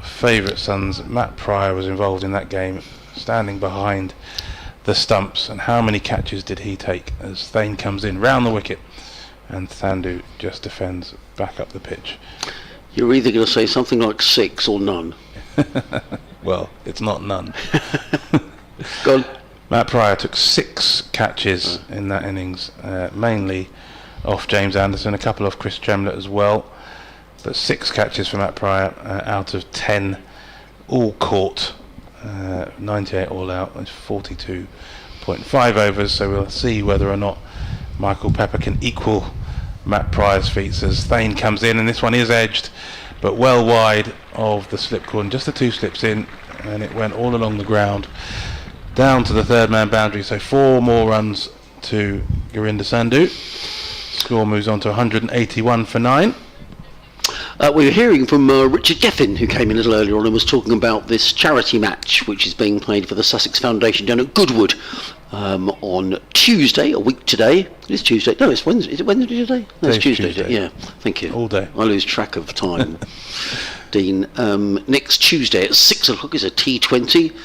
favourite sons, Matt Pryor, was involved in that game, standing behind the stumps. And how many catches did he take as Thane comes in round the wicket and Sandhu just defends back up the pitch? You're either going to say something like 6 or none. Well, it's not none. Go on. Matt Pryor took 6 catches in that innings, mainly off James Anderson, a couple off Chris Tremlett as well, but 6 catches for Matt Pryor out of 10, all caught. 98 all out, that's 42.5 overs, so we'll see whether or not Michael Pepper can equal Matt Pryor's feats as Thane comes in, and this one is edged but well wide of the slip corner, just the 2 slips in, and it went all along the ground down to the 3rd man boundary. So 4 more runs to Gurinder Sandhu. Score moves on to 181 for 9. We were hearing from Richard Geffin, who came in a little earlier on and was talking about this charity match which is being played for the Sussex Foundation down at Goodwood on Tuesday, a week today. It is Tuesday. No, it's Wednesday. Is it Wednesday today? No, it's Tuesday. Yeah, thank you. All day. I lose track of time. Dean, next Tuesday at 6 o'clock is a T20.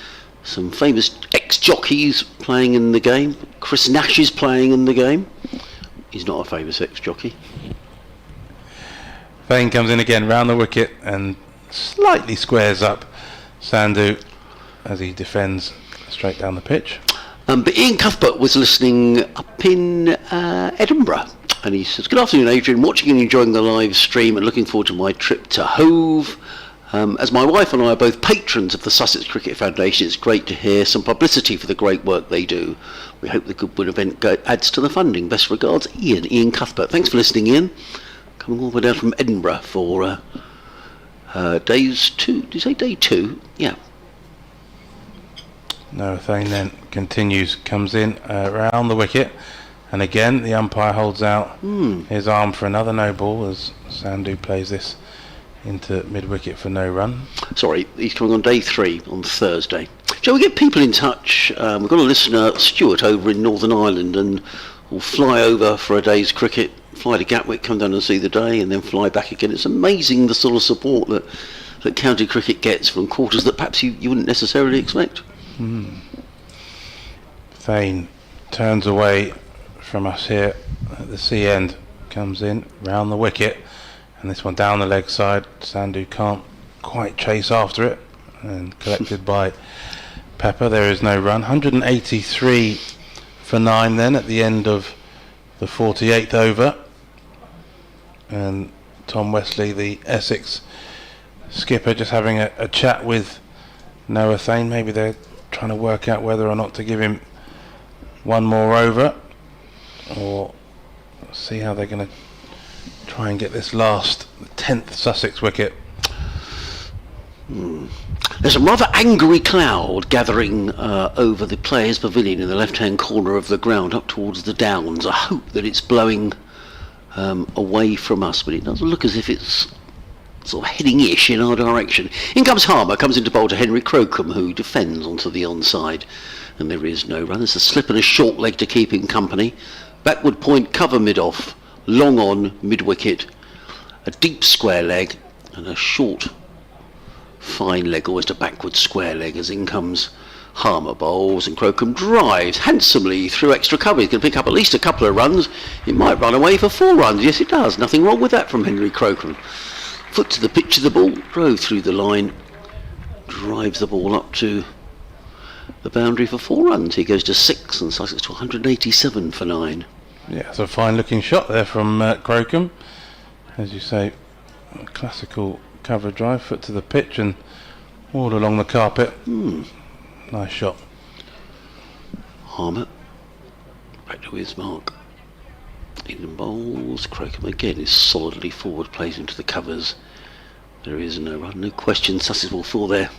Some famous ex-jockeys playing in the game. Chris Nash is playing in the game. He's not a famous ex-jockey. Thane comes in again round the wicket and slightly squares up Sandhu as he defends straight down the pitch. But Ian Cuthbert was listening up in Edinburgh, and he says, "Good afternoon, Adrian. Watching and enjoying the live stream and looking forward to my trip to Hove. As my wife and I are both patrons of the Sussex Cricket Foundation, it's great to hear some publicity for the great work they do. We hope the Goodwood event adds to the funding. Best regards, Ian Cuthbert." Thanks for listening, Ian. coming all the way down from Edinburgh for days 2. Did you say day 2? Yeah. No, Thane then continues, comes in around the wicket, and again the umpire holds out his arm for another no ball as Sandhu plays this into mid-wicket for no run. Sorry, he's coming on day 3 on Thursday. Shall we get people in touch? We've got a listener, Stuart, over in Northern Ireland, and will fly over for a day's cricket, fly to Gatwick, come down and see the day, and then fly back again. It's amazing the sort of support that county cricket gets from quarters that perhaps you wouldn't necessarily expect. Thane turns away from us here at the sea end, comes in round the wicket, and this one down the leg side. Sandhu can't quite chase after it, and collected by Pepper. There is no run. 183 for 9 then at the end of the 48th over, and Tom Wesley, the Essex skipper, just having a chat with Noah Thane. Maybe they're trying to work out whether or not to give him one more over, or see how they're going to try and get this last 10th Sussex wicket. There's a rather angry cloud gathering over the players' pavilion in the left-hand corner of the ground up towards the Downs. I hope that it's blowing away from us, but it doesn't look as if it's sort of heading-ish in our direction. In comes Harmer, comes into bowl to Henry Crocombe, who defends onto the onside, and there is no run. There's a slip and a short leg to keep him company. Backward point, cover mid-off, long on, mid-wicket, a deep square leg, and a short fine leg, almost a backward square leg, as in comes Harmer bowls, and Crocombe drives handsomely through extra cover. He's going to pick up at least a couple of runs. It might run away for 4 runs. Yes, it does. Nothing wrong with that from Henry Crocombe. Foot to the pitch of the ball, drove through the line, drives the ball up to the boundary for 4 runs. He goes to 6, and Sussex to 187 for 9. Yeah, it's a fine looking shot there from Crocombe. As you say, a classical cover drive, foot to the pitch and all along the carpet. Nice shot. Harmer back to his mark. England bowls. Crocombe again is solidly forward, plays into the covers. There is no run, no question. Sussex will fall there.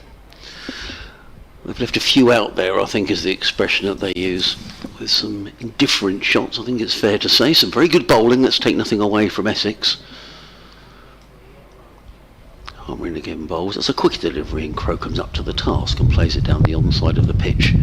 They've left a few out there, I think, is the expression that they use, with some indifferent shots. I think it's fair to say some very good bowling. Let's take nothing away from Essex. Harmer in again bowls. That's a quick delivery, and Crocombe's up to the task and plays it down the onside of the pitch.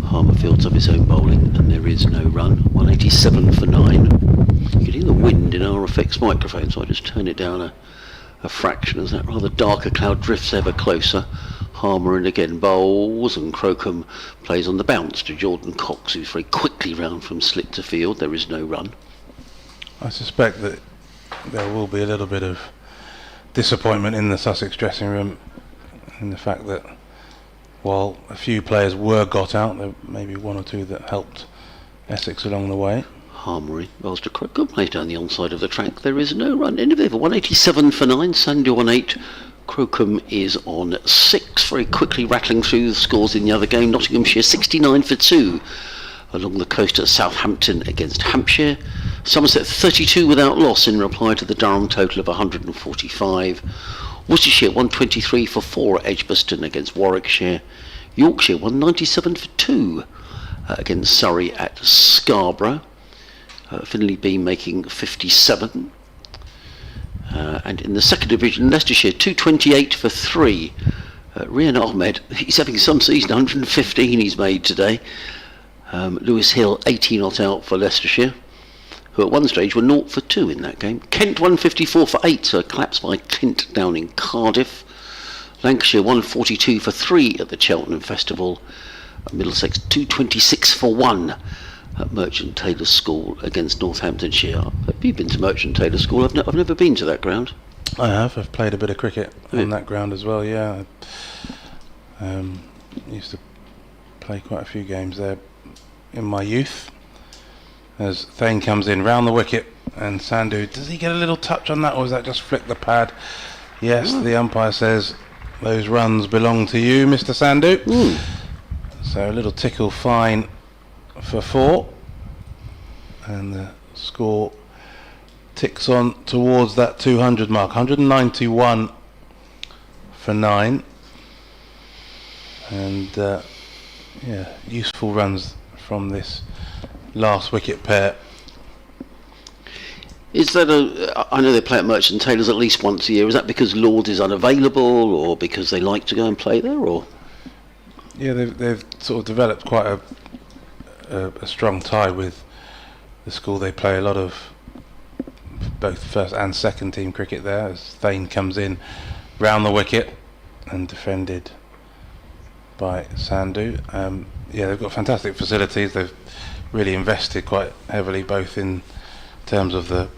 Harmer fields up his own bowling, and there is no run. 187 for 9. You can hear the wind in our effects microphone, so I just turn it down a fraction as that rather darker cloud drifts ever closer. Harmer in again bowls, and Crocombe plays on the bounce to Jordan Cox, who's very quickly round from slit to field. There is no run. I suspect that there will be a little bit of disappointment in the Sussex dressing room in the fact that while a few players were got out, there may be 1 or 2 that helped Essex along the way. Harmer in bowls to Crocombe, plays down the onside of the track. There is no run. End of the over. 187 for 9. Sandhu on 8. Crocombe is on 6. Very quickly rattling through the scores in the other game. Nottinghamshire 69 for 2 along the coast at Southampton against Hampshire. Somerset 32 without loss in reply to the Durham total of 145. Worcestershire 123 for 4 at Edgbaston against Warwickshire. Yorkshire 197 for 2 against Surrey at Scarborough. Finley Bean making 57. And in the second division, Leicestershire 228 for 3. Rian Ahmed, he's having some season. 115 he's made today. Lewis Hill 80 not out for Leicestershire, who at one stage were 0 for 2 in that game. Kent 154 for 8, so a collapse by Kent down in Cardiff. Lancashire 142 for 3 at the Cheltenham Festival. Middlesex 226 for 1 at Merchant Taylor School against Northamptonshire. Have you been to Merchant Taylor School? I've never been to that ground. I have. I've played a bit of cricket on that ground as well, yeah. Used to play quite a few games there in my youth. As Thane comes in round the wicket, and Sandhu, does he get a little touch on that, or is that just flick the pad? Yes, the umpire says those runs belong to you, Mr. Sandhu. So a little tickle fine for 4, and the score ticks on towards that 200 mark. 191 for 9. And yeah, useful runs from this last wicket pair. Is that I know they play at Merchant Taylor's at least once a year. Is that because Lords is unavailable, or because they like to go and play there, or? Yeah, they've sort of developed quite a strong tie with the school. They play a lot of both first and second team cricket there, as Thane comes in round the wicket and defended by Sandhu. Yeah, they've got fantastic facilities. They've really invested quite heavily both in terms of the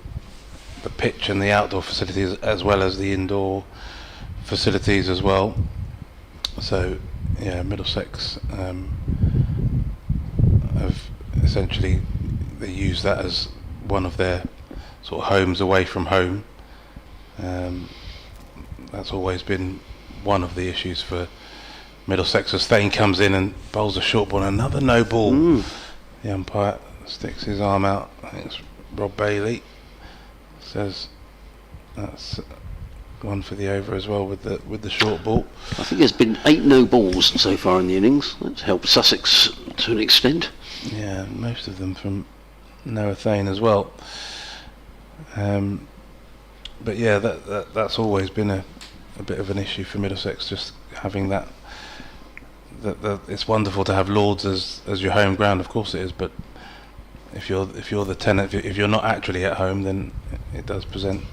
pitch and the outdoor facilities, as well as the indoor facilities as well. So yeah, Middlesex have essentially, they use that as one of their sort of homes away from home. That's always been one of the issues for Middlesex, as Thane comes in and bowls a short ball, another no ball. The umpire sticks his arm out. I think it's Rob Bailey, says that's one for the over as well with the short ball. I think there's been 8 no balls so far in the innings. That's helped Sussex to an extent. Yeah, most of them from Noah Thane as well. But yeah, that's always been a bit of an issue for Middlesex, just having that it's wonderful to have Lords as your home ground, of course it is, but if you're the tenant, if you're not actually at home, then it does present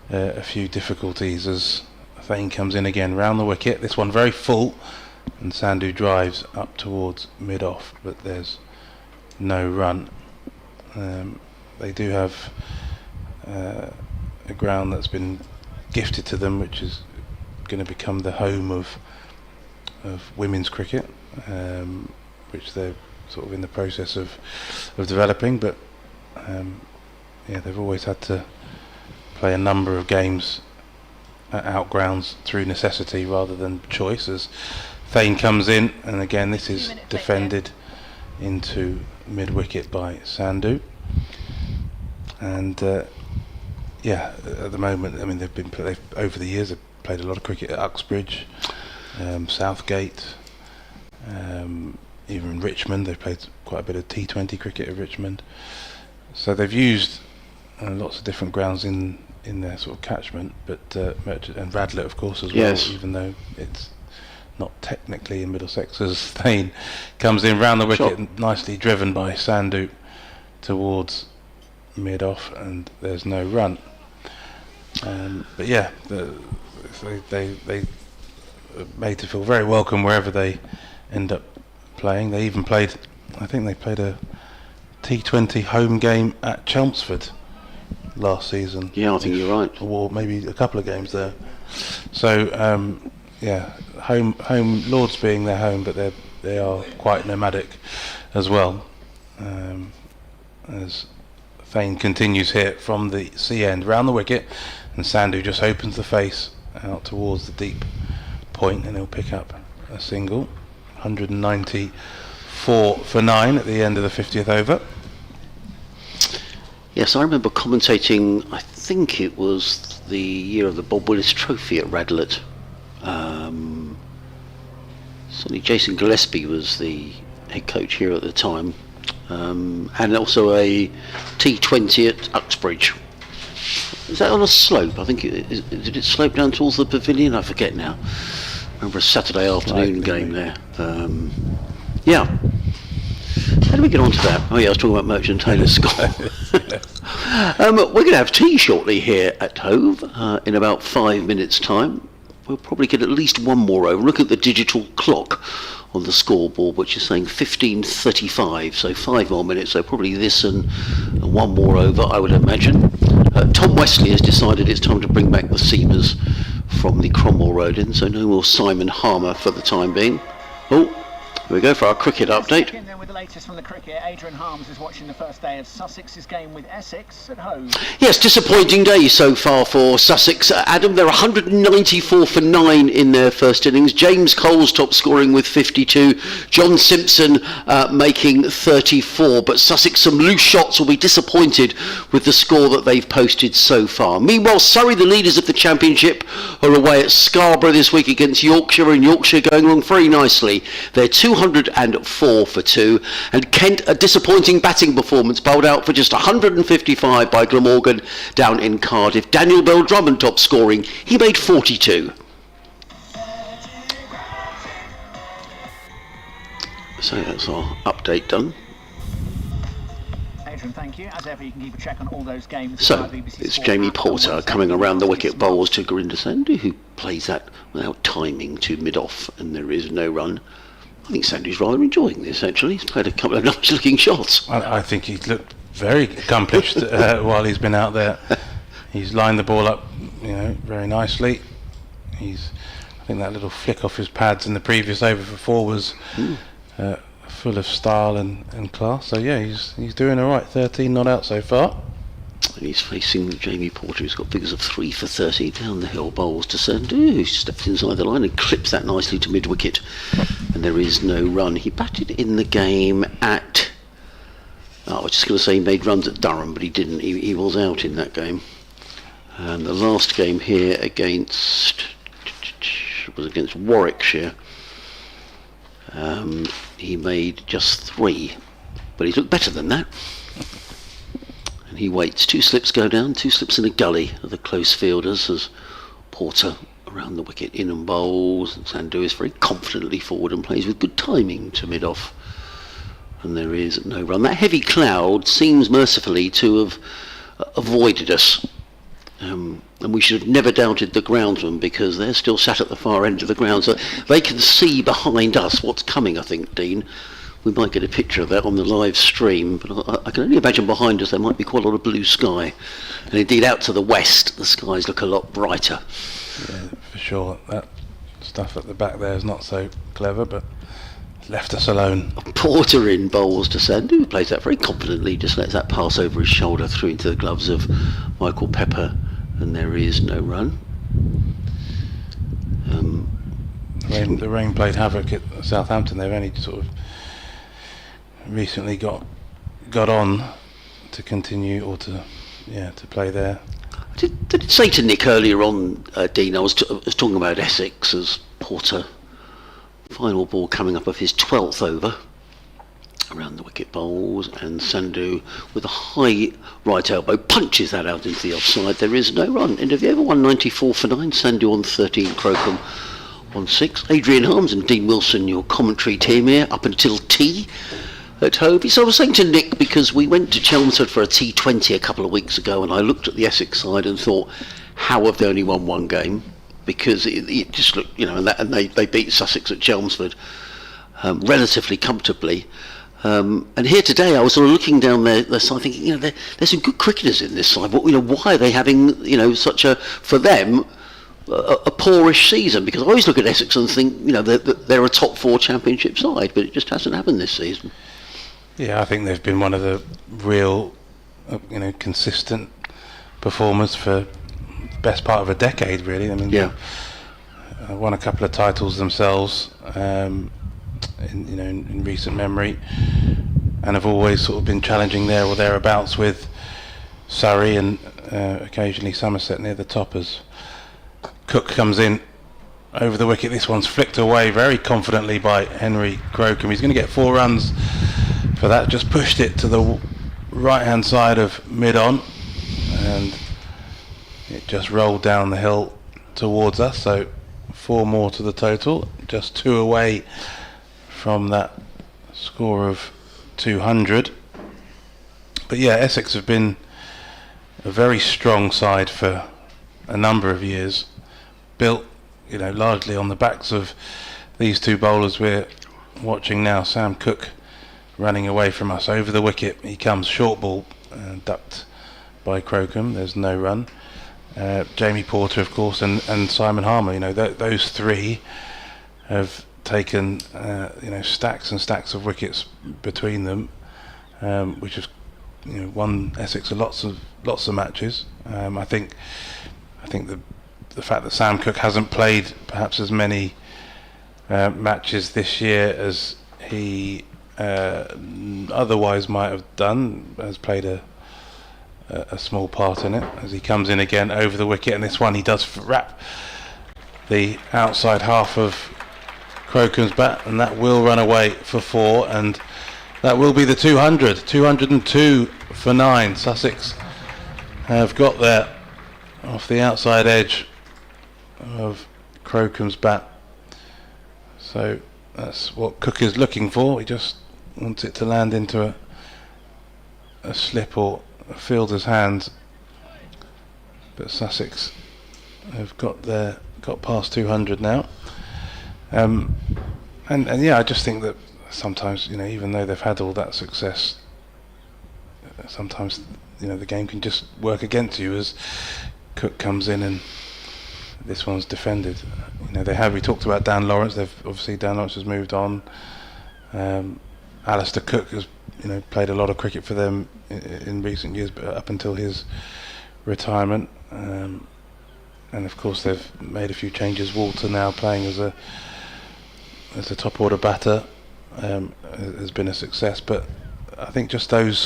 a few difficulties, as Thane comes in again round the wicket. This one very full, and Sandhu drives up towards mid-off, but there's no run. They do have a ground that's been gifted to them, which is going to become the home of women's cricket, which they're sort of in the process of developing, but yeah, they've always had to play a number of games at outgrounds through necessity rather than choice, as Thane comes in, and again this is defended into mid-wicket by Sandhu. And yeah, at the moment, I mean, they've over the years they've played a lot of cricket at Uxbridge, Southgate, even in Richmond. They've played quite a bit of T20 cricket at Richmond, so they've used lots of different grounds in their sort of catchment, but Merchant and Radlett of course as well, yes, even though it's not technically in Middlesex, as Thane comes in round the wicket, sure, nicely driven by Sandhu towards mid-off, and there's no run. But yeah, they are made to feel very welcome wherever they end up playing. They even played, I think they played a T20 home game at Chelmsford last season. Yeah, I think you're right. Or maybe a couple of games there. So yeah, home Lords being their home, but they are quite nomadic as well. As Thane continues here from the sea end round the wicket, and Sandhu just opens the face out towards the deep point, and he'll pick up a single. 194 for 9 at the end of the 50th over. Yes, I remember commentating, I think it was the year of the Bob Willis Trophy at Radlett. Certainly Jason Gillespie was the head coach here at the time, and also a T20 at Uxbridge. Is that on a slope? I think did it slope down towards the pavilion? I forget now. I remember a Saturday afternoon game there. Yeah. How do we get on to that? Oh yeah, I was talking about Merchant Taylor's score. We're going to have tea shortly here at Hove in about 5 minutes' time. We'll probably get at least one more over. Look at the digital clock on the scoreboard, which is saying 15:35, so 5 more minutes, so probably this and one more over, I would imagine. Tom Wesley has decided it's time to bring back the seamers from the Cromwell Road Inn, so no more Simon Harmer for the time being. Oh, Here we go for our cricket update. In there with the latest from the cricket, Adrian Harms is watching the first day of Sussex's game with Essex at Hove. Yes, disappointing day so far for Sussex. Adam, they're 194 for 9 in their first innings. James Cole's top scoring with 52. John Simpson making 34. But Sussex, some loose shots, will be disappointed with the score that they've posted so far. Meanwhile, Surrey, the leaders of the Championship, are away at Scarborough this week against Yorkshire, and Yorkshire going along very nicely. They're 204 for 2. And Kent, a disappointing batting performance, bowled out for just 155 by Glamorgan down in Cardiff. Daniel Bell-Drummond top scoring, he made 42. So that's our update done. Adrian, thank you. As ever, you can keep a check on all those games. So it's Jamie Porter coming around the wicket bowls to Gurinder Sandhu, who plays that without timing to mid-off, and there is no run. I think Sandhu's rather enjoying this, actually. He's played a couple of nice looking shots. I think he's looked very accomplished while he's been out there. He's lined the ball up, very nicely. I think that little flick off his pads in the previous over for 4 was full of style and class. So yeah, he's doing all right. 13 not out so far. And he's facing Jamie Porter, who's got figures of 3 for 30 down the hill. Bowls to Sandhu, who steps inside the line and clips that nicely to mid-wicket. And there is no run. He batted in the game at... I was just going to say he made runs at Durham, but he didn't. He was out in that game. And the last game here was against Warwickshire. He made just 3, but he looked better than that. And he waits. 2 slips go down, 2 slips in a gully of the close fielders as Porter around the wicket in and bowls. And Sandhu is very confidently forward and plays with good timing to mid-off. And there is no run. That heavy cloud seems mercifully to have avoided us. And we should have never doubted the groundsman, because they're still sat at the far end of the ground. So they can see behind us what's coming, I think, Dean. We might get a picture of that on the live stream, but I can only imagine behind us there might be quite a lot of blue sky. And indeed out to the west, the skies look a lot brighter. Yeah, for sure. That stuff at the back there is not so clever, but left us alone. Porter in bowls to Sandhu, who plays that very confidently, just lets that pass over his shoulder through into the gloves of Michael Pepper, and there is no run. The rain played havoc at Southampton. They've only sort of recently got on to continue or to play there. Did it say to Nick earlier on, Dean, I was talking about Essex as Porter, final ball coming up of his 12th over, around the wicket bowls, and Sandhu with a high right elbow punches that out into the offside. There is no run. End of the over, 194 for 9, Sandhu on 13, Crocombe on 6. Adrian Harms and Dean Wilson, your commentary team here, up until tea at Hove. So I was saying to Nick, because we went to Chelmsford for a T20 a couple of weeks ago, and I looked at the Essex side and thought, how have they only won 1 game? Because it just looked, and they beat Sussex at Chelmsford relatively comfortably. And here today, I was sort of looking down their side, thinking, there's some good cricketers in this side. But why are they having, such a, for them, a poorish season? Because I always look at Essex and think, they're a top 4 Championship side, but it just hasn't happened this season. Yeah, I think they've been one of the real, consistent performers for the best part of a decade, really. I mean, yeah, won a couple of titles themselves in recent memory, and have always sort of been challenging there or thereabouts with Surrey and occasionally Somerset near the top as Cook comes in over the wicket. This one's flicked away very confidently by Henry Crocombe. He's going to get 4 runs for that. Just pushed it to the right hand side of mid-on, and it just rolled down the hill towards us. So 4 more to the total, just 2 away from that score of 200. But yeah, Essex have been a very strong side for a number of years, built largely on the backs of these 2 bowlers we're watching now. Sam Cook running away from us over the wicket. He comes short ball, ducked by Crocombe. There's no run. Jamie Porter, of course, and Simon Harmer. Those 3 have taken stacks and stacks of wickets between them, which has won Essex lots of matches. I think the fact that Sam Cook hasn't played perhaps as many matches this year as he otherwise might have done has played a small part in it, as he comes in again over the wicket, and this one he does wrap the outside half of Crocombe's bat, and that will run away for 4, and that will be the 202 for 9. Sussex have got there off the outside edge of Crocombe's bat, so that's what Cook is looking for. He just wants it to land into a slip or a fielder's hands, but Sussex have got past 200 now, and yeah, I just think that sometimes, even though they've had all that success, sometimes the game can just work against you as Cook comes in and this one's defended. We talked about Dan Lawrence. Dan Lawrence has moved on. Alistair Cook has played a lot of cricket for them in recent years, but up until his retirement, and of course they've made a few changes. Walter now playing as a top order batter has been a success, but I think just those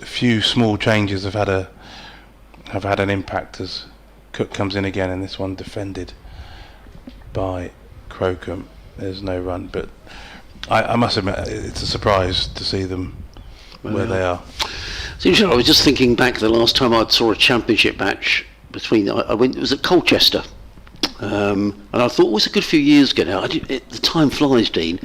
few small changes have had an impact as Cook comes in again, and this one defended by Crocombe. There's no run, but I must admit it's a surprise to see them where they are. So I was just thinking back the last time I saw a championship match between, it was at Colchester, and I thought it was a good few years ago now. The time flies, Dean.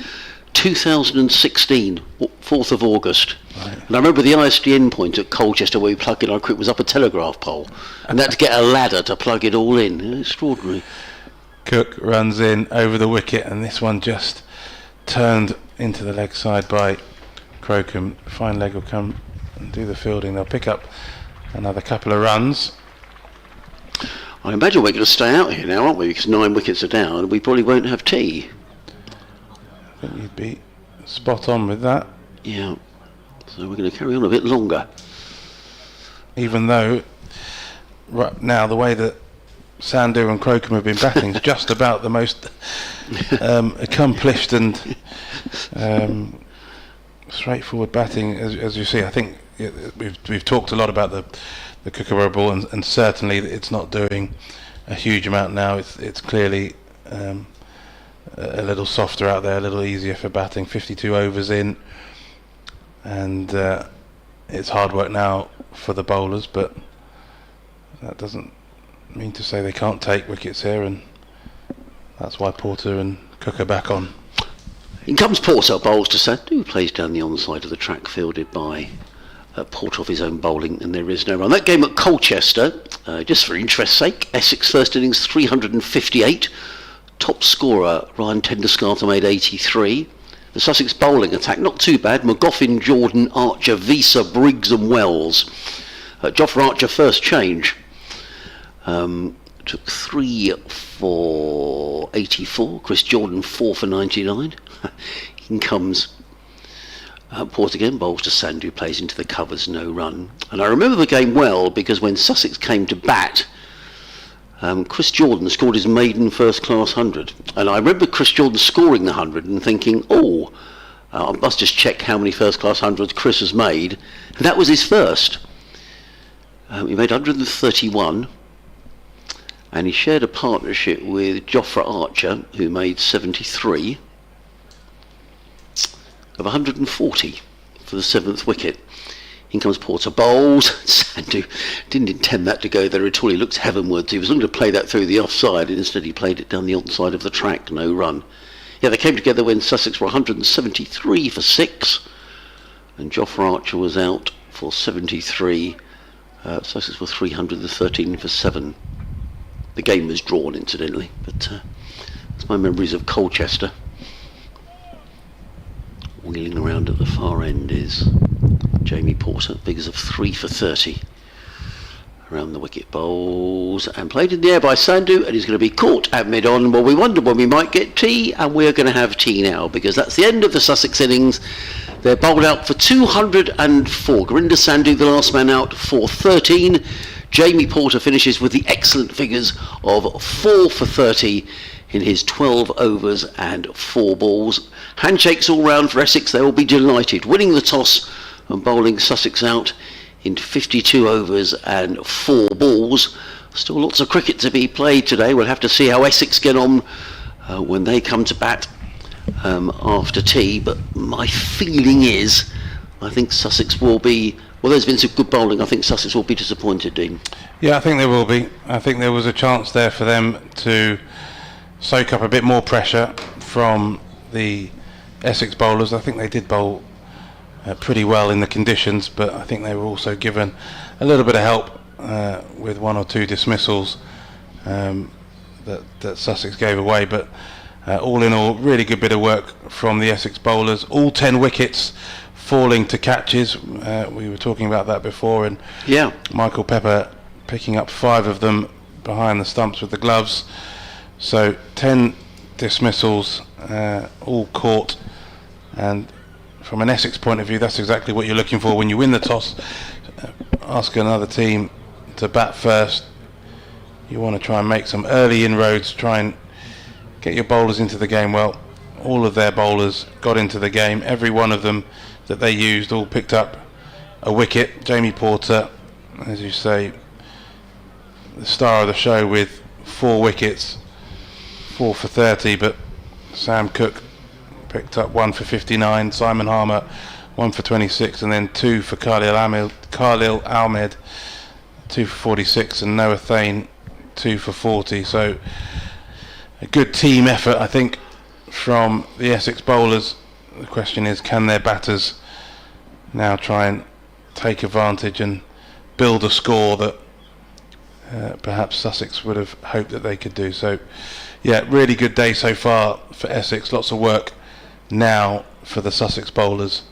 2016, 4th of August. Right. And I remember the ISDN point at Colchester where we plugged in our cricket was up a telegraph pole, and had to get a ladder to plug it all in. Extraordinary. Cook runs in over the wicket, and this one just turned into the leg side by Crocombe. Fine leg will come and do the fielding. They'll pick up another couple of runs. I imagine we're going to stay out here now, aren't we? Because 9 wickets are down, and we probably won't have tea. I think you'd be spot on with that. Yeah. So we're going to carry on a bit longer. Even though, right now, the way that Sandhu and Crocombe have been batting is just about the most accomplished and straightforward batting as you see. I think we've talked a lot about the Kookaburra ball, and certainly it's not doing a huge amount now. It's clearly a little softer out there, a little easier for batting. 52 overs in, and it's hard work now for the bowlers, but that doesn't mean to say they can't take wickets here, and that's why Porter and Cook are back on. In comes Porter, bowls to Sandhu, who plays down the onside of the track, fielded by Porter off his own bowling, and there is no run. That game at Colchester, just for interest's sake, Essex first innings 358. Top scorer Ryan Tenderscarter made 83. The Sussex bowling attack not too bad. McGoffin, Jordan, Archer, Visa, Briggs and Wells. Jofra Archer first change. Took 3 for 84. Chris Jordan 4 for 99. In comes Porter again, bowls to Sandhu, plays into the covers, no run. And I remember the game well because when Sussex came to bat, Chris Jordan scored his maiden first-class 100. And I remember Chris Jordan scoring the 100 and thinking, I must just check how many first-class 100s Chris has made. And that was his first. He made 131. And he shared a partnership with Jofra Archer, who made 73, of 140 for the 7th wicket. In comes Porter, bowls. Sandhu didn't intend that to go there at all. He looked heavenwards. He was looking to play that through the offside, and instead he played it down the onside of the track. No run. Yeah, they came together when Sussex were 173 for 6, and Jofra Archer was out for 73. Sussex were 313 for 7. The game was drawn, incidentally, but that's my memories of Colchester. Wheeling around at the far end is Jamie Porter, figures of 3 for 30. around the wicket bowls and played in the air by Sandhu, and he's going to be caught at mid-on. Well, we wondered when we might get tea, and we're going to have tea now, because that's the end of the Sussex innings. They're bowled out for 204. Gurinder Sandhu, the last man out, for 13. Jamie Porter finishes with the excellent figures of 4 for 30 in his 12 overs and 4 balls. Handshakes all round for Essex. They will be delighted, winning the toss and bowling Sussex out in 52 overs and 4 balls. Still lots of cricket to be played today. We'll have to see how Essex get on when they come to bat after tea. But my feeling is, I think Sussex will be, well, there's been some good bowling. I think Sussex will be disappointed, Dean. Yeah, I think they will be. I think there was a chance there for them to soak up a bit more pressure from the Essex bowlers. I think they did bowl pretty well in the conditions, but I think they were also given a little bit of help with 1 or 2 dismissals that Sussex gave away. But all in all, really good bit of work from the Essex bowlers. All 10 wickets falling to catches. We were talking about that before, and yeah, Michael Pepper picking up 5 of them behind the stumps with the gloves. So 10 dismissals, all caught, and from an Essex point of view, that's exactly what you're looking for when you win the toss. Ask another team to bat first. You want to try and make some early inroads, try and get your bowlers into the game. Well, all of their bowlers got into the game. Every one of them that they used all picked up a wicket. Jamie Porter, as you say, the star of the show with 4 wickets, 4 for 30, but Sam Cook picked up 1 for 59, Simon Harmer 1 for 26, and then 2 for Khalil Ahmed 2 for 46, and Noah Thane 2 for 40. So a good team effort, I think, from the Essex bowlers. The question is, can their batters now try and take advantage and build a score that perhaps Sussex would have hoped that they could do. So yeah, really good day so far for Essex. Lots of work now for the Sussex bowlers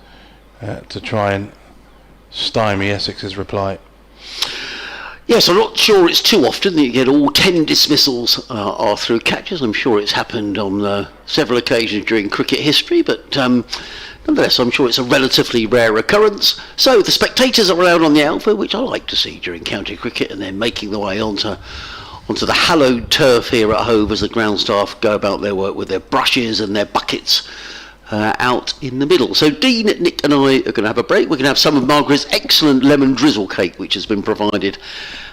to try and stymie Essex's reply. Yes, I'm not sure it's too often that you get all 10 dismissals are through catches. I'm sure it's happened on several occasions during cricket history, but nonetheless, I'm sure it's a relatively rare occurrence. So the spectators are around on the Alpha, which I like to see during county cricket, and they're making their way onto the hallowed turf here at Hove as the ground staff go about their work with their brushes and their buckets out in the middle. So Dean, Nick and I are going to have a break. We're going to have some of Margaret's excellent lemon drizzle cake, which has been provided,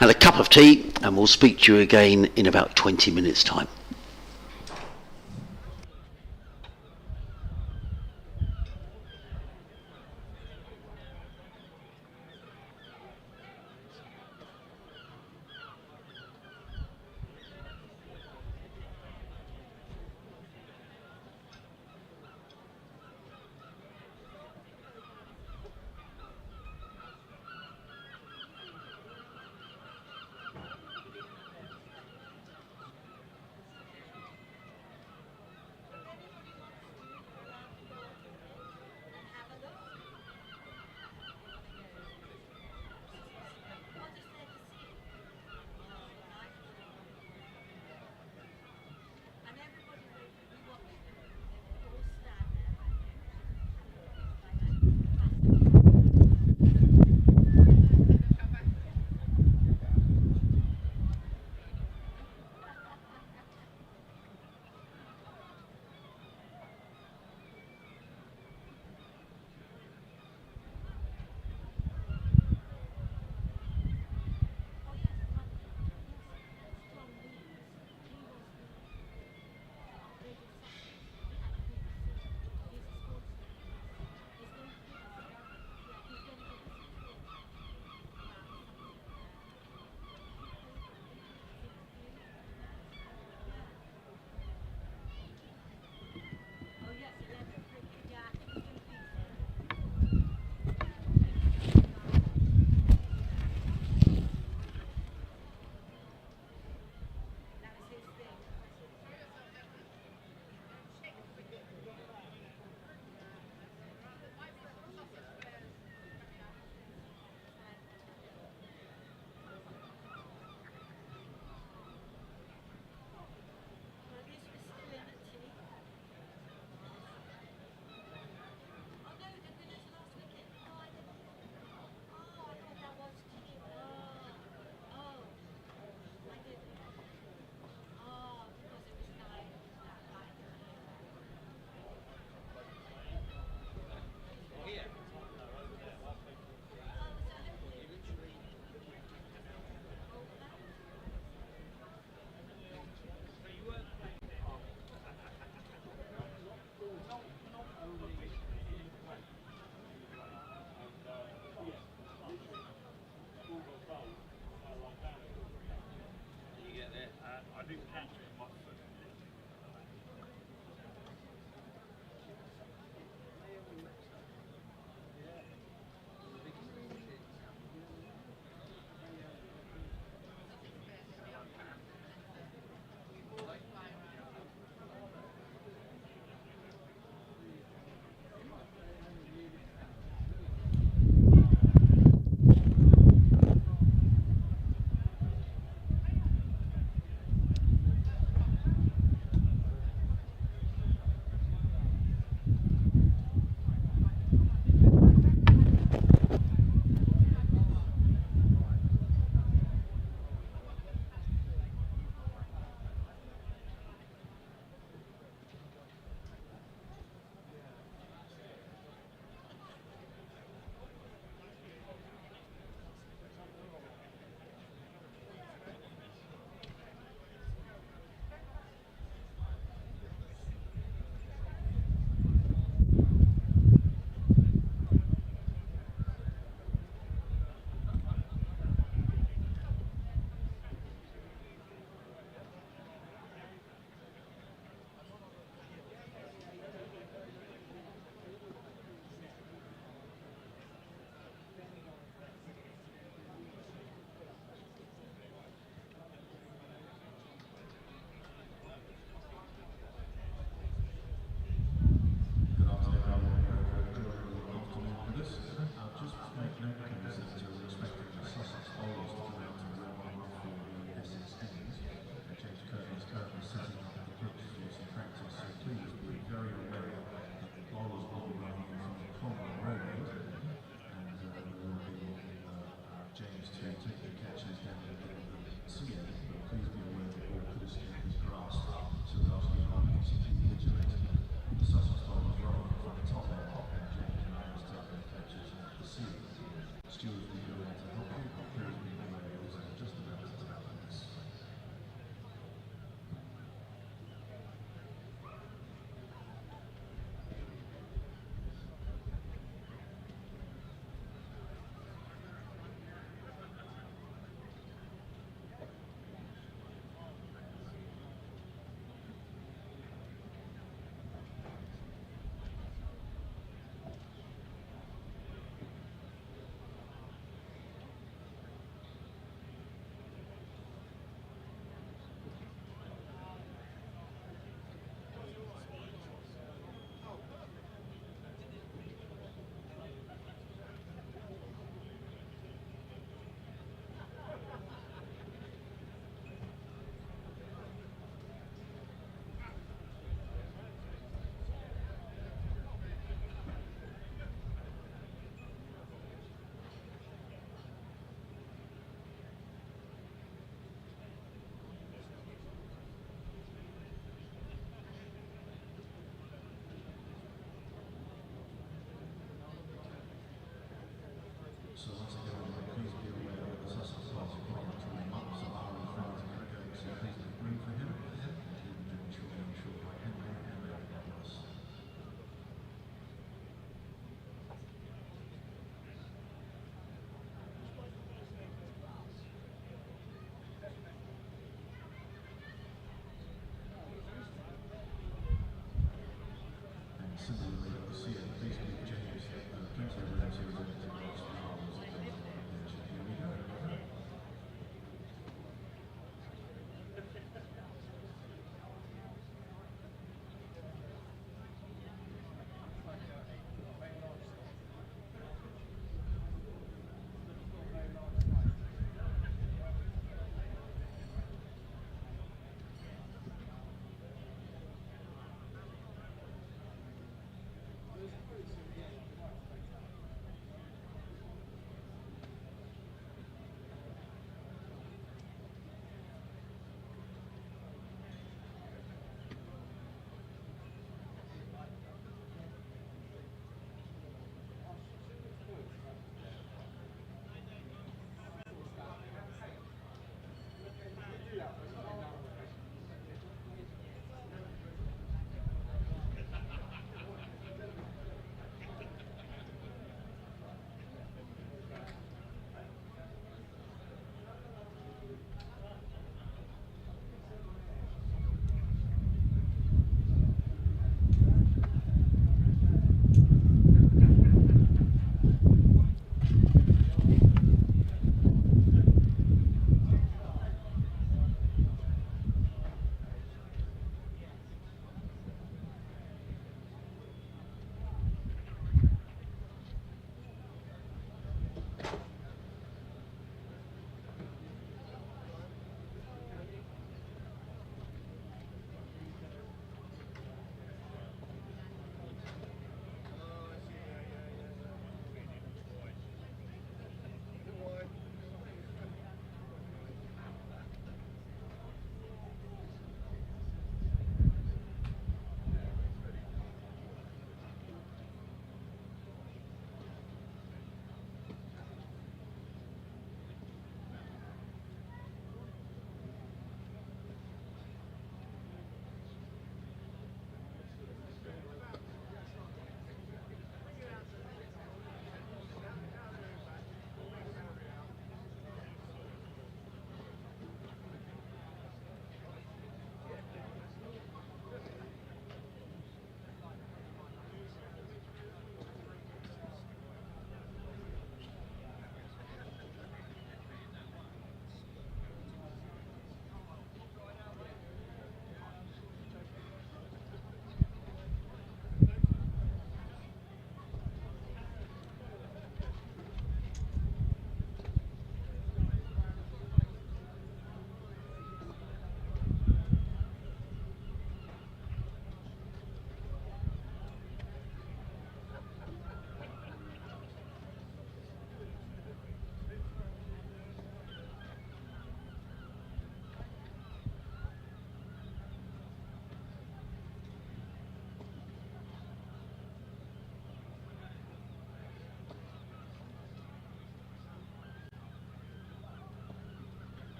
and a cup of tea, and we'll speak to you again in about 20 minutes' time.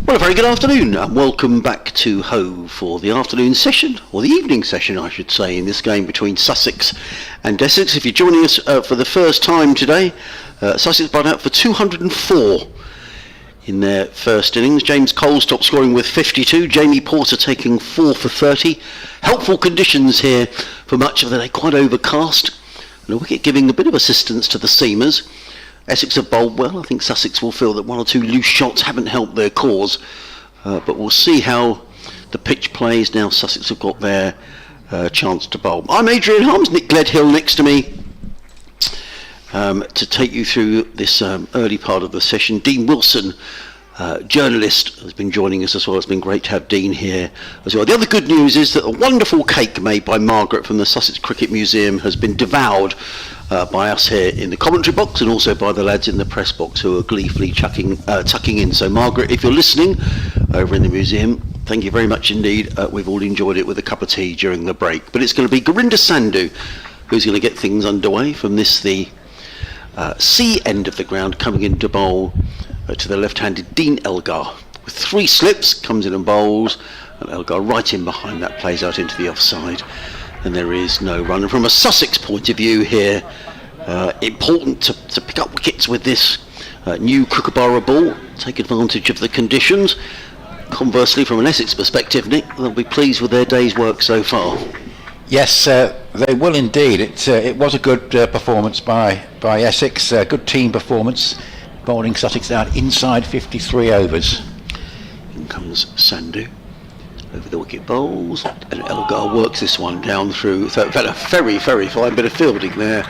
Well, a very good afternoon and welcome back to Hove for the afternoon session, or the evening session I should say, in this game between Sussex and Essex. If you're joining us for the first time today, Sussex brought out for 204 in their first innings. James Cole's top scoring with 52, Jamie Porter taking 4 for 30. Helpful conditions here for much of the day, quite overcast, and a wicket giving a bit of assistance to the seamers. Essex have bowled well. I think Sussex will feel that one or two loose shots haven't helped their cause, but we'll see how the pitch plays now. Sussex have got their chance to bowl. I'm Adrian Harms, Nick Gledhill next to me to take you through this early part of the session. Dean Wilson, journalist, has been joining us as well. It's been great to have Dean here as well. The other good news is that a wonderful cake made by Margaret from the Sussex Cricket Museum has been devoured by us here in the commentary box, and also by the lads in the press box who are gleefully tucking in. So Margaret, if you're listening over in the museum, thank you very much indeed. We've all enjoyed it with a cup of tea during the break. But it's going to be Gurinder Sandhu who's going to get things underway from this, the C end of the ground, coming in to bowl to the left-handed Dean Elgar. With 3 slips, comes in and bowls, and Elgar right in behind that, plays out into the offside, and there is no run. And from a Sussex point of view here, important to pick up wickets with this new Kookaburra ball, take advantage of the conditions. Conversely, from an Essex perspective, Nick, they'll be pleased with their day's work so far. Yes, they will indeed. It was a good performance by Essex, good team performance, bowling Sussex out inside 53 overs. In comes Sandhu over the wicket bowls, and Elgar works this one down through. So a very, very fine bit of fielding there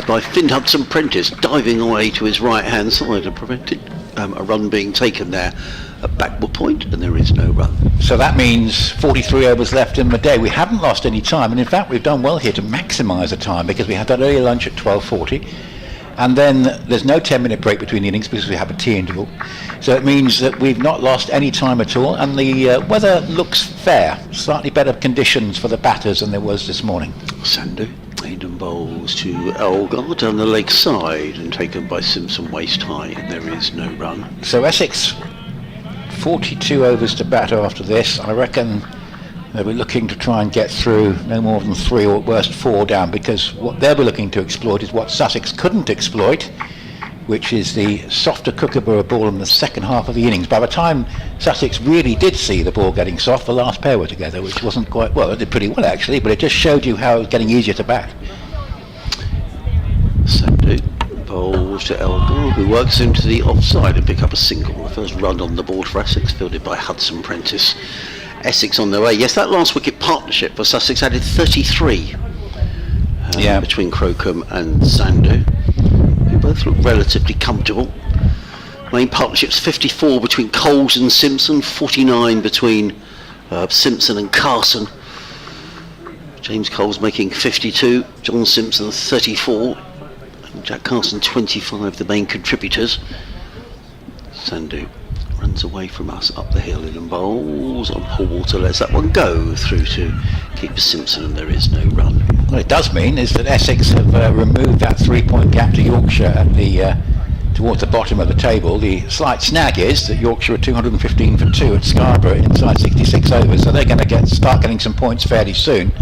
by Finn Hudson-Prentice, diving away to his right hand side and prevented a run being taken there at backward point, and there is no run. So that means 43 overs left in the day. We haven't lost any time, and in fact we've done well here to maximise the time, because we had that early lunch at 12:40, and then there's no 10-minute break between the innings because we have a tea interval. So it means that we've not lost any time at all, and the weather looks fair. Slightly better conditions for the batters than there was this morning. Sandhu, maiden bowls to Elgar down the leg side and taken by Simpson waist high, and there is no run. So Essex 42 overs to bat after this. I reckon they'll be looking to try and get through no more than 3 or at worst 4 down, because what they'll be looking to exploit is what Sussex couldn't exploit, which is the softer Kookaburra ball in the second half of the innings. By the time Sussex really did see the ball getting soft, the last pair were together, which wasn't quite well. It did pretty well actually, but it just showed you how it was getting easier to bat. Sandhu bowls to Elgar, who works into the offside and pick up a single. The first run on the board for Essex, fielded by Hudson-Prentice. Essex on their way. Yes, that last wicket partnership for Sussex added 33 between Crocombe and Sandhu, who both look relatively comfortable. Main partnerships 54 between Coles and Simpson, 49 between Simpson and Carson. James Coles making 52, John Simpson 34, and Jack Carson 25, the main contributors. Sandhu runs away from us up the hill and bowls on Paul Walter, lets that one go through to keeper Simpson, and there is no run. What it does mean is that Essex have removed that 3-point gap to Yorkshire at the towards the bottom of the table. The slight snag is that Yorkshire are 215 for 2 at Scarborough inside 66 overs, so they're going to start getting some points fairly soon.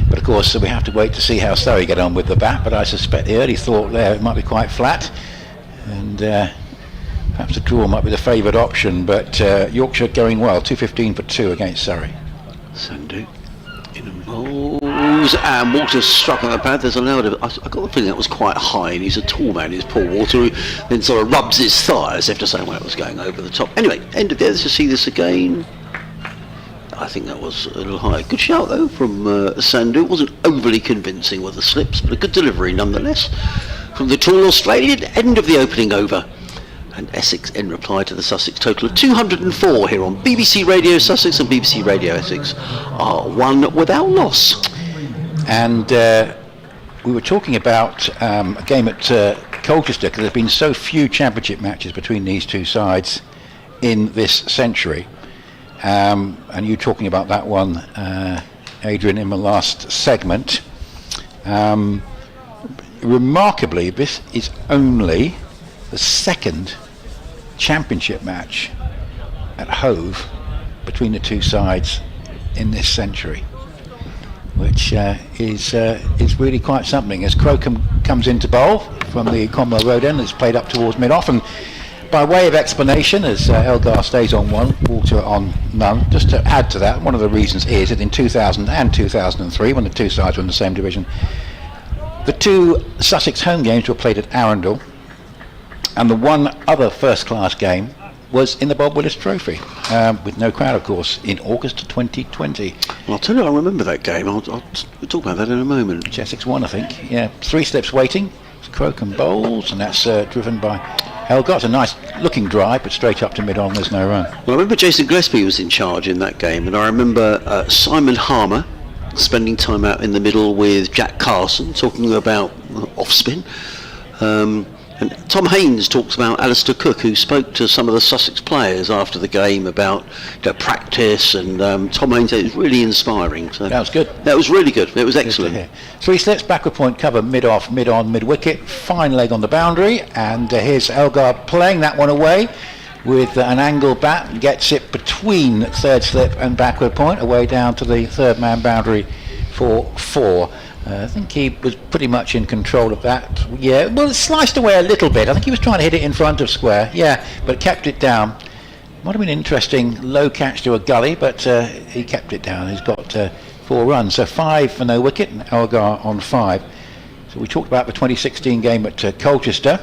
But of course we have to wait to see how Surrey get on with the bat, but I suspect the early thought there it might be quite flat, and perhaps a draw might be the favoured option, but Yorkshire going well, 215 for 2 against Surrey. Sandhu in and bowls, and Walter struck on the pad. There's allowed I got the feeling that was quite high, and he's a tall man, is Paul Walter, who then sort of rubs his thigh as if to say, well, it was going over the top. Anyway, end of the let's just see this again. I think that was a little high. Good shout though from Sandhu. It wasn't overly convincing with the slips, but a good delivery nonetheless from the tall Australian. End of the opening over, and Essex in reply to the Sussex total of 204 here on BBC Radio Sussex and BBC Radio Essex are one without loss. And we were talking about a game at Colchester, because there's been so few championship matches between these two sides in this century, and you talking about that one, Adrian, in the last segment. Remarkably, this is only the second championship match at Hove between the two sides in this century, which is really quite something. As Crocombe comes into bowl from the Cromwell Road end, it's played up towards mid-off, and by way of explanation, as Elgar stays on one, Walter on none, just to add to that, one of the reasons is that in 2000 and 2003, when the two sides were in the same division, the two Sussex home games were played at Arundel, and the one other first-class game was in the Bob Willis Trophy, with no crowd, of course, in August 2020. Well, I'll tell you, I remember that game. We'll talk about that in a moment. Which Essex won, I think. Yeah, 3 slips waiting. It's Crocombe bowls, and that's driven by Elgar. It's a nice-looking drive, but straight up to mid-on, there's no run. Well, I remember Jason Gillespie was in charge in that game, and I remember Simon Harmer spending time out in the middle with Jack Carson, talking about off-spin. And Tom Haynes talks about Alistair Cook, who spoke to some of the Sussex players after the game about practice, and Tom Haynes said it was really inspiring. So that was good. That was really good. It was excellent. 3 slips, backward point cover, mid-off, mid-on, mid-wicket, fine leg on the boundary, and here's Elgar playing that one away with an angle bat, gets it between third slip and backward point, away down to the third man boundary for 4. I think he was pretty much in control of that. Yeah, well, it sliced away a little bit. I think he was trying to hit it in front of square. Yeah, but kept it down. Might have been an interesting low catch to a gully, but he kept it down. He's got 4 runs. So 5 for no wicket, and Elgar on 5. So we talked about the 2016 game at Colchester.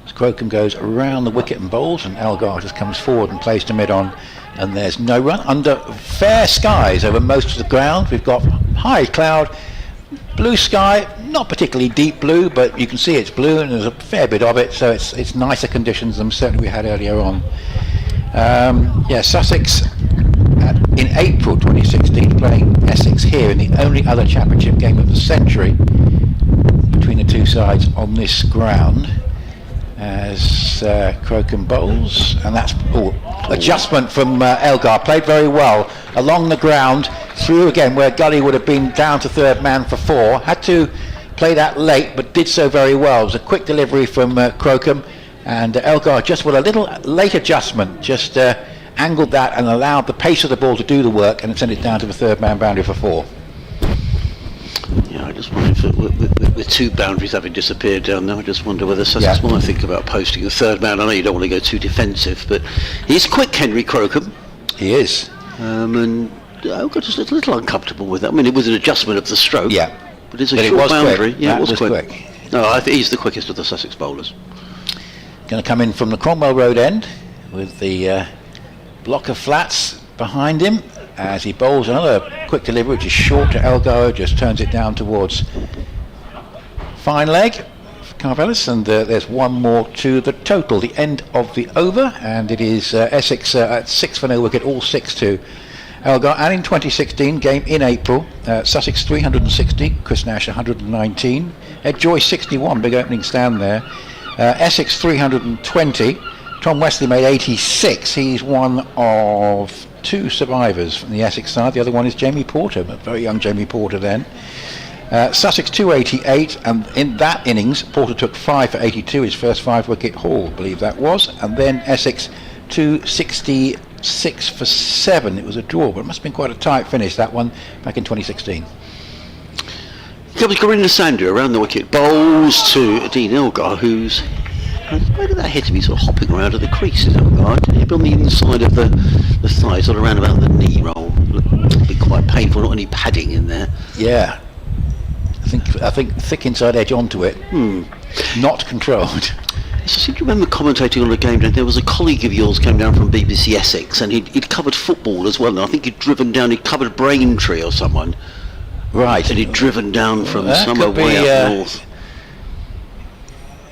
As Crocombe goes around the wicket and bowls, and Elgar just comes forward and plays to mid-on. And there's no run under fair skies over most of the ground. We've got high cloud, blue sky, not particularly deep blue, but you can see it's blue and there's a fair bit of it, so it's nicer conditions than certainly we had earlier on. Sussex in April 2016 playing Essex here in the only other championship game of the century between the two sides on this ground. As Crocombe bowls, and that's adjustment from Elgar, played very well along the ground, through again where Gully would have been down to third man for 4, had to play that late but did so very well. It was a quick delivery from Crocombe, and Elgar just with a little late adjustment just angled that and allowed the pace of the ball to do the work, and it sent it down to the third man boundary for 4. Yeah, I just wonder if with 2 boundaries having disappeared down there, I just wonder whether Sussex might think about posting a third man. I know you don't want to go too defensive, but he's quick, Henry Crocombe. He is. And I got just a little uncomfortable with that. I mean, it was an adjustment of the stroke. Yeah. But it's a short boundary. Quick. Yeah, it was quick. quick. No, I think he's the quickest of the Sussex bowlers. Going to come in from the Cromwell Road end with the block of flats behind him, as he bowls another quick delivery which is short to Elgar, just turns it down towards fine leg for Carvelis, and there's 1 more to the total, the end of the over, and it is Essex at 6 for no wicket, all 6 to Elgar. And in 2016 game in April, Sussex 360, Chris Nash 119, Ed Joyce 61, big opening stand there, Essex 320, Tom Wesley made 86. He's one of 2 survivors from the Essex side. The other one is Jamie Porter, a very young Jamie Porter then. Sussex 288, and in that innings Porter took 5 for 82, his first 5 wicket haul, I believe that was, and then Essex 266 for 7. It was a draw, but it must have been quite a tight finish, that one, back in 2016. Comes Corinna Sandhu around the wicket, bowls to Dean Elgar, who's... Where did that hit him? He's sort of hopping around at the creases, Elgar. Did he hit on the inside of the thigh, sort of around about the knee roll? It'd be quite painful, not any padding in there. Yeah. I think thick inside edge onto it. Not controlled. I seem to remember commentating on a game. There was a colleague of yours came down from BBC Essex, and he'd covered football as well. And I think he'd covered Braintree or someone. Right. And he'd driven down from somewhere way up north.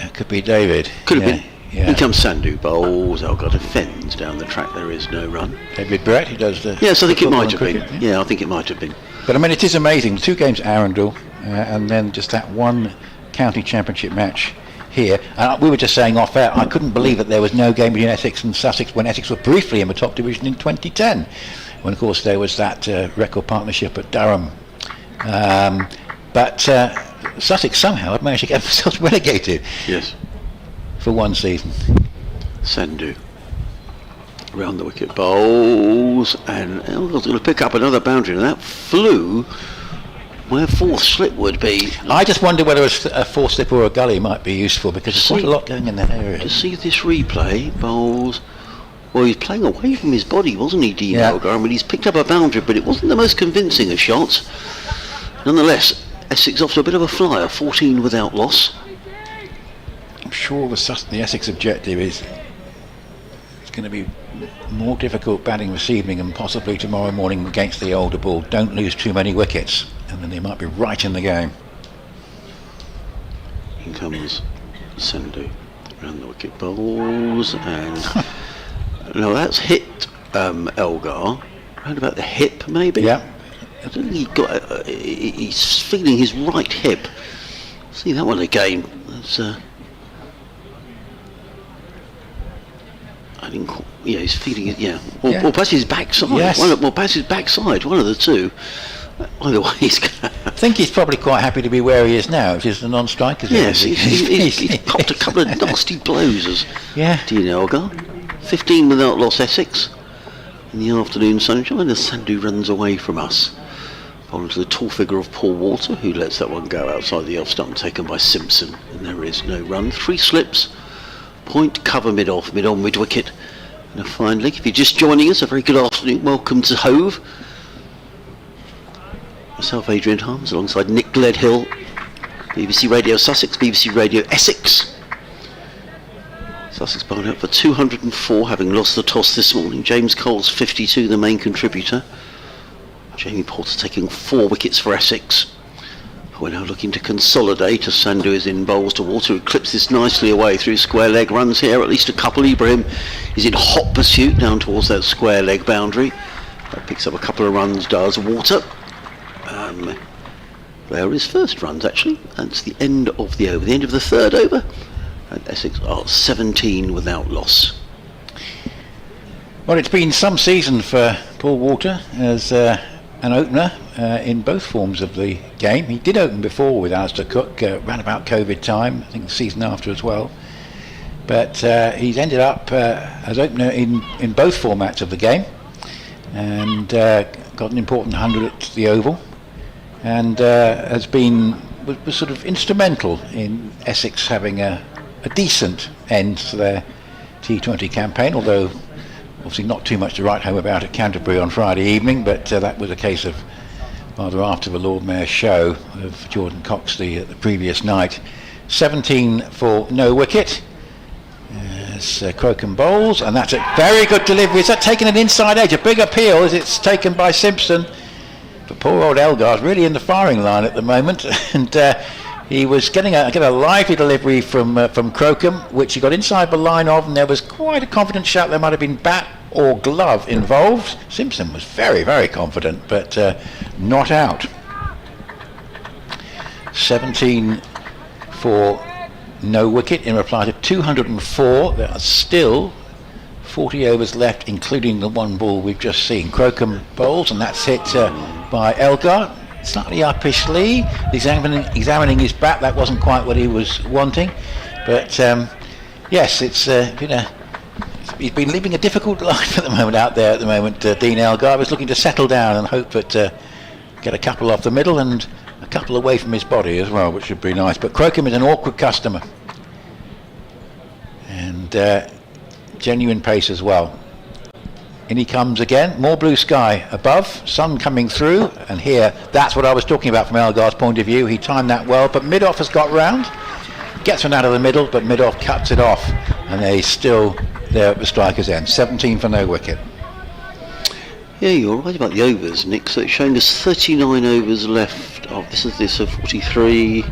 It could be David. Could have been. Yeah. Here comes Sandhu, bowls, Elgar defends down the track, there is no run. David Brett, he does the... Yes, I think it might have been. Yeah, I think it might have been. But I mean, it is amazing. 2 games at Arundel, and then just that 1 county championship match here. We were just saying off air, I couldn't believe that there was no game between Essex and Sussex when Essex were briefly in the top division in 2010, when of course there was that record partnership at Durham. But Sussex somehow had managed to get themselves relegated. Yes. For 1 season. Sandhu. Round the wicket bowls, and Elgar's going to pick up another boundary, and that flew where fourth slip would be. I just wonder whether a fourth slip or a gully might be useful, because there's quite a lot going in that area. To see this replay, bowls. Well, he's playing away from his body, wasn't he, Dean Elgar? I mean, he's picked up a boundary, but it wasn't the most convincing of shots. Nonetheless, Essex off to a bit of a flyer, 14 without loss. I'm sure the Essex objective is it's going to be more difficult batting this evening and possibly tomorrow morning against the older ball. Don't lose too many wickets, and then they might be right in the game. Here comes Sandhu around the wicket bowls, and no, that's hit Elgar round about the hip, maybe. Yeah. I don't think he's feeling his right hip. See that one again. That's, I think, yeah, he's feeling it, yeah. Or perhaps his backside. Yes. Perhaps his backside, one of the two. Either way, he's I think he's probably quite happy to be where he is now, which is the non-strikers. Yes, he's popped a couple of nasty blows as Dean Elgar. 15 without loss, Essex. In the afternoon sunshine, as Sandhu runs away from us. Following to the tall figure of Paul Walter, who lets that one go outside the off stump, taken by Simpson. And there is no run. 3 slips. Point, cover, mid-off, mid-on, mid-wicket. And a fine leg. If you're just joining us, a very good afternoon. Welcome to Hove. Myself, Adrian Harms, alongside Nick Gledhill, BBC Radio Sussex, BBC Radio Essex. Sussex bowled out for 204, having lost the toss this morning. James Cole's 52, the main contributor. Jamie Porter taking 4 wickets for Essex. We're now looking to consolidate as Sandhu is in bowls to Water, who clips this nicely away through square leg runs here, at least a couple. Ibrahim is in hot pursuit down towards that square leg boundary. That picks up a couple of runs, does Water. There is first runs actually. That's the end of the over, the end of the third over. And Essex are 17 without loss. Well, it's been some season for Paul Walter as an opener in both forms of the game. He did open before with Alistair Cook, around about COVID time, I think the season after as well. But he's ended up as opener in both formats of the game, and got an important 100 at the Oval, and was sort of instrumental in Essex having a decent end to their T20 campaign, although obviously not too much to write home about at Canterbury on Friday evening, but that was a case of rather after the Lord Mayor's show of Jordan Cox the previous night. 17 for no wicket. Crocombe bowls, and that's a very good delivery. Is that taking an inside edge? A big appeal as it's taken by Simpson. But poor old Elgar's really in the firing line at the moment, and he was getting a lively delivery from Crocombe, which he got inside the line of, and there was quite a confident shout there might have been bat or glove involved. Simpson was very, very confident, but not out. 17 for no wicket in reply to 204. There are still 40 overs left, including the one ball we've just seen. Crocombe bowls, and that's hit by Elgar. Slightly uppishly, examining his bat. That wasn't quite what he was wanting, but yes, it's he's been living a difficult life at the moment out there. At the moment, Dean Elgar was looking to settle down and hope that get a couple off the middle and a couple away from his body as well, which should be nice. But Crocombe is an awkward customer, and genuine pace as well. In he comes again, more blue sky above, sun coming through, and here, that's what I was talking about from Elgar's point of view. He timed that well, but mid-off has got round, gets one out of the middle, but mid-off cuts it off, and they're still there at the striker's end. 17 for no wicket. Yeah, you're right about the overs, Nick. So it's showing us 39 overs left. Oh, this is 43.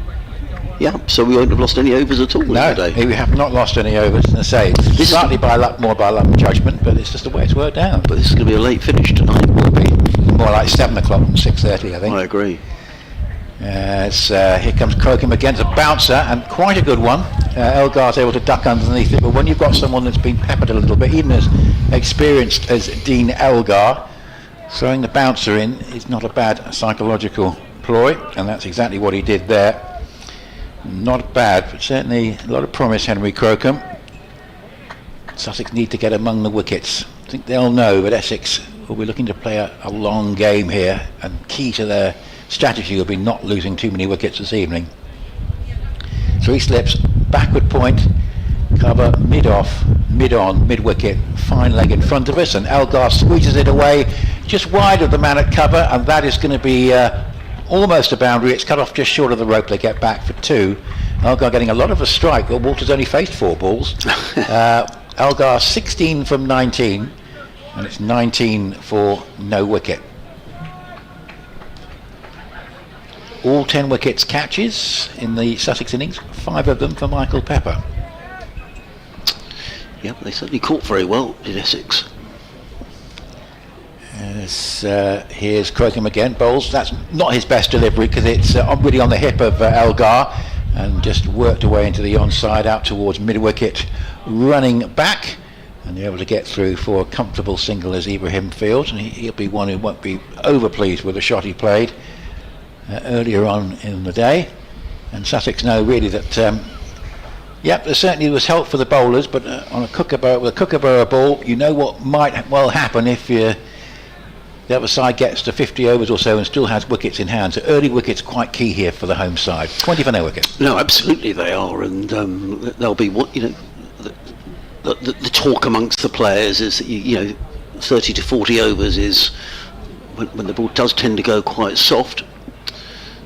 Yeah, so we won't have lost any overs at all today. We have not lost any overs. As I say, it's slightly more by luck and judgment, but it's just the way it's worked out. But this is going to be a late finish tonight. Will be more like 7 o'clock than 6:30, I think. I agree. Here comes Crocombe against a bouncer, and quite a good one. Elgar's able to duck underneath it, but when you've got someone that's been peppered a little bit, even as experienced as Dean Elgar, throwing the bouncer in is not a bad psychological ploy, and that's exactly what he did there. Not bad, but certainly a lot of promise, Henry Crocombe. Sussex need to get among the wickets think they'll know, but Essex will be looking to play a long game here, and key to their strategy will be not losing too many wickets this evening. 3 slips, backward point, cover mid-off, mid-on, mid-wicket, fine leg in front of us, and Elgar squeezes it away just wide of the man at cover, and that is going to be almost a boundary. It's cut off just short of the rope. They get back for 2. Elgar getting a lot of a strike, but Walter's only faced 4 balls. Elgar 16 from 19, and it's 19 for no wicket. All 10 wickets catches in the Sussex innings, 5 of them for Michael Pepper. Yep, they certainly caught very well, did Essex. Here's Crocombe again, bowls. That's not his best delivery because it's really on the hip of Elgar, and just worked away into the onside out towards mid-wicket, running back, and they're able to get through for a comfortable single as Ibrahim fields, and he'll be one who won't be over pleased with the shot he played earlier on in the day. And Sussex know really that there certainly was help for the bowlers, but on a Kookaburra ball, you know what might well happen if the other side gets to 50 overs or so and still has wickets in hand. So early wickets quite key here for the home side. 20 for no wicket. No, absolutely they are, and they'll be the talk amongst the players is that 30 to 40 overs is when the ball does tend to go quite soft.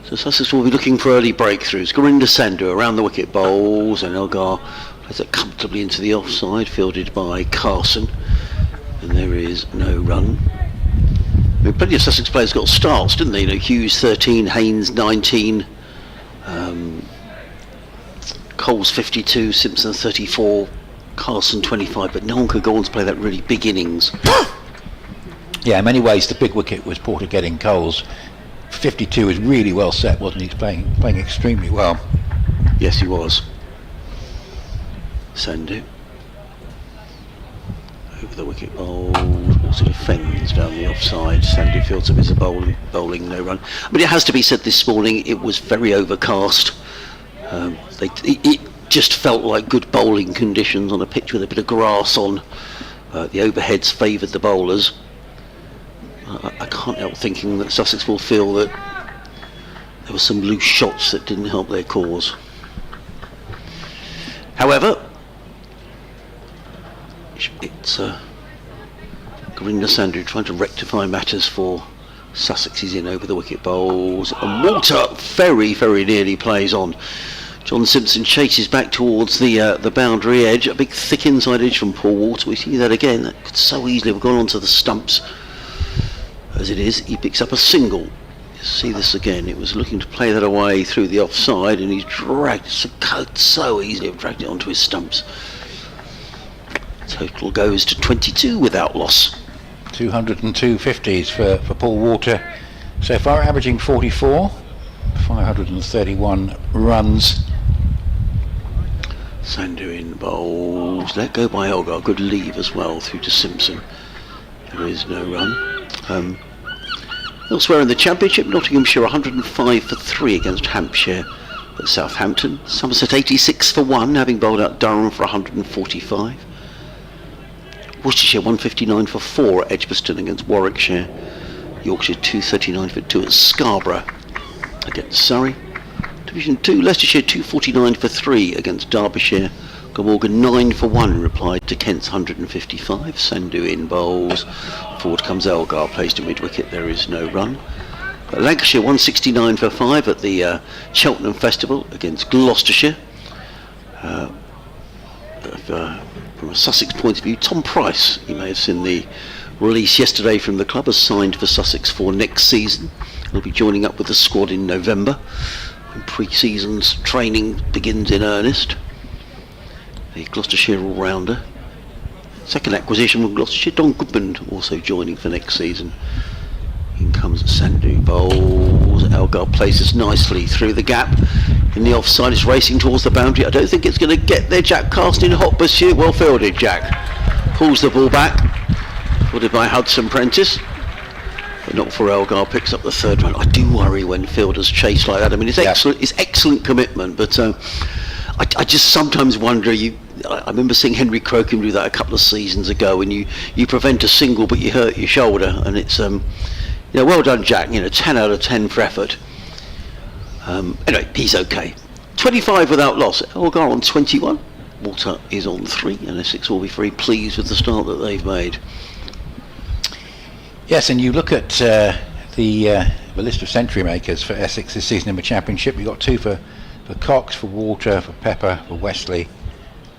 So Sussex will be looking for early breakthroughs. Gurinder Sandhu around the wicket bowls, and Elgar plays it comfortably into the offside, fielded by Carson, and there is no run. I mean, plenty of Sussex players got starts, didn't they? Hughes 13, Haynes 19, Coles 52, Simpson 34, Carson 25, but no one could go on to play that really big innings. Yeah, in many ways the big wicket was Porter getting Coles. 52 is really well set, wasn't he? He's playing extremely well. Yes, he was. Sandhu over the wicket bowl, also defends down the offside. Sandhu fields up his bowling, no run. But it has to be said this morning, it was very overcast. It just felt like good bowling conditions on a pitch with a bit of grass on. The overheads favoured the bowlers. I can't help thinking that Sussex will feel that there were some loose shots that didn't help their cause. However, it's Gurinder Sandhu trying to rectify matters for Sussex. He's in over the wicket bowls, and Walter very, very nearly plays on. John Simpson chases back towards the boundary edge. A big thick inside edge from Paul Walter. We see that again. That could so easily have gone onto the stumps. As it is, he picks up a single. You see this again. It was looking to play that away through the offside, and he's dragged so easily have dragged it onto his stumps. Total goes to 22 without loss. 202 50s for Paul Walter so far, averaging 44, 531 runs. Sandhu in bowls, let go by Elgar, good leave as well through to Simpson. There is no run. Elsewhere in the Championship, Nottinghamshire 105 for 3 against Hampshire at Southampton. Somerset 86 for 1, having bowled out Durham for 145. Worcestershire 159 for 4 at Edgbaston against Warwickshire. Yorkshire 239 for 2 at Scarborough against Surrey. Division 2, Leicestershire 249 for 3 against Derbyshire. Glamorgan 9 for 1 replied to Kent's 155. Sandhu in bowls. Forward comes Elgar, plays to mid-wicket, there is no run. Lancashire 169 for 5 at the Cheltenham Festival against Gloucestershire. From a Sussex point of view, Tom Price, you may have seen the release yesterday from the club, has signed for Sussex for next season. He'll be joining up with the squad in November when pre-season's training begins in earnest. The Gloucestershire all-rounder. Second acquisition from Gloucestershire, Don Goodman also joining for next season. In comes Sandhu bowls. Elgar places nicely through the gap. In the offside, it's racing towards the boundary. I don't think it's going to get there. Jack cast in hot pursuit. Well fielded, Jack. Pulls the ball back. Fielded by Hudson Prentice. But not for Elgar. Picks up the third run. I do worry when fielders chase like that. I mean, it's excellent commitment, but I just sometimes wonder. I remember seeing Henry Crocombe do that a couple of seasons ago, and you prevent a single but you hurt your shoulder, and it's well done, Jack. 10 out of 10 for effort. Anyway, he's okay. 25 without loss. Elgar on 21. Walter is on 3, and Essex will be very pleased with the start that they've made. Yes, and you look at the list of century makers for Essex this season in the Championship. You've got 2 for Cox, for Walter, for Pepper, for Wesley,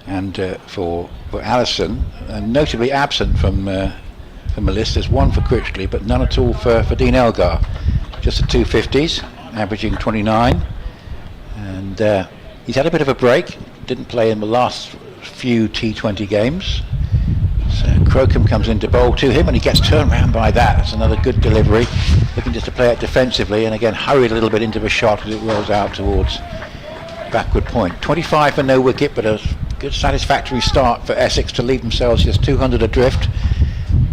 and for Allison. And notably absent from the list, there's 1 for Critchley, but none at all for Dean Elgar. Just the 250s, averaging 29. And he's had a bit of a break. Didn't play in the last few T20 games. So Crocombe comes in to bowl to him, and he gets turned around by that. It's another good delivery, looking just to play it defensively, and again hurried a little bit into the shot as it rolls out towards backward point. 25 for no wicket, but a good satisfactory start for Essex to leave themselves just 200 adrift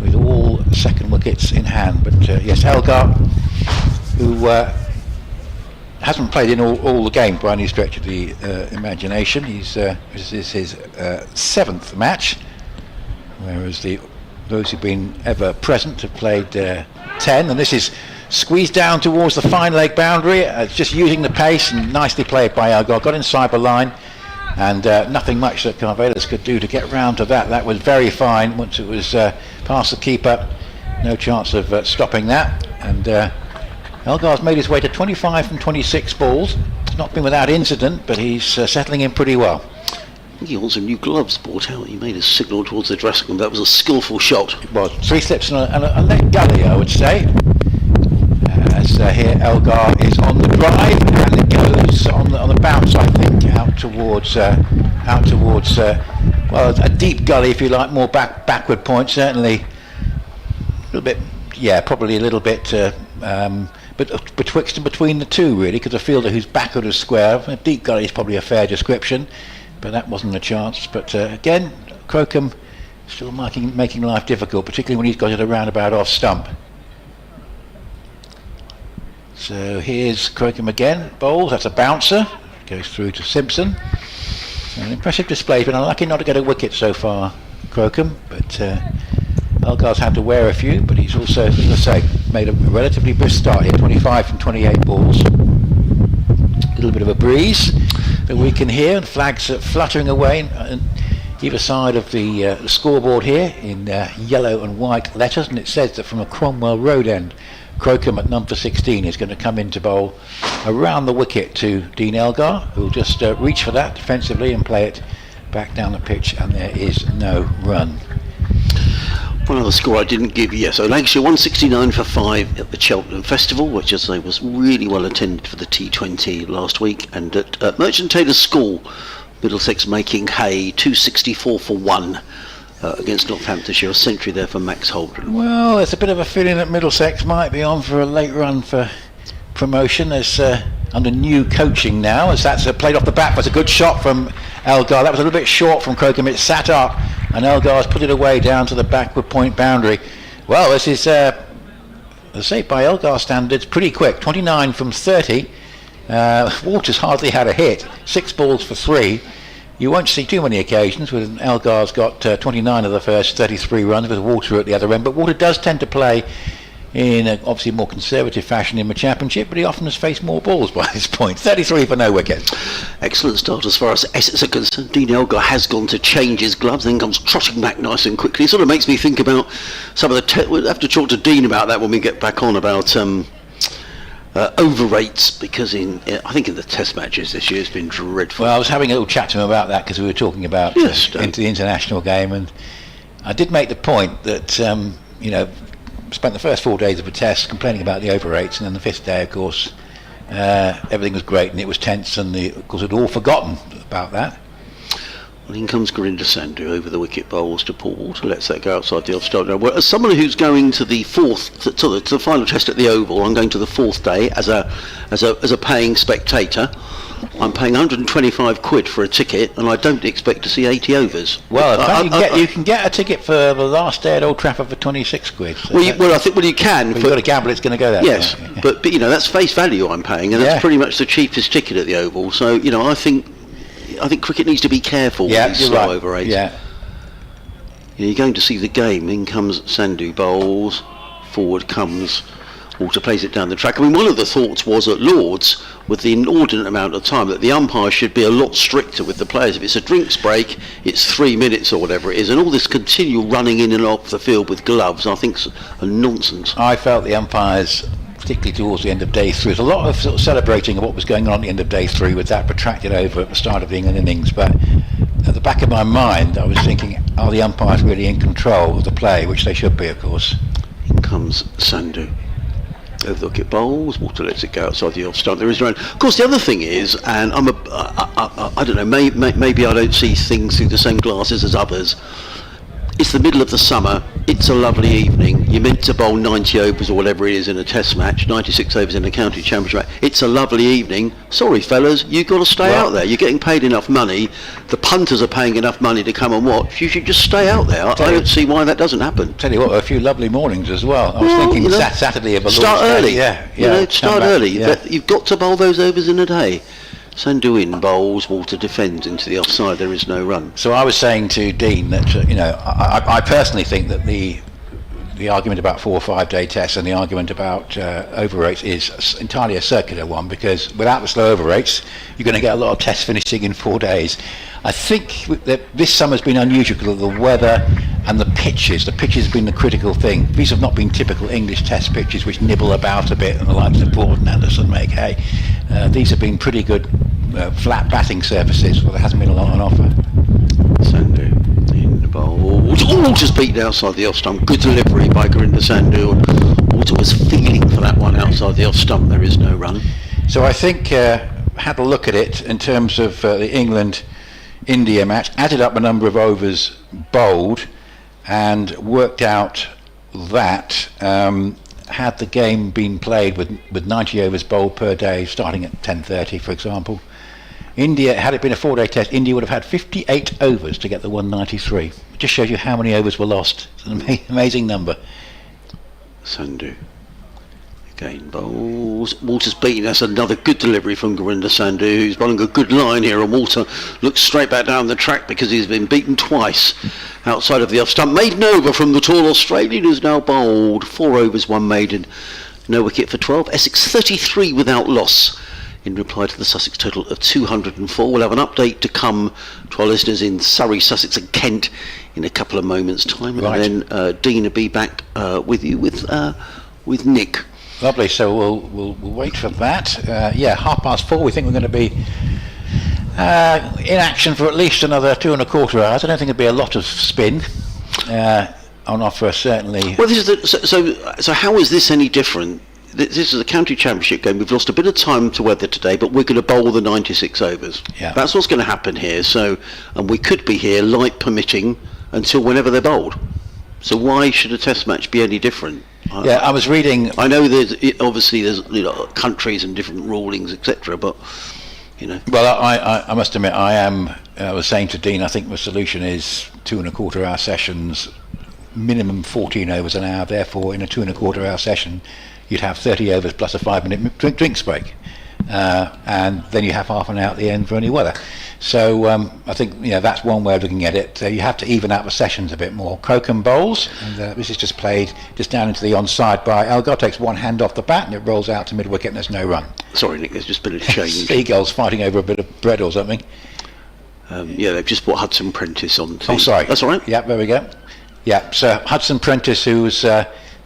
with all second wickets in hand. But yes, Elgar, who hasn't played in all the games by any stretch of the imagination. This is his 7th match, whereas those who've been ever present have played 10, and this is squeezed down towards the fine leg boundary, just using the pace, and nicely played by Elgar. Got inside the line, and nothing much that Carvelis could do to get round to that. That was very fine. Once it was past the keeper, no chance of stopping that. And Elgar's made his way to 25 from 26 balls. It's not been without incident, but he's settling in pretty well. I think he wants some new gloves brought out. He made a signal towards the dressing room. That was a skillful shot. It was 3 slips and a leg gully, I would say. As here Elgar is on the drive, and it goes on the bounce, I think, out towards well, a deep gully, if you like, more backward point, certainly a little bit, probably a little bit. But betwixt and between the two, really, because a fielder who's backward is square. A deep gully is probably a fair description, but that wasn't a chance. But again, Crocombe still making life difficult, particularly when he's got it a roundabout off stump. So here's Crocombe again, bowls, that's a bouncer, goes through to Simpson. So an impressive display, he's been unlucky not to get a wicket so far, Crocombe, but Elgar's had to wear a few, but he's also, as I say, made a relatively brisk start here, 25 from 28 balls. A little bit of a breeze that we can hear, and flags fluttering away on either side of the scoreboard here in yellow and white letters, and it says that from a Cromwell Road end, Crocombe at number 16 is going to come in to bowl around the wicket to Dean Elgar, who will just reach for that defensively and play it back down the pitch, and there is no run. One other score I didn't give you. So Lancashire 169 for 5 at the Cheltenham Festival, which, as I say, was really well attended for the T20 last week. And at Merchant Taylor's School, Middlesex making hay, 264 for 1 against Northamptonshire. A century there for Max Holden. Well, there's a bit of a feeling that Middlesex might be on for a late run for promotion. There's under new coaching now, as that's played off the bat. That's a good shot from Elgar. That was a little bit short from Crocombe. It sat up, and Elgar's put it away down to the backward point boundary. Well, this is, as I say, by Elgar standards, pretty quick. 29 from 30. Walter's hardly had a hit. 6 balls for 3. You won't see too many occasions when Elgar's got 29 of the first 33 runs with Walter at the other end, but Walter does tend to play in obviously more conservative fashion in the Championship, but he often has faced more balls by this point. 33 for no wicket. Excellent start as far as Essex are concerned. Dean Elgar has gone to change his gloves, then comes trotting back nice and quickly. It sort of makes me think about some of the we'll have to talk to Dean about that when we get back on, about over rates, because I think in the Test matches this year has been dreadful. Well, I was having a little chat to him about that because we were talking about into the international game, and I did make the point that spent the first 4 days of a Test complaining about the over rates, and then the 5th day, of course, everything was great and it was tense, and of course we'd all forgotten about that. Well, in comes Gurinder Sandhu over the wicket bowls to Paul Walter. Lets that go outside the off stump. Now, as someone who's going to the to the final Test at the Oval, I'm going to the 4th day as a paying spectator. I'm paying 125 quid for a ticket, and I don't expect to see 80 overs. Well, you can get a ticket for the last day at Old Trafford for 26 quid. So I think you can. But you've got to gamble it's going to go there. Yes, but that's face value I'm paying, and that's pretty much the cheapest ticket at the Oval. So I think I think cricket needs to be careful Yeah, with you're slow right. over 8. Yeah. You're going to see the game. In comes Sandhu, bowls. Forward comes Walter, plays it down the track. I mean, one of the thoughts was at Lords, with the inordinate amount of time, that the umpires should be a lot stricter with the players. If it's a drinks break, it's 3 minutes or whatever it is, and all this continual running in and off the field with gloves, I think's a nonsense. I felt the umpires, particularly towards the end of day 3, there's a lot of sort of celebrating of what was going on at the end of day 3 with that protracted over at the start of the England innings, but at the back of my mind I was thinking, are the umpires really in control of the play, which they should be, of course. In comes Sandhu. Over the wicket bowls, Walter lets it go outside the off stump. There is no run. Of course, the other thing is, and I don't know, maybe I don't see things through the same glasses as others. It's the middle of the summer. It's a lovely evening. You're meant to bowl 90 overs or whatever it is in a test match, 96 overs in a county championship. It's a lovely evening. Sorry, fellas, you've got to stay out there. You're getting paid enough money. The punters are paying enough money to come and watch. You should just stay out there. I don't see why that doesn't happen. Tell you what, a few lovely mornings as well. I was thinking Saturday of a start Lord's early. Day. Start early. But you've got to bowl those overs in a day. Sandhu in bowls, Walter defends into the offside. There is no run. So I was saying to Dean that I personally think that the argument about 4 or 5 day tests and the argument about over rates is entirely a circular one, because without the slow over rates you're going to get a lot of tests finishing in 4 days. I think that this summer's been unusual because of the weather and the pitches. The pitches have been the critical thing. These have not been typical English test pitches which nibble about a bit and the likes of Port and Anderson make hay. These have been pretty good flat batting surfaces, where there hasn't been a lot on offer. Sandhu in the bowl. Walter's beaten outside the off stump. Good delivery by Gurinder Sandhu. Walter was feeling for that one outside the off stump. There is no run. So I think had a look at it in terms of the England-India match, added up a number of overs bowled and worked out that had the game been played with 90 overs bowled per day starting at 10:30 for example, India, had it been a 4-day test, India would have had 58 overs to get the 193. It just shows you how many overs were lost. It's an amazing number. Sandhu again bowls. Walter's beaten. That's another good delivery from Gurinder Sandhu, who's bowling a good line here, and Walter looks straight back down the track because he's been beaten twice outside of the off stump. Maiden over from the tall Australian, who's now bowled 4 overs, 1 maiden, no wicket for 12. Essex 33 without loss, in reply to the Sussex total of 204. We'll have an update to come to our listeners in Surrey, Sussex and Kent in a couple of moments' time, right. And then Dean will be back with you with Nick. Lovely. So we'll wait for that. 4:30. We think we're going to be in action for at least another 2.25 hours. I don't think there'll be a lot of spin on offer, certainly. Well, this is so how is this any different? This is a county championship game. We've lost a bit of time to weather today, but we're going to bowl the 96 overs. Yeah. That's what's going to happen here. So, and we could be here, light permitting, until whenever they're bowled. So why should a test match be any different? I was reading. I know there's countries and different rulings, etc. But Well, I must admit, I was saying to Dean, I think the solution is 2.25 hour sessions, minimum 14 overs an hour. Therefore, in a 2.25 hour session, you'd have 30 overs plus a 5-minute drinks break, and then you have half an hour at the end for any weather. So I think that's one way of looking at it. You have to even out the sessions a bit more. Crocombe bowls, and this is just played just down into the onside by Elgar, takes one hand off the bat and it rolls out to mid wicket and there's no run. Sorry, Nick, there's just been a change. Seagulls fighting over a bit of bread or something. They've just brought Hudson Prentice on. Oh, sorry. That's all right. Yeah, there we go. Yeah, so Hudson Prentice, who's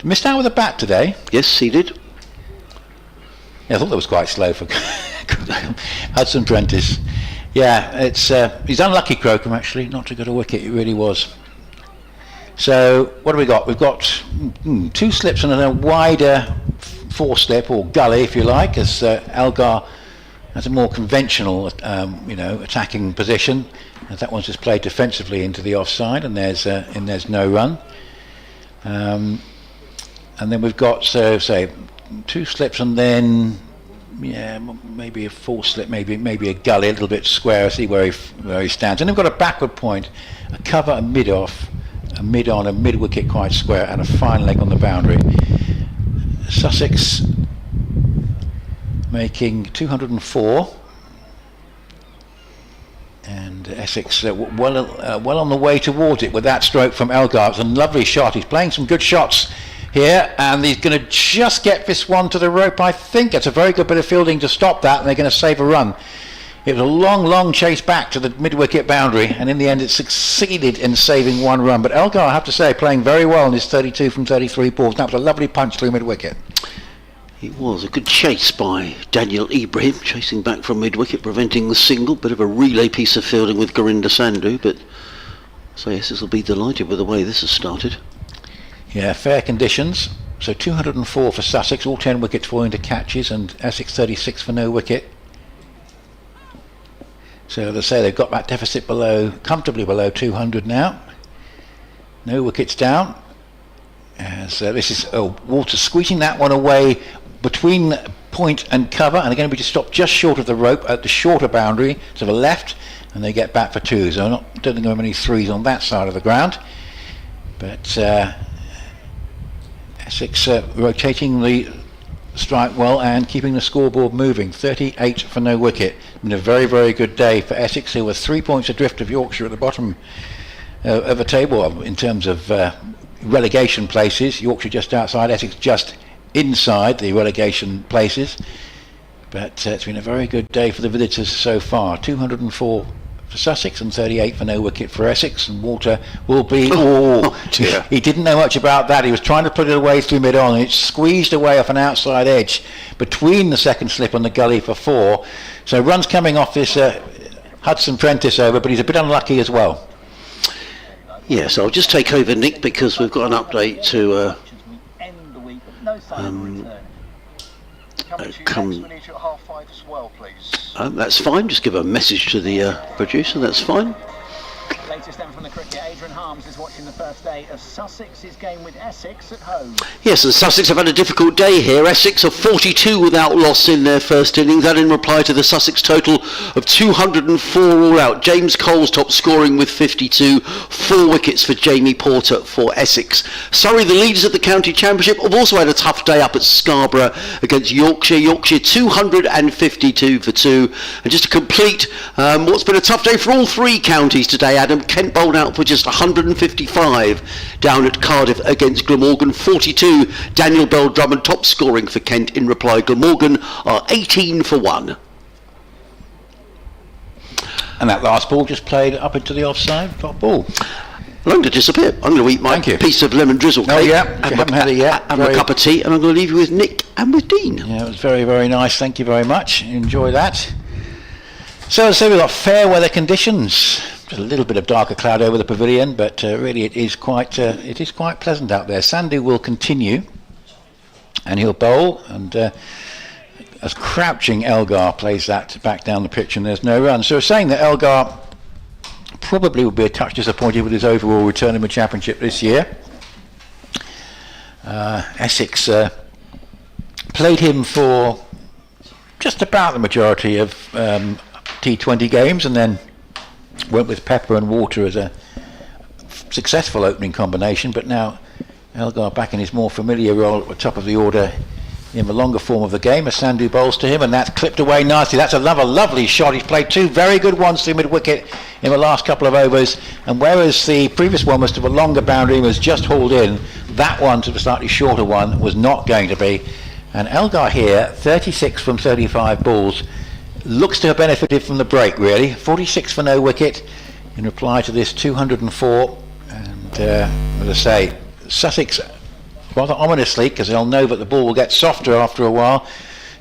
missed out with a bat today. Yes, he did. Yeah, I thought that was quite slow for Hudson Prentice. Yeah, it's he's unlucky, Crocombe, actually, not to get a wicket. It really was. So what do we got? We've got 2 slips and a wider 4-slip, or gully, if you like, as Elgar has a more conventional, attacking position. And that one's just played defensively into the offside, and there's no run. And then we've got, say, 2 slips and then maybe a 4-slip, maybe a gully, a little bit square. See where he stands. And they've got a backward point, a cover, a mid off, a mid on, a mid wicket quite square, and a fine leg on the boundary. Sussex making 204, And Essex well on the way towards it with that stroke from Elgar. It's a lovely shot. He's playing some good shots here, and he's going to just get this one to the rope. I think it's a very good bit of fielding to stop that, and they're going to save a run. It was a long chase back to the mid-wicket boundary, and in the end it succeeded in saving one run. But Elgar, I have to say, playing very well in his 32 from 33 balls. That was a lovely punch through mid-wicket. It was a good chase by Daniel Ibrahim, chasing back from mid-wicket, preventing the single. Bit of a relay piece of fielding with Gurinder Sandhu, but so Essex will be delighted with the way this has started. Yeah, fair conditions. So 204 for Sussex, all 10 wickets falling to catches, and Essex 36 for no wicket. So as I say, they've got that deficit comfortably below 200 now. No wickets down. As this is Walter squeezing that one away between point and cover, and they're going to be stopped just short of the rope at the shorter boundary to the left, and they get back for twos. So I don't think there are many threes on that side of the ground, but Essex rotating the strike well and keeping the scoreboard moving. 38 for no wicket. Been a very good day for Essex, who were 3 points adrift of Yorkshire at the bottom of the table in terms of relegation places. Yorkshire just outside, Essex just inside the relegation places, but it's been a very good day for the visitors so far. 204 for Sussex and 38 for no wicket for Essex, and Walter will be he didn't know much about that. He was trying to put it away through mid-on, and it squeezed away off an outside edge between the second slip and the gully for 4. So runs coming off this Hudson Prentice over, but he's a bit unlucky as well. Yes, I'll just take over, Nick, because we've got an update to that's fine. Just give a message to the producer. That's fine. Latest then from the cricket, Adrian Harms is watching the first day of Sussex's game with Essex at Hove. Yes, and Sussex have had a difficult day here. Essex are 42 without loss in their first innings. That in reply to the Sussex total of 204 all out. James Cole's top scoring with 52. 4 wickets for Jamie Porter for Essex. Surrey, the leaders of the county championship, have also had a tough day up at Scarborough against Yorkshire. Yorkshire 252 for 2. And just to complete what's been a tough day for all 3 counties today, Adam, Kent bowled out for just 155 down at Cardiff against Glamorgan. 42. Daniel Bell Drummond top scoring for Kent. In reply, Glamorgan are 18 for 1. And that last ball just played up into the offside top ball. I'm going to disappear. I'm going to eat my piece of lemon drizzle cake. Oh yeah, you haven't had it yet. Have a cup of tea, and I'm going to leave you with Nick and with Dean. Yeah, it was very nice. Thank you very much. Enjoy that. So as I say, we've got fair weather conditions. Just a little bit of darker cloud over the pavilion, but really it is quite pleasant out there. Sandhu will continue, and he'll bowl, and as crouching Elgar plays that back down the pitch, and there's no run. So we're saying that Elgar probably will be a touch disappointed with his overall return in the championship this year. Essex played him for just about the majority of T20 games, and then went with Pepper and Water as a successful opening combination. But now Elgar back in his more familiar role at the top of the order in the longer form of the game as Sandhu bowls to him, and that's clipped away nicely. That's another lovely shot. He's played 2 very good ones through mid-wicket in the last couple of overs, and whereas the previous one was to the longer boundary and was just hauled in, that one to the slightly shorter one was not going to be. And Elgar here, 36 from 35 balls, looks to have benefited from the break really. 46 for no wicket in reply to this 204, and as I say, Sussex rather ominously, because they'll know that the ball will get softer after a while,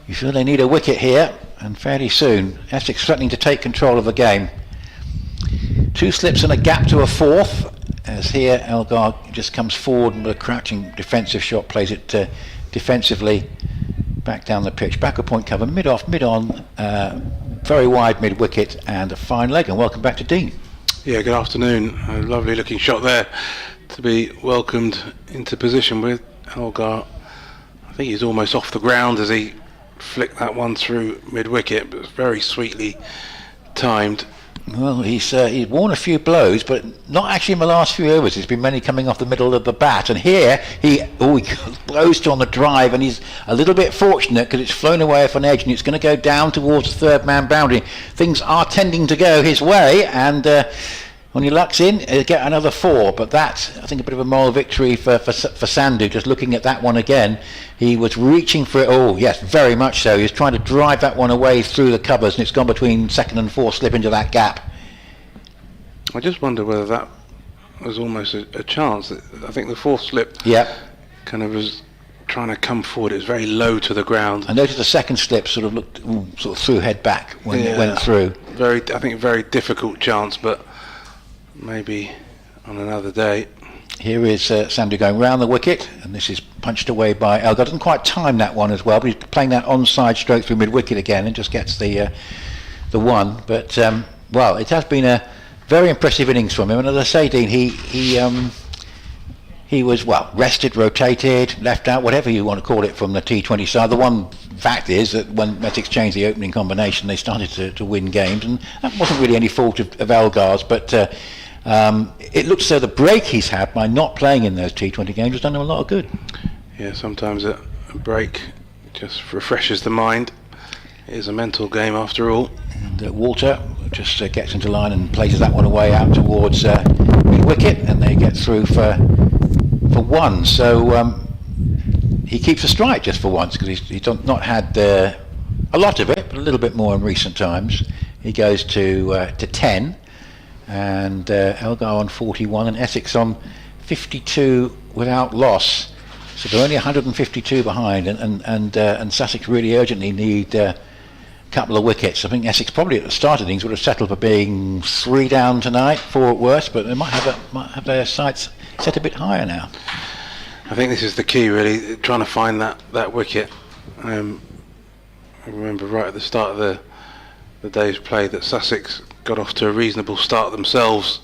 you feel they need a wicket here, and fairly soon. Essex threatening to take control of the game. 2 slips and a gap to a 4th, as here Elgar just comes forward and with a crouching defensive shot plays it defensively back down the pitch. Backward point cover, mid-off, mid-on, very wide mid-wicket, and a fine leg. And welcome back to Dean. Yeah, good afternoon. A lovely looking shot there to be welcomed into position with Elgar. I think he's almost off the ground as he flicked that one through mid-wicket, but very sweetly timed. Well, he's worn a few blows, but not actually in the last few overs. There's been many coming off the middle of the bat, and here he blows to on the drive, and he's a little bit fortunate because it's flown away off an edge, and it's going to go down towards the third man boundary. Things are tending to go his way, and when he lucks in, he'll get another 4. But that's, I think, a bit of a moral victory for Sandhu. Just looking at that one again, he was reaching for it. Oh yes, very much so. He was trying to drive that one away through the covers, and it's gone between second and fourth, slip into that gap. I just wonder whether that was almost a chance. I think the fourth slip kind of was trying to come forward. It was very low to the ground. I noticed the second slip sort of looked sort of threw head back when it went through. I think a very difficult chance, but maybe on another day. Here is Sandhu going round the wicket, and this is punched away by Elgar. Doesn't quite time that one as well, but he's playing that onside stroke through mid wicket again and just gets the one. But well, it has been a very impressive innings from him, and as I say, Dean, he was rested, rotated, left out, whatever you want to call it, from the T20 side. The one fact is that when Essex changed the opening combination, they started to win games, and that wasn't really any fault of Elgar's, but it looks as though the break he's had by not playing in those T20 games has done him a lot of good. Yeah, sometimes a break just refreshes the mind. It is a mental game after all. And Walter just gets into line and places that one away out towards mid-wicket, and they get through for 1. So he keeps a strike just for once, because he's not had a lot of it, but a little bit more in recent times. He goes to 10, and Elgar on 41, and Essex on 52 without loss. So they're only 152 behind, and Sussex really urgently need couple of wickets. I think Essex probably at the start of things would have settled for being 3 down tonight, 4 at worst, but they might have their sights set a bit higher now. I think this is the key, really, trying to find that wicket. I remember right at the start of the day's play that Sussex got off to a reasonable start themselves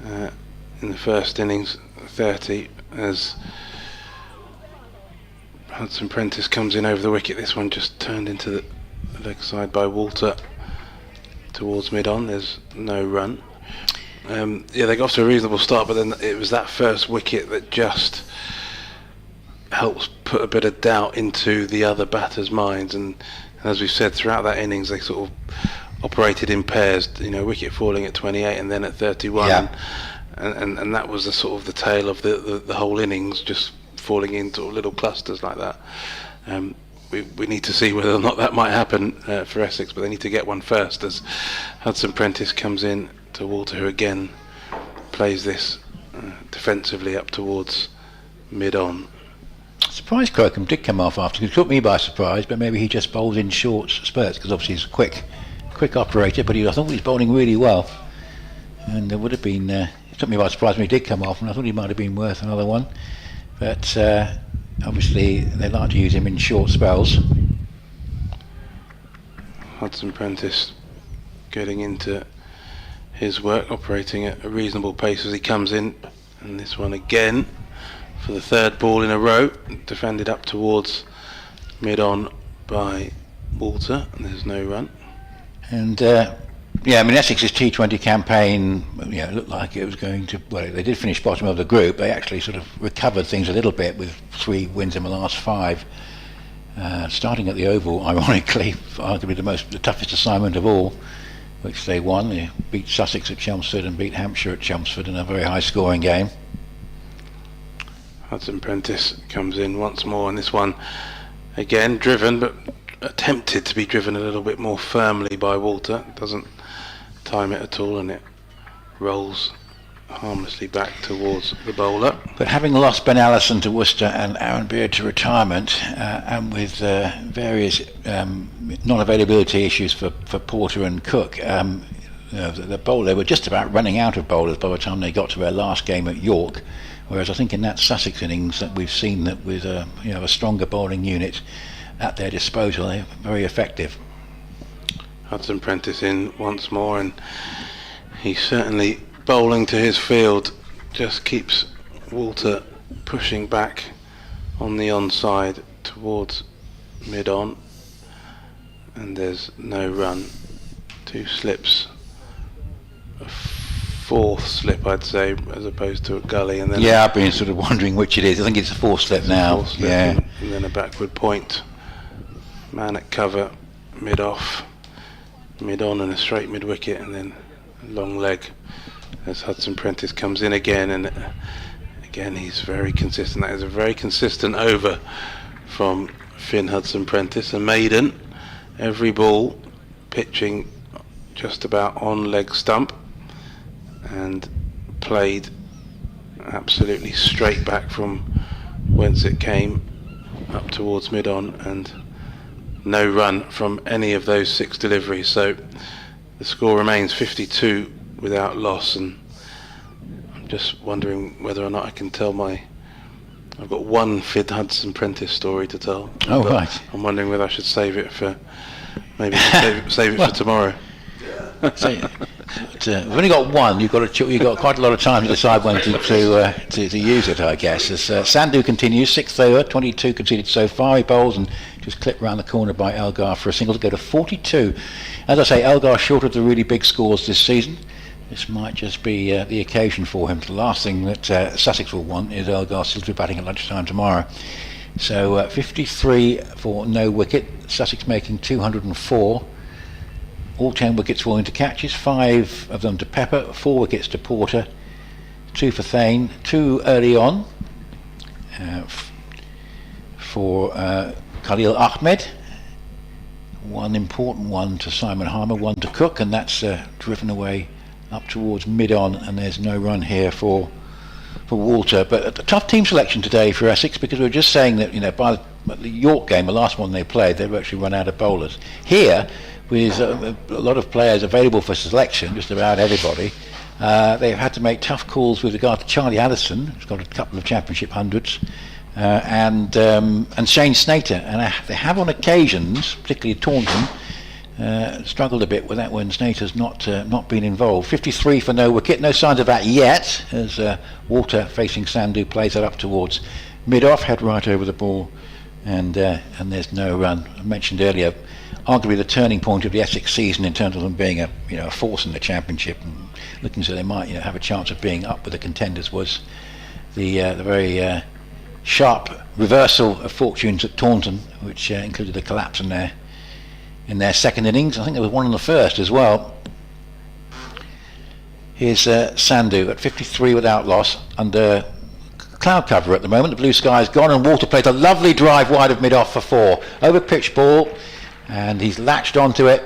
in the first innings, 30, as Hudson Prentice comes in over the wicket. This one just turned into the leg side by Walter towards mid-on. There's no run. They got off to a reasonable start, but then it was that first wicket that just helps put a bit of doubt into the other batters' minds, and as we've said throughout that innings, they sort of operated in pairs, wicket falling at 28 and then at 31, and that was the sort of the tail of the whole innings, just falling into little clusters like that. We need to see whether or not that might happen for Essex, but they need to get one first, as Hudson Prentice comes in to Walter, who again plays this defensively up towards mid-on. Surprised Crocombe did come off after. It took me by surprise, but maybe he just bowled in short spurts, because obviously he's a quick operator, but I thought he was bowling really well, and there would have been it took me by surprise when he did come off, and I thought he might have been worth another one, but obviously they like to use him in short spells. Hudson Prentice getting into his work, operating at a reasonable pace as he comes in, and this one again for the 3rd ball in a row, defended up towards mid-on by Walter, and there's no run. And Essex's T20 campaign, looked like it was going to. Well, they did finish bottom of the group. They actually sort of recovered things a little bit with 3 wins in the last 5. Starting at the Oval, ironically, arguably the toughest assignment of all, which they won. They beat Sussex at Chelmsford and beat Hampshire at Chelmsford in a very high-scoring game. Hudson Prentice comes in once more, and this one again driven, but attempted to be driven a little bit more firmly by Walter. Doesn't time it at all, and it rolls harmlessly back towards the bowler. But having lost Ben Allison to Worcester and Aaron Beard to retirement, and with various non-availability issues for Porter and Cook, the bowler, they were just about running out of bowlers by the time they got to their last game at York. Whereas I think in that Sussex innings that we've seen, that with a stronger bowling unit at their disposal, they're very effective. Hudson Prentice in once more, and he's certainly bowling to his field. Just keeps Walter pushing back on the onside towards mid-on, and there's no run. 2 slips fourth slip, I'd say, as opposed to a gully, and then Yeah, I've been sort of wondering which it is. I think it's a fourth slip now. fourth slip, Yeah. and then a backward point. Man at cover, mid off, mid on, and a straight mid wicket, and then a long leg as Hudson Prentice comes in again, and again he's very consistent. That is a very consistent over from Finn Hudson Prentice, a maiden, every ball pitching just about on leg stump, and played absolutely straight back from whence it came up towards mid on, and no run from any of those 6 deliveries. So the score remains 52 without loss, and I'm just wondering whether or not I can tell I've got one Finn Hudson Prentice story to tell. Oh, but right. I'm wondering whether I should save it for save it Well, for tomorrow. So, we've only got one. You've got quite a lot of time to decide when to use it, I guess. As Sandhu continues, 6th over, 22 conceded so far. He bowls and just clipped round the corner by Elgar for a single to go to 42. As I say, Elgar short of the really big scores this season. This might just be the occasion for him. The last thing that Sussex will want is Elgar still to be batting at lunchtime tomorrow. So 53 for no wicket. Sussex making 204. All 10 wickets falling to catches, 5 of them to Pepper, 4 wickets to Porter, 2 for Thane, 2 early on for Khalil Ahmed, 1 important one to Simon Harmer, 1 to Cook, and that's driven away up towards mid-on, and there's no run here for Walter. But a tough team selection today for Essex, because we were just saying that by the York game, the last one they played, they've actually run out of bowlers. Here, with a lot of players available for selection, just about everybody, they've had to make tough calls with regard to Charlie Addison, who's got a couple of championship hundreds, and Shane Snater, and they have on occasions, particularly Taunton, struggled a bit with that when Snater's not been involved. 53 for no wicket, no signs of that yet, as Walter facing Sandhu plays that up towards mid-off, head right over the ball, and there's no run. I mentioned earlier, arguably the turning point of the Essex season in terms of them being a force in the championship and looking so they might have a chance of being up with the contenders, was the very sharp reversal of fortunes at Taunton, which included a collapse in their second innings. I think there was one in the first as well. Here's Sandhu at 53 without loss under cloud cover at the moment. The blue sky's gone, and Walter plays a lovely drive wide of mid-off for 4 over pitch ball, and he's latched onto it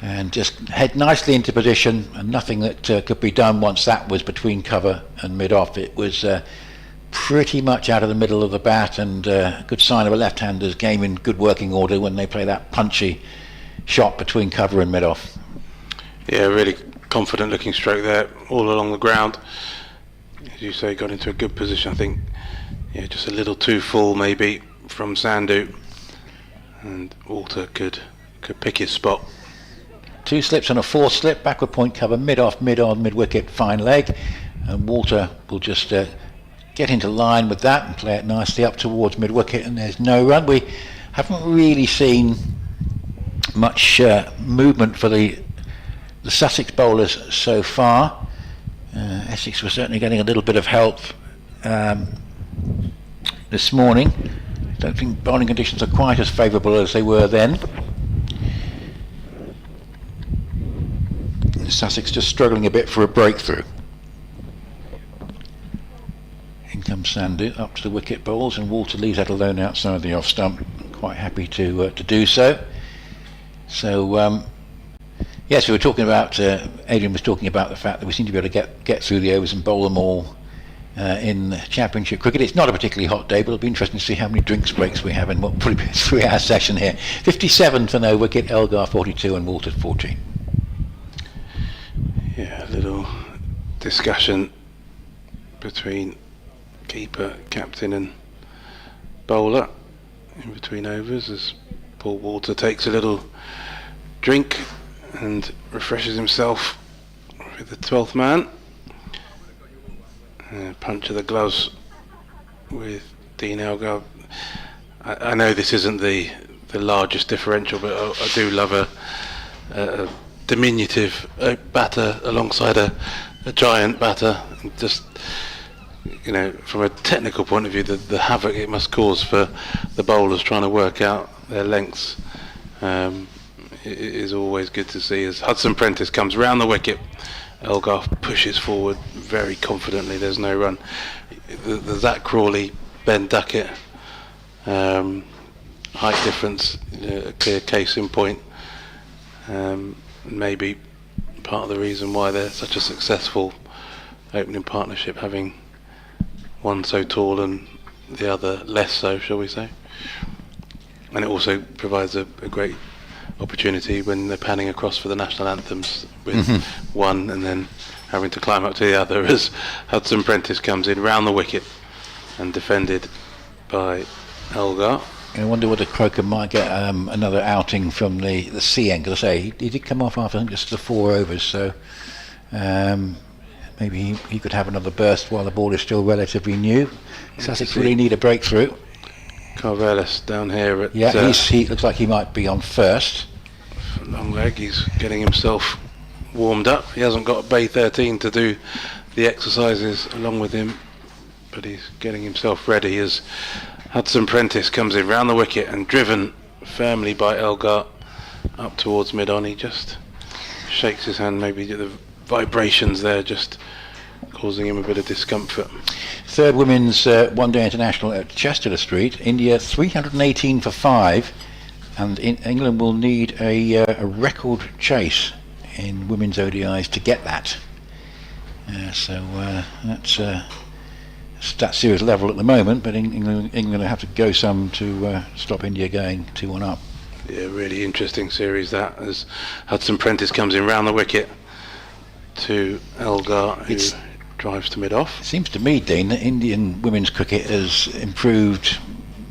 and just head nicely into position, and nothing that could be done once that was between cover and mid-off. It was pretty much out of the middle of the bat, and a good sign of a left-hander's game in good working order when they play that punchy shot between cover and mid-off. Yeah, really confident looking stroke there, all along the ground. As you say, got into a good position. I think, just a little too full maybe from Sandhu, and Walter could pick his spot. 2 slips and a 4th slip, backward point cover, mid-off, mid-on, mid-wicket, fine leg, and Walter will just get into line with that and play it nicely up towards mid-wicket, and there's no run. We haven't really seen much movement for the Sussex bowlers so far. Essex was certainly getting a little bit of help this morning. Don't think bowling conditions are quite as favourable as they were then. Sussex just struggling a bit for a breakthrough. In comes Sandhu up to the wicket bowls, and Walter leaves that alone outside the off stump. Quite happy to do so. So yes, we were talking about, Adrian was talking about the fact that we seem to be able to get through the overs and bowl them all in Championship cricket. It's not a particularly hot day, but it'll be interesting to see how many drinks breaks we have in what will probably be a 3-hour session here. 57 for no wicket, Elgar 42 and Walter 14. Yeah, a little discussion between keeper, captain and bowler in between overs as Paul Walter takes a little drink and refreshes himself with the 12th man. Punch of the gloves with Dean Elgar. I know this isn't the largest differential, but I do love a diminutive batter alongside a giant batter. Just, you know, from a technical point of view, the havoc it must cause for the bowlers trying to work out their lengths it is always good to see. As Hudson Prentice comes round the wicket, Elgar pushes forward very confidently. There's no run. The Zach Crawley, Ben Duckett height difference, a clear case in point. Maybe part of the reason why they're such a successful opening partnership, having one so tall and the other less so, shall we say. And it also provides a great opportunity when they're panning across for the national anthems with one and then having to climb up to the other, as Hudson Prentice comes in round the wicket and defended by Elgar. I wonder whether Croker might get another outing from the C end, because I say he did come off after just the 4 overs, so maybe he could have another burst while the ball is still relatively new. Sussex really need a breakthrough. Carvelis down here at he looks like he might be on first. Long leg, he's getting himself warmed up. He hasn't got Bay 13 to do the exercises along with him, but he's getting himself ready as Hudson Prentice comes in round the wicket and driven firmly by Elgar up towards mid-on. He just shakes his hand, maybe the vibrations there just causing him a bit of discomfort. Third women's one-day international at Chester Street. India 318 for 5, and England will need a record chase in women's ODIs to get that. So that's series level at the moment, but England will have to go some to stop India going 2-1 up. Yeah, really interesting series that, as Hudson Prentice comes in round the wicket to Elgar, who drives to mid-off. It seems to me, Dean, that Indian women's cricket has improved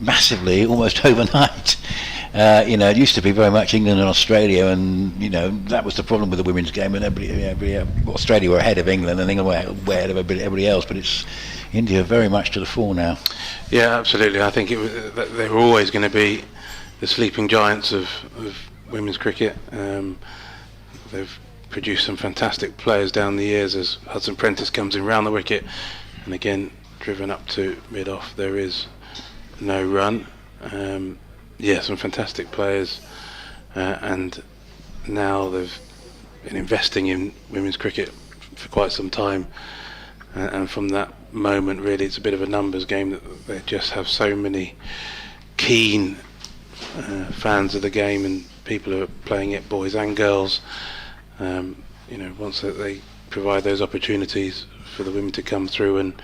massively almost overnight. It used to be very much England and Australia, and that was the problem with the women's game, and Australia were ahead of England and England were ahead of everybody else, but it's India very much to the fore now. Yeah, absolutely. I think they were always going to be the sleeping giants of women's cricket. They've produced some fantastic players down the years, as Hudson Prentice comes in round the wicket and again driven up to mid-off. There is no run. Some fantastic players, and now they've been investing in women's cricket for quite some time, and from that moment really it's a bit of a numbers game, that they just have so many keen fans of the game and people who are playing it, boys and girls. Once they provide those opportunities for the women to come through and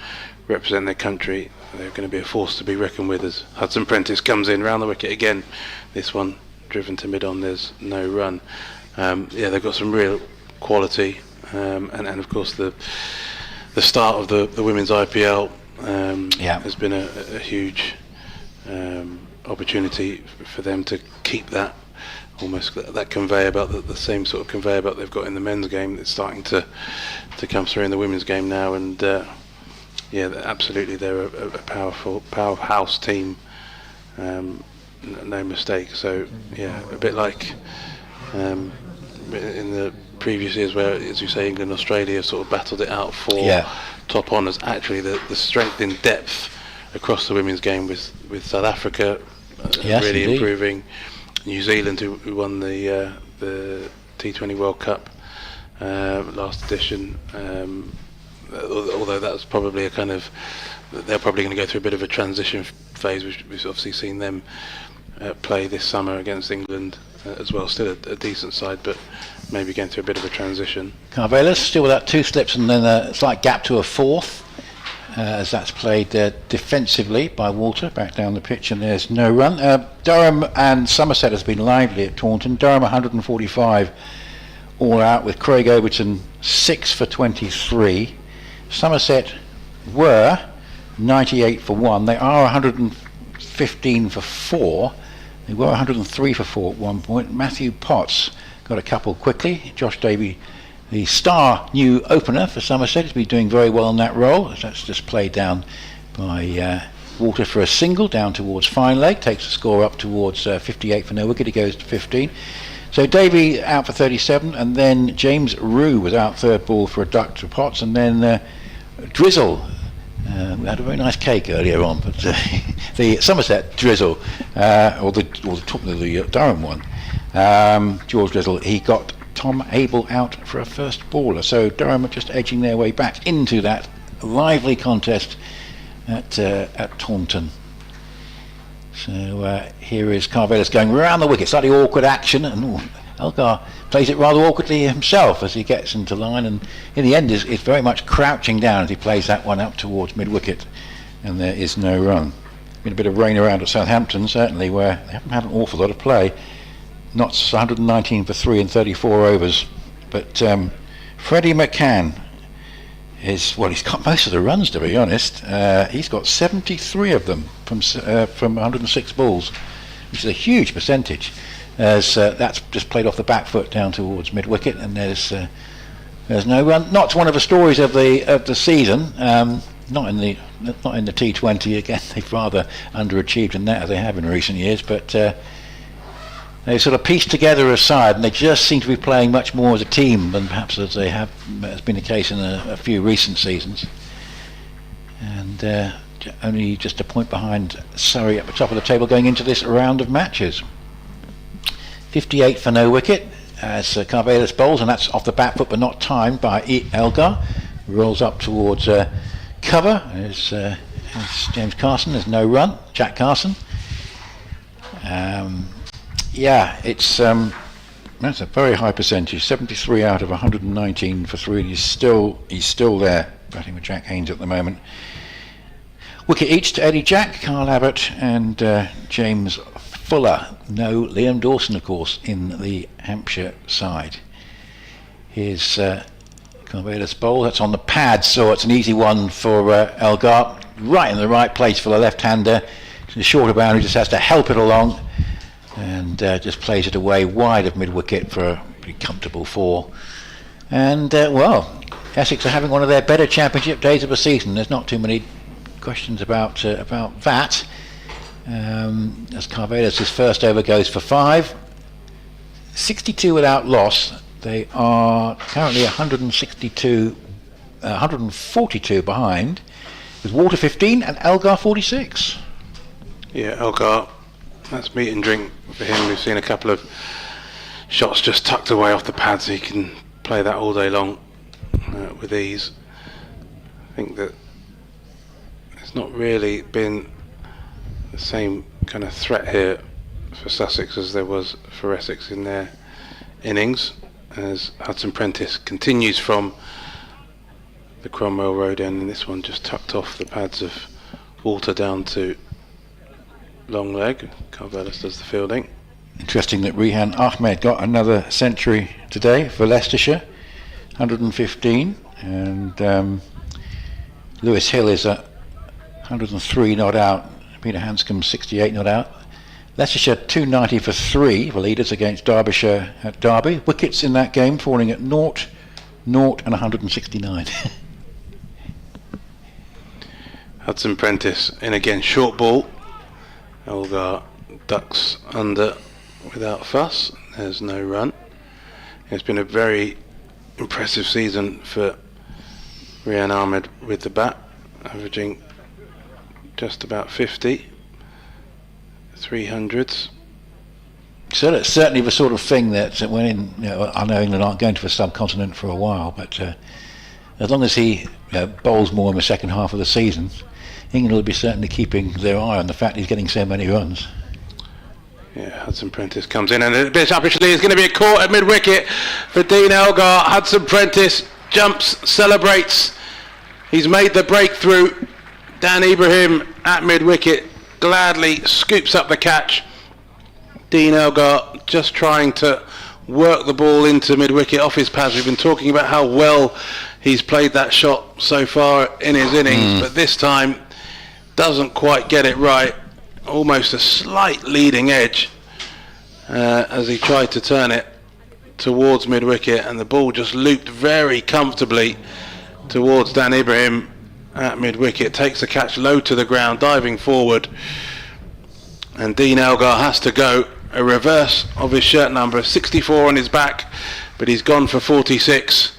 represent their country, they're going to be a force to be reckoned with, as Hudson Prentice comes in round the wicket again. This one driven to mid-on, there's no run. They've got some real quality, and of course the start of the women's IPL has been a huge opportunity for them to keep that almost that conveyor belt, the same sort of conveyor belt they've got in the men's game. That's starting to come through in the women's game now, and absolutely they're a powerhouse team, no mistake. So a bit like in the previous years where, as you say, England and Australia sort of battled it out for top honours. Actually the strength in depth across the women's game with South Africa really indeed improving. New Zealand, who won the T20 World Cup last edition, although that's probably they're probably going to go through a bit of a transition phase. We've obviously seen them play this summer against England as well. Still a decent side, but maybe going through a bit of a transition. Carvelis still without 2 slips and then a slight gap to a 4th. As that's played defensively by Walter back down the pitch, and there's no run. Durham and Somerset has been lively at Taunton. Durham 145 all out, with Craig Overton 6 for 23. Somerset were 98 for 1. They are 115 for 4. They were 103 for 4 at one point. Matthew Potts got a couple quickly. Josh Davey, the star new opener for Somerset, has been doing very well in that role. That's just played down by Walter for a single down towards fine leg, takes the score up towards 58 for no wicket. He goes to 15. So Davey out for 37, and then James Rue was out third ball for a duck to Potts, and then Drizzle. We had a very nice cake earlier on, but the Somerset Drizzle, or the Durham one, George Drizzle, he got Tom Abel out for a first baller. So Durham are just edging their way back into that lively contest at Taunton. So here is Carvelis going round the wicket, slightly awkward action, and Elgar plays it rather awkwardly himself as he gets into line, and in the end is very much crouching down as he plays that one up towards mid-wicket, and there is no run. Been a bit of rain around at Southampton, certainly, where they haven't had an awful lot of play. Notts 119 for 3 in 34 overs, but Freddie McCann he's got most of the runs, to be honest. He's got 73 of them from 106 balls, which is a huge percentage, as that's just played off the back foot down towards mid-wicket, and there's no run. Not one of the stories of the season. Not in the T20. Again, they've rather underachieved in that, as they have in recent years, but they sort of pieced together a side, and they just seem to be playing much more as a team than perhaps as has been the case in a few recent seasons. And only just a point behind Surrey at the top of the table going into this round of matches. 58 for no wicket as Carvelis bowls, and that's off the back foot but not timed by Elgar. Rolls up towards cover as James Carson. There's no run. Jack Carson. Yeah, it's that's a very high percentage. 73 out of 119 for 3. He's still there, batting with Jack Haynes at the moment. Wicket each to Eddie Jack, Carl Abbott, and James Fuller. No Liam Dawson, of course, in the Hampshire side. Here's Carvelis bowl. That's on the pad, so it's an easy one for Elgar. Right in the right place for the left-hander. The shorter boundary, just has to help it along, and just plays it away wide of mid-wicket for a pretty comfortable 4. And well, Essex are having one of their better championship days of the season. There's not too many questions about that. As Carvelis' first over goes for 5, 62 without loss. They are currently 142 behind, with Walter 15 and Elgar 46. Yeah, Elgar, that's meat and drink for him. We've seen a couple of shots just tucked away off the pads. He can play that all day long with ease. I think that it's not really been the same kind of threat here for Sussex as there was for Essex in their innings, as Hudson Prentice continues from the Cromwell Road end, and this one just tucked off the pads of Walter down to long leg. Carvelis does the fielding. Interesting that Rehan Ahmed got another century today for Leicestershire, 115, and Lewis Hill is at 103 not out. Peter Hanscom 68 not out. Leicestershire 290 for 3 for leaders against Derbyshire at Derby. Wickets in that game falling at 0, 0 and 169. Hudson Prentice in again, short ball. Elgar ducks under without fuss. There's no run. It's been a very impressive season for Rehan Ahmed with the bat, averaging just about 50, 300s. So that's certainly the sort of thing that when I know England aren't going to the subcontinent for a while, but as long as he bowls more in the second half of the season, England will be certainly keeping their eye on the fact he's getting so many runs. Yeah, Hudson Prentice comes in, and a bit upishly is going to be a caught at mid-wicket for Dean Elgar. Hudson Prentice jumps, celebrates. He's made the breakthrough. Dan Ibrahim at mid-wicket gladly scoops up the catch. Dean Elgar just trying to work the ball into mid-wicket off his pads. We've been talking about how well he's played that shot so far in his innings, but this time doesn't quite get it right. Almost a slight leading edge as he tried to turn it towards mid-wicket, and the ball just looped very comfortably towards Dan Ibrahim at mid-wicket. Takes the catch low to the ground, diving forward, and Dean Elgar has to go a reverse of his shirt number, 64 on his back, but he's gone for 46,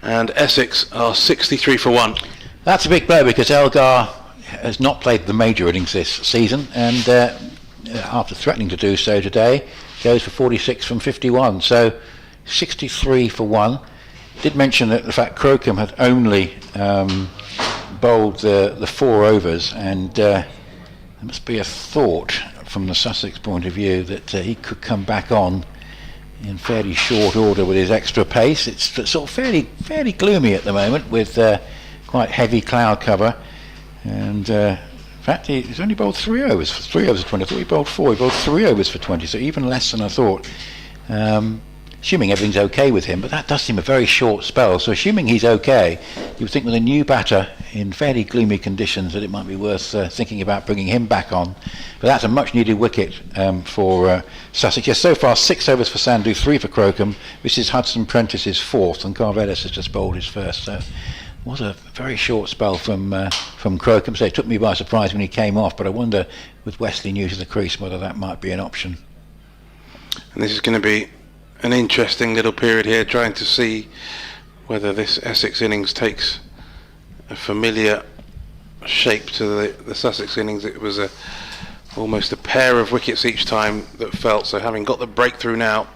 and Essex are 63 for 1. That's a big blow because Elgar has not played the major innings this season, and after threatening to do so today, goes for 46 from 51, so 63 for 1. Did mention that the fact Crocombe had only bowled the 4 overs, and there must be a thought from the Sussex point of view that he could come back on in fairly short order with his extra pace. It's sort of fairly gloomy at the moment with quite heavy cloud cover, and in fact he's only bowled 3 overs for 3 overs of 20. I thought he bowled 4. He bowled 3 overs for 20, so even less than I thought. Assuming everything's okay with him, but that does seem a very short spell, so assuming he's okay, you would think with a new batter in fairly gloomy conditions that it might be worth thinking about bringing him back on. But that's a much needed wicket for Sussex. Yes, so far 6 overs for Sandhu, 3 for Crocombe. This is Hudson Prentice's 4th, and Carvelis has just bowled his 1st, so it was a very short spell from Crocombe, so it took me by surprise when he came off, but I wonder with Wesley new to the crease whether that might be an option. And this is going to be an interesting little period here, trying to see whether this Essex innings takes a familiar shape to the Sussex innings. It was almost a pair of wickets each time that felt, so having got the breakthrough now,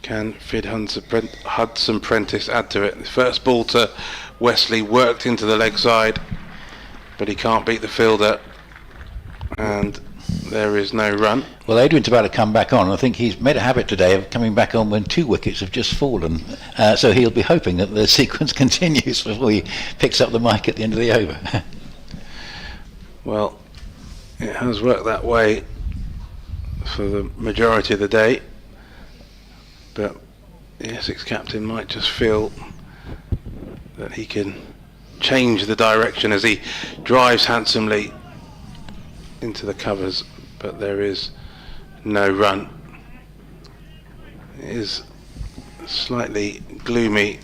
can Fid Hudson Prentice add to it? The first ball to Wesley worked into the leg side, but he can't beat the fielder, and there is no run. Well, Adrian's about to come back on. I think he's made a habit today of coming back on when 2 wickets have just fallen. So he'll be hoping that the sequence continues before he picks up the mic at the end of the over. Well, it has worked that way for the majority of the day, but the Essex captain might just feel that he can change the direction as he drives handsomely into the covers, but there is no run. It is slightly gloomy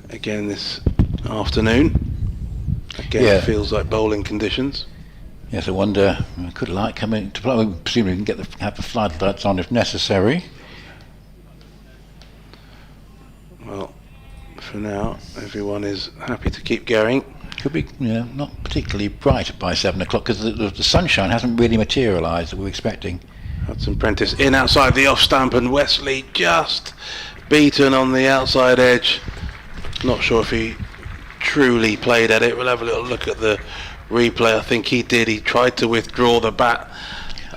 again this afternoon. Again, Yeah. It feels like bowling conditions. Yes, I wonder, could light come in to play? Presumably we can have the floodlights on if necessary. Well, for now, everyone is happy to keep going. Could be, not particularly bright by 7 o'clock because the sunshine hasn't really materialised that we were expecting. Hudson Prentice in outside the off stump, and Wesley just beaten on the outside edge. Not sure if he truly played at it. We'll have a little look at the replay. I think he did. He tried to withdraw the bat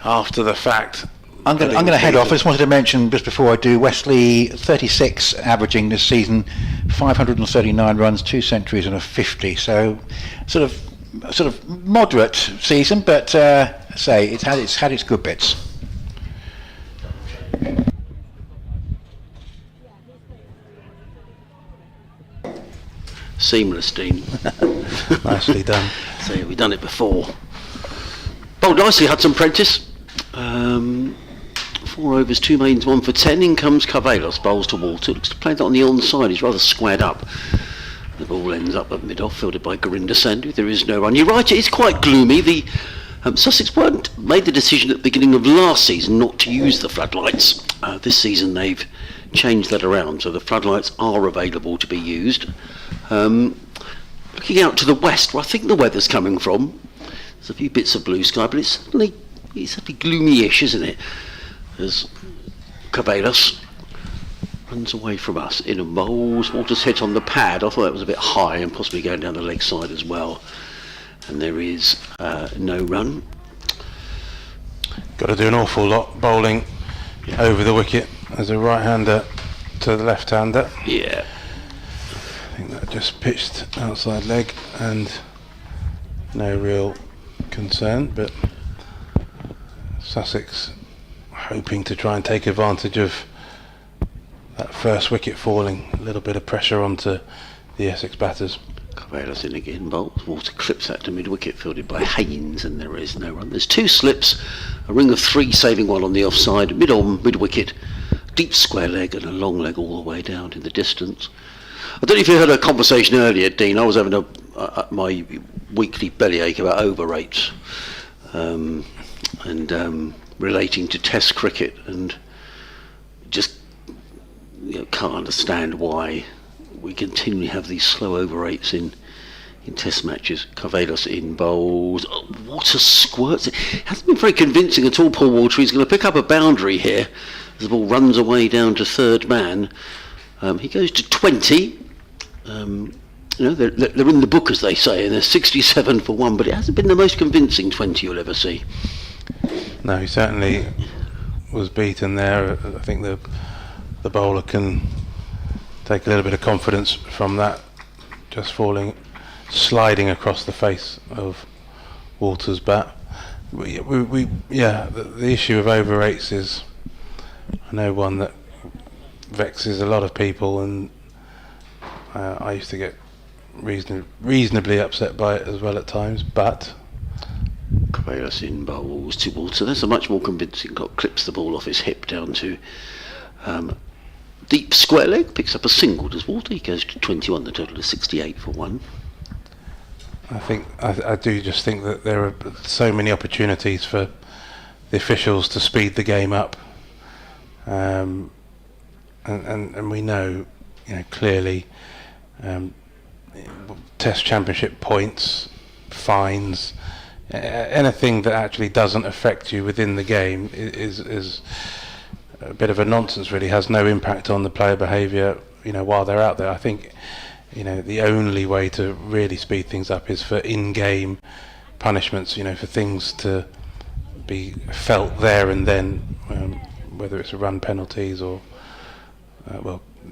after the fact. I'm going to head off. I just wanted to mention just before I do, Wesley 36 averaging this season, 539 runs, 2 centuries and a 50. So sort of moderate season, but say it's had its good bits. Seamless, Dean. Nicely done. So we've done it before. Bowled nicely, Hudson Prentice. 4 overs, 2 mains, 1 for 10. In comes Carvelis, bowls to Walter. Looks to play that on the onside. He's rather squared up. The ball ends up at mid-off, fielded by Gurinder Sandhu. There is no run. You're right, it is quite gloomy. The Sussex made the decision at the beginning of last season not to use the floodlights. This season they've changed that around, so the floodlights are available to be used. Looking out to the west, where I think the weather's coming from, there's a few bits of blue sky, but it's certainly gloomy-ish, isn't it? As Carvelis runs away from us in and bowls. Walter's hit on the pad. I thought that was a bit high and possibly going down the leg side as well. And there is no run. Got to do an awful lot bowling over the wicket as a right-hander to the left-hander. Yeah. I think that just pitched outside leg and no real concern, but Sussex hoping to try and take advantage of that first wicket falling. A little bit of pressure onto the Essex batters. Carvelis in again, bowls. Walter clips that to mid-wicket, fielded by Haynes, and there is no run. There's 2 slips, a ring of 3, saving 1 on the offside, mid-on, mid-wicket, deep square leg and a long leg all the way down in the distance. I don't know if you heard a conversation earlier, Dean. I was having my weekly bellyache about over rates. And relating to Test cricket, and just can't understand why we continually have these slow over rates in Test matches. Carvelos in bowls. Oh, what a squirt! It hasn't been very convincing at all. Paul Water. He's going to pick up a boundary here as the ball runs away down to third man. He goes to 20. They're in the book, as they say, and they're 67 for 1, but it hasn't been the most convincing 20 you'll ever see. No, he certainly was beaten there. I think the bowler can take a little bit of confidence from that, just sliding across the face of Walter's bat. The issue of over rates is, I know, one that vexes a lot of people, and I used to get reasonably upset by it as well at times, but Carvelos in bowls to Walter. There's a much more convincing. Clips the ball off his hip down to deep square leg, picks up a single. Does Walter? He goes to 21. The total is 68 for 1. I do just think that there are so many opportunities for the officials to speed the game up, and we know, clearly, Test Championship points, fines, anything that actually doesn't affect you within the game is a bit of a nonsense. Really, has no impact on the player behaviour. While they're out there, I think the only way to really speed things up is for in-game punishments. For things to be felt there and then, whether it's run penalties or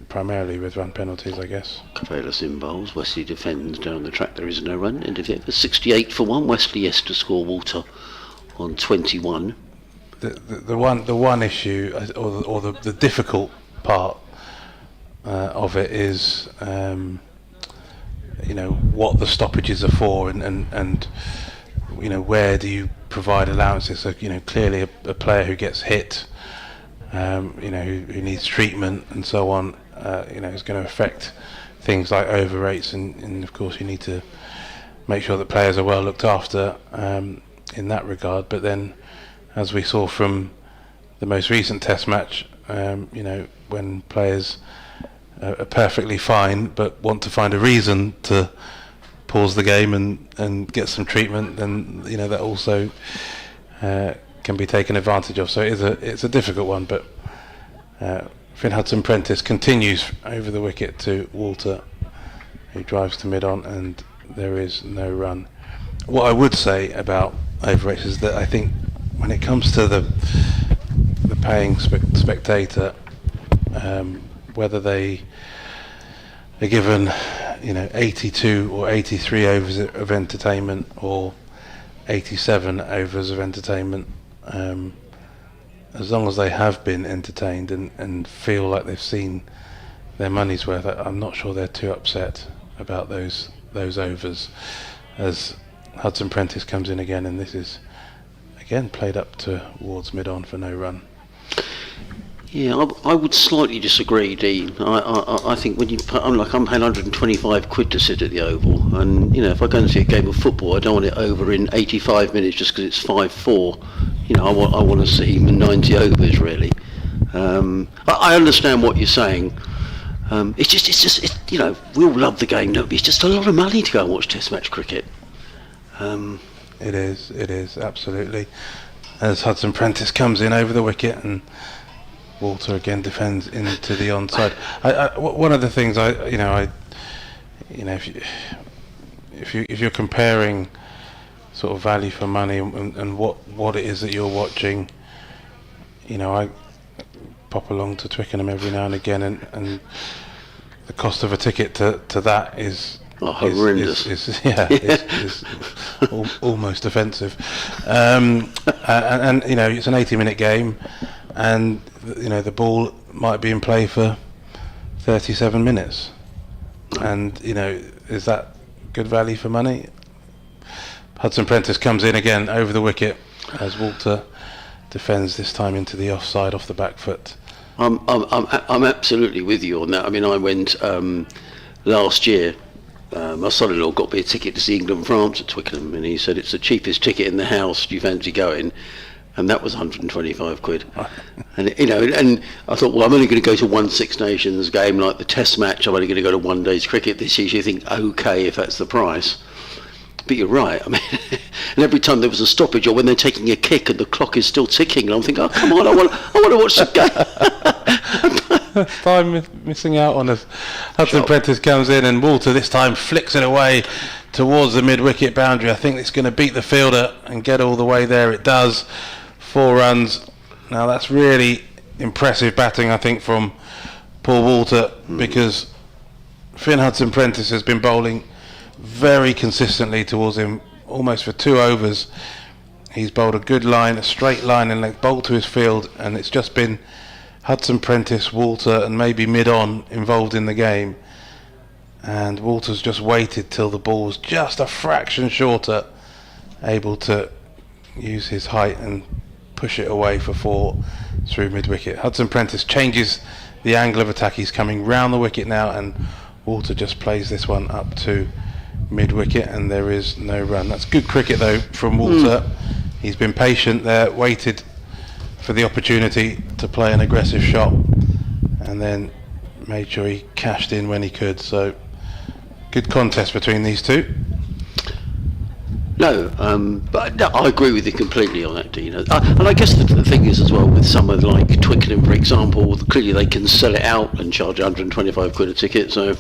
primarily with run penalties, I guess. Carvelos in bowls. Wesley defends down the track. There is no run. End of the over. 68 for 1. Wesley yes to score. Walter on 21. The one issue, or the difficult part of it is, what the stoppages are for, and where do you provide allowances? So clearly a player who gets hit, who needs treatment and so on, is going to affect things like over rates, and of course you need to make sure that players are well looked after in that regard. But then, as we saw from the most recent Test match, when players are perfectly fine but want to find a reason to pause the game and get some treatment, then that also can be taken advantage of. So it's a difficult one, but Finn Hudson-Prentice continues over the wicket to Walter, who drives to mid-on, and there is no run. What I would say about over rates is that I think when it comes to the paying spectator, whether they are given 82 or 83 overs of entertainment or 87 overs of entertainment, as long as they have been entertained and feel like they've seen their money's worth, I'm not sure they're too upset about those overs. As Hudson-Prentice comes in again, and this is again played up towards mid-on for no run. Yeah, I would slightly disagree, Dean. I think when I'm paying 125 quid to sit at the Oval, and if I go and see a game of football, I don't want it over in 85 minutes just because it's 5-4. I want to see 90 overs really. I understand what you're saying. It's just we all love the game, don't we? It's just a lot of money to go and watch Test match cricket. It is absolutely. As Hudson-Prentice comes in over the wicket, and Walter again defends into the onside. One of the things if you're comparing sort of value for money and what it is that you're watching, I pop along to Twickenham every now and again, and the cost of a ticket to that is horrendous. Is almost offensive, and it's an 80-minute game, and the ball might be in play for 37 minutes, and is that good value for money? Hudson-Prentice comes in again over the wicket as Walter defends, this time into the offside off the back foot. I'm absolutely with you on that. I mean, I went last year. My son-in-law got me a ticket to see England-France at Twickenham, and he said it's the cheapest ticket in the house. Do you fancy going? and that was 125 quid. And you know, and I thought, well, I'm only going to go to one Six Nations game like the Test match. I'm only going to go to one day's cricket this year. So you think, okay, if that's the price. But you're right. I mean, and every time there was a stoppage, or when they're taking a kick and the clock is still ticking, and I'm thinking, oh come on, I want to watch the game. Time missing out on us. Hudson Prentice comes in, and Walter this time flicks it away towards the mid-wicket boundary. I think it's going to beat the fielder and get all the way there. It does. 4 runs. Now that's really impressive batting, I think, from Paul Walter, because Finn Hudson Prentice has been bowling very consistently towards him, almost for 2 overs. He's bowled a good line, a straight line, and bowled to his field, and it's just been Hudson Prentice, Walter, and maybe mid-on involved in the game. And Walter's just waited till the ball was just a fraction shorter, able to use his height and push it away for 4 through mid-wicket. Hudson Prentice changes the angle of attack. He's coming round the wicket now, and Walter just plays this one up to mid-wicket, and there is no run. That's good cricket though from Walter. He's been patient there, waited for the opportunity to play an aggressive shot, and then made sure he cashed in when he could. So good contest between these two. No, but no, I agree with you completely on that, Dean. And I guess the thing is as well, with someone like Twickenham, for example, clearly they can sell it out and charge 125 quid a ticket, so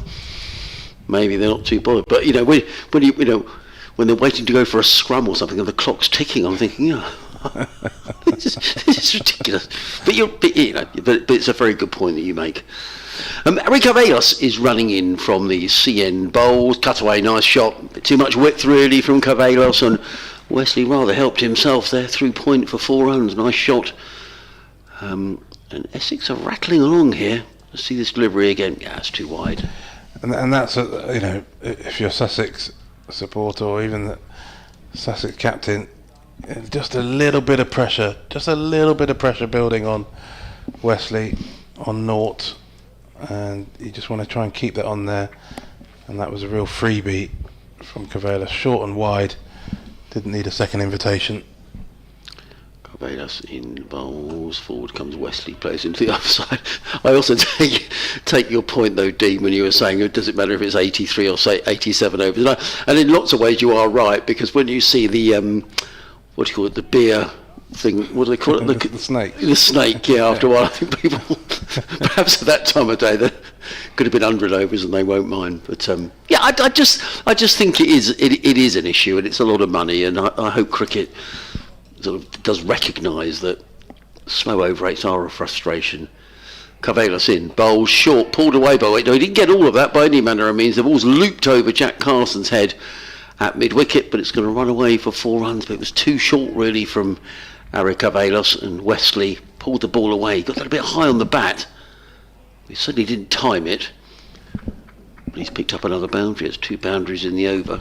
maybe they're not too bothered. But you know, when they're waiting to go for a scrum or something and the clock's ticking, I'm thinking, this is ridiculous. But it's a very good point that you make. Rico Velas is running in from the CN bowls. Cut away, nice shot. Bit too much width really from Cavelos, and Wesley rather helped himself there through point for 4 runs. Nice shot. And Essex are rattling along here. Let's see this delivery again. Yeah, it's too wide. And that's if you're Sussex supporter or even the Sussex captain, just a little bit of pressure, building on Wesley on naught, and you just want to try and keep that on there. And that was a real freebie from Cavelos, short and wide, didn't need a second invitation. Cavelos in bowls, forward comes Wesley, plays into the offside. I also take your point though, Dean, when you were saying it doesn't matter if it's 83 or say 87 overs, and in lots of ways you are right, because when you see the what do you call it, the beer thing, what do they call it? The snake. The snake, yeah, after a while I think people, perhaps at that time of day, there could have been 100 overs and they won't mind. But yeah, I just think it is an issue, and it's a lot of money, and I hope cricket sort of does recognise that slow over rates are a frustration. Cavelos in, bowls short, pulled away by weight. No, he didn't get all of that by any manner of means. The ball's looped over Jack Carson's head at mid-wicket, but it's going to run away for 4 runs. But it was too short really from Ari Cavelos, and Wesley pulled the ball away. He got a little bit high on the bat. He certainly didn't time it. But he's picked up another boundary. It's 2 boundaries in the over.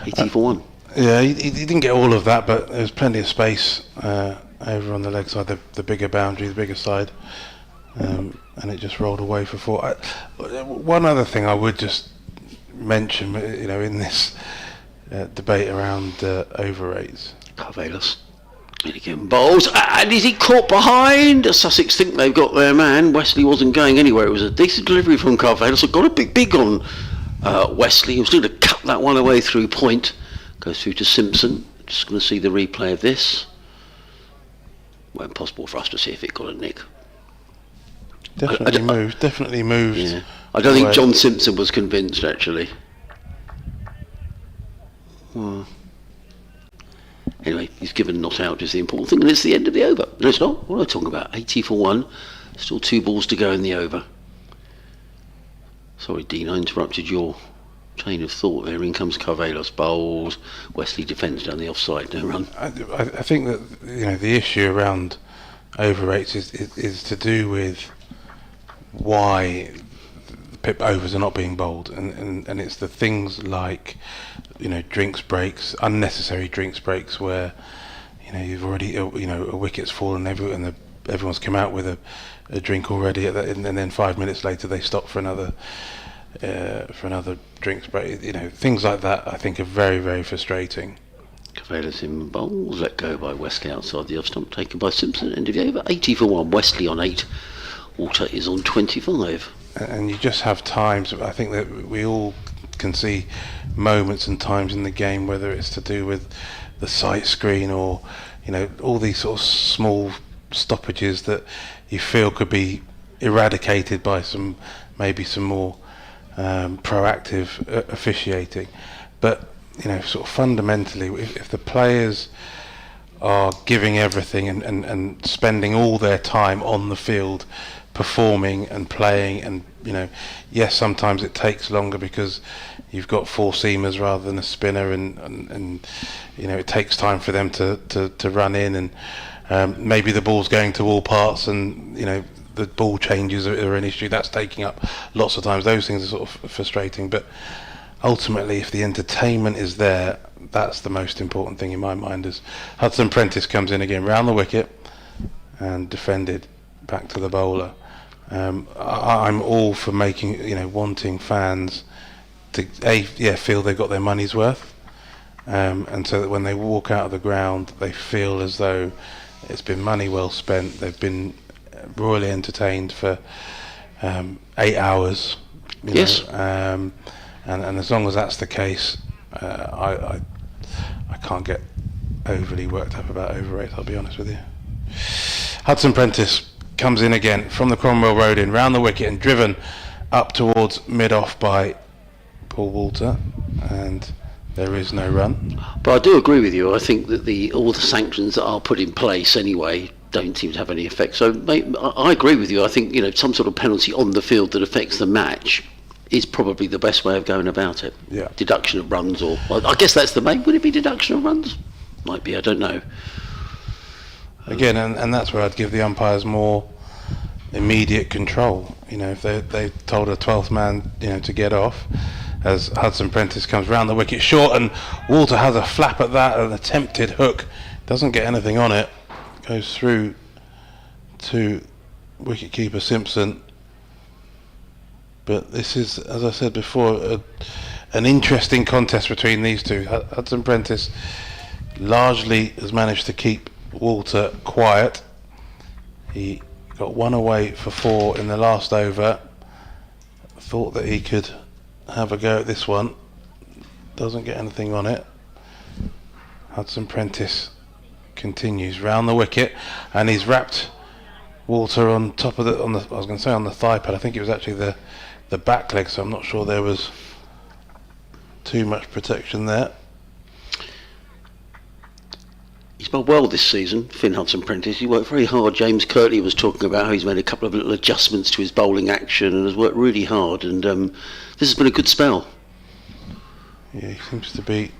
80 for 1. Yeah, he didn't get all of that, but there was plenty of space over on the leg side, the bigger boundary, the bigger side, and it just rolled away for 4. One other thing I would just mention, in this debate around over rates. Cavelos. And again, bowls, and is he caught behind? Sussex think they've got their man. Wesley wasn't going anywhere. It was a decent delivery from Cavelos. It got a big on Wesley. He was going to cut that one away through point. Goes through to Simpson. Just going to see the replay of this. Well, impossible for us to see if it got a nick. Definitely moved. Yeah. I don't think John Simpson was convinced, actually. Well, anyway, he's given not out is the important thing, and it's the end of the over. No, it's not. What am I talking about? 80 for 1. Still 2 balls to go in the over. Sorry, Dean, I interrupted your chain of thought there. In comes Cavelos, bowls. Wesley defends down the offside, no run. I think that the issue around over rates is to do with why pip overs are not being bowled, and it's the things like drinks breaks, unnecessary drinks breaks, where you've already a wicket's fallen, and everyone's come out with a drink already and then 5 minutes later they stop for another drinks break. Things like that I think are very, very frustrating. Cavaliers in bowls, let go by Wesley outside the off stump, taken by Simpson, end of the over, 80 for 1, Wesley on 8, Walter is on 25. And you just have times, I think that we all can see moments and times in the game, whether it's to do with the sight screen or, you know, all these sort of small stoppages that you feel could be eradicated by maybe some more proactive officiating. But, you know, sort of fundamentally, if the players are giving everything and spending all their time on the field performing and playing, and, you know, yes, sometimes it takes longer because you've got four seamers rather than a spinner, and you know, it takes time for them to run in, and maybe the ball's going to all parts, and, you know, the ball changes are an issue. That's taking up lots of times. Those things are sort of frustrating, but ultimately, if the entertainment is there, that's the most important thing in my mind. As Hudson Prentice comes in again, round the wicket and defended back to the bowler. I'm all for making, you know, wanting fans to feel they got their money's worth, and so that when they walk out of the ground, they feel as though it's been money well spent. They've been royally entertained for 8 hours. Yes. And as long as that's the case, I can't get overly worked up about overrates, I'll be honest with you. Hudson Prentice comes in again from the Cromwell Road in, round the wicket and driven up towards mid-off by Paul Walter, and there is no run. But I do agree with you. I think that all the sanctions that are put in place anyway don't seem to have any effect. So I agree with you. I think, you know, some sort of penalty on the field that affects the match is probably the best way of going about it. Yeah. Deduction of runs, or well, I guess that's the main. Would it be deduction of runs? Might be. I don't know. Again, and that's where I'd give the umpires more immediate control. You know, if they told a 12th man, you know, to get off, as Hudson Prentice comes round the wicket short, and Walter has a flap at that, an attempted hook, doesn't get anything on it, goes through to wicketkeeper Simpson. But this is, as I said before, an interesting contest between these two. Hudson Prentice largely has managed to keep Walter quiet. He got one away for 4 in the last over. Thought that he could have a go at this one. Doesn't get anything on it. Hudson Prentice continues round the wicket, and he's wrapped Walter on top of I was going to say on the thigh pad. I think it was actually the back leg, so I'm not sure there was too much protection there. He's bowled well this season, Finn Hudson Prentice. He worked very hard. James Kirtley was talking about how he's made a couple of little adjustments to his bowling action and has worked really hard, and this has been a good spell. Yeah, he seems to be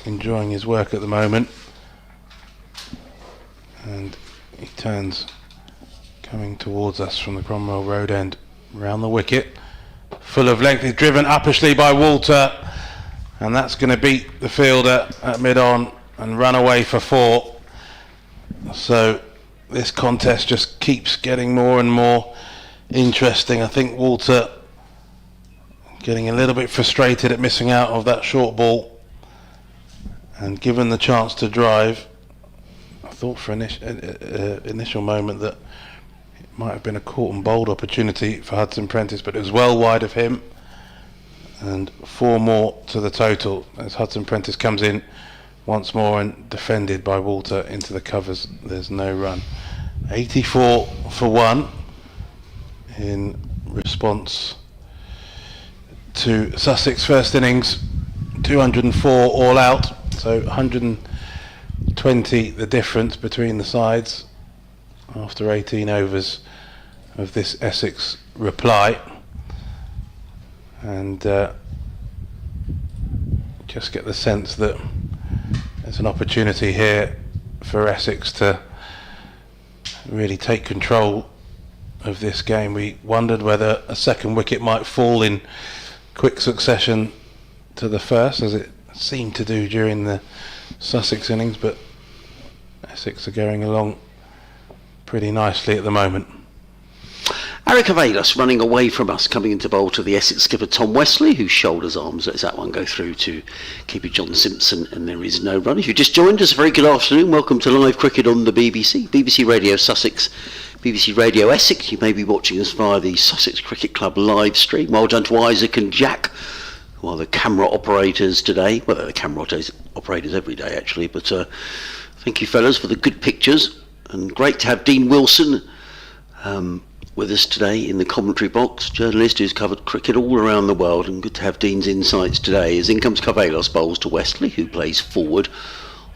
enjoying his work at the moment, and he turns coming towards us from the Cromwell Road end, round the wicket, full of length. He's driven uppishly by Walter, and that's going to beat the fielder at mid-on and run away for 4. So this contest just keeps getting more and more interesting. I think Walter getting a little bit frustrated at missing out of that short ball, and given the chance to drive, I thought for an initial moment that it might have been a caught and bowled opportunity for Hudson Prentice, but it was well wide of him, and 4 more to the total as Hudson Prentice comes in once more and defended by Walter into the covers. There's no run. 84 for 1 in response to Sussex first innings, 204 all out, so 120 the difference between the sides after 18 overs of this Essex Reply, and just get the sense that there's an opportunity here for Essex to really take control of this game. We wondered whether a second wicket might fall in quick succession to the first, as it seemed to do during the Sussex innings, but Essex are going along pretty nicely at the moment. Eric Avelis running away from us, coming into bowl to the Essex skipper Tom Wesley, whose shoulders arms lets that one go through to keeper John Simpson, and there is no run. If you just joined us, a very good afternoon. Welcome to live cricket on the BBC, BBC Radio Sussex, BBC Radio Essex. You may be watching us via the Sussex Cricket Club live stream. Well done to Isaac and Jack, who are the camera operators today. Well, they're the camera operators every day, actually, but thank you, fellas, for the good pictures, and great to have Dean Wilson with us today in the commentary box, journalist who's covered cricket all around the world, and good to have Dean's insights today as in comes Carvelos, bowls to Wesley, who plays forward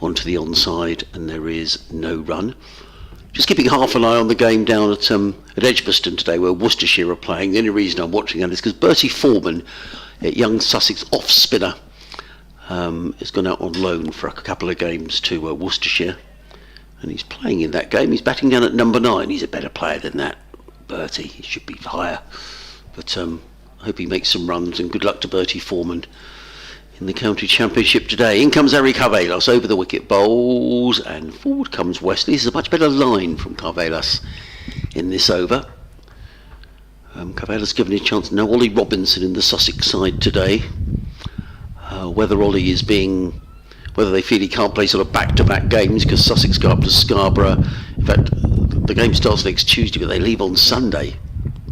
onto the onside, and there is no run. Just keeping half an eye on the game down at Edgbaston today, where Worcestershire are playing. The only reason I'm watching that is because Bertie Foreman, young Sussex off spinner, has gone out on loan for a couple of games to Worcestershire, and he's playing in that game. He's batting down at number 9. He's a better player than that, Bertie. He should be higher, but I hope he makes some runs, and good luck to Bertie Foreman in the county championship today. In comes Eric Carvelos over the wicket, bowls, and forward comes Wesley. This is a much better line from Carvelos in this over. Carvelos given his chance. No Ollie Robinson in the Sussex side today. Whether Ollie is whether they feel he can't play sort of back-to-back games because Sussex go up to Scarborough. In fact, the game starts next Tuesday, but they leave on Sunday.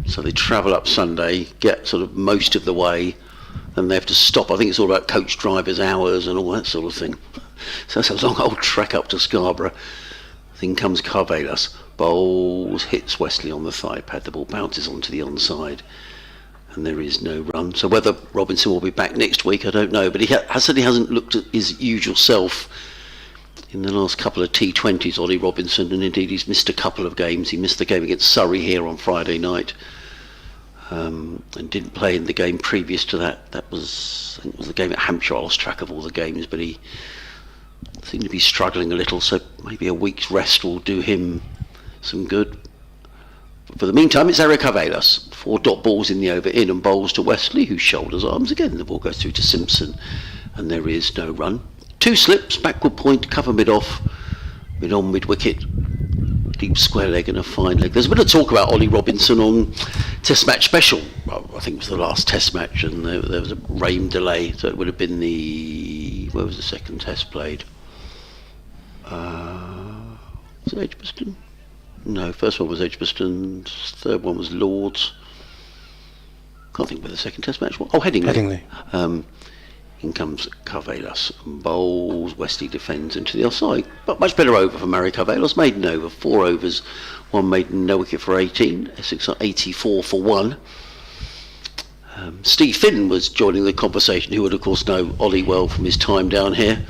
So they travel up Sunday, get sort of most of the way, and they have to stop. I think it's all about coach drivers' hours and all that sort of thing. So that's a long old trek up to Scarborough. In comes Carvelos, bowls, hits Wesley on the thigh pad. The ball bounces onto the onside, and there is no run. So whether Robinson will be back next week, I don't know. But he certainly hasn't looked at his usual self in the last couple of T20s, Ollie Robinson, and indeed he's missed a couple of games. He missed the game against Surrey here on Friday night, and didn't play in the game previous to that. I think it was the game at Hampshire. I lost track of all the games, but he seemed to be struggling a little, so maybe a week's rest will do him some good. For the meantime, it's Eric Carvelos. 4 dot balls in the over, in, and bowls to Wesley, who shoulders arms again. The ball goes through to Simpson, and there is no run. 2 slips, backward point, cover mid-off, mid-on, mid-wicket, deep square leg and a fine leg. There's a bit of talk about Ollie Robinson on Test Match Special. Well, I think it was the last Test match, and there was a rain delay, so it would have been where was the second Test played? Was it Edgbaston? No, first one was Edgbaston, third one was Lords. Can't think where the second Test match was. Oh, Headingley. In comes Carvelos, bowls, Wesley defends into the offside. But much better over for Mary Carvelos, maiden over, 4 overs, 1 maiden, no wicket for 18, Essex are 84 for 1. Steve Finn was joining the conversation, who would of course know Ollie well from his time down here.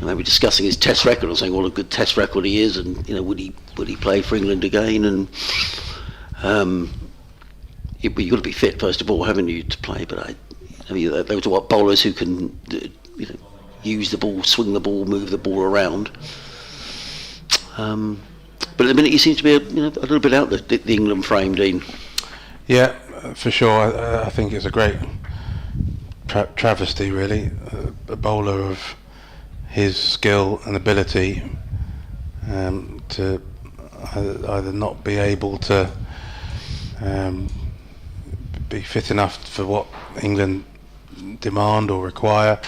And they were discussing his Test record and saying what a good Test record he is, and would he play for England again? And you've got to be fit first of all, haven't you, to play? But they were talking about bowlers who can use the ball, swing the ball, move the ball around. But at the minute he seems to be a little bit out the England frame, Dean. Yeah, for sure. I think it's a great travesty, really. A bowler of his skill and ability to either not be able to be fit enough for what England demand or require,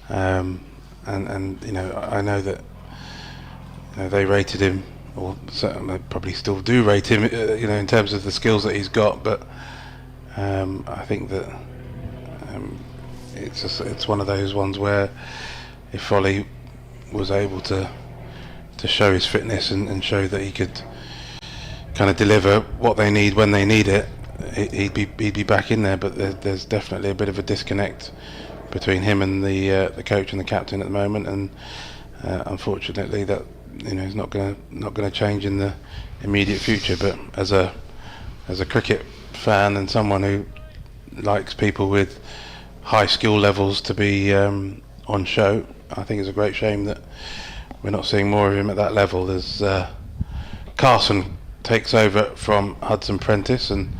and I know that they rated him, or certainly probably still do rate him, in terms of the skills that he's got, but I think that it's one of those ones where if Ollie was able to show his fitness and show that he could kind of deliver what they need when they need it, he'd be back in there. But there's definitely a bit of a disconnect between him and the coach and the captain at the moment, and unfortunately that is not going to change in the immediate future. But as a cricket fan and someone who likes people with high skill levels to be on show, I think it's a great shame that we're not seeing more of him at that level. As Carson takes over from Hudson Prentice, and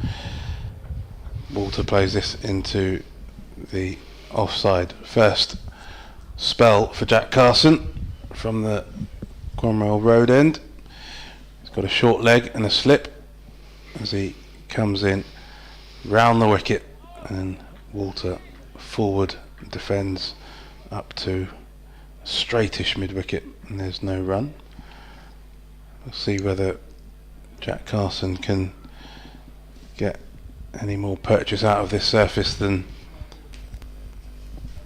Walter plays this into the offside. First spell for Jack Carson from the Cromwell Road end. He's got a short leg and a slip as he comes in round the wicket, and Walter forward defends up to straightish mid-wicket, and there's no run. We'll see whether Jack Carson can get any more purchase out of this surface than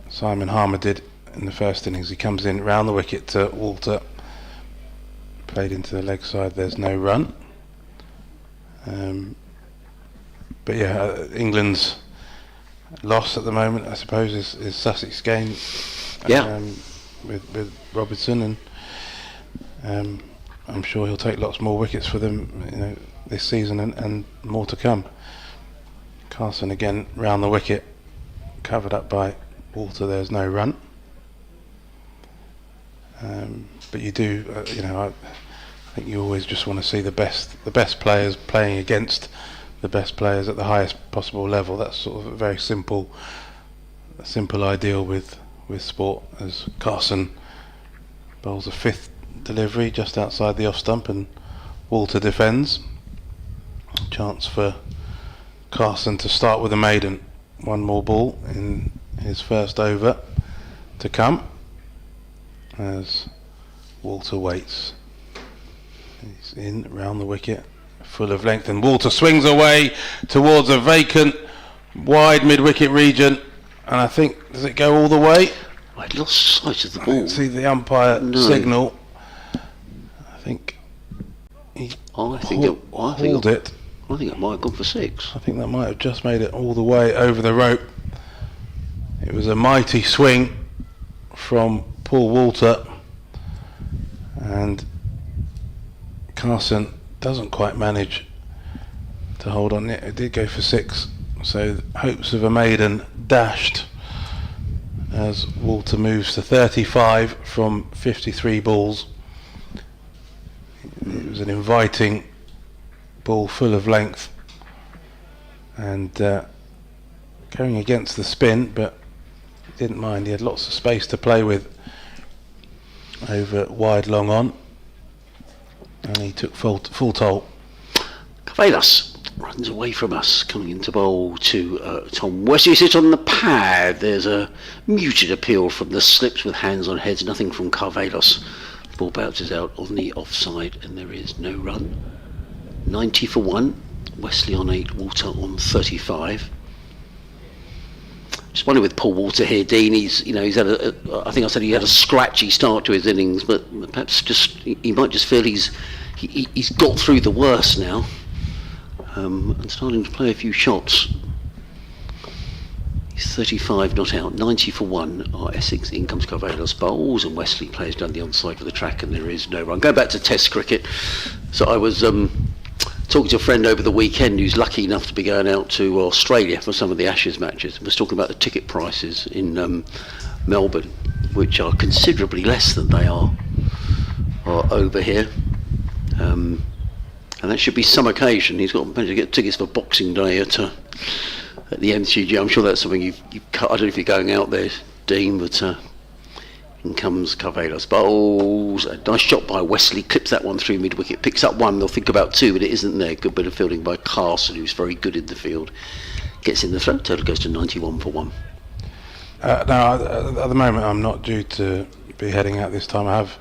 Simon Harmer did in the first innings. He comes in round the wicket to Walter, played into the leg side, there's no run. But yeah, England's loss at the moment, I suppose, is Sussex game. With Robertson, and I'm sure he'll take lots more wickets for them, this season and more to come. Carson again round the wicket, covered up by Walter. There's no run. But you do, I think you always just want to see the best players playing against the best players at the highest possible level. That's sort of a very simple ideal with sport, as Carson bowls a fifth delivery just outside the off stump and Walter defends. Chance for Carson to start with a maiden. One more ball in his first over to come as Walter waits. He's in round the wicket, full of length, and Walter swings away towards a vacant wide mid-wicket region, and I think, does it go all the way? I lost sight of the ball. I didn't see the umpire signal. I think he hauled it. I think it might have gone for 6. I think that might have just made it all the way over the rope. It was a mighty swing from Paul Walter, and Carson doesn't quite manage to hold on. It did go for 6, so hopes of a maiden dashed as Walter moves to 35 from 53 balls. It was an inviting ball, full of length, and going against the spin, but he didn't mind. He had lots of space to play with over wide long on, and he took full toll. Cavadas runs away from us, coming into bowl to Tom Wesley. Sit on the pad. There's a muted appeal from the slips with hands on heads. Nothing from Carvados. The ball bounces out on the offside, and there is no run. 90 for 1. Wesley on 8. Walter on 35. Just wondering with Paul Walter here, Dean. He's had I think I said he had a scratchy start to his innings, but perhaps he might just feel he's got through the worst now. And starting to play a few shots. He's 35 not out. 90 for 1 are Essex. In comes Carvados bowls, and Wesley plays down the onside for the track, and there is no run. Going back to Test cricket, so I was talking to a friend over the weekend who's lucky enough to be going out to Australia for some of the Ashes matches. I was talking about the ticket prices in Melbourne, which are considerably less than they are over here. And that should be some occasion. He's got to get tickets for Boxing Day at the MCG. I'm sure that's something you've I don't know if you're going out there, Dean, but in comes Carvados bowls. A nice shot by Wesley, clips that one through mid-wicket, picks up 1. They'll think about 2, but it isn't there. Good bit of fielding by Carson, who's very good in the field. Gets in the throat. Total goes to 91 for 1. Now, at the moment, I'm not due to be heading out this time. I have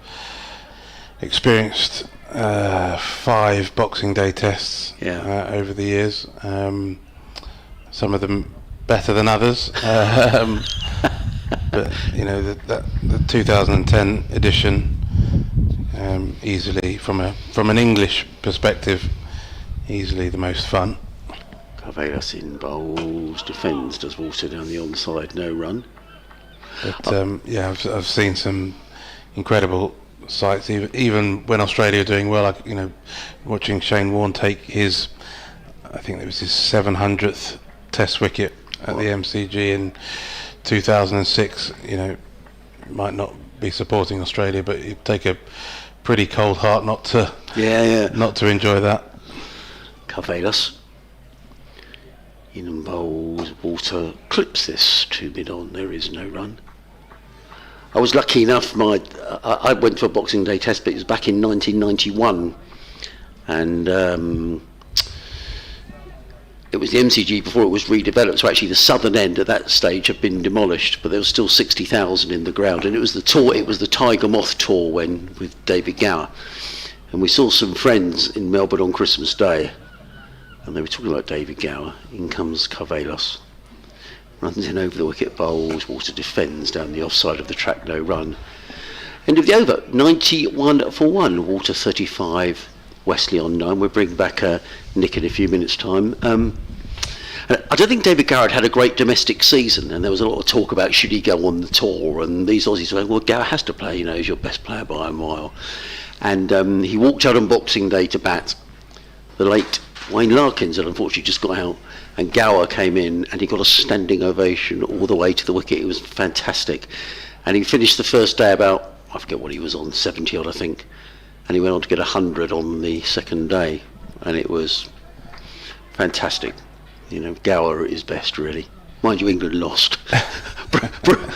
experienced 5 Boxing Day tests over the years. Some of them better than others. But the 2010 edition, easily from an English perspective, easily the most fun. Carvados in bowls, defends, does Walter down the onside, no run. But I've seen some incredible sights, even when Australia are doing well. Watching Shane Warne take his, I think it was his 700th Test wicket at the MCG in 2006. Might not be supporting Australia, but you'd take a pretty cold heart not to enjoy that. Carvados in and bowls. Walter clips this to mid on. There is no run. I was lucky enough. I went to a Boxing Day test, but it was back in 1991, and it was the MCG before it was redeveloped, so actually the southern end at that stage had been demolished, but there was still 60,000 in the ground, and it was the tour, it was the Tiger Moth tour with David Gower, and we saw some friends in Melbourne on Christmas Day, and they were talking like David Gower. In comes Carvelos, runs in over the wicket, bowls, Walter defends down the offside of the track, no run. End of the over, 91 for 1, Walter 35, Wesley on 9. We'll bring back Nick in a few minutes' time. I don't think David Gower had a great domestic season, and there was a lot of talk about should he go on the tour, and these Aussies were saying, well, Gower has to play, you know, he's your best player by a mile. And he walked out on Boxing Day to bat. The late Wayne Larkins had unfortunately just got out, and Gower came in and he got a standing ovation all the way to the wicket. It was fantastic. And he finished the first day about, I forget what he was on, 70 odd I think, and he went on to get 100 on the second day, and it was fantastic. You know, Gower at his best, really. Mind you, England lost. I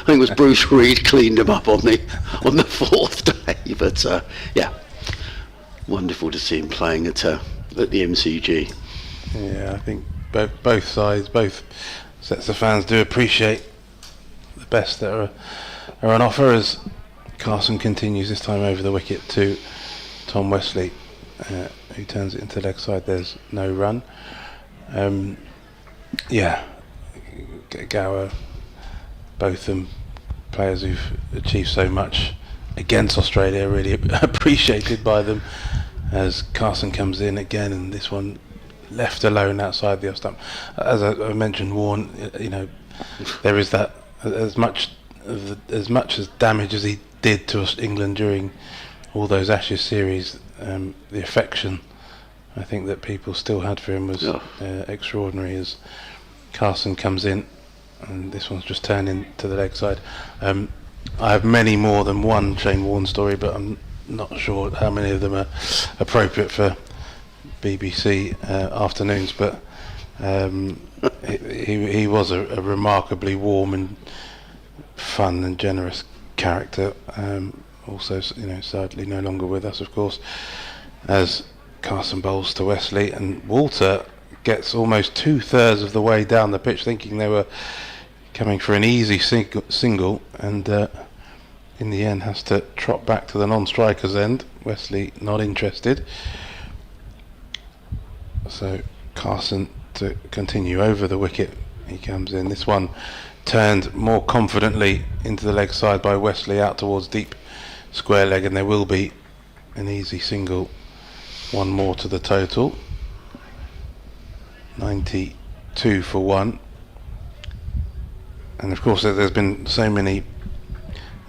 think it was Bruce Reid cleaned him up on the fourth day, but yeah, wonderful to see him playing at the MCG. Yeah, I think both sides, both sets of fans do appreciate the best that are on offer as Carson continues this time over the wicket to Tom Wesley, who turns it into leg side. There's no run. Yeah, Gower, both them players who've achieved so much against Australia, really appreciated by them, as Carson comes in again, and this one left alone outside the off stump. As I mentioned, Warne, you know, there is that as much as damage as he did to us, England during all those Ashes series, the affection I think that people still had for him was extraordinary. As Carson comes in, and this one's just turned into the leg side. I have many more than one Shane Warne story, but I'm not sure how many of them are appropriate for BBC afternoons. But he was a remarkably warm and fun and generous character. Also, you know, sadly no longer with us, of course, as Carson bowls to Wesley, and Walter gets almost 2/3 of the way down the pitch, thinking they were coming for an easy single, and in the end has to trot back to the non-striker's end. Wesley not interested, so Carson to continue over the wicket. He comes in. This one turned more confidently into the leg side by Wesley out towards deep square leg, and there will be an easy single. One more to the total. 92 for 1. And of course there's been so many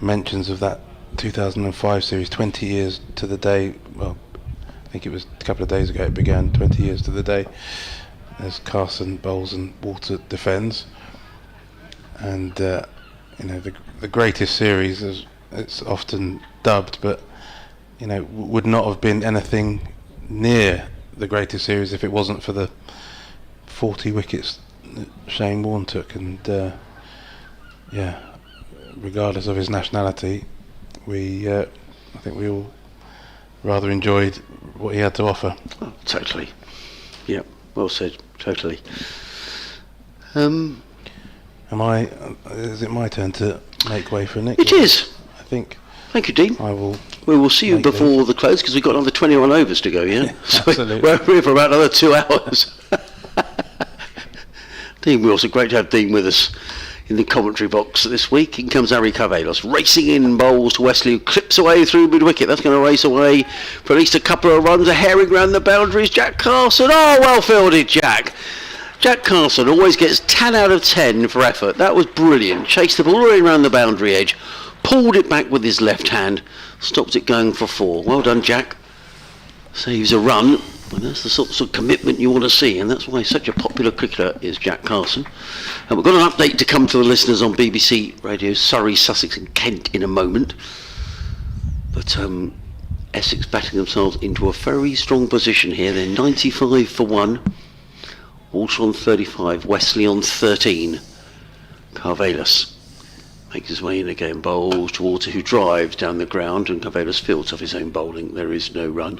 mentions of that 2005 series, 20 years to the day. Well, I think it was a couple of days ago it began, 20 years to the day, as Carson bowls and Walter defends. And you know, the greatest series, as it's often dubbed, but you know, would not have been anything near the greatest series if it wasn't for the 40 wickets that Shane Warne took. And yeah, regardless of his nationality, I think we all rather enjoyed what he had to offer. Oh, totally. Yeah, well said. Totally. Is it my turn to make way for Nick? It is. I think. Thank you, Dean. We will see you before the close, because we've got another 21 overs to go, yeah? So absolutely. we're here for about another 2 hours. Dean, we're also great to have Dean with us in the commentary box this week. In comes Harry Carvelos, racing in, bowls to Wesley, who clips away through mid-wicket. That's going to race away for at least a couple of runs. A herring round the boundaries. Jack Carson. Oh, well fielded, Jack. Jack Carson always gets 10 out of 10 for effort. That was brilliant. Chased the ball all the way around the boundary edge, pulled it back with his left hand, stopped it going for 4. Well done, Jack. Saves a run, and that's the sort of commitment you want to see, and that's why such a popular cricketer is Jack Carson. And we've got an update to come to the listeners on BBC Radio Surrey, Sussex and Kent in a moment. But Essex batting themselves into a very strong position here. They're 95 for 1. Walter on 35, Wesley on 13. Carvelos makes his way in again, bowls to Walter, who drives down the ground, and Carvelos fields off his own bowling. There is no run.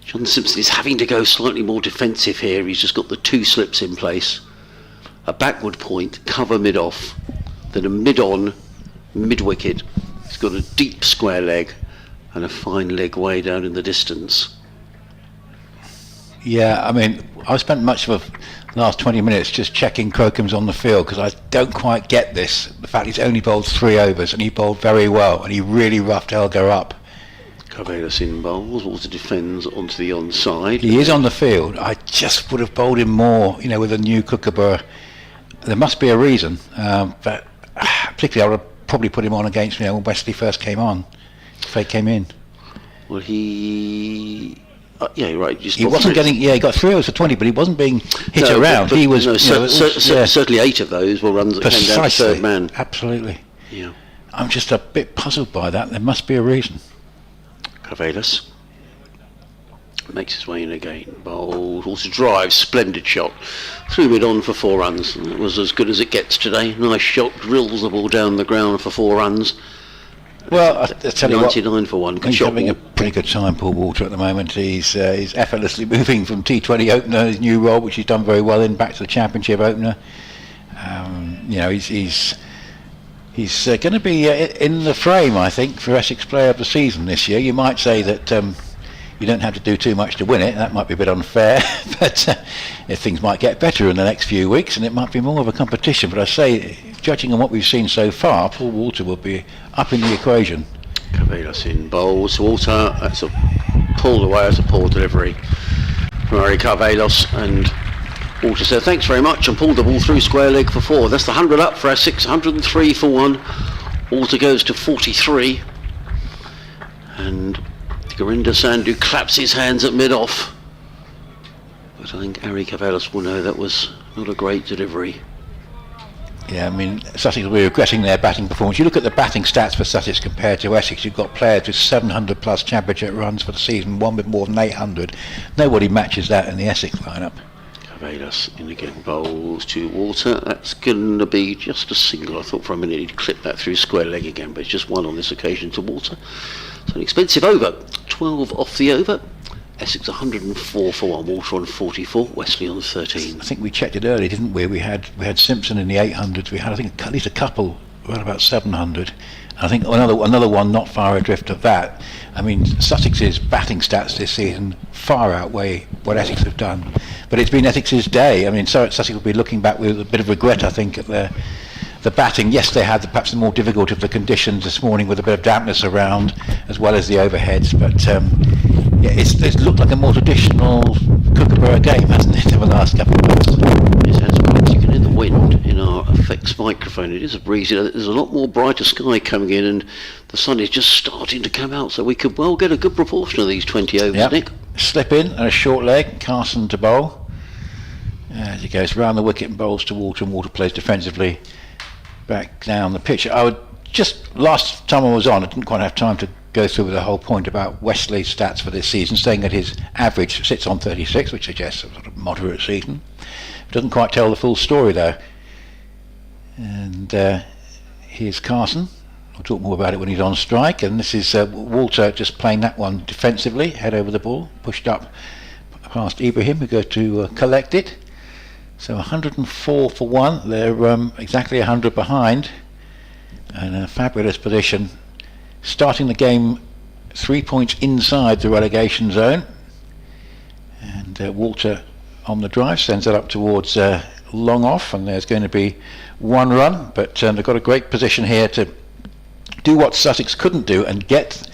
John Simpson is having to go slightly more defensive here. He's just got the 2 slips in place. A backward point, cover mid-off, then a mid-on, mid-wicket. He's got a deep square leg and a fine leg way down in the distance. Yeah, I mean, I've spent much of the last 20 minutes just checking Crocom's on the field because I don't quite get this. The fact he's only bowled 3 overs and he bowled very well and he really roughed Elgar up. Carvelis in bowls, Walter defends onto the onside. He is on the field. I just would have bowled him more, you know, with a new Kookaburra. There must be a reason, but particularly I would have probably put him on against me when Wesley first came on, if they came in. Well, he... yeah, you're right. He wasn't getting... Yeah, he got 3 overs for 20, but he wasn't being hit around. But he was... No, certainly 8 of those were runs that came down to third man. Absolutely. Yeah. I'm just a bit puzzled by that. There must be a reason. Carvelis makes his way in again. Bowled, also drives, splendid shot. Threw mid on for 4 runs. It was as good as it gets today. Nice shot, drills the ball down the ground for 4 runs. Well, I tell you what, 99 for 1. Good he's shot, having a pretty good time, Paul Walter, at the moment. He's effortlessly moving from T20 opener, his new role, which he's done very well in, back to the Championship opener. You know, he's going to be in the frame, I think, for Essex Player of the Season this year. You might say that you don't have to do too much to win it. That might be a bit unfair, but things might get better in the next few weeks and it might be more of a competition. But I say, judging on what we've seen so far, Paul Walter will be up in the equation. Carvelis in bowls. Walter, that's a pulled away, that's a poor delivery from Harry Carvelis, and Walter said thanks very much and pulled the ball through square leg for 4. That's the 100 up for Essex, 103 for 1. Walter goes to 43, and Gurinder Sandhu claps his hands at mid-off. But I think Harry Carvelis will know that was not a great delivery. Yeah, I mean, Sussex will be regretting their batting performance. You look at the batting stats for Sussex compared to Essex, you've got players with 700 plus championship runs for the season, one with more than 800. Nobody matches that in the Essex lineup. Carvelis in again, bowls to Walter. That's going to be just a single. I thought for a minute he'd clip that through square leg again, but it's just 1 on this occasion to Walter. So an expensive over, 12 off the over. Essex 104 for 1, Walter on 44, Wesley on 13. I think we checked it early, didn't we? We had Simpson in the 800s. We had, I think, at least a couple around about 700. I think another one not far adrift of that. I mean, Sussex's batting stats this season far outweigh what Essex have done. But it's been Essex's day. I mean, so Sussex will be looking back with a bit of regret, I think, at the batting. Yes, they had perhaps the more difficult of the conditions this morning with a bit of dampness around, as well as the overheads. But yeah, it's looked like a more traditional Kookaburra game, hasn't it, over the last couple of months? Yes, it has. You can hear the wind in our effects microphone. It is a breeze. There's a lot more brighter sky coming in, and the sun is just starting to come out. So we could well get a good proportion of these 20 overs, yep. Nick. Slip in and a short leg. Carson to bowl. As he goes round the wicket and bowls to Walter, and Walter plays defensively back down the pitch. I would just, last time I was on, I didn't quite have time to go through the whole point about Wesley's stats for this season, saying that his average sits on 36, which suggests a sort of moderate season. Doesn't quite tell the full story though. And here's Carson. We'll talk more about it when he's on strike. And this is Walter just playing that one defensively, head over the ball, pushed up past Ibrahim, who go to collect it. So 104 for 1. They're exactly 100 behind, and a fabulous position. Starting the game 3 points inside the relegation zone, and Walter on the drive sends it up towards long off, and there's going to be 1 run, but they've got a great position here to do what Sussex couldn't do and get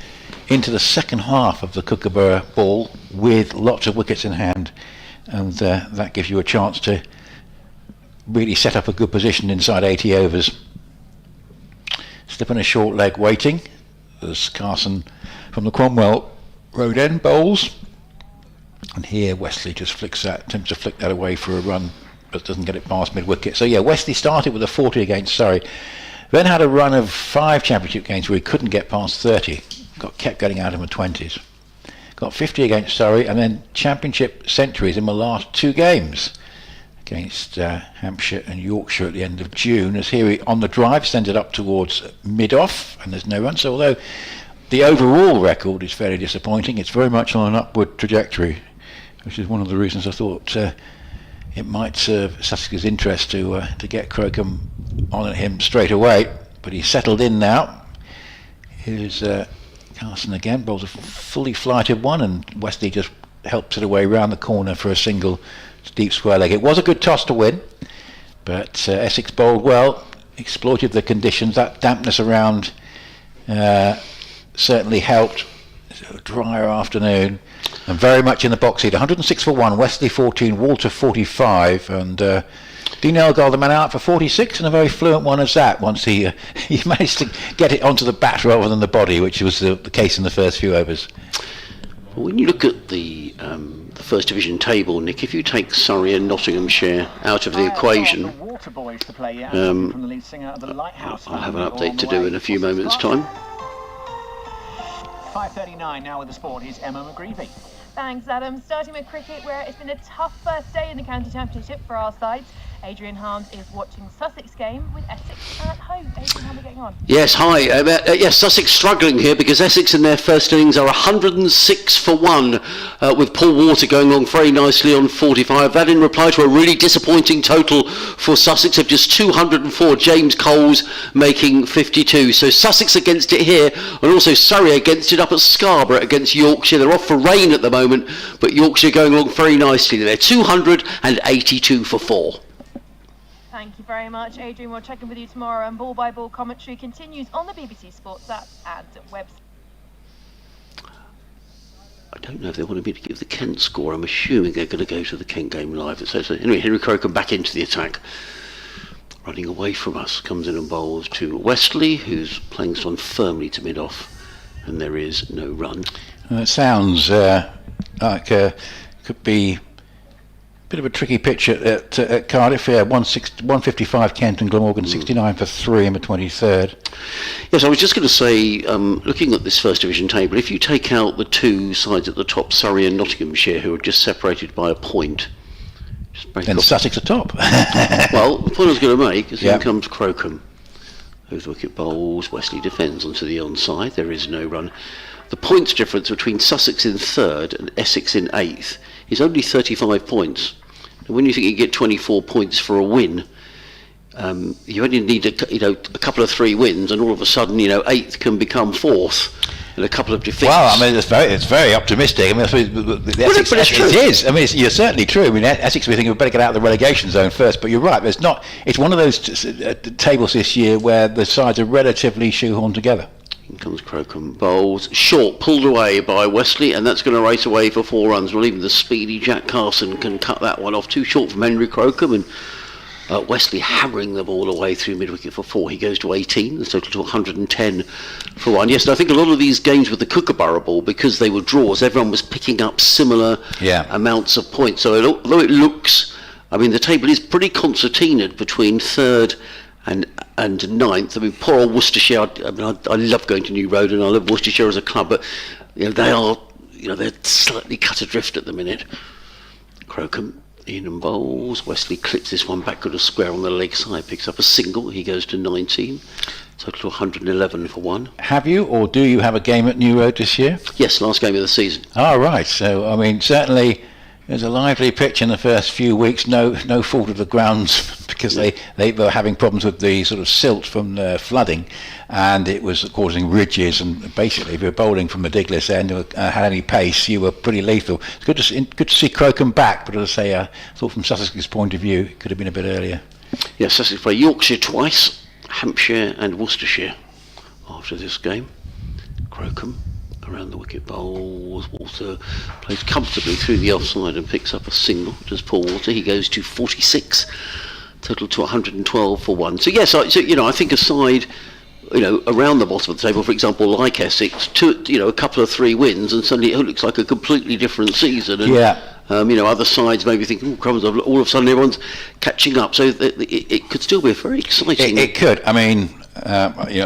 into the second half of the Kookaburra ball with lots of wickets in hand, and that gives you a chance to really set up a good position inside 80 overs. Slip in a short leg waiting. There's Carson from the Cromwell Road End bowls, and here Wesley just attempts to flick that away for a run, but doesn't get it past mid wicket. So yeah, Wesley started with a 40 against Surrey, then had a run of 5 championship games where he couldn't get past 30, kept getting out in the 20s, got 50 against Surrey, and then championship centuries in the last 2 games against Hampshire and Yorkshire at the end of June. As here he on the drive sends it up towards mid off, and there's no run. So although the overall record is fairly disappointing. It's very much on an upward trajectory, which is one of the reasons I thought it might serve Sussex's interest to get Crocombe on at him straight away. But he's settled in now. Here's Carson again, bowls a fully flighted one, and Wesley just helps it away round the corner for a single deep square leg. It was a good toss to win, but Essex bowled well, exploited the conditions. That dampness around certainly helped. A drier afternoon, and very much in the box seat. 106 for 1, Wesley 14, Walter 45, and Dean Elgar, the man out for 46, and a very fluent one as that, once he managed to get it onto the bat rather than the body, which was the case in the first few overs. Well, when you look at the First Division table, Nick, if you take Surrey and Nottinghamshire out of the equation, I'll have an update to do in a few moments' time. 5:39 now with the sport. Here's Emma McGreevy. Thanks, Adam. Starting with cricket, where it's been a tough first day in the County Championship for our sides. Adrian Harms is watching Sussex game with Essex at home. Adrian, how are we getting on? Yes, hi. Yes, Sussex struggling here because Essex in their first innings are 106 for 1 with Paul Water going along very nicely on 45. That in reply to a really disappointing total for Sussex of just 204. James Coles making 52. So Sussex against it here, and also Surrey against it up at Scarborough against Yorkshire. They're off for rain at the moment, but Yorkshire going along very nicely. They're 282 for 4. Thank you very much, Adrian. We'll check in with you tomorrow, and ball by ball commentary continues on the BBC Sports app and website. I don't know if they wanted me to give the Kent score. I'm assuming they're going to go to the Kent game live. So anyway, Henry Crocombe back into the attack. Running away from us, comes in and bowls to Wesley, who's playing this one firmly to mid-off, and there is no run. It sounds like could be bit of a tricky pitch at Cardiff. 155 Kent and Glamorgan 69 for 3 in the 23rd. Yes, I was just going to say, looking at this First Division table, if you take out the two sides at the top, Surrey and Nottinghamshire, who are just separated by a point, then Sussex are top. Well, the point I was going to make is here comes Crocombe, whose wicket bowls. Wesley defends onto the onside. There is no run. The points difference between Sussex in 3rd and Essex in 8th is only 35 points. And when you think you get 24 points for a win, you only need a couple of 3 wins, and all of a sudden 8th can become 4th, and a couple of defeats. Well, I mean it's very optimistic. I mean, Essex, it is. I mean, you're certainly true. I mean, Essex, we think we better get out of the relegation zone first. But you're right. There's not. It's one of those tables this year where the sides are relatively shoehorned together. Here comes Crocombe, bowls short, pulled away by Wesley, and that's going to race away for 4 runs. Well, even the speedy Jack Carson can cut that one off. Too short from Henry Crocombe, and Wesley hammering the ball away through mid-wicket for 4. He goes to 18, the total to 110 for 1. Yes, and I think a lot of these games with the Kookaburra ball, because they were draws, everyone was picking up similar amounts of points. So although it looks, I mean, the table is pretty concertinaed between 3rd and 9th. I mean, poor old Worcestershire. I love going to New Road, and I love Worcestershire as a club, but they're slightly cut adrift at the minute. Crocombe in and bowls. Wesley clips this one back to a square on the leg side, picks up a single. He goes to 19. Total to 111 for 1. Have you, or do you have a game at New Road this year? Yes, last game of the season. Oh, right. So I mean, certainly there's a lively pitch in the first few weeks. No fault of the grounds, because they were having problems with the sort of silt from the flooding, and it was causing ridges. And basically, if you were bowling from the Diglis end or had any pace, you were pretty lethal. It's good to see Crocombe back, but as I say, I thought from Sussex's point of view, it could have been a bit earlier. Yes, Sussex play Yorkshire twice, Hampshire and Worcestershire after this game. Crocombe around the wicket bowls. Walter plays comfortably through the offside and picks up a single. Does Paul Walter? He goes to 46. Total to 112 for 1. So yes, I think a side, around the bottom of the table, for example, like Essex, a couple of 3 wins, and suddenly it looks like a completely different season. And, other sides maybe think, oh, crumbs! All of a sudden everyone's catching up. So it could still be a very exciting. It could. I mean,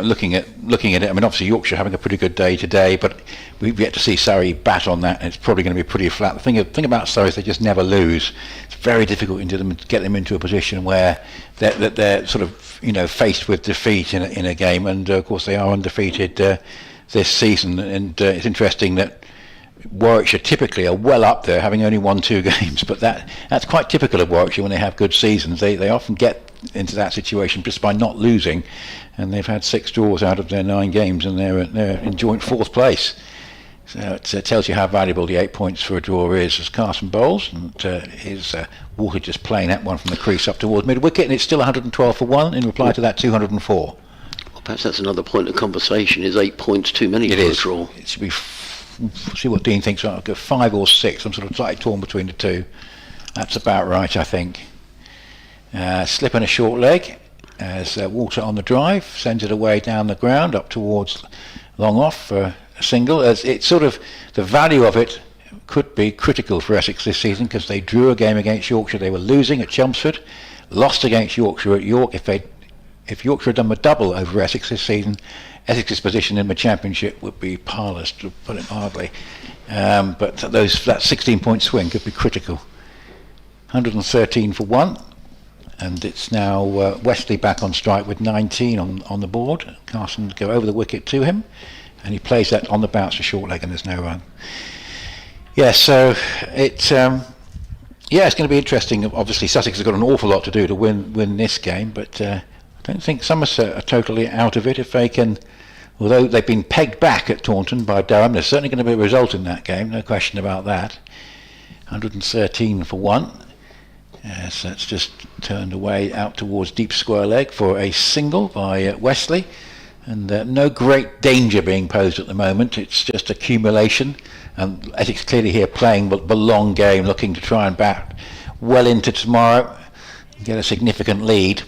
looking at it, I mean, obviously Yorkshire having a pretty good day today, but we've yet to see Surrey bat on that, and it's probably going to be pretty flat. The thing about Surrey is they just never lose. It's very difficult to get them into a position where they're sort of faced with defeat in a game, and of course they are undefeated this season, and it's interesting that Warwickshire typically are well up there, having only won 2 games, but that's quite typical of Warwickshire when they have good seasons. They often get into that situation just by not losing, and they've had 6 draws out of their 9 games, and they're in joint 4th place. So it tells you how valuable the 8 points for a draw is. As Carson bowls, and his Walker just playing that one from the crease up towards mid wicket, and it's still 112 for 1 in reply to that 204. Well, perhaps that's another point of conversation. Is 8 points too many for a draw? It should be. See what Dean thinks. I'll go 5 or 6. I'm sort of slightly torn between the 2. That's about right, I think. Slip and a short leg as Walter on the drive sends it away down the ground up towards long off for a single. As it's sort of the value of it could be critical for Essex this season, because they drew a game against Yorkshire. They were losing at Chelmsford, lost against Yorkshire at York. If Yorkshire had done a double over Essex this season, Essex's position in the Championship would be parlous, to put it mildly. But that 16-point swing could be critical. 113 for 1, and it's now Wesley back on strike with 19 on the board. Carson go over the wicket to him, and he plays that on the bounce to short leg, and there's no run. Yeah, so it's going to be interesting. Obviously, Sussex has got an awful lot to do to win this game, but I don't think Somerset are totally out of it if they can. Although they've been pegged back at Taunton by Durham, there's certainly going to be a result in that game, no question about that. 113 for 1. So that's just turned away out towards deep square leg for a single by Wesley, and no great danger being posed at the moment. It's just accumulation, and Essex clearly here playing the long game, looking to try and bat well into tomorrow and get a significant lead.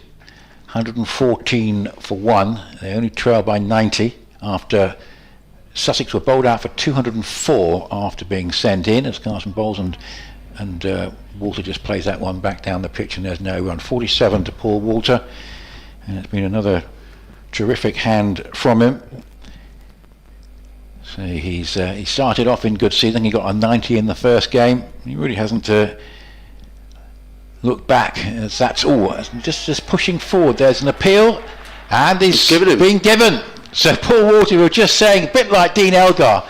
114 for 1. They only trail by 90 after Sussex were bowled out for 204 after being sent in, as Carson bowls, and Walter just plays that one back down the pitch, and there's no run. 47 to Paul Walter, and it's been another terrific hand from him. So he started off in good season. He got a 90 in the first game. He really hasn't look back, as that's all. Just pushing forward. There's an appeal, and he's been given. So Paul Walter, we were just saying, a bit like Dean Elgar,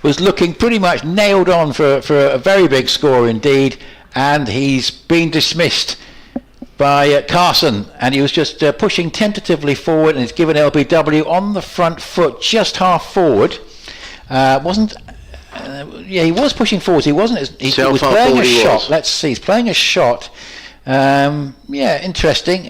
was looking pretty much nailed on for a very big score indeed, and he's been dismissed by Carson, and he was just pushing tentatively forward, and he's given LBW on the front foot, just half forward. He was pushing forward. He wasn't. He was playing a shot. Let's see. He's playing a shot. Interesting.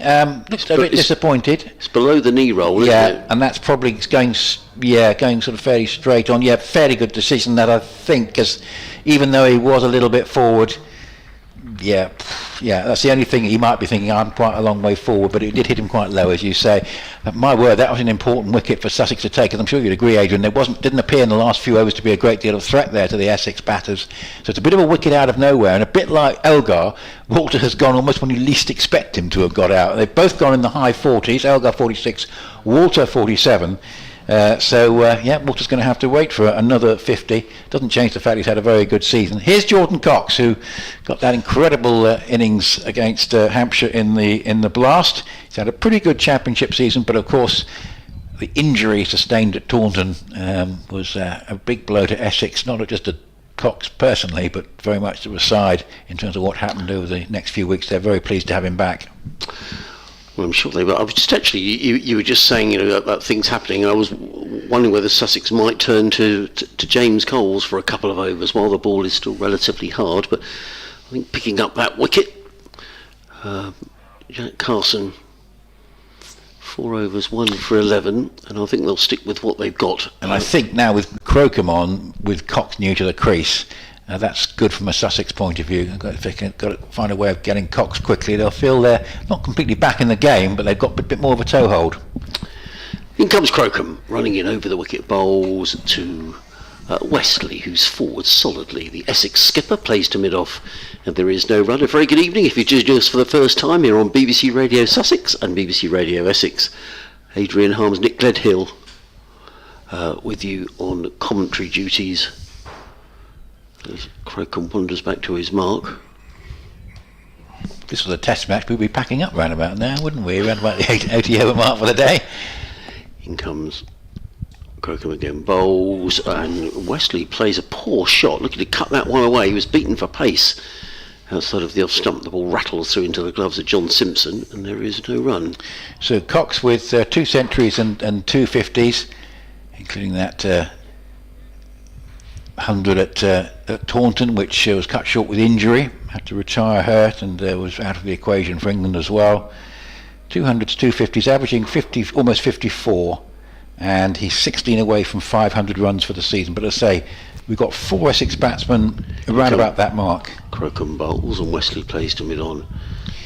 Looks a bit disappointed. It's below the knee roll, isn't it? And that's probably going sort of fairly straight on. Yeah, fairly good decision that, I think, because even though he was a little bit forward, that's the only thing he might be thinking. I'm quite a long way forward, but it did hit him quite low, as you say. My word, that was an important wicket for Sussex to take, and I'm sure you'd agree, Adrian. There didn't appear in the last few overs to be a great deal of threat there to the Essex batters. So it's a bit of a wicket out of nowhere, and a bit like Elgar, Walter has gone almost when you least expect him to have got out. They've both gone in the high 40s. Elgar 46, Walter 47. Walter's going to have to wait for another 50. Doesn't change the fact he's had a very good season. Here's Jordan Cox, who got that incredible innings against Hampshire in the Blast. He's had a pretty good championship season, but of course the injury sustained at Taunton was a big blow to Essex, not just to Cox personally, but very much to the side in terms of what happened over the next few weeks. They're very pleased to have him back. Well, I'm sure they were. I was just actually, you were just saying, about things happening, and I was wondering whether Sussex might turn to James Coles for a couple of overs while the ball is still relatively hard. But I think picking up that wicket, Jack Carson, 4 overs, 1 for 11, and I think they'll stick with what they've got. And I think now with Crocombe on, with Cox new to the crease, that's good from a Sussex point of view. If they can find a way of getting Cox quickly, they'll feel they're not completely back in the game, but they've got a bit more of a toehold. In comes Crocombe, running in over the wicket, bowls to Wesley, who's forward solidly. The Essex skipper plays to mid-off, and there is no run. A very good evening if you're joining us for the first time here on BBC Radio Sussex and BBC Radio Essex. Adrian Harms, Nick Gledhill with you on commentary duties. As Crocombe wanders back to his mark. If this was a test match, we'd be packing up round about now, wouldn't we? Around about the 80 over mark for the day. In comes Crocombe again bowls, and Wesley plays a poor shot, looking to cut that one away. He was beaten for pace outside of the off stump. The ball rattles through into the gloves of John Simpson, and there is no run. So Cox with 2 centuries and 2 50s, including that 100 at Taunton, which was cut short with injury, had to retire hurt, and was out of the equation for England as well. 200s, 250s, averaging 50, almost 54, and he's 16 away from 500 runs for the season. But as I say, we've got 4 Essex batsmen around about that mark. Crocombe bowls, and Wesley plays to mid-on.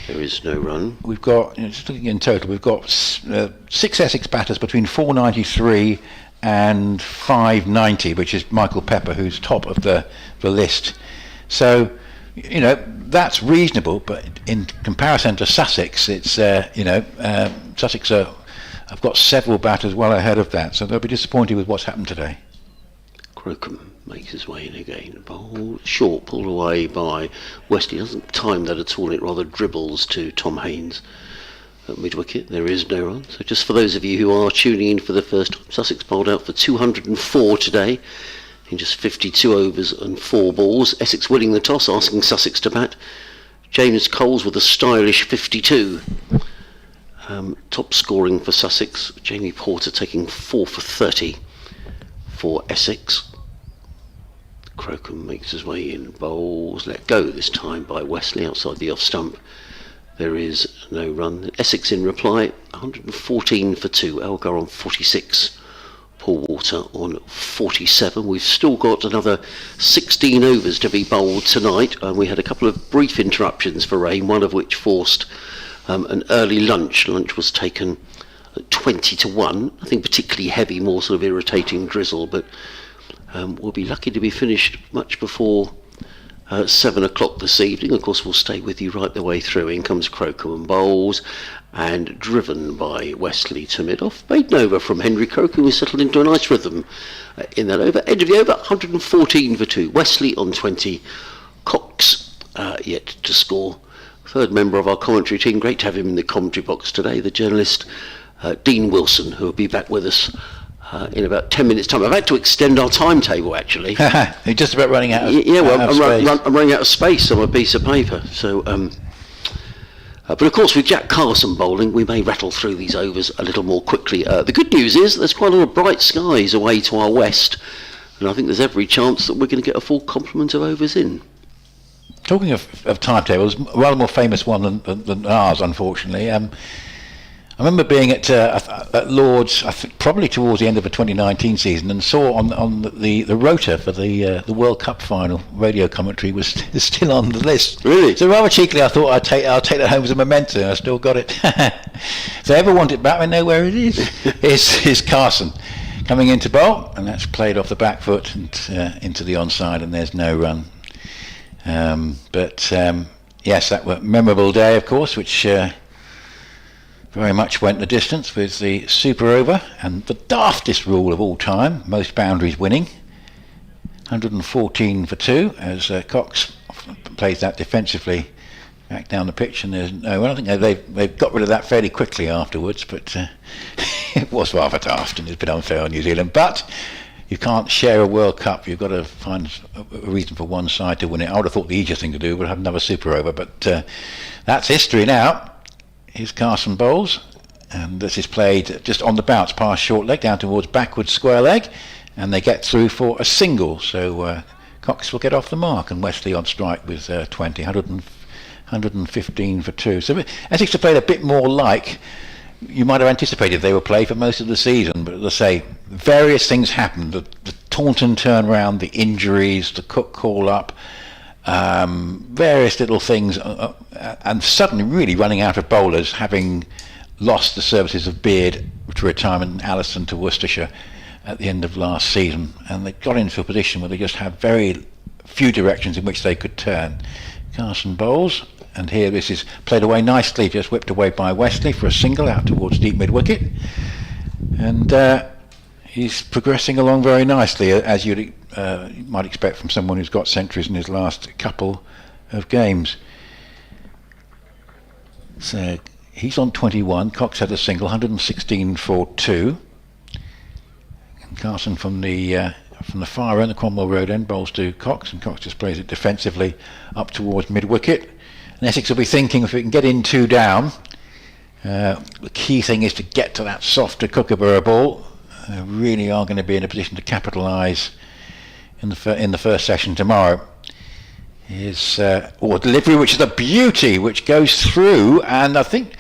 There is no run. We've got, just looking in total, we've got 6 Essex batters between 493 and 590, which is Michael Pepper, who's top of the list. So, that's reasonable, but in comparison to Sussex, it's Sussex have got several batters well ahead of that, so they'll be disappointed with what's happened today. Crocombe makes his way in again. Bowl short, pulled away by Wesley. Doesn't time that at all. It rather dribbles to Tom Haynes at mid wicket. There is no run. So just for those of you who are tuning in for the first time, Sussex bowled out for 204 today in just 52 overs and 4 balls. Essex winning the toss, asking Sussex to bat. James Coles with a stylish 52. Top scoring for Sussex. Jamie Porter taking 4 for 30 for Essex. Crocombe makes his way in. Bowls let go this time by Wesley outside the off stump. There is no run. Essex in reply, 114 for 2. Elgar on 46. Paul Walter on 47. We've still got another 16 overs to be bowled tonight, and we had a couple of brief interruptions for rain, one of which forced an early lunch. Lunch was taken at 20 to 1. Nothing particularly heavy, more sort of irritating drizzle, but we'll be lucky to be finished much before 7 o'clock this evening. Of course, we'll stay with you right the way through. In comes Crocombe and bowls, and driven by Wesley to mid-off. Maiden over from Henry Crocombe, who settled into a nice rhythm in that over. End of the over, 114 for 2. Wesley on 20. Cox yet to score. Third member of our commentary team. Great to have him in the commentary box today. The journalist Dean Wilson, who will be back with us in about 10 minutes' time. I've had to extend our timetable, actually. You're just about running out of space. I'm running out of space on a piece of paper. So, but of course, with Jack Carson bowling, we may rattle through these overs a little more quickly. The good news is there's quite a lot of bright skies away to our west, and I think there's every chance that we're going to get a full complement of overs in. Talking of timetables, a rather more famous one than ours, unfortunately. I remember being at Lord's, I think probably towards the end of the 2019 season, and saw on the rota for the World Cup final, radio commentary was still on the list. Really? So rather cheekily, I thought I'll take that home as a memento. I still got it. If they ever want it back, we know where it is. It's Carson coming into bowl, and that's played off the back foot and into the onside, and there's no run. Yes, that was a memorable day, of course, which very much went the distance with the super over and the daftest rule of all time, most boundaries winning. 114 for 2 as Cox plays that defensively back down the pitch, and there's no, I think they've got rid of that fairly quickly afterwards, but it was rather daft and it's been unfair on New Zealand. But you can't share a World Cup. You've got to find a reason for one side to win it. I would have thought the easiest thing to do would have another super over, but that's history now. Here's Carson bowls, and this is played just on the bounce past short leg down towards backwards square leg, and they get through for a single. So Cox will get off the mark, and Wesley on strike with 20, 115 for 2. So Essex have played a bit more like you might have anticipated they would play for most of the season, but let's say various things happened. The Taunton turnaround, the injuries, the Cook call up, various little things, and suddenly really running out of bowlers, having lost the services of Beard to retirement and Allison to Worcestershire at the end of last season, and they got into a position where they just had very few directions in which they could turn. Carson bowls, and here this is played away nicely, just whipped away by Wesley for a single out towards deep mid wicket, and he's progressing along very nicely, as you might expect from someone who's got centuries in his last couple of games. So he's on 21. Cox had a single, 116 for 2. Carson from the far end, the Cromwell Road end, bowls to Cox, and Cox just plays it defensively up towards mid-wicket. And Essex will be thinking, if we can get in 2 down, the key thing is to get to that softer Kookaburra ball. They really are going to be in a position to capitalise in the first session tomorrow. Is or delivery, which is a beauty, which goes through, and I think,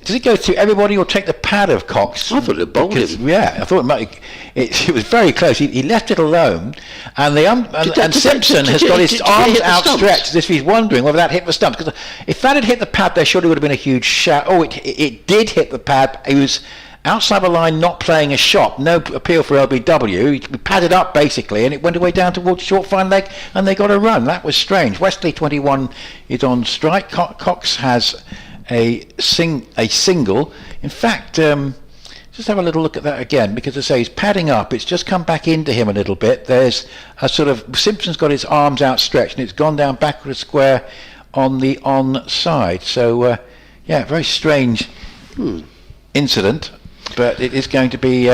does it go through everybody or take the pad of Cox? I thought it bowled him. Yeah, I thought it might. It was very close. He left it alone, and Simpson has got his arms outstretched as if he's wondering whether that hit the stumps. Because if that had hit the pad, there surely would have been a huge shout. Oh, it did hit the pad. He was outside the line, not playing a shot. No appeal for LBW. He padded up basically, and it went away down towards short fine leg, and they got a run. That was strange. Wesley 21 is on strike. Cox has a single. In fact, just have a little look at that again, because as I say, he's padding up. It's just come back into him a little bit. There's a sort of, Simpson's got his arms outstretched, and it's gone down backward square on the onside. So yeah, very strange incident, but it is going to be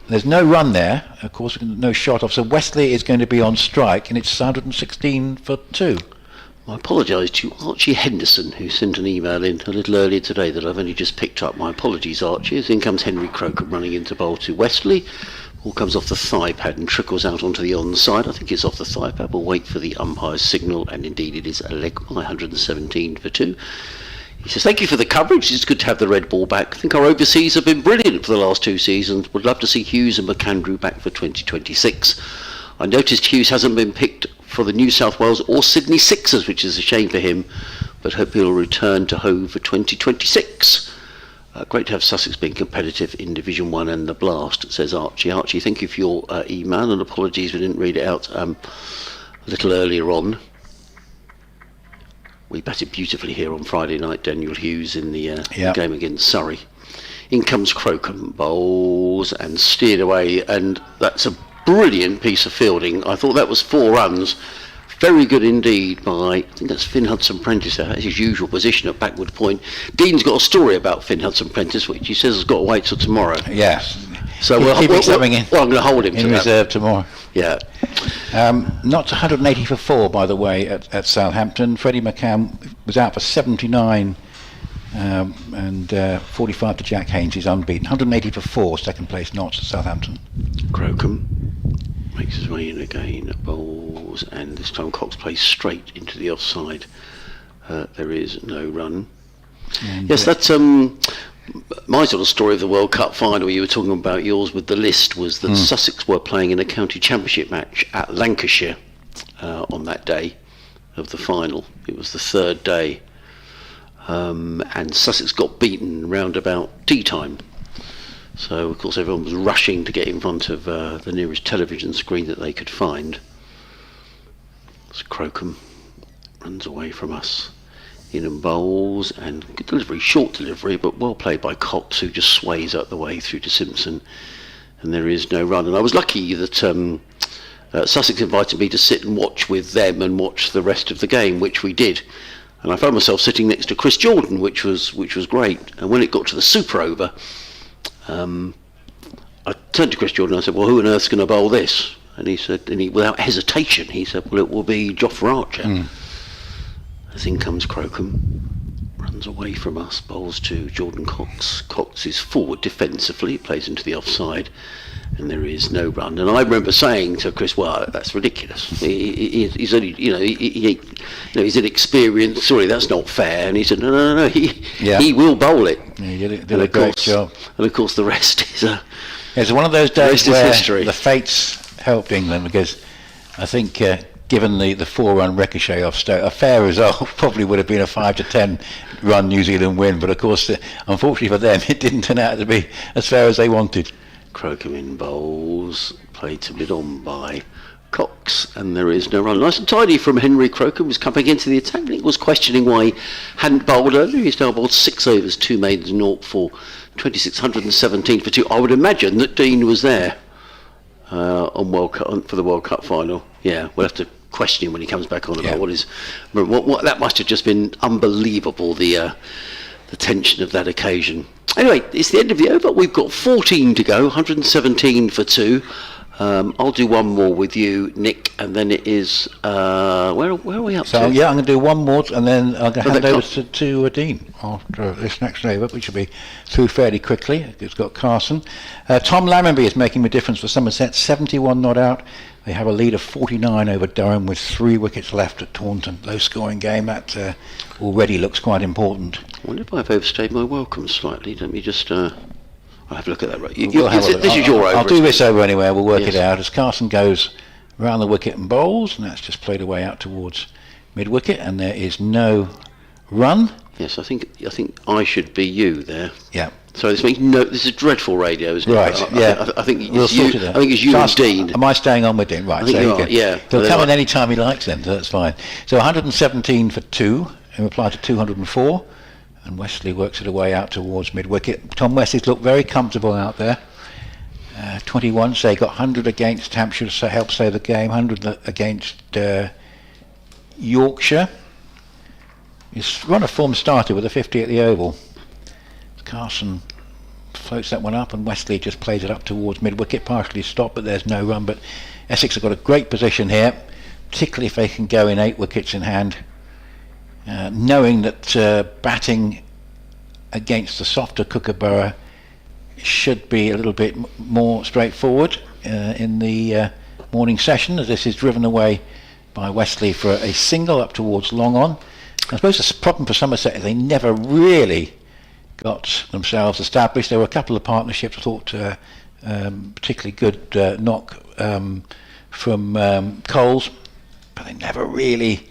there's no run there, of course, no shot off, so Wesley is going to be on strike, and it's 116 for 2. I apologise to Archie Henderson, who sent an email in a little earlier today that I've only just picked up. My apologies, Archie. In comes Henry Crocombe running into bowl to Wesley. Ball comes off the thigh pad and trickles out onto the onside. I think it's off the thigh pad. We'll wait for the umpire's signal, and indeed it is a leg by, 117 for 2. He says, thank you for the coverage. It's good to have the red ball back. I think our overseas have been brilliant for the last 2 seasons. Would love to see Hughes and McAndrew back for 2026. I noticed Hughes hasn't been picked for the New South Wales or Sydney Sixers, which is a shame for him, but hope he'll return to Hove for 2026. Great to have Sussex being competitive in Division 1 and the Blast, says Archie. Archie, thank you for your email, and apologies we didn't read it out a little earlier on. We batted beautifully here on Friday night, Daniel Hughes, in the game against Surrey. In comes Crocombe, bowls and steered away, and that's a brilliant piece of fielding. I thought that was 4 runs. Very good indeed by, I think that's Finn Hudson-Prentice. That's his usual position at backward point. Dean's got a story about Finn Hudson-Prentice, which he says has got to wait till tomorrow. Yes. So I'm going to hold him in reserve tomorrow. Yeah. Not 180 for 4, by the way, at Southampton. Freddie McCann was out for 79 and 45 to Jack Haynes. He's unbeaten. 180 for 4, second place Notts at Southampton. Crocombe makes his way in again, bowls, and this time Cox plays straight into the offside. There is no run. And yes, that's my sort of story of the World Cup final. You were talking about yours with the list, was that Sussex were playing in a county championship match at Lancashire on that day of the final. It was the 3rd day, and Sussex got beaten round about tea time. So of course everyone was rushing to get in front of the nearest television screen that they could find. So Crocombe runs away from us. In and bowls, and good delivery, short delivery, but well played by Cox, who just sways out the way through to Simpson, and there is no run. And I was lucky that Sussex invited me to sit and watch with them and watch the rest of the game, which we did. And I found myself sitting next to Chris Jordan, which was great. And when it got to the super over, I turned to Chris Jordan and I said, well, who on earth's going to bowl this? And he said, without hesitation, he said, well, it will be Jofra Archer. As in comes Crocombe, runs away from us, bowls to Jordan Cox. Cox is forward defensively, plays into the offside, and there is no run. And I remember saying to Chris, well, that's ridiculous. He's only, he's inexperienced. Sorry, that's not fair. And he said, no, he will bowl it. Yeah, he did a great job. And of course the rest is it's one of those days where history. The fates helped England, because I think given the 4-run ricochet off Stoke, a fair result probably would have been a 5 to 10 run New Zealand win, but of course unfortunately for them it didn't turn out to be as fair as they wanted. Crocombe in bowls, played to mid-on by Cox, and there is no run. Nice and tidy from Henry Crocombe, was coming into the attack. Nick was questioning why he hadn't bowled earlier. He's now bowled 6 overs, 2 maidens, 0 for 26, 117 for 2. I would imagine that Dean was there for the World Cup final. Yeah, we'll have to question him when he comes back on about what that must have just been unbelievable, the tension of that occasion. Anyway, it's the end of the over. We've got 14 to go, 117 for 2. I'll do one more with you, Nick, and then it is where are we up so to? yeah, I'm going to do one more, and then I'm going to hand over to Dean after this next over, which will be through fairly quickly. It's got Carson. Tom Lammonby is making the difference for Somerset, 71 not out. They have a lead of 49 over Durham with 3 wickets left at Taunton. Low scoring game, that already looks quite important. I wonder if I've overstayed my welcome slightly. Let me just I'll have a look at that. Right, This is your over. I'll do this over anyway. We'll work it out as Carson goes round the wicket and bowls, and that's just played away out towards mid wicket, and there is no run. Yes, I think I should be you there. Yeah. So this means no. This is dreadful radio, isn't it? Right. Yeah. I think We'll it's you. sort it out. I think it's you and Dean. Am I staying on with Dean? Right. I think you are, yeah. He'll come in any time he likes then, so that's fine. So 117 for 2 in reply to 204. And Wesley works it away out towards mid-wicket. Tom Wesley's looked very comfortable out there. 21, so he got 100 against Hampshire to help save the game, 100 against Yorkshire. His run of form started with a 50 at the Oval. Carson floats that one up, and Wesley just plays it up towards mid-wicket, partially stopped, but there's no run. But Essex have got a great position here, particularly if they can go in 8 wickets in hand. Knowing that batting against the softer Kookaburra should be a little bit more straightforward in the morning session, as this is driven away by Wesley for a single up towards long on. I suppose the problem for Somerset is they never really got themselves established. There were a couple of partnerships I thought particularly good knock from Coles, but they never really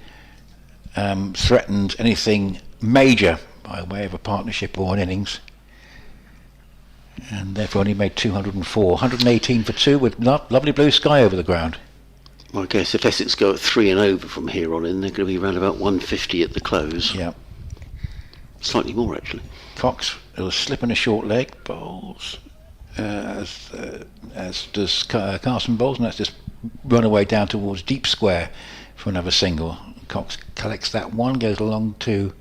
threatened anything major by way of a partnership or an innings, and therefore only made 204. 118 for 2 with lovely blue sky over the ground. Well, I guess if Essex go at 3 and over from here on in, they're going to be around about 150 at the close. Yeah. Slightly more, actually. Cox, a little slip and a short leg, bowls, as does Carson bowls, and that's just run away down towards deep square for another single. Cox collects that one, goes along to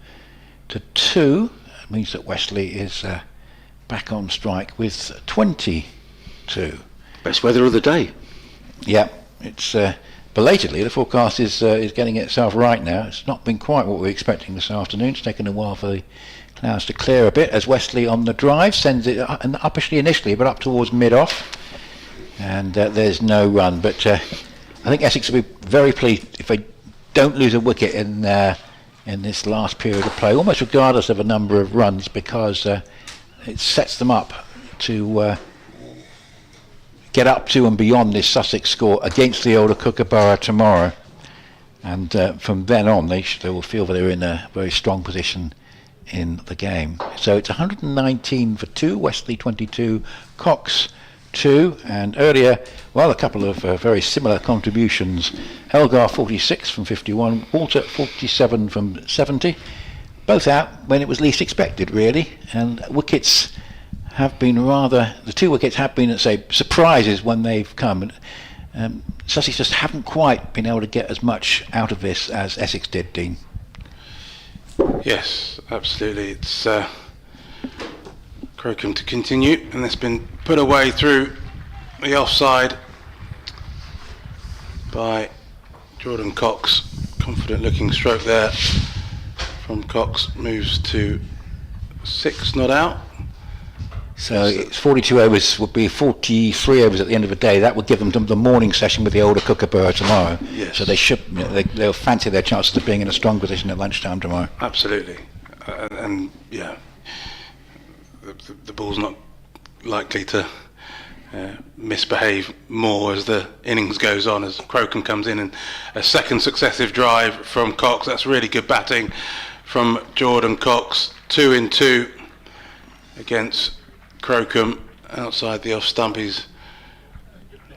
2. It means that Wesley is back on strike with 22. Best weather of the day. Yeah, it's belatedly, the forecast is getting itself right now. It's not been quite what we were expecting this afternoon. It's taken a while for the clouds to clear a bit, as Wesley on the drive sends it uppishly initially, but up towards mid-off, and there's no run. But I think Essex will be very pleased if they don't lose a wicket in this last period of play, almost regardless of a number of runs, because it sets them up to get up to and beyond this Sussex score against the older Kookaburra tomorrow, and from then on they will feel that they're in a very strong position in the game. So it's 119 for 2, Wesley 22, Cox 2, and earlier, well, a couple of very similar contributions. Elgar 46 from 51, Walter 47 from 70, both out when it was least expected, really, and wickets have been the 2 wickets have been, let's say, surprises when they've come. Sussex just haven't quite been able to get as much out of this as Essex did, Dean. Yes, absolutely. It's Crocombe to continue, and it's been put away through the offside by Jordan Cox. Confident looking stroke there from Cox, moves to 6 not out. So it's 42 overs, would be 43 overs at the end of the day. That would give them the morning session with the older Kookaburra tomorrow. Yes. So they should, they'll fancy their chances of being in a strong position at lunchtime tomorrow. Absolutely, and yeah, the ball's not likely to misbehave more as the innings goes on, as Crocombe comes in and a second successive drive from Cox. That's really good batting from Jordan Cox. 2 in 2 against Crocombe outside the off stump. He's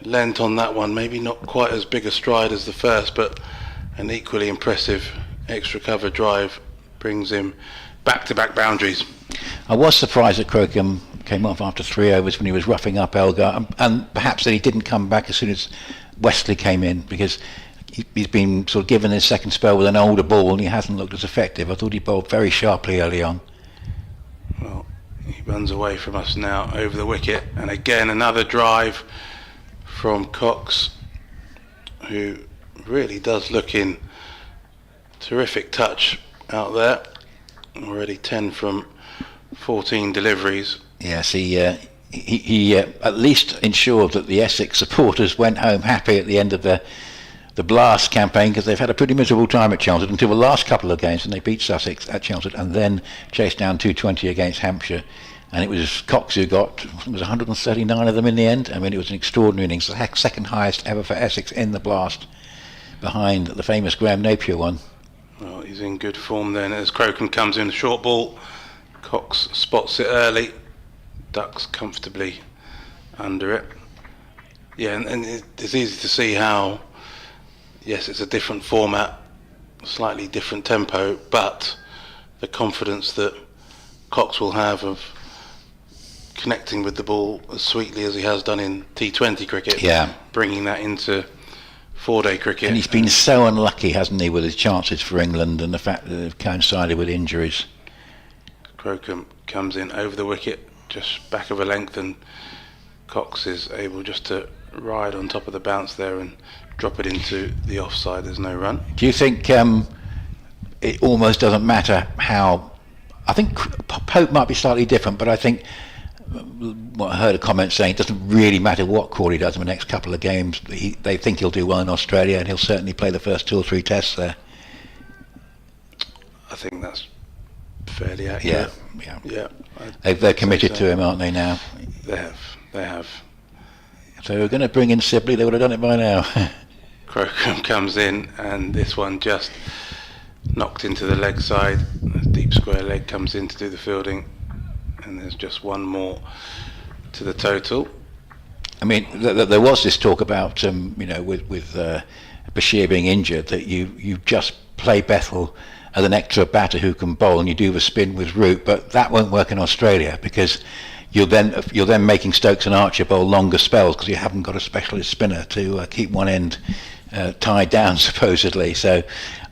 lent on that one, maybe not quite as big a stride as the first, but an equally impressive extra cover drive brings him back-to-back boundaries. I was surprised that Crocombe came off after 3 overs when he was roughing up Elgar, and perhaps that he didn't come back as soon as Wesley came in, because he's been sort of given his second spell with an older ball and he hasn't looked as effective. I thought he bowled very sharply early on. Well, he runs away from us now over the wicket, and again another drive from Cox, who really does look in terrific touch out there. Already 10 from 14 deliveries. Yes, he at least ensured that the Essex supporters went home happy at the end of the Blast campaign, because they've had a pretty miserable time at Chelmsford until the last couple of games when they beat Sussex at Chelmsford and then chased down 220 against Hampshire. And it was Cox who got, it was 139 of them in the end. I mean, it was an extraordinary innings, the second highest ever for Essex in the Blast, behind the famous Graham Napier one. Well, he's in good form then as Crocombe comes in, short ball. Cox spots it early, ducks comfortably under it. Yeah, and it's easy to see how, yes, it's a different format, slightly different tempo, but the confidence that Cox will have of connecting with the ball as sweetly as he has done in T20 cricket, bringing that into 4-day cricket. And he's been so unlucky, hasn't he, with his chances for England and the fact that they've coincided with injuries. Crocombe comes in over the wicket, just back of a length, and Cox is able just to ride on top of the bounce there and drop it into the offside. There's no run. Do you think it almost doesn't matter how... I think Pope might be slightly different, but I think I heard a comment saying it doesn't really matter what Crawley does in the next couple of games. They think he'll do well in Australia, and he'll certainly play the first 2 or 3 tests there. I think that's fairly accurate. Yeah. They're committed to him, aren't they, now? They have. So we're going to bring in Sibley. They would have done it by now. Crocombe comes in, and this one just knocked into the leg side. A deep square leg comes in to do the fielding, and there's just one more to the total. I mean, there was this talk about, with Bashir being injured, that you just play Bethel as an extra batter who can bowl, and you do the spin with Root, but that won't work in Australia because you're then making Stokes and Archer bowl longer spells because you haven't got a specialist spinner to keep one end tied down, supposedly. So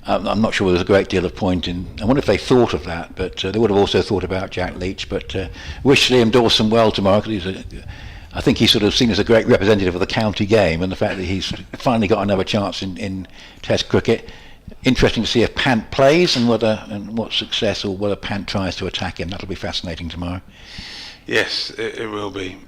I'm not sure there's a great deal of point in... I wonder if they thought of that, but they would have also thought about Jack Leach. But wish Liam Dawson well tomorrow, because I think he's sort of seen as a great representative of the county game, and the fact that he's finally got another chance in Test cricket. Interesting to see if Pant plays and what success, or whether Pant tries to attack him. That'll be fascinating tomorrow. Yes, it will be.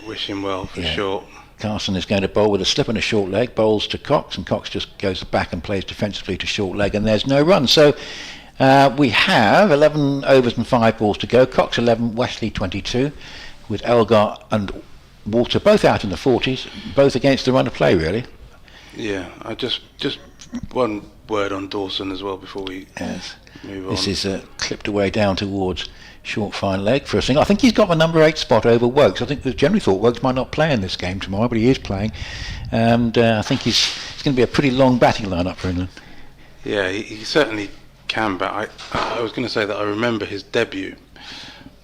Wish him well for sure. Carson is going to bowl with a slip and a short leg, bowls to Cox, and Cox just goes back and plays defensively to short leg, and there's no run. So we have 11 overs and 5 balls to go. Cox 11, Wesley 22, with Elgar and Walter both out in the 40s, both against the run of play, really. Yeah, I just one word on Dawson as well before we move on. This is clipped away down towards short fine leg for a single. I think he's got the number 8 spot over Wokes. I think they generally thought Wokes might not play in this game tomorrow, but he is playing, and I think it's going to be a pretty long batting lineup for England. Yeah, he certainly can bat. I was going to say that I remember his debut,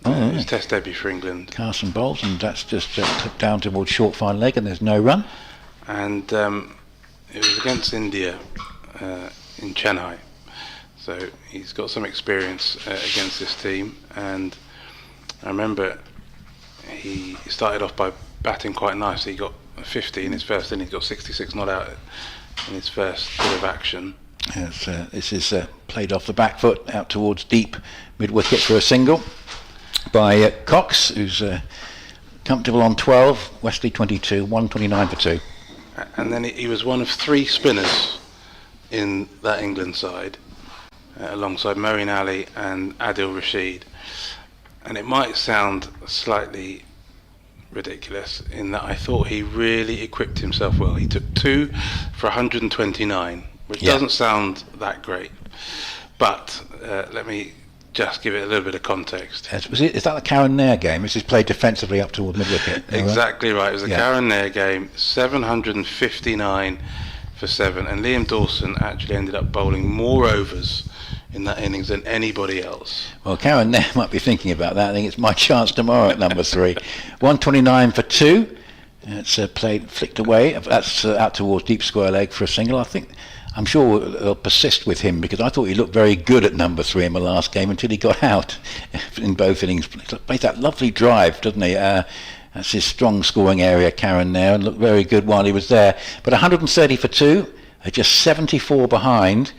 his Test debut for England. Carson bowls, and that's just clipped down towards short fine leg, and there's no run. And it was against India in Chennai. So he's got some experience against this team, and I remember he started off by batting quite nicely. He got 50 in his first inning, he got 66 not out in his first bit of action. Yes, this is played off the back foot out towards deep mid-wicket for a single by Cox, who's comfortable on 12, Wesley 22, 129 for 2. And then he was one of 3 spinners in that England side, alongside Moeen Ali and Adil Rashid. And it might sound slightly ridiculous in that I thought he really equipped himself well. He took 2 for 129, which doesn't sound that great, but let me just give it a little bit of context. Is that the Karen Nair game? This is played defensively up toward mid-wicket. Exactly right. It was the Karen Nair game, 759 for 7, and Liam Dawson actually ended up bowling more overs in that innings than anybody else. Well, Karen Nair might be thinking about that. I think it's my chance tomorrow at number 3. 129 for 2. It's flicked away. That's out towards deep square leg for a single. I I'm sure they'll persist with him, because I thought he looked very good at number 3 in the last game until he got out in both innings. He plays that lovely drive, doesn't he? That's his strong scoring area, Karen, there, and looked very good while he was there. But 130 for 2, just 74 behind,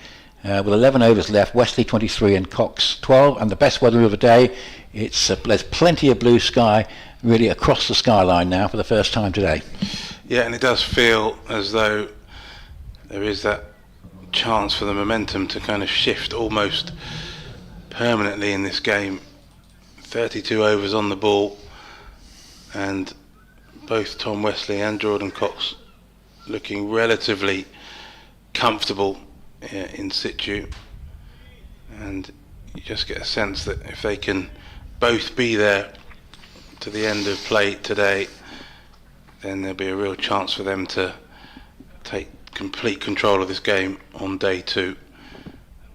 with 11 overs left. Wesley 23 and Cox 12, and the best weather of the day. There's plenty of blue sky really across the skyline now for the first time today. Yeah, and it does feel as though there is that chance for the momentum to kind of shift almost permanently in this game. 32 overs on the ball, and both Tom Wesley and Jordan Cox looking relatively comfortable in situ, and you just get a sense that if they can both be there to the end of play today, then there'll be a real chance for them to take complete control of this game on day 2.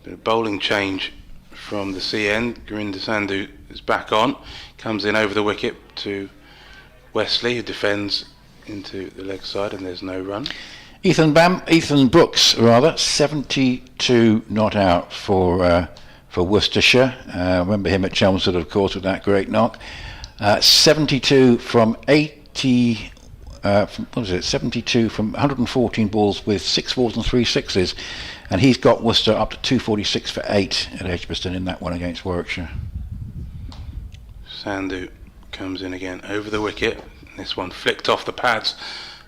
The bowling change from the C end. Gurinder Sandhu is back on, comes in over the wicket to Wesley, who defends into the leg side, and there's no run. Ethan Brooks, 72 not out for Worcestershire. Remember him at Chelmsford, of course, with that great knock. 72 from 80. 72 from 114 balls with 6 fours and 3 sixes, and he's got Worcester up to 246 for 8 at Edgbaston in that one against Warwickshire. Sandhu comes in again over the wicket. This one flicked off the pads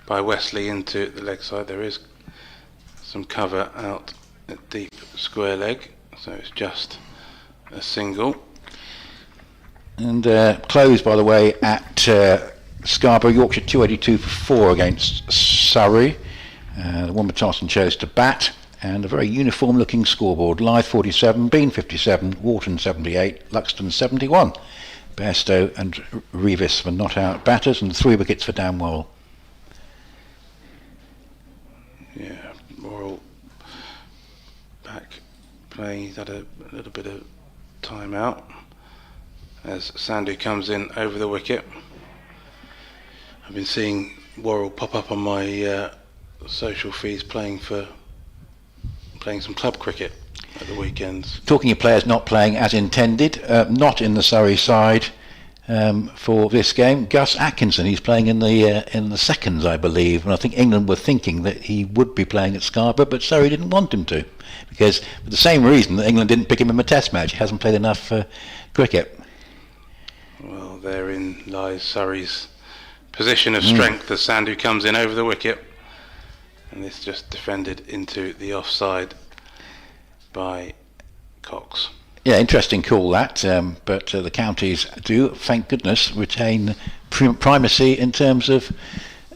by Wesley into the leg side. There is some cover out at deep square leg, so it's just a single. And closed, by the way, at Scarborough, Yorkshire 282 for 4 against Surrey. The Wombatartan chose to bat, and a very uniform looking scoreboard. Lyth 47, Bean 57, Wharton 78, Luxton 71. Bairstow and Revis were not out batters, and 3 wickets for Dan Worrell. Yeah, Worrell back playing. He's had a little bit of time out as Sandhu comes in over the wicket. I've been seeing Worrell pop up on my social feeds playing some club cricket at the weekends. Talking of players not playing as intended, not in the Surrey side for this game, Gus Atkinson. He's playing in the seconds, I believe, and I think England were thinking that he would be playing at Scarborough, but Surrey didn't want him to, because for the same reason that England didn't pick him in a test match. He hasn't played enough cricket. Well, therein lies Surrey's position of strength as Sandhu comes in over the wicket, and this just defended into the offside by Cox. Yeah, interesting call that, but the counties do, thank goodness, retain primacy in terms of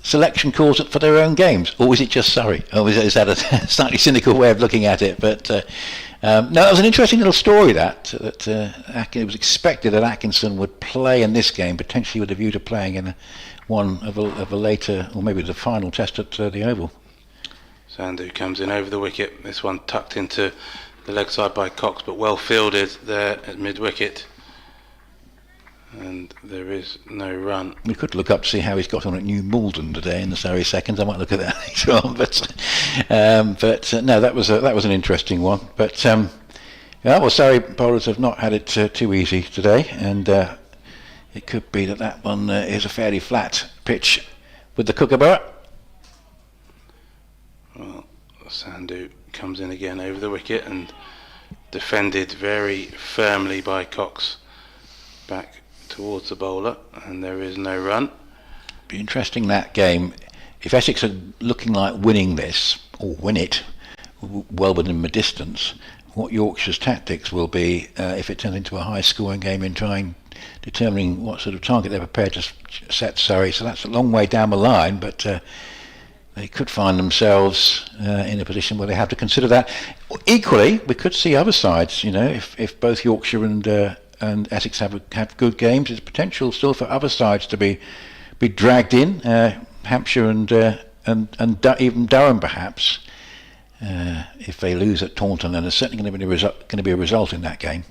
selection calls for their own games. Or is it just Surrey? Or is that a slightly cynical way of looking at it? But no, it was an interesting little story that it was expected that Atkinson would play in this game, potentially with a view to playing in one of a later, or maybe the final test at the Oval. Sandhu comes in over the wicket. This one tucked into the leg side by Cox, but well fielded there at mid-wicket. And there is no run. We could look up to see how he's got on at New Malden today in the Surrey seconds. I might look at that later on. But no, that was an interesting one. But yeah, well, Surrey bowlers have not had it too easy today, and it could be that one is a fairly flat pitch with the Kookaburra. Well, Sandhu comes in again over the wicket and defended very firmly by Cox back towards the bowler, and there is no run. Be interesting, that game. If Essex are looking like winning this, or win it, well within the distance, what Yorkshire's tactics will be if it turns into a high scoring game in determining what sort of target they're prepared to set Surrey. So that's a long way down the line, but they could find themselves in a position where they have to consider that. Equally, we could see other sides, if both Yorkshire and Essex have good games, there's potential still for other sides to be dragged in, Hampshire and even Durham perhaps, if they lose at Taunton, and there's certainly going to be a result in that game.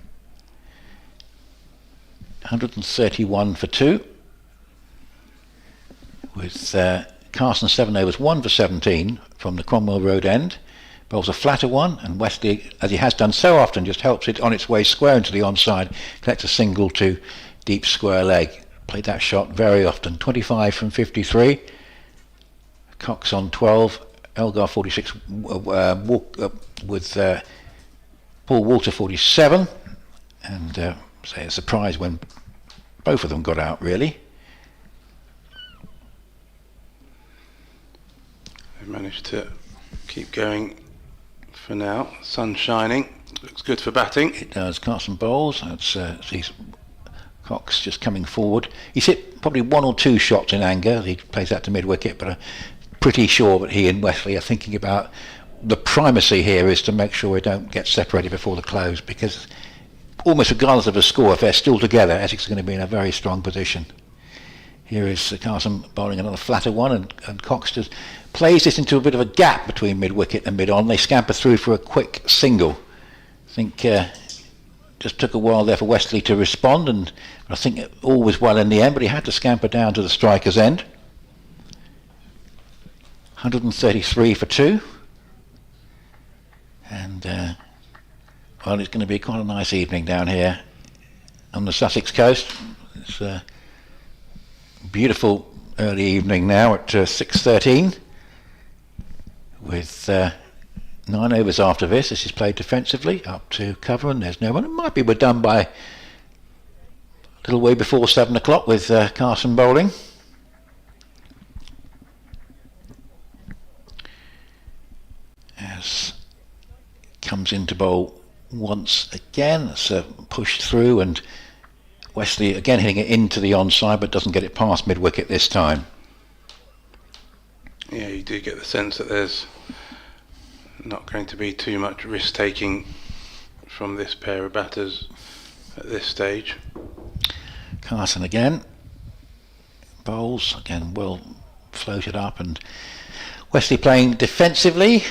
131 for 2, with Carson 7 overs 1 for 17 from the Cromwell Road end. bowls a flatter one, and Wesley, as he has done so often, just helps it on its way square into the onside, collects a single to deep square leg. Played that shot very often. 25 from 53. Cox on 12. Elgar 46 with Paul Walter 47. And say a surprise when both of them got out, really. They've managed to keep going for now. Sun shining. Looks good for batting. It does. Carson bowls. He's Cox just coming forward. He's hit probably one or two shots in anger. He plays that to mid-wicket, but I'm pretty sure that he and Wesley are thinking about the primacy here is to make sure we don't get separated before the close, because almost regardless of the score, if they're still together, Essex is going to be in a very strong position. Here is Carson bowling another flatter one, and Cox just plays this into a bit of a gap between mid-wicket and mid-on. They scamper through for a quick single. I think just took a while there for Wesley to respond, and I think all was well in the end, but he had to scamper down to the striker's end. 133 for 2. And, well, it's going to be quite a nice evening down here on the Sussex coast. It's a beautiful early evening now at 6:13 with 9 overs after this. This is played defensively up to cover, and there's no one. It might be we're done by a little way before 7 o'clock with Carson bowling. As comes into bowl once again, it's pushed through, and Wesley again hitting it into the onside, but doesn't get it past mid-wicket this time. Yeah, you do get the sense that there's not going to be too much risk-taking from this pair of batters at this stage. Carson again bowls again, well floated up, and Wesley playing defensively.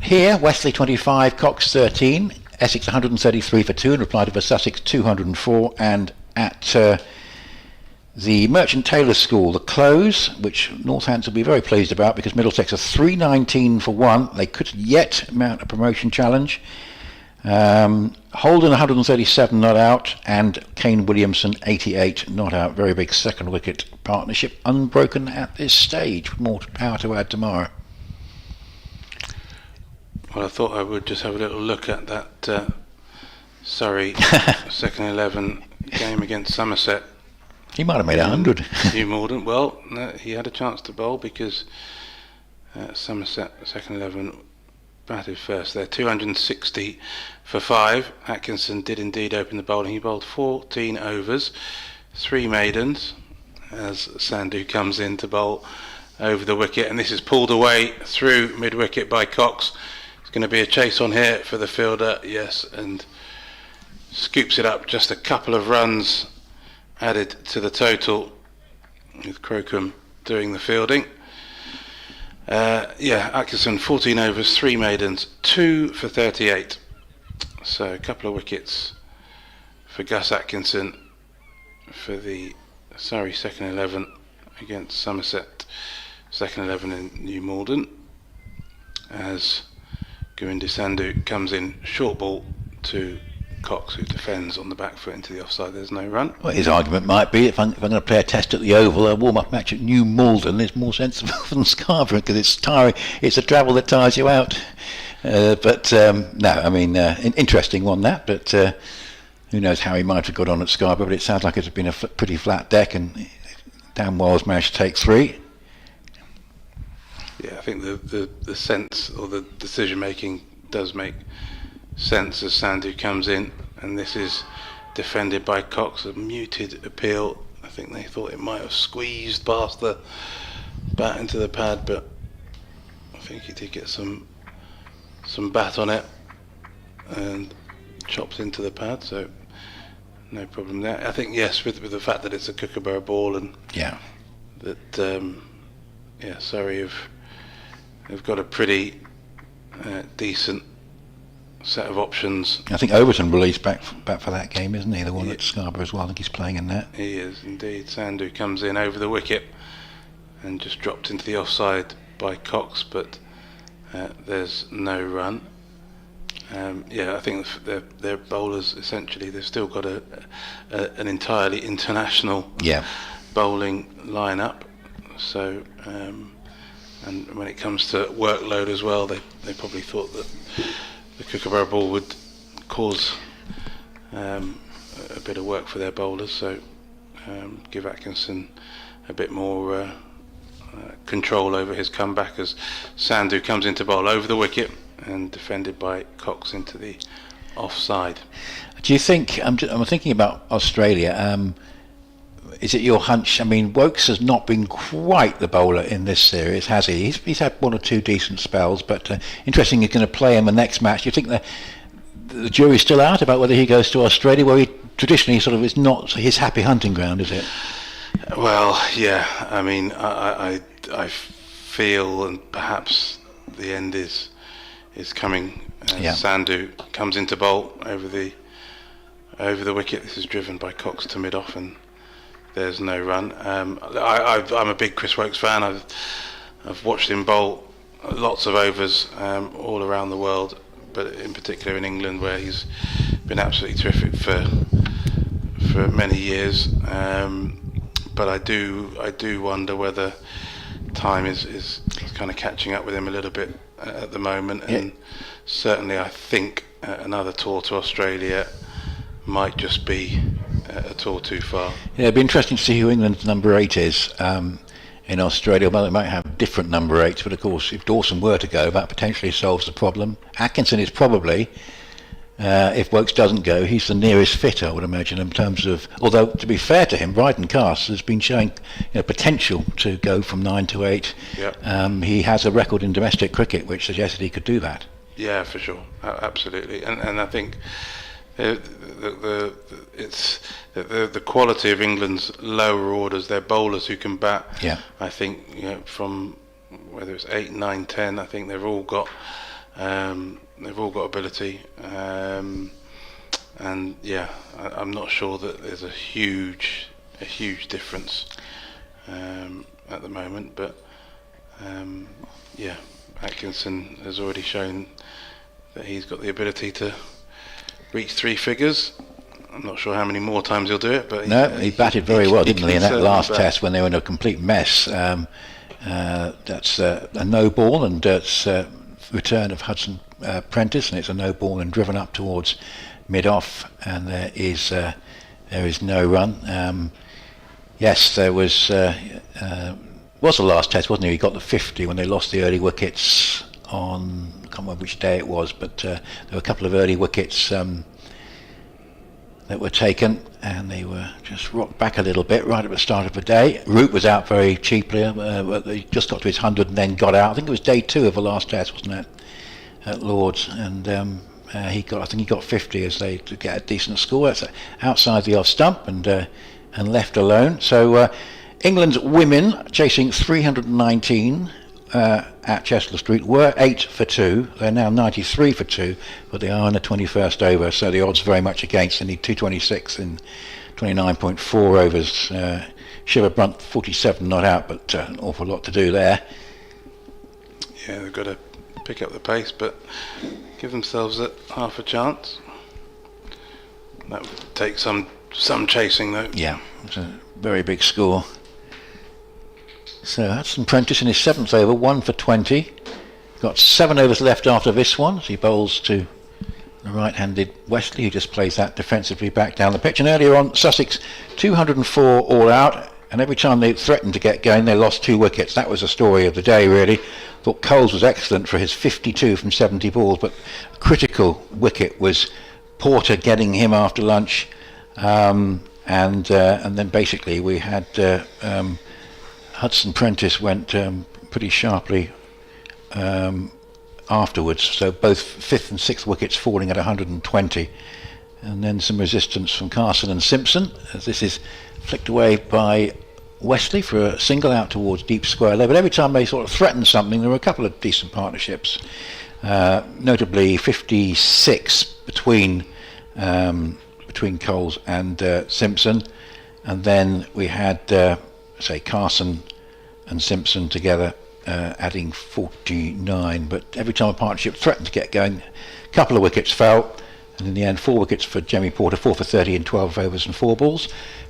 Here Wesley 25, Cox 13, Essex 133 for 2 in reply to the Sussex 204, and at the Merchant Taylor School, the close, which Northampton will be very pleased about because Middlesex are 319 for 1. They could yet mount a promotion challenge. Holden 137 not out, and Kane Williamson 88 not out. Very big second wicket partnership, unbroken at this stage. More power to add tomorrow. Well, I thought I would just have a little look at that Surrey second 11 game against Somerset. He might have made 100. Hugh Morden. Well, no, he had a chance to bowl because Somerset second 11 batted first. They're 260 for 5. Atkinson did indeed open the bowling. He bowled 14 overs, 3 maidens, as Sandhu comes in to bowl over the wicket, and this is pulled away through mid-wicket by Cox. It's going to be a chase on here for the fielder, yes, and scoops it up. Just a couple of runs added to the total with Crocombe doing the fielding. Atkinson 14 overs, 3 maidens, 2 for 38. So a couple of wickets for Gus Atkinson for the Surrey second 11 against Somerset second 11 in New Malden, as Govinda Sandhu comes in short ball to Cox, who defends on the back foot into the offside. There's no run. Well, his argument might be if I'm going to play a test at the Oval, a warm-up match at New Malden is more sensible than Scarborough because it's tiring. It's a travel that tires you out. Interesting one that. But who knows how he might have got on at Scarborough? But it sounds like it's been a pretty flat deck, and Dan Wiles managed to take 3. Yeah, I think the sense or the decision making does make sense as Sandhu comes in, and this is defended by Cox. A muted appeal. I think they thought it might have squeezed past the bat into the pad, but I think he did get some bat on it and chopped into the pad, so no problem there. I think yes, with the fact that it's a Kookaburra ball, and that Surrey have got a pretty decent set of options. I think Overton released back for that game, isn't he? The one at Scarborough as well. I think he's playing in that. He is indeed. Sandhu comes in over the wicket and just dropped into the offside by Cox, but there's no run. I think their bowlers, essentially, they've still got an entirely international bowling lineup. So, and when it comes to workload as well, they probably thought that the Kookaburra ball would cause a bit of work for their bowlers. So, give Atkinson a bit more control over his comeback as Sandhu comes into bowl over the wicket and defended by Cox into the offside. Do you think, I'm thinking about Australia, is it your hunch? I mean, Woakes has not been quite the bowler in this series, has he? He's had one or two decent spells, but interesting, he's going to play in the next match. Do you think the jury's still out about whether he goes to Australia, where he traditionally sort of is not his happy hunting ground, is it? Well, yeah, I mean, I feel, and perhaps the end is coming. Sandhu comes into bowl over the wicket. This is driven by Cox to mid-off, and there's no run. I'm a big Chris Woakes fan. I've watched him bowl lots of overs all around the world, but in particular in England, where he's been absolutely terrific for many years. But I do wonder whether time is kind of catching up with him a little bit at the moment, and certainly I think another tour to Australia might just be a tour too far. Yeah, it'd be interesting to see who England's number 8 is in Australia. Well, they might have different number 8s, but of course if Dawson were to go, that potentially solves the problem. Atkinson is probably, if Woakes doesn't go, he's the nearest fit, I would imagine, in terms of, although to be fair to him, Bryden Cast has been showing potential to go from 9 to 8. He has a record in domestic cricket which suggested he could do that. Yeah, for sure, absolutely, and I think it's the quality of England's lower orders, their bowlers who can bat. I think from whether it's 8, 9, 10, I think they've all got ability, and I'm not sure that there's a huge difference at the moment, but Atkinson has already shown that he's got the ability to reach 3 figures. I'm not sure how many more times he'll do it, but he batted very well, didn't he, in that last test when they were in a complete mess. That's a no ball, and it's return of Hudson Prentice, and it's a no ball and driven up towards mid-off, and there is no run. Yes, there was the last test, wasn't he? He got the 50 when they lost the early wickets on, I can't remember which day it was, but there were a couple of early wickets that were taken, and they were just rocked back a little bit right at the start of the day. Root was out very cheaply, but he just got to his 100 and then got out. I think it was day 2 of the last test, wasn't it, at Lord's, and I think he got 50 as they to get a decent score. That's outside the off stump and left alone. So England's women chasing 319 at Chester Street were 8 for 2. They're now 93 for 2, but they are in the 21st over, so the odds very much against. They need 226 in 29.4 overs. Shiva Brunt 47 not out, but an awful lot to do there. Yeah, they've got to pick up the pace, but give themselves half a chance. That would take some chasing, though. Yeah, it's a very big score. So Hudson Prentice in his 7th over, 1 for 20. Got 7 overs left after this one, as he bowls to the right-handed Wesley, who just plays that defensively back down the pitch. And earlier on, Sussex 204 all out, and every time they threatened to get going, they lost 2 wickets. That was the story of the day, really. Thought Coles was excellent for his 52 from 70 balls, but a critical wicket was Porter getting him after lunch, and then basically we had Hudson Prentice went pretty sharply afterwards, so both 5th and 6th wickets falling at 120, and then some resistance from Carson and Simpson as this is flicked away by Wesley for a single out towards deep square leg. But every time they sort of threatened something, there were a couple of decent partnerships, notably 56 between Coles and Simpson, and then we had say Carson and Simpson together adding 49. But every time a partnership threatened to get going, a couple of wickets fell, and in the end 4 wickets for Jemmy Porter, 4 for 30 in 12 overs and 4 balls.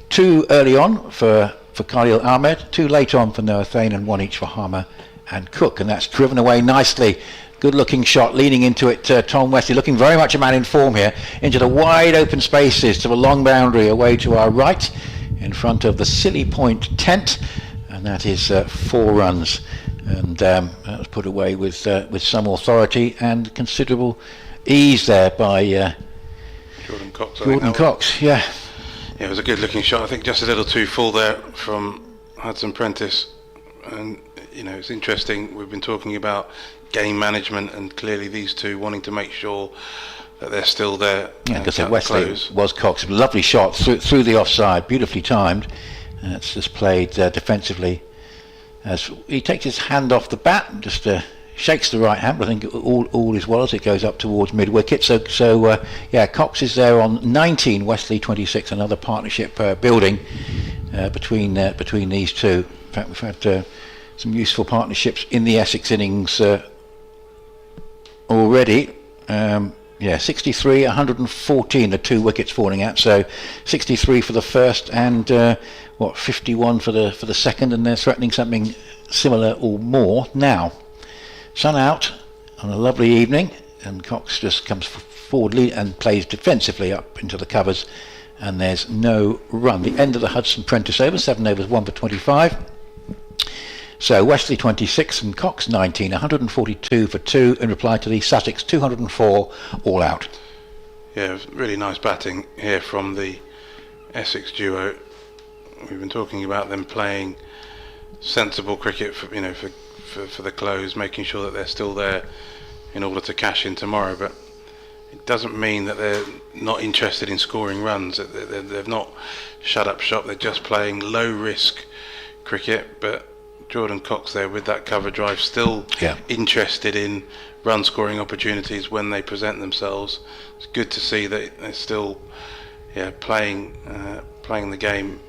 2 early on for Khalil Ahmed, 2 late on for Noah Thane, and 1 each for Harmer and Cook, and that's driven away nicely. Good looking shot, leaning into it, Tom Wesley, looking very much a man in form here, into the wide open spaces to the long boundary away to our right, in front of the Silly Point tent, and that is 4 runs, and that was put away with some authority and considerable ease there by Jordan Cox. Jordan Cox, yeah. Yeah, it was a good looking shot. I think just a little too full there from Hudson Prentice. And, you know, it's interesting. We've been talking about game management, and clearly these two wanting to make sure that they're still there. Yeah, because Wesley was Cox. Lovely shot through the offside, beautifully timed. It's just played defensively. As he takes his hand off the bat, just shakes the right hand, but I think all is well as it goes up towards mid wicket. So yeah, Cox is there on 19, Wesley 26. Another partnership building between these two. In fact, we've had some useful partnerships in the Essex innings already. Yeah, 63, 114, the 2 wickets falling out. So 63 for the first, and 51 for the second, and they're threatening something similar or more now. Sun out on a lovely evening, and Cox just comes forward and plays defensively up into the covers, and there's no run. The end of the Hudson Prentice over, 7 overs, 1 for 25. So Wesley 26 and Cox 19, 142 for 2 in reply to the Sussex 204 all out. Yeah, really nice batting here from the Essex duo. We've been talking about them playing sensible cricket for the close, making sure that they're still there in order to cash in tomorrow, but it doesn't mean that they're not interested in scoring runs. They've not shut up shop, they're just playing low risk cricket. But Jordan Cox there with that cover drive, still interested in run scoring opportunities when they present themselves. It's good to see that they're still playing the game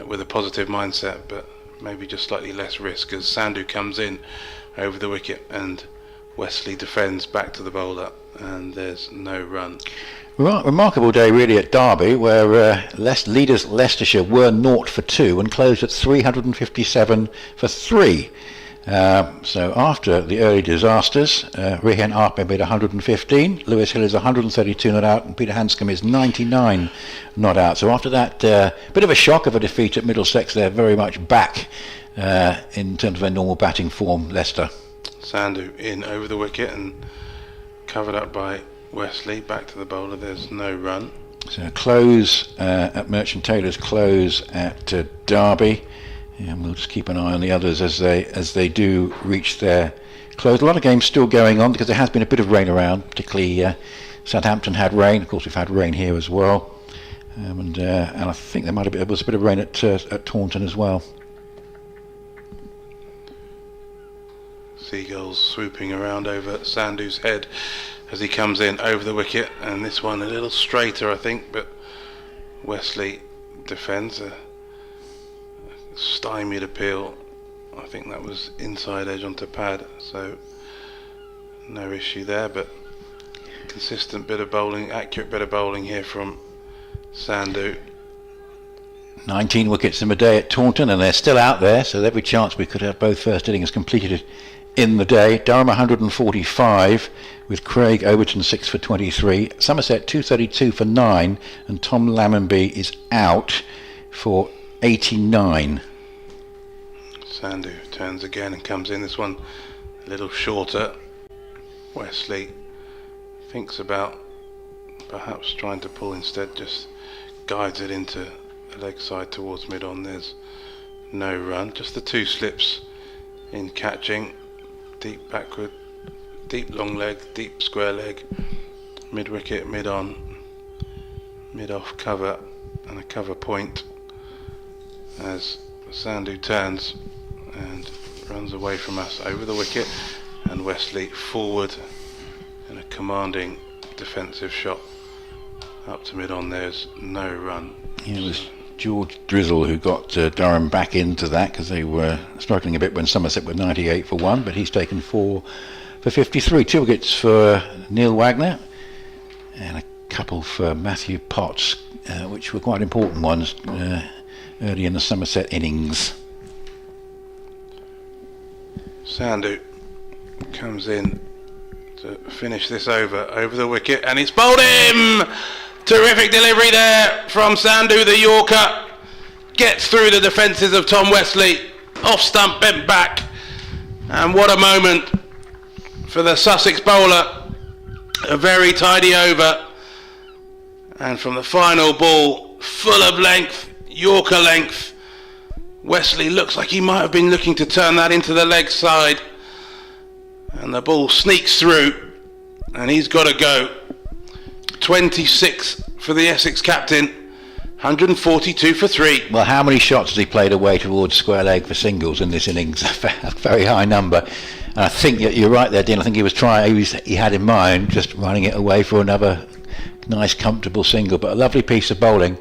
with a positive mindset, but maybe just slightly less risk, as Sandhu comes in over the wicket and Wesley defends back to the bowler, and there's no run. Remarkable day really at Derby, where leaders Leicestershire were 0 for 2 and closed at 357 for 3. So after the early disasters, Rehan Ahmed made 115, Lewis Hill is 132 not out, and Peter Hanscom is 99 not out. So after that bit of a shock of a defeat at Middlesex, they're very much back in terms of their normal batting form, Leicester. Sandhu in over the wicket and covered up by Wesley, back to the bowler, there's no run. So close at Merchant Taylor's, close at Derby, and we'll just keep an eye on the others as they do reach their close. A lot of games still going on because there has been a bit of rain around, particularly Southampton had rain. Of course, we've had rain here as well, and I think there was a bit of rain at Taunton as well. Seagulls swooping around over Sandhu's head as he comes in over the wicket, and this one a little straighter I think, but Wesley defends a stymied appeal. I think that was inside edge onto pad, so no issue there, but consistent bit of bowling, accurate bit of bowling here from Sandhu. 19 wickets in the day at Taunton, and they're still out there, so every chance we could have both first innings completed in the day. Durham 145 with Craig Overton 6 for 23, Somerset 232 for 9, and Tom Lammonby is out for 89. Sandhu turns again and comes in, this one a little shorter. Wesley thinks about perhaps trying to pull instead, just guides it into the leg side towards mid-on. There's no run, just the 2 slips in catching. Deep backward, deep long leg, deep square leg, mid wicket, mid on, mid off cover, and a cover point as Sandhu turns and runs away from us over the wicket, and Wesley forward in a commanding defensive shot up to mid on. There's no run. It was George Drizzle who got Durham back into that, because they were struggling a bit when Somerset were 98 for 1, but he's taken 4 for 53. 2 wickets for Neil Wagner and a couple for Matthew Potts, which were quite important ones early in the Somerset innings. Sandhu comes in to finish this over the wicket, and it's bowled him. Terrific delivery there from Sandhu, the Yorker. Gets through the defences of Tom Wesley. Off stump, bent back. And what a moment for the Sussex bowler. A very tidy over. And from the final ball, full of length, Yorker length, Wesley looks like he might have been looking to turn that into the leg side. And the ball sneaks through. And he's got to go. 26 for the Essex captain, 142 for 3. Well, how many shots has he played away towards square leg for singles in this innings? A very high number. And I think you're right there, Dean. I think he had in mind just running it away for another nice, comfortable single. But a lovely piece of bowling.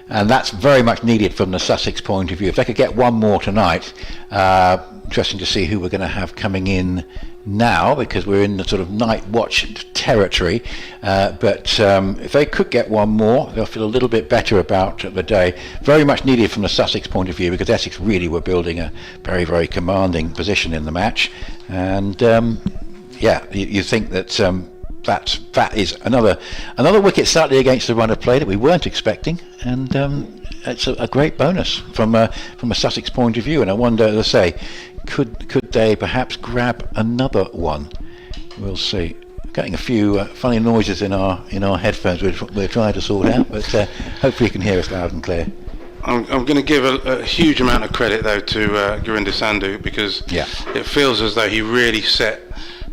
And that's very much needed from the Sussex point of view. If they could get one more tonight, interesting to see who we're going to have coming in now, because we're in the sort of night watch territory. But if they could get one more, they'll feel a little bit better about the day. Very much needed from the Sussex point of view, because Essex really were building a very, very commanding position in the match. And you think that that is another wicket slightly against the run of play that we weren't expecting, and it's a great bonus from a Sussex point of view. And I wonder, as I say, could they perhaps grab another one? We'll see. Getting a few funny noises in our headphones which we're trying to sort out, but hopefully you can hear us loud and clear. I'm going to give a huge amount of credit though to Gurinder Sandhu, because it feels as though he really set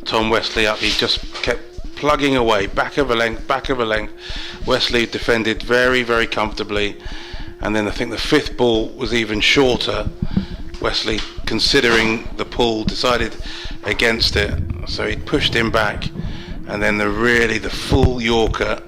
Tom Wesley up. He just kept plugging away, back of a length. Wesley defended very, very comfortably, and then I think the 5th ball was even shorter. Wesley, considering the pull, decided against it, so he pushed him back, and then the full Yorker,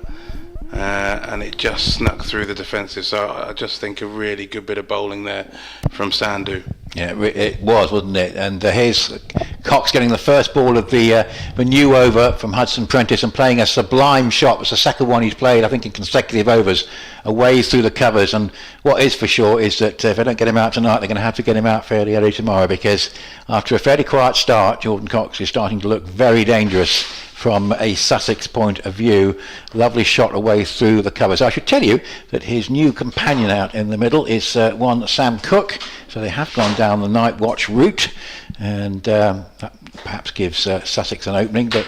and it just snuck through the defences. So I just think a really good bit of bowling there from Sandhu. Yeah, it was, wasn't it? And here's Cox getting the first ball of the new over from Hudson Prentice and playing a sublime shot. It's the second one he's played, I think, in consecutive overs, away through the covers. And what is for sure is that if they don't get him out tonight, they're going to have to get him out fairly early tomorrow, because after a fairly quiet start, Jordan Cox is starting to look very dangerous from a Sussex point of view. Lovely shot away through the covers. I should tell you that his new companion out in the middle is one Sam Cook, so they have gone down the night watch route, and that perhaps gives Sussex an opening, but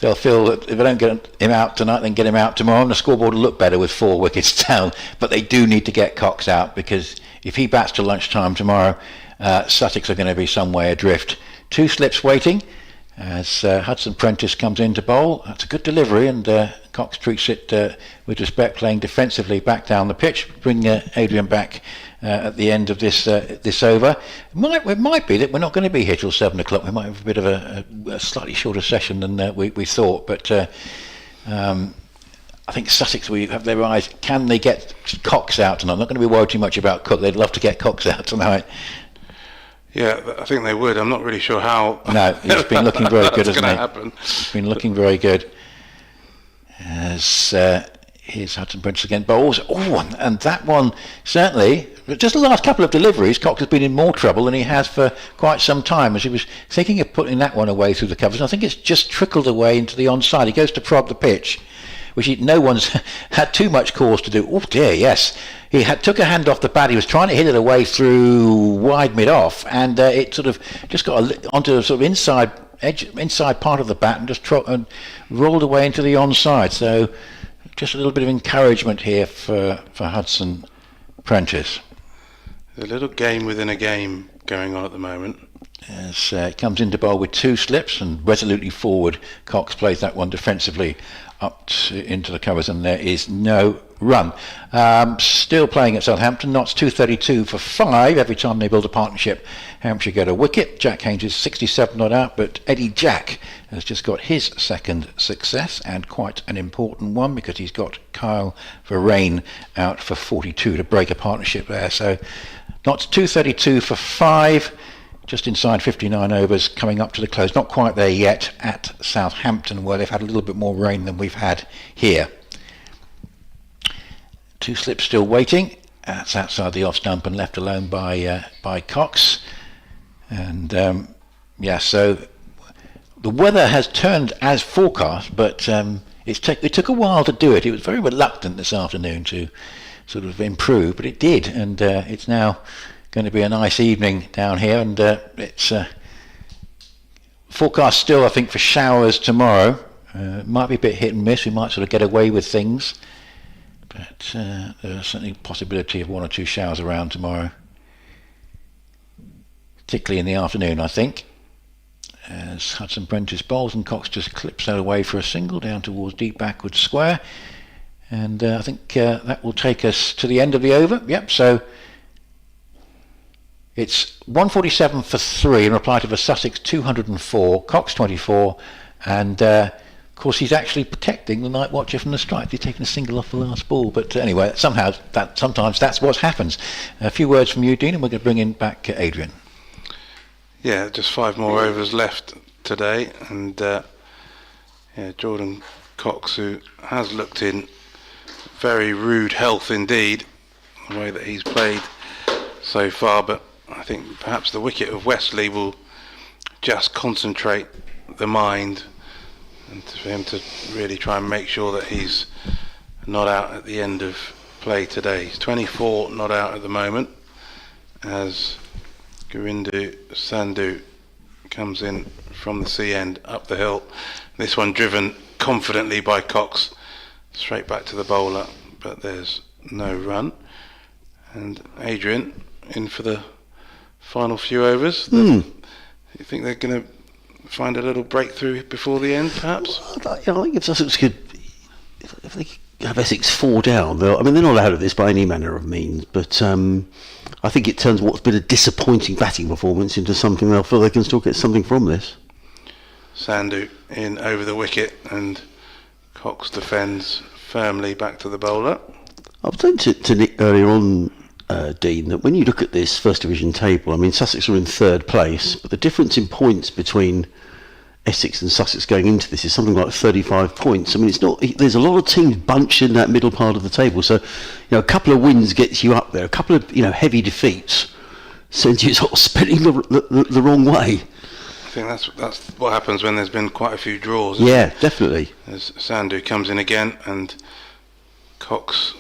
they'll feel that if they don't get him out tonight, then get him out tomorrow, and the scoreboard will look better with 4 wickets down. But they do need to get Cox out, because if he bats till lunchtime tomorrow, Sussex are going to be some way adrift. 2 slips waiting as Hudson Prentice comes in to bowl. That's a good delivery, and Cox treats it with respect, playing defensively back down the pitch. Bring Adrian back at the end of this over. It might be that we're not going to be here till 7 o'clock. We might have a bit of a slightly shorter session than we thought, but I think Sussex will have their eyes. Can they get Cox out tonight? I'm not going to be worried too much about Cook. They'd love to get Cox out tonight. Yeah, I think they would. I'm not really sure how. No, he's been looking very good, hasn't he? Happen. He's been looking very good. As here's Hudson Prentice again, bowls. Oh, and that one certainly. Just the last couple of deliveries, Cox has been in more trouble than he has for quite some time. As he was thinking of putting that one away through the covers, and I think it's just trickled away into the onside. He goes to prod the pitch, which no one's had too much cause to do. Oh dear, yes. He took a hand off the bat. He was trying to hit it away through wide mid-off, and it sort of just got onto the sort of inside part of the bat and just rolled away into the onside. So just a little bit of encouragement here for Hudson Prentice. There's a little game within a game going on at the moment. As it comes into bowl with 2 slips and resolutely forward, Cox plays that one defensively up into the covers, and there is no run. Still playing at Southampton, Notts 232 for 5. Every time they build a partnership, Hampshire get a wicket. Jack Haynes is 67 not out, but Eddie Jack has just got his second success, and quite an important one, because he's got Kyle Verreyn out for 42 to break a partnership there. So Notts 232 for 5. Just inside 59 overs, coming up to the close. Not quite there yet at Southampton, where they've had a little bit more rain than we've had here. 2 slips still waiting. That's outside the off stump and left alone by Cox. And so the weather has turned as forecast, but it took a while to do it. It was very reluctant this afternoon to sort of improve, but it did, and it's now going to be a nice evening down here, and it's forecast still, I think, for showers tomorrow. Might be a bit hit and miss. We might sort of get away with things, but there's certainly a possibility of 1 or 2 showers around tomorrow, particularly in the afternoon, I think. As Hudson Prentice bowls and Cox just clips that away for a single down towards deep backward square, and I think that will take us to the end of the over. Yep, so it's 147 for 3 in reply to the Sussex 204, Cox 24, and of course he's actually protecting the night watcher from the strike. He's taken a single off the last ball, but anyway, sometimes that's what happens. A few words from you, Dean, and we're going to bring in back Adrian. Yeah, just 5 more overs left today, and Jordan Cox, who has looked in very rude health indeed, the way that he's played so far, but I think perhaps the wicket of Wesley will just concentrate the mind, and for him to really try and make sure that he's not out at the end of play today. He's 24 not out at the moment, as Govindu Sandhu comes in from the sea end up the hill. This one driven confidently by Cox, straight back to the bowler, but there's no run. And Adrian in for the final few overs. You think they're going to find a little breakthrough before the end, perhaps? I think if Sussex could, if they have Essex 4 down, they're not out of this by any manner of means, but I think it turns what's been a disappointing batting performance into something they'll feel they can still get something from this. Sandhu in over the wicket, and Cox defends firmly back to the bowler. I was saying to Nick earlier on, Dean, that when you look at this First Division table, Sussex are in 3rd place, but the difference in points between Essex and Sussex going into this is something like 35 points. It's not. There's a lot of teams bunched in that middle part of the table, so a couple of wins gets you up there. A couple of heavy defeats sends you sort of spinning the wrong way. I think that's what happens when there's been quite a few draws. Yeah, definitely. As Sandhu comes in again, and Cox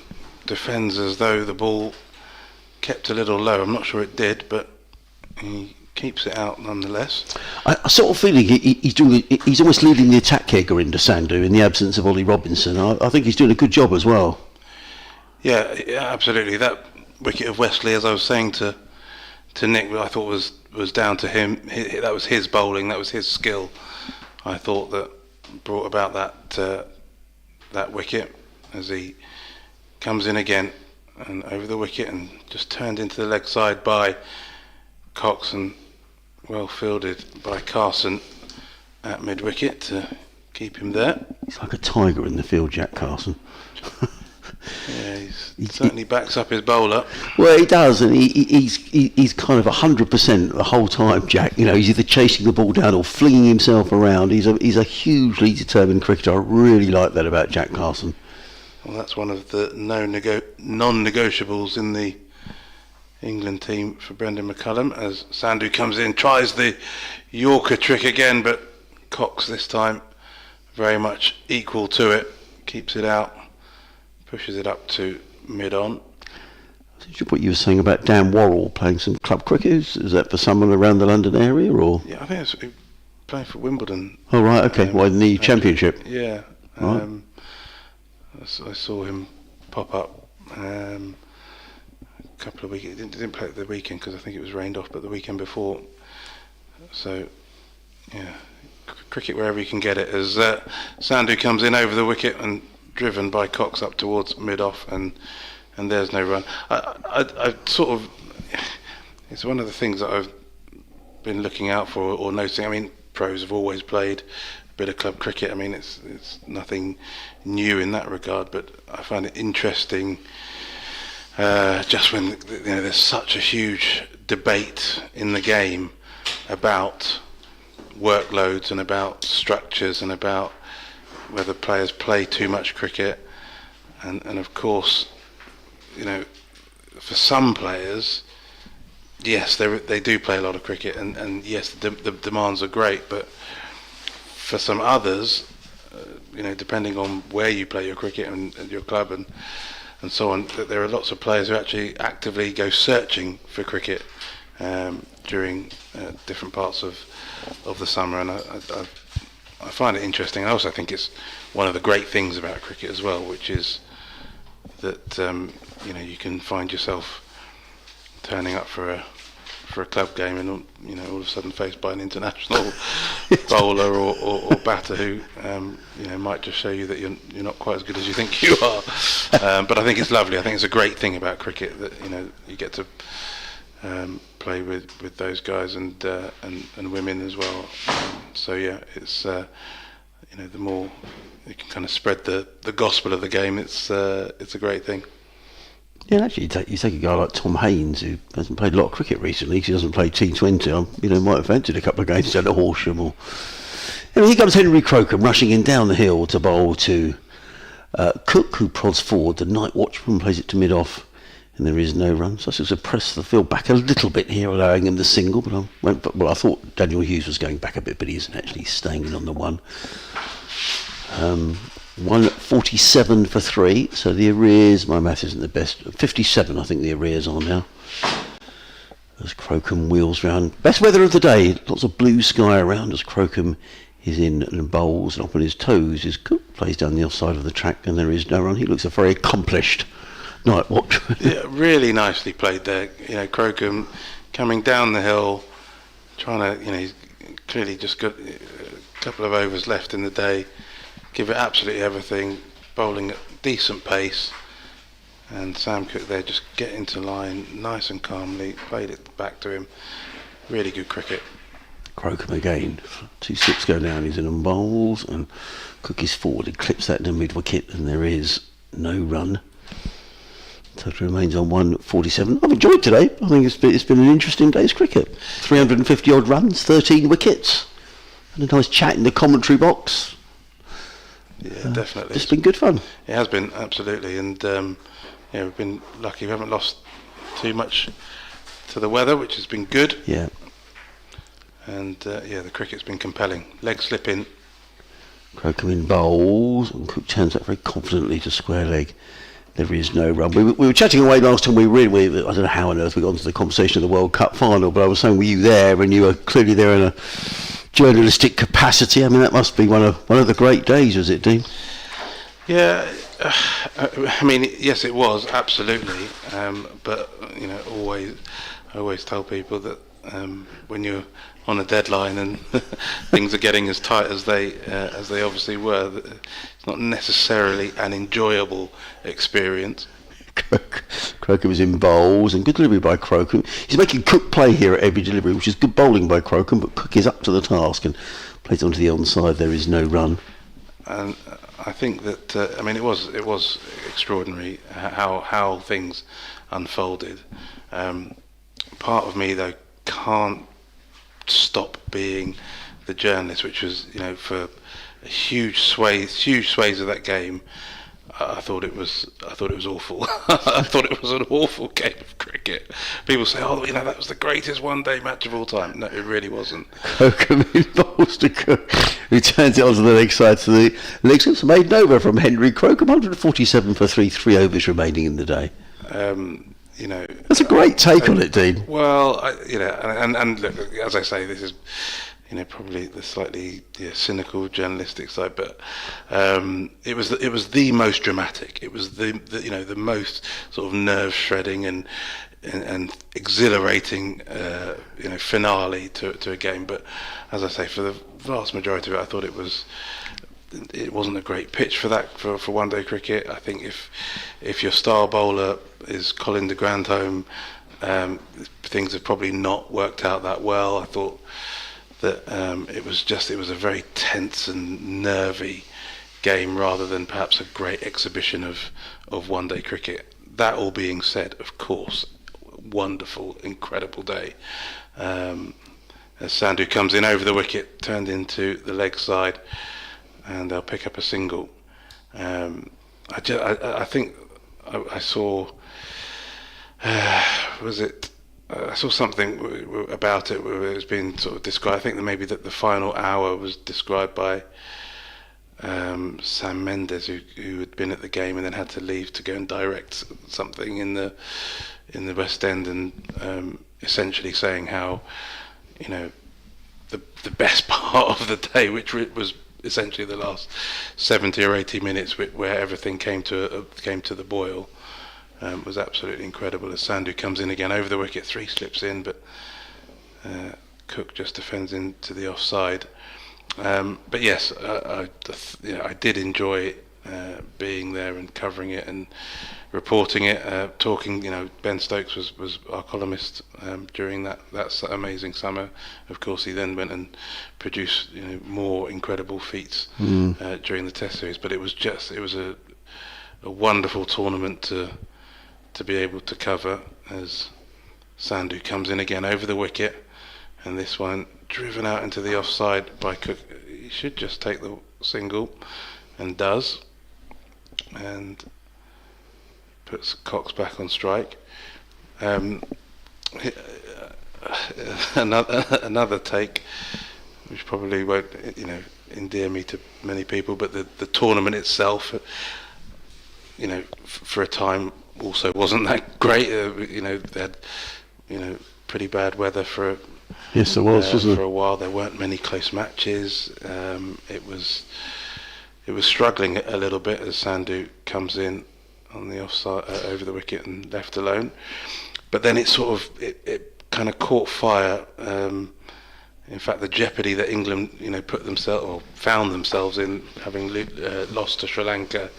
defends as though the ball kept a little low. I'm not sure it did, but he keeps it out nonetheless. I sort of feeling he's almost leading the attack here, Govindu Sandhu, in the absence of Ollie Robinson. I think he's doing a good job as well. Yeah, absolutely. That wicket of Wesley, as I was saying to Nick, I thought was down to him. That was his bowling, that was his skill. I thought that brought about that wicket, as he comes in again and over the wicket and just turned into the leg side by Cox, and well fielded by Carson at mid wicket to keep him there. He's like a tiger in the field, Jack Carson. Yeah, he certainly backs up his bowler. Well, he does, and he's kind of 100% the whole time, Jack. He's either chasing the ball down or flinging himself around. He's a hugely determined cricketer. I really like that about Jack Carson. Well, that's one of the non-negotiables in the England team for Brendan McCullum, as Sandhu comes in, tries the Yorker trick again, but Cox this time very much equal to it, keeps it out, pushes it up to mid-on. What you were saying about Dan Worrell playing some club cricket, is that for someone around the London area, or? Yeah, I think it's playing for Wimbledon. Oh right, okay. In the Championship. Yeah. Right. I saw him pop up a couple of weeks. He didn't play at the weekend because I think it was rained off, but the weekend before. So, yeah, cricket wherever you can get it. As Sandhu comes in over the wicket and driven by Cox up towards mid-off, and there's no run. I sort of, it's one of the things that I've been looking out for or noticing. I mean, pros have always played a bit of club cricket. I mean, it's nothing new in that regard, but I find it interesting just when there's such a huge debate in the game about workloads and about structures and about whether players play too much cricket, and of course, for some players, yes, they do play a lot of cricket, and yes, the demands are great, but for some others, depending on where you play your cricket and your club and so on, there are lots of players who actually actively go searching for cricket during different parts of the summer, and I find it interesting. I also think it's one of the great things about cricket as well, which is that you can find yourself turning up for a club game and all of a sudden faced by an international bowler or batter who might just show you that you're not quite as good as you think you are. But I think it's lovely. I think it's a great thing about cricket that you get to play with those guys and women as well. So yeah, it's the more you can kind of spread the gospel of the game, it's a great thing. Yeah, actually, you take a guy like Tom Haynes, who hasn't played a lot of cricket recently because he doesn't play T20. Might have fancied a couple of games down at Horsham. Or here comes Henry Crocombe rushing in down the hill to bowl to Cook, who prods forward. The night watchman plays it to mid-off, and there is no run. Sussex have pressed the field back a little bit here, allowing him the single. But I thought Daniel Hughes was going back a bit, but he isn't actually staying in on the one. 147 for 3, so the arrears, my math isn't the best, 57 I think the arrears are now, as Crocombe wheels round. Best weather of the day, lots of blue sky around as Crocombe is in and bowls, and up on his toes is Cook, plays down the offside of the track, and there is no run. He looks a very accomplished night watch. Yeah, really nicely played there. Crocombe coming down the hill, trying to, he's clearly just got a couple of overs left in the day. Give it absolutely everything, bowling at decent pace, and Sam Cook there just get into line nice and calmly, played it back to him. Really good cricket. Crocombe again, 2 6 go down, he's in and bowls, and Cook is forward, he clips that in the mid wicket, and there is no run. Total remains on 147. I've enjoyed today. I think it's been an interesting day's cricket. 350 odd runs, 13 wickets, and a nice chat in the commentary box. Yeah, definitely. It's been good fun. It has been, absolutely, and we've been lucky. We haven't lost too much to the weather, which has been good. Yeah. And the cricket's been compelling. Leg slip in. Crocombe in bowls, and Cook turns that very confidently to square leg. There is no run. We were chatting away last time we were in. I don't know how on earth we got onto the conversation of the World Cup final, but I was saying, were you there? And you were clearly there in a journalistic capacity. I mean, that must be one of the great days, was it, Dean? Yeah, I mean, yes, it was, absolutely. But I always tell people that when you're on a deadline and things are getting as tight as they obviously were, that it's not necessarily an enjoyable experience. Crocombe was in bowls, and good delivery by Crocombe. He's making Cook play here at every delivery, which is good bowling by Crocombe, but Cook is up to the task and plays onto the onside. There is no run. And I think that it was extraordinary how things unfolded. Part of me though can't stop being the journalist, which was for huge swathes of that game. I thought it was awful. I thought it was an awful game of cricket. People say, that was the greatest one-day match of all time. No, it really wasn't. Crocombe involves to Cook, who turns it onto the leg side to the leg slips made over from Henry Crocombe. 147 for 3 overs remaining in the day. That's a great take on it, Dean. Well, and look, as I say, this is probably the slightly cynical journalistic side, but it was the most dramatic. It was the most sort of nerve shredding and exhilarating finale to a game. But as I say, for the vast majority of it, I thought it was it wasn't a great pitch for that for one-day cricket. I think if your star bowler is Colin de Grandhomme, things have probably not worked out that well. I thought that it was a very tense and nervy game rather than perhaps a great exhibition of one-day cricket. That all being said, of course, wonderful, incredible day. As Sandhu comes in over the wicket, turned into the leg side, and they'll pick up a single. I think I saw. I saw something about it where it was being sort of described. I think that maybe that the final hour was described by Sam Mendes, who had been at the game and then had to leave to go and direct something in the West End, and essentially saying how, the best part of the day, which was essentially the last 70 or 80 minutes, where everything came to the boil, was absolutely incredible. As Sandhu comes in again over the wicket, 3 slips in, but Cook just defends into the offside. But yes, I did enjoy being there and covering it and reporting it, talking. Ben Stokes was our columnist during that amazing summer. Of course, he then went and produced more incredible feats during the Test series. But it was a wonderful tournament to be able to cover, as Sandhu comes in again over the wicket, and this one driven out into the offside by Cook. He should just take the single, and does, and puts Cox back on strike. Another take, which probably won't endear me to many people, but the tournament itself, for a time also wasn't that great. They had pretty bad weather for yes, there was, wasn't for a while. There weren't many close matches. It was struggling a little bit as Sandhu comes in on the offside over the wicket and left alone. But then it kind of caught fire. In fact, the jeopardy that England found themselves in, having lost to Sri Lanka.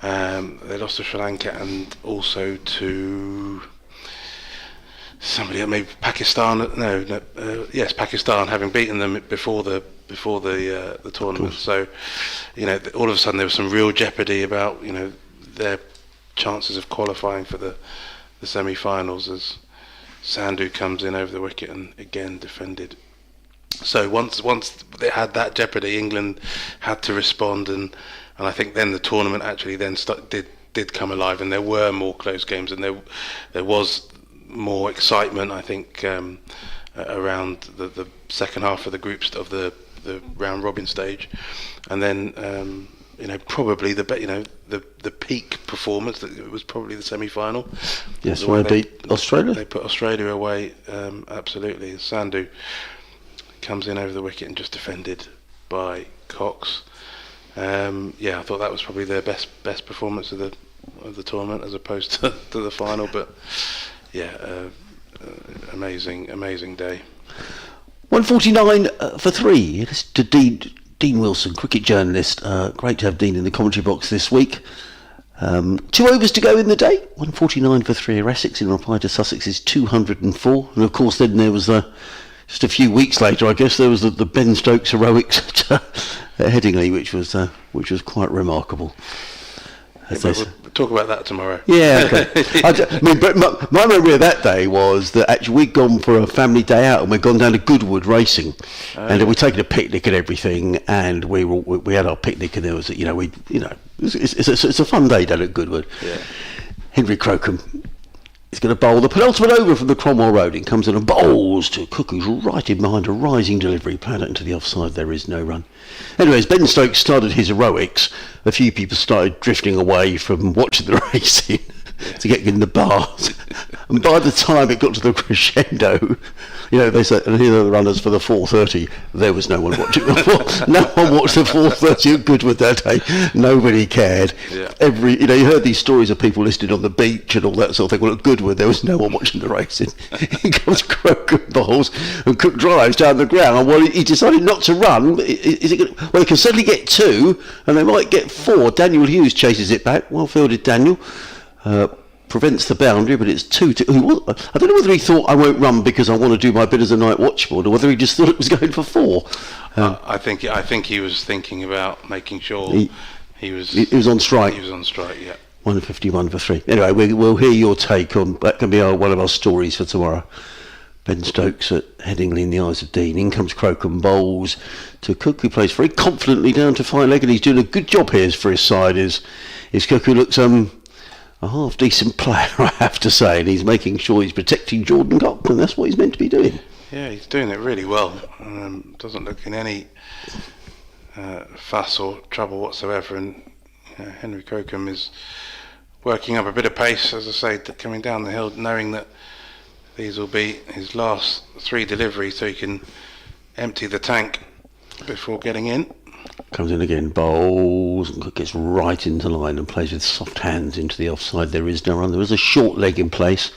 They lost to Sri Lanka and also to somebody, maybe Pakistan. Yes, Pakistan, having beaten them before the tournament. So, all of a sudden there was some real jeopardy about their chances of qualifying for the semi-finals, as Sandhu comes in over the wicket and again defended. So once they had that jeopardy, England had to respond, and I think then the tournament actually then did come alive, and there were more close games, and there was more excitement, I think, around the second half of the groups of the round robin stage, and then probably the peak performance, that it was probably the semi-final. Yes, where they beat Australia. They put Australia away, absolutely. Sandhu comes in over the wicket and just defended by Cox. I thought that was probably their best performance of the tournament, as opposed to the final. But amazing day. 149 for 3 to Dean Wilson, cricket journalist. Great to have Dean in the commentary box this week. 2 overs to go in the day. 149 for 3 Essex in reply to Sussex's 204. And of course then there was just a few weeks later, I guess, there was the Ben Stokes heroics at Headingley, which was quite remarkable. We'll talk about that tomorrow. Yeah, okay. But my memory of that day was that actually we'd gone for a family day out, and we'd gone down to Goodwood racing, and we'd taken a picnic and everything, and we had our picnic, and there was it's a fun day down at Goodwood. Yeah. Henry Crocombe is going to bowl the penultimate over from the Cromwell Road. It comes in and bowls to Cook, who's right in behind a rising delivery, played out into the offside. There is no run. Anyways, Ben Stokes started his heroics. A few people started drifting away from watching the racing. to get in the bars. And by the time it got to the crescendo, they said, and here are the runners for the 4:30. There was no one watching the no one watched the 4:30 at Goodwood that day. Nobody cared. Yeah. You heard these stories of people listed on the beach and all that sort of thing. Well, at Goodwood there was no one watching the racing. He comes Crocombe bowls and Cook drives down the ground. Well, he decided not to run. Is it gonna, well, they can certainly get 2, and they might get 4. Daniel Hughes chases it back. Well fielded, Daniel. Prevents the boundary, but it's 2-2. I don't know whether he thought I won't run because I want to do my bit as a night watchboard, or whether he just thought it was going for 4. I think he was thinking about making sure he was on strike. He was on strike, yeah. 151 for 3. Anyway, we'll hear your take on that. Can be one of our stories for tomorrow. Ben Stokes at Headingley in the eyes of Dean. In comes Crocombe bowls to Cook, who plays very confidently down to 5 leg, and he's doing a good job here for his side. Is Cook, who looks a half decent player, I have to say, and he's making sure he's protecting Jordan Cox, and that's what he's meant to be doing. Yeah, he's doing it really well. Doesn't look in any fuss or trouble whatsoever, and Henry Crocombe is working up a bit of pace, as I say, coming down the hill, knowing that these will be his last 3 deliveries, so he can empty the tank before getting in. Comes in again, bowls, and gets right into line and plays with soft hands into the offside. There is no run. There is a short leg in place.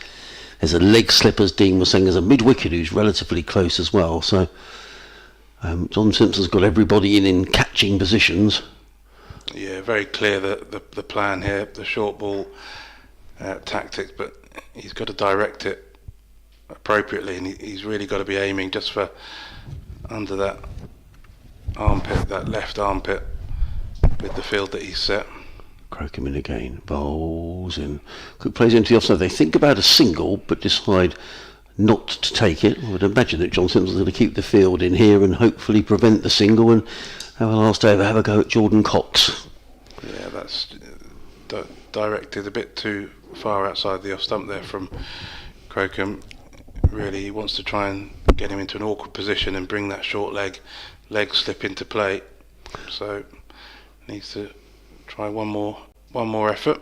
There's a leg slip, as Dean was saying. There's a mid-wicket who's relatively close as well. So John Simpson's got everybody in catching positions. Yeah, very clear the plan here, the short ball tactics, but he's got to direct it appropriately, and he's really got to be aiming just for under that armpit, that left armpit, with the field that he's set. Crocombe in again, bowls, and Cook plays into the offside. They think about a single, but decide not to take it. I would imagine that John Simpson's going to keep the field in here and hopefully prevent the single and have a last over, have a go at Jordan Cox. Yeah, that's directed a bit too far outside the off stump there from Crocombe. Really, he wants to try and get him into an awkward position and bring that short leg slip into play. So needs to try one more effort.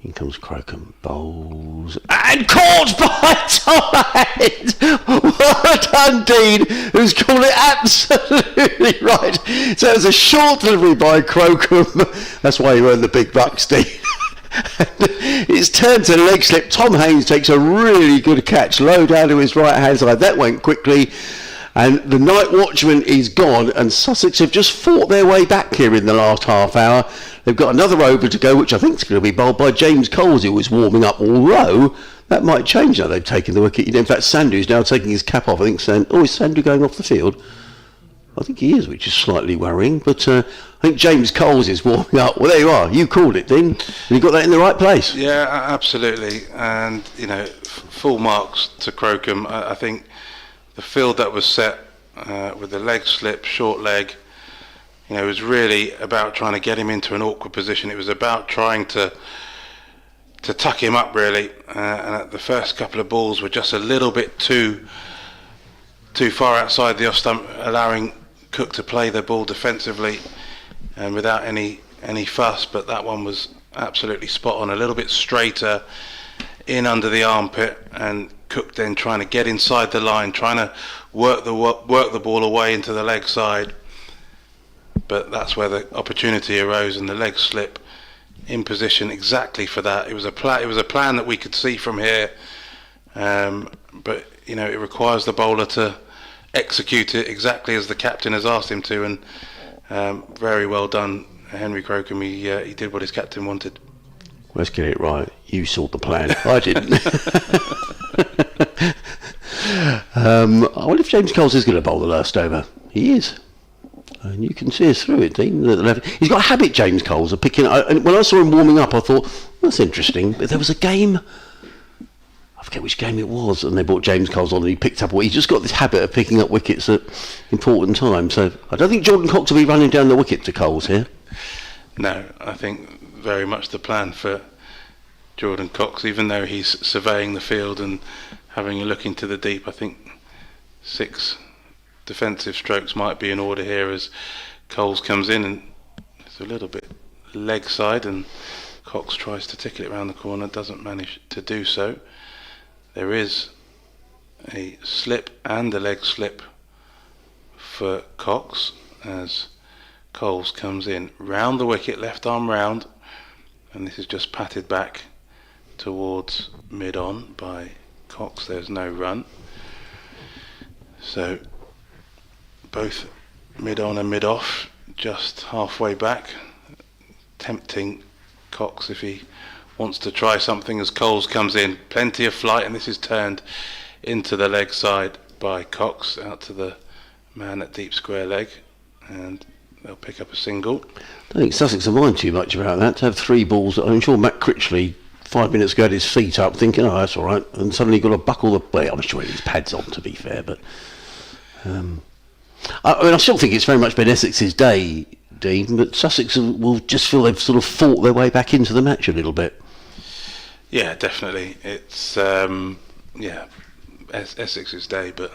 In comes Crocombe, bowls, and caught by Tom Haynes. Well done, Dean, who's called it absolutely right. So it was a short delivery by Crocombe. That's why you earned the big bucks, Dean. It's turned to leg slip. Tom Haynes takes a really good catch, low down to his right hand side. That went quickly. And the night watchman is gone, and Sussex have just fought their way back here in the last half hour. They've got another over to go, which I think is going to be bowled by James Coles, who was warming up, although that might change now they've taken the wicket. In fact, Sandhu's now taking his cap off. I think is Sandhu going off the field? I think he is, which is slightly worrying. But I think James Coles is warming up. Well, there you are. You called it, Dean. And you got that in the right place. Yeah, absolutely. And, full marks to Crocombe. I think the field that was set with the leg slip, short leg, it was really about trying to get him into an awkward position. It was about trying to tuck him up, really. And the first couple of balls were just a little bit too far outside the off stump, allowing Cook to play the ball defensively and without any fuss. But that one was absolutely spot on, a little bit straighter in under the armpit, and Cook then trying to get inside the line, trying to work the ball away into the leg side. But that's where the opportunity arose, and the leg slip in position exactly for that. It was a plan that we could see from here, but it requires the bowler to execute it exactly as the captain has asked him to, and very well done, Henry Crocombe. He did what his captain wanted. Let's get it right. You saw the plan. I didn't. I wonder if James Coles is going to bowl the last over. He is. And you can see us through it, Dean. He's got a habit, James Coles, of picking. And when I saw him warming up, I thought, that's interesting. But there was a game, I forget which game it was, and they brought James Coles on and he picked up. He's just got this habit of picking up wickets at important times. So I don't think Jordan Cox will be running down the wicket to Coles here. No, I think very much the plan for Jordan Cox, even though he's surveying the field and having a look into the deep. I think 6 defensive strokes might be in order here as Coles comes in, and it's a little bit leg side, and Cox tries to tickle it round the corner, doesn't manage to do so. There is a slip and a leg slip for Cox as Coles comes in round the wicket, left arm round, and this is just patted back towards mid-on by Cox. There's no run. So both mid-on and mid-off just halfway back, tempting Cox if he wants to try something as Coles comes in. Plenty of flight, and this is turned into the leg side by Cox out to the man at deep square leg, and they'll pick up a single. I don't think Sussex have mind too much about that, to have 3 balls. I'm sure Matt Critchley 5 minutes ago had his feet up thinking, oh, that's all right, and suddenly got to buckle the... Well, I'm sure he had his pads on, to be fair, but... I still think it's very much been Essex's day, Dean, but Sussex will just feel they've sort of fought their way back into the match a little bit. Yeah, definitely. It's Essex's day, but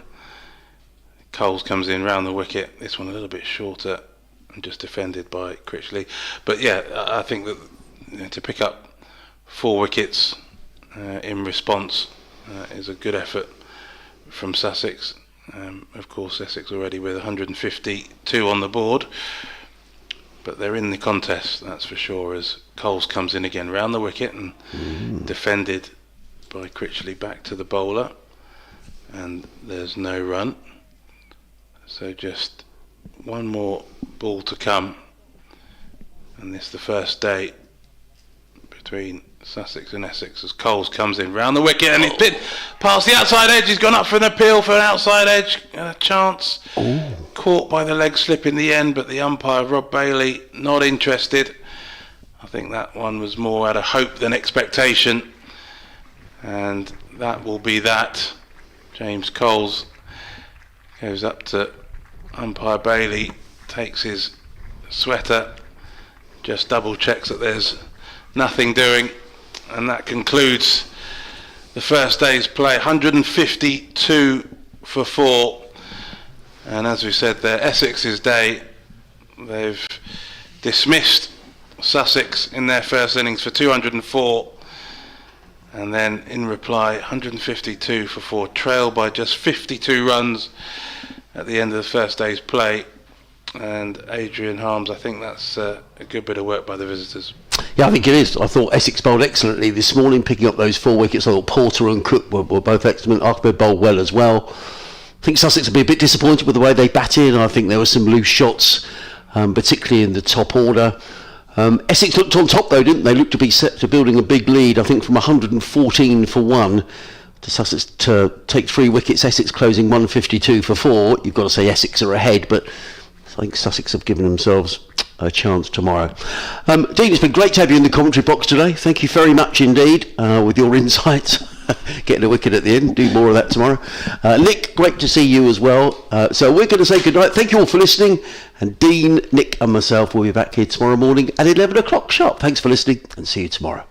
Coles comes in round the wicket. This one a little bit shorter and just defended by Critchley. But yeah, I think that to pick up 4 wickets in response is a good effort from Sussex. Of course, Essex already with 152 on the board, but they're in the contest, that's for sure, as Coles comes in again round the wicket and defended by Critchley back to the bowler, and there's no run. So just one more ball to come, and this the first day between Sussex and Essex as Coles comes in round the wicket, and it's been past the outside edge. He's gone up for an appeal for an outside edge chance. Caught by the leg slip in the end, but the umpire Rob Bailey not interested. I think that one was more out of hope than expectation, and that will be that. James Coles goes up to umpire Bailey, takes his sweater, just double checks that there's nothing doing, and that concludes the first day's play. 152 for 4, and as we said there, Essex's day. They've dismissed Sussex in their first innings for 204, and then in reply 152 for 4, trailed by just 52 runs at the end of the first day's play. And Adrian Harms, I think that's a good bit of work by the visitors. Yeah, I think it is. I thought Essex bowled excellently this morning, picking up those 4 wickets. I thought Porter and Cook were both excellent. Arkberg bowled well as well. I think Sussex will be a bit disappointed with the way they batted. I think there were some loose shots, particularly in the top order. Essex looked on top though, didn't they? Looked to be set to building a big lead. I think from 114 for 1 to Sussex to take 3 wickets. Essex closing 152 for 4. You've got to say Essex are ahead, but I think Sussex have given themselves a chance tomorrow. Dean, it's been great to have you in the commentary box today. Thank you very much indeed with your insights. Getting a wicket at the end. Do more of that tomorrow. Nick, great to see you as well. So we're going to say goodnight. Thank you all for listening. And Dean, Nick and myself will be back here tomorrow morning at 11 o'clock sharp. Thanks for listening and see you tomorrow.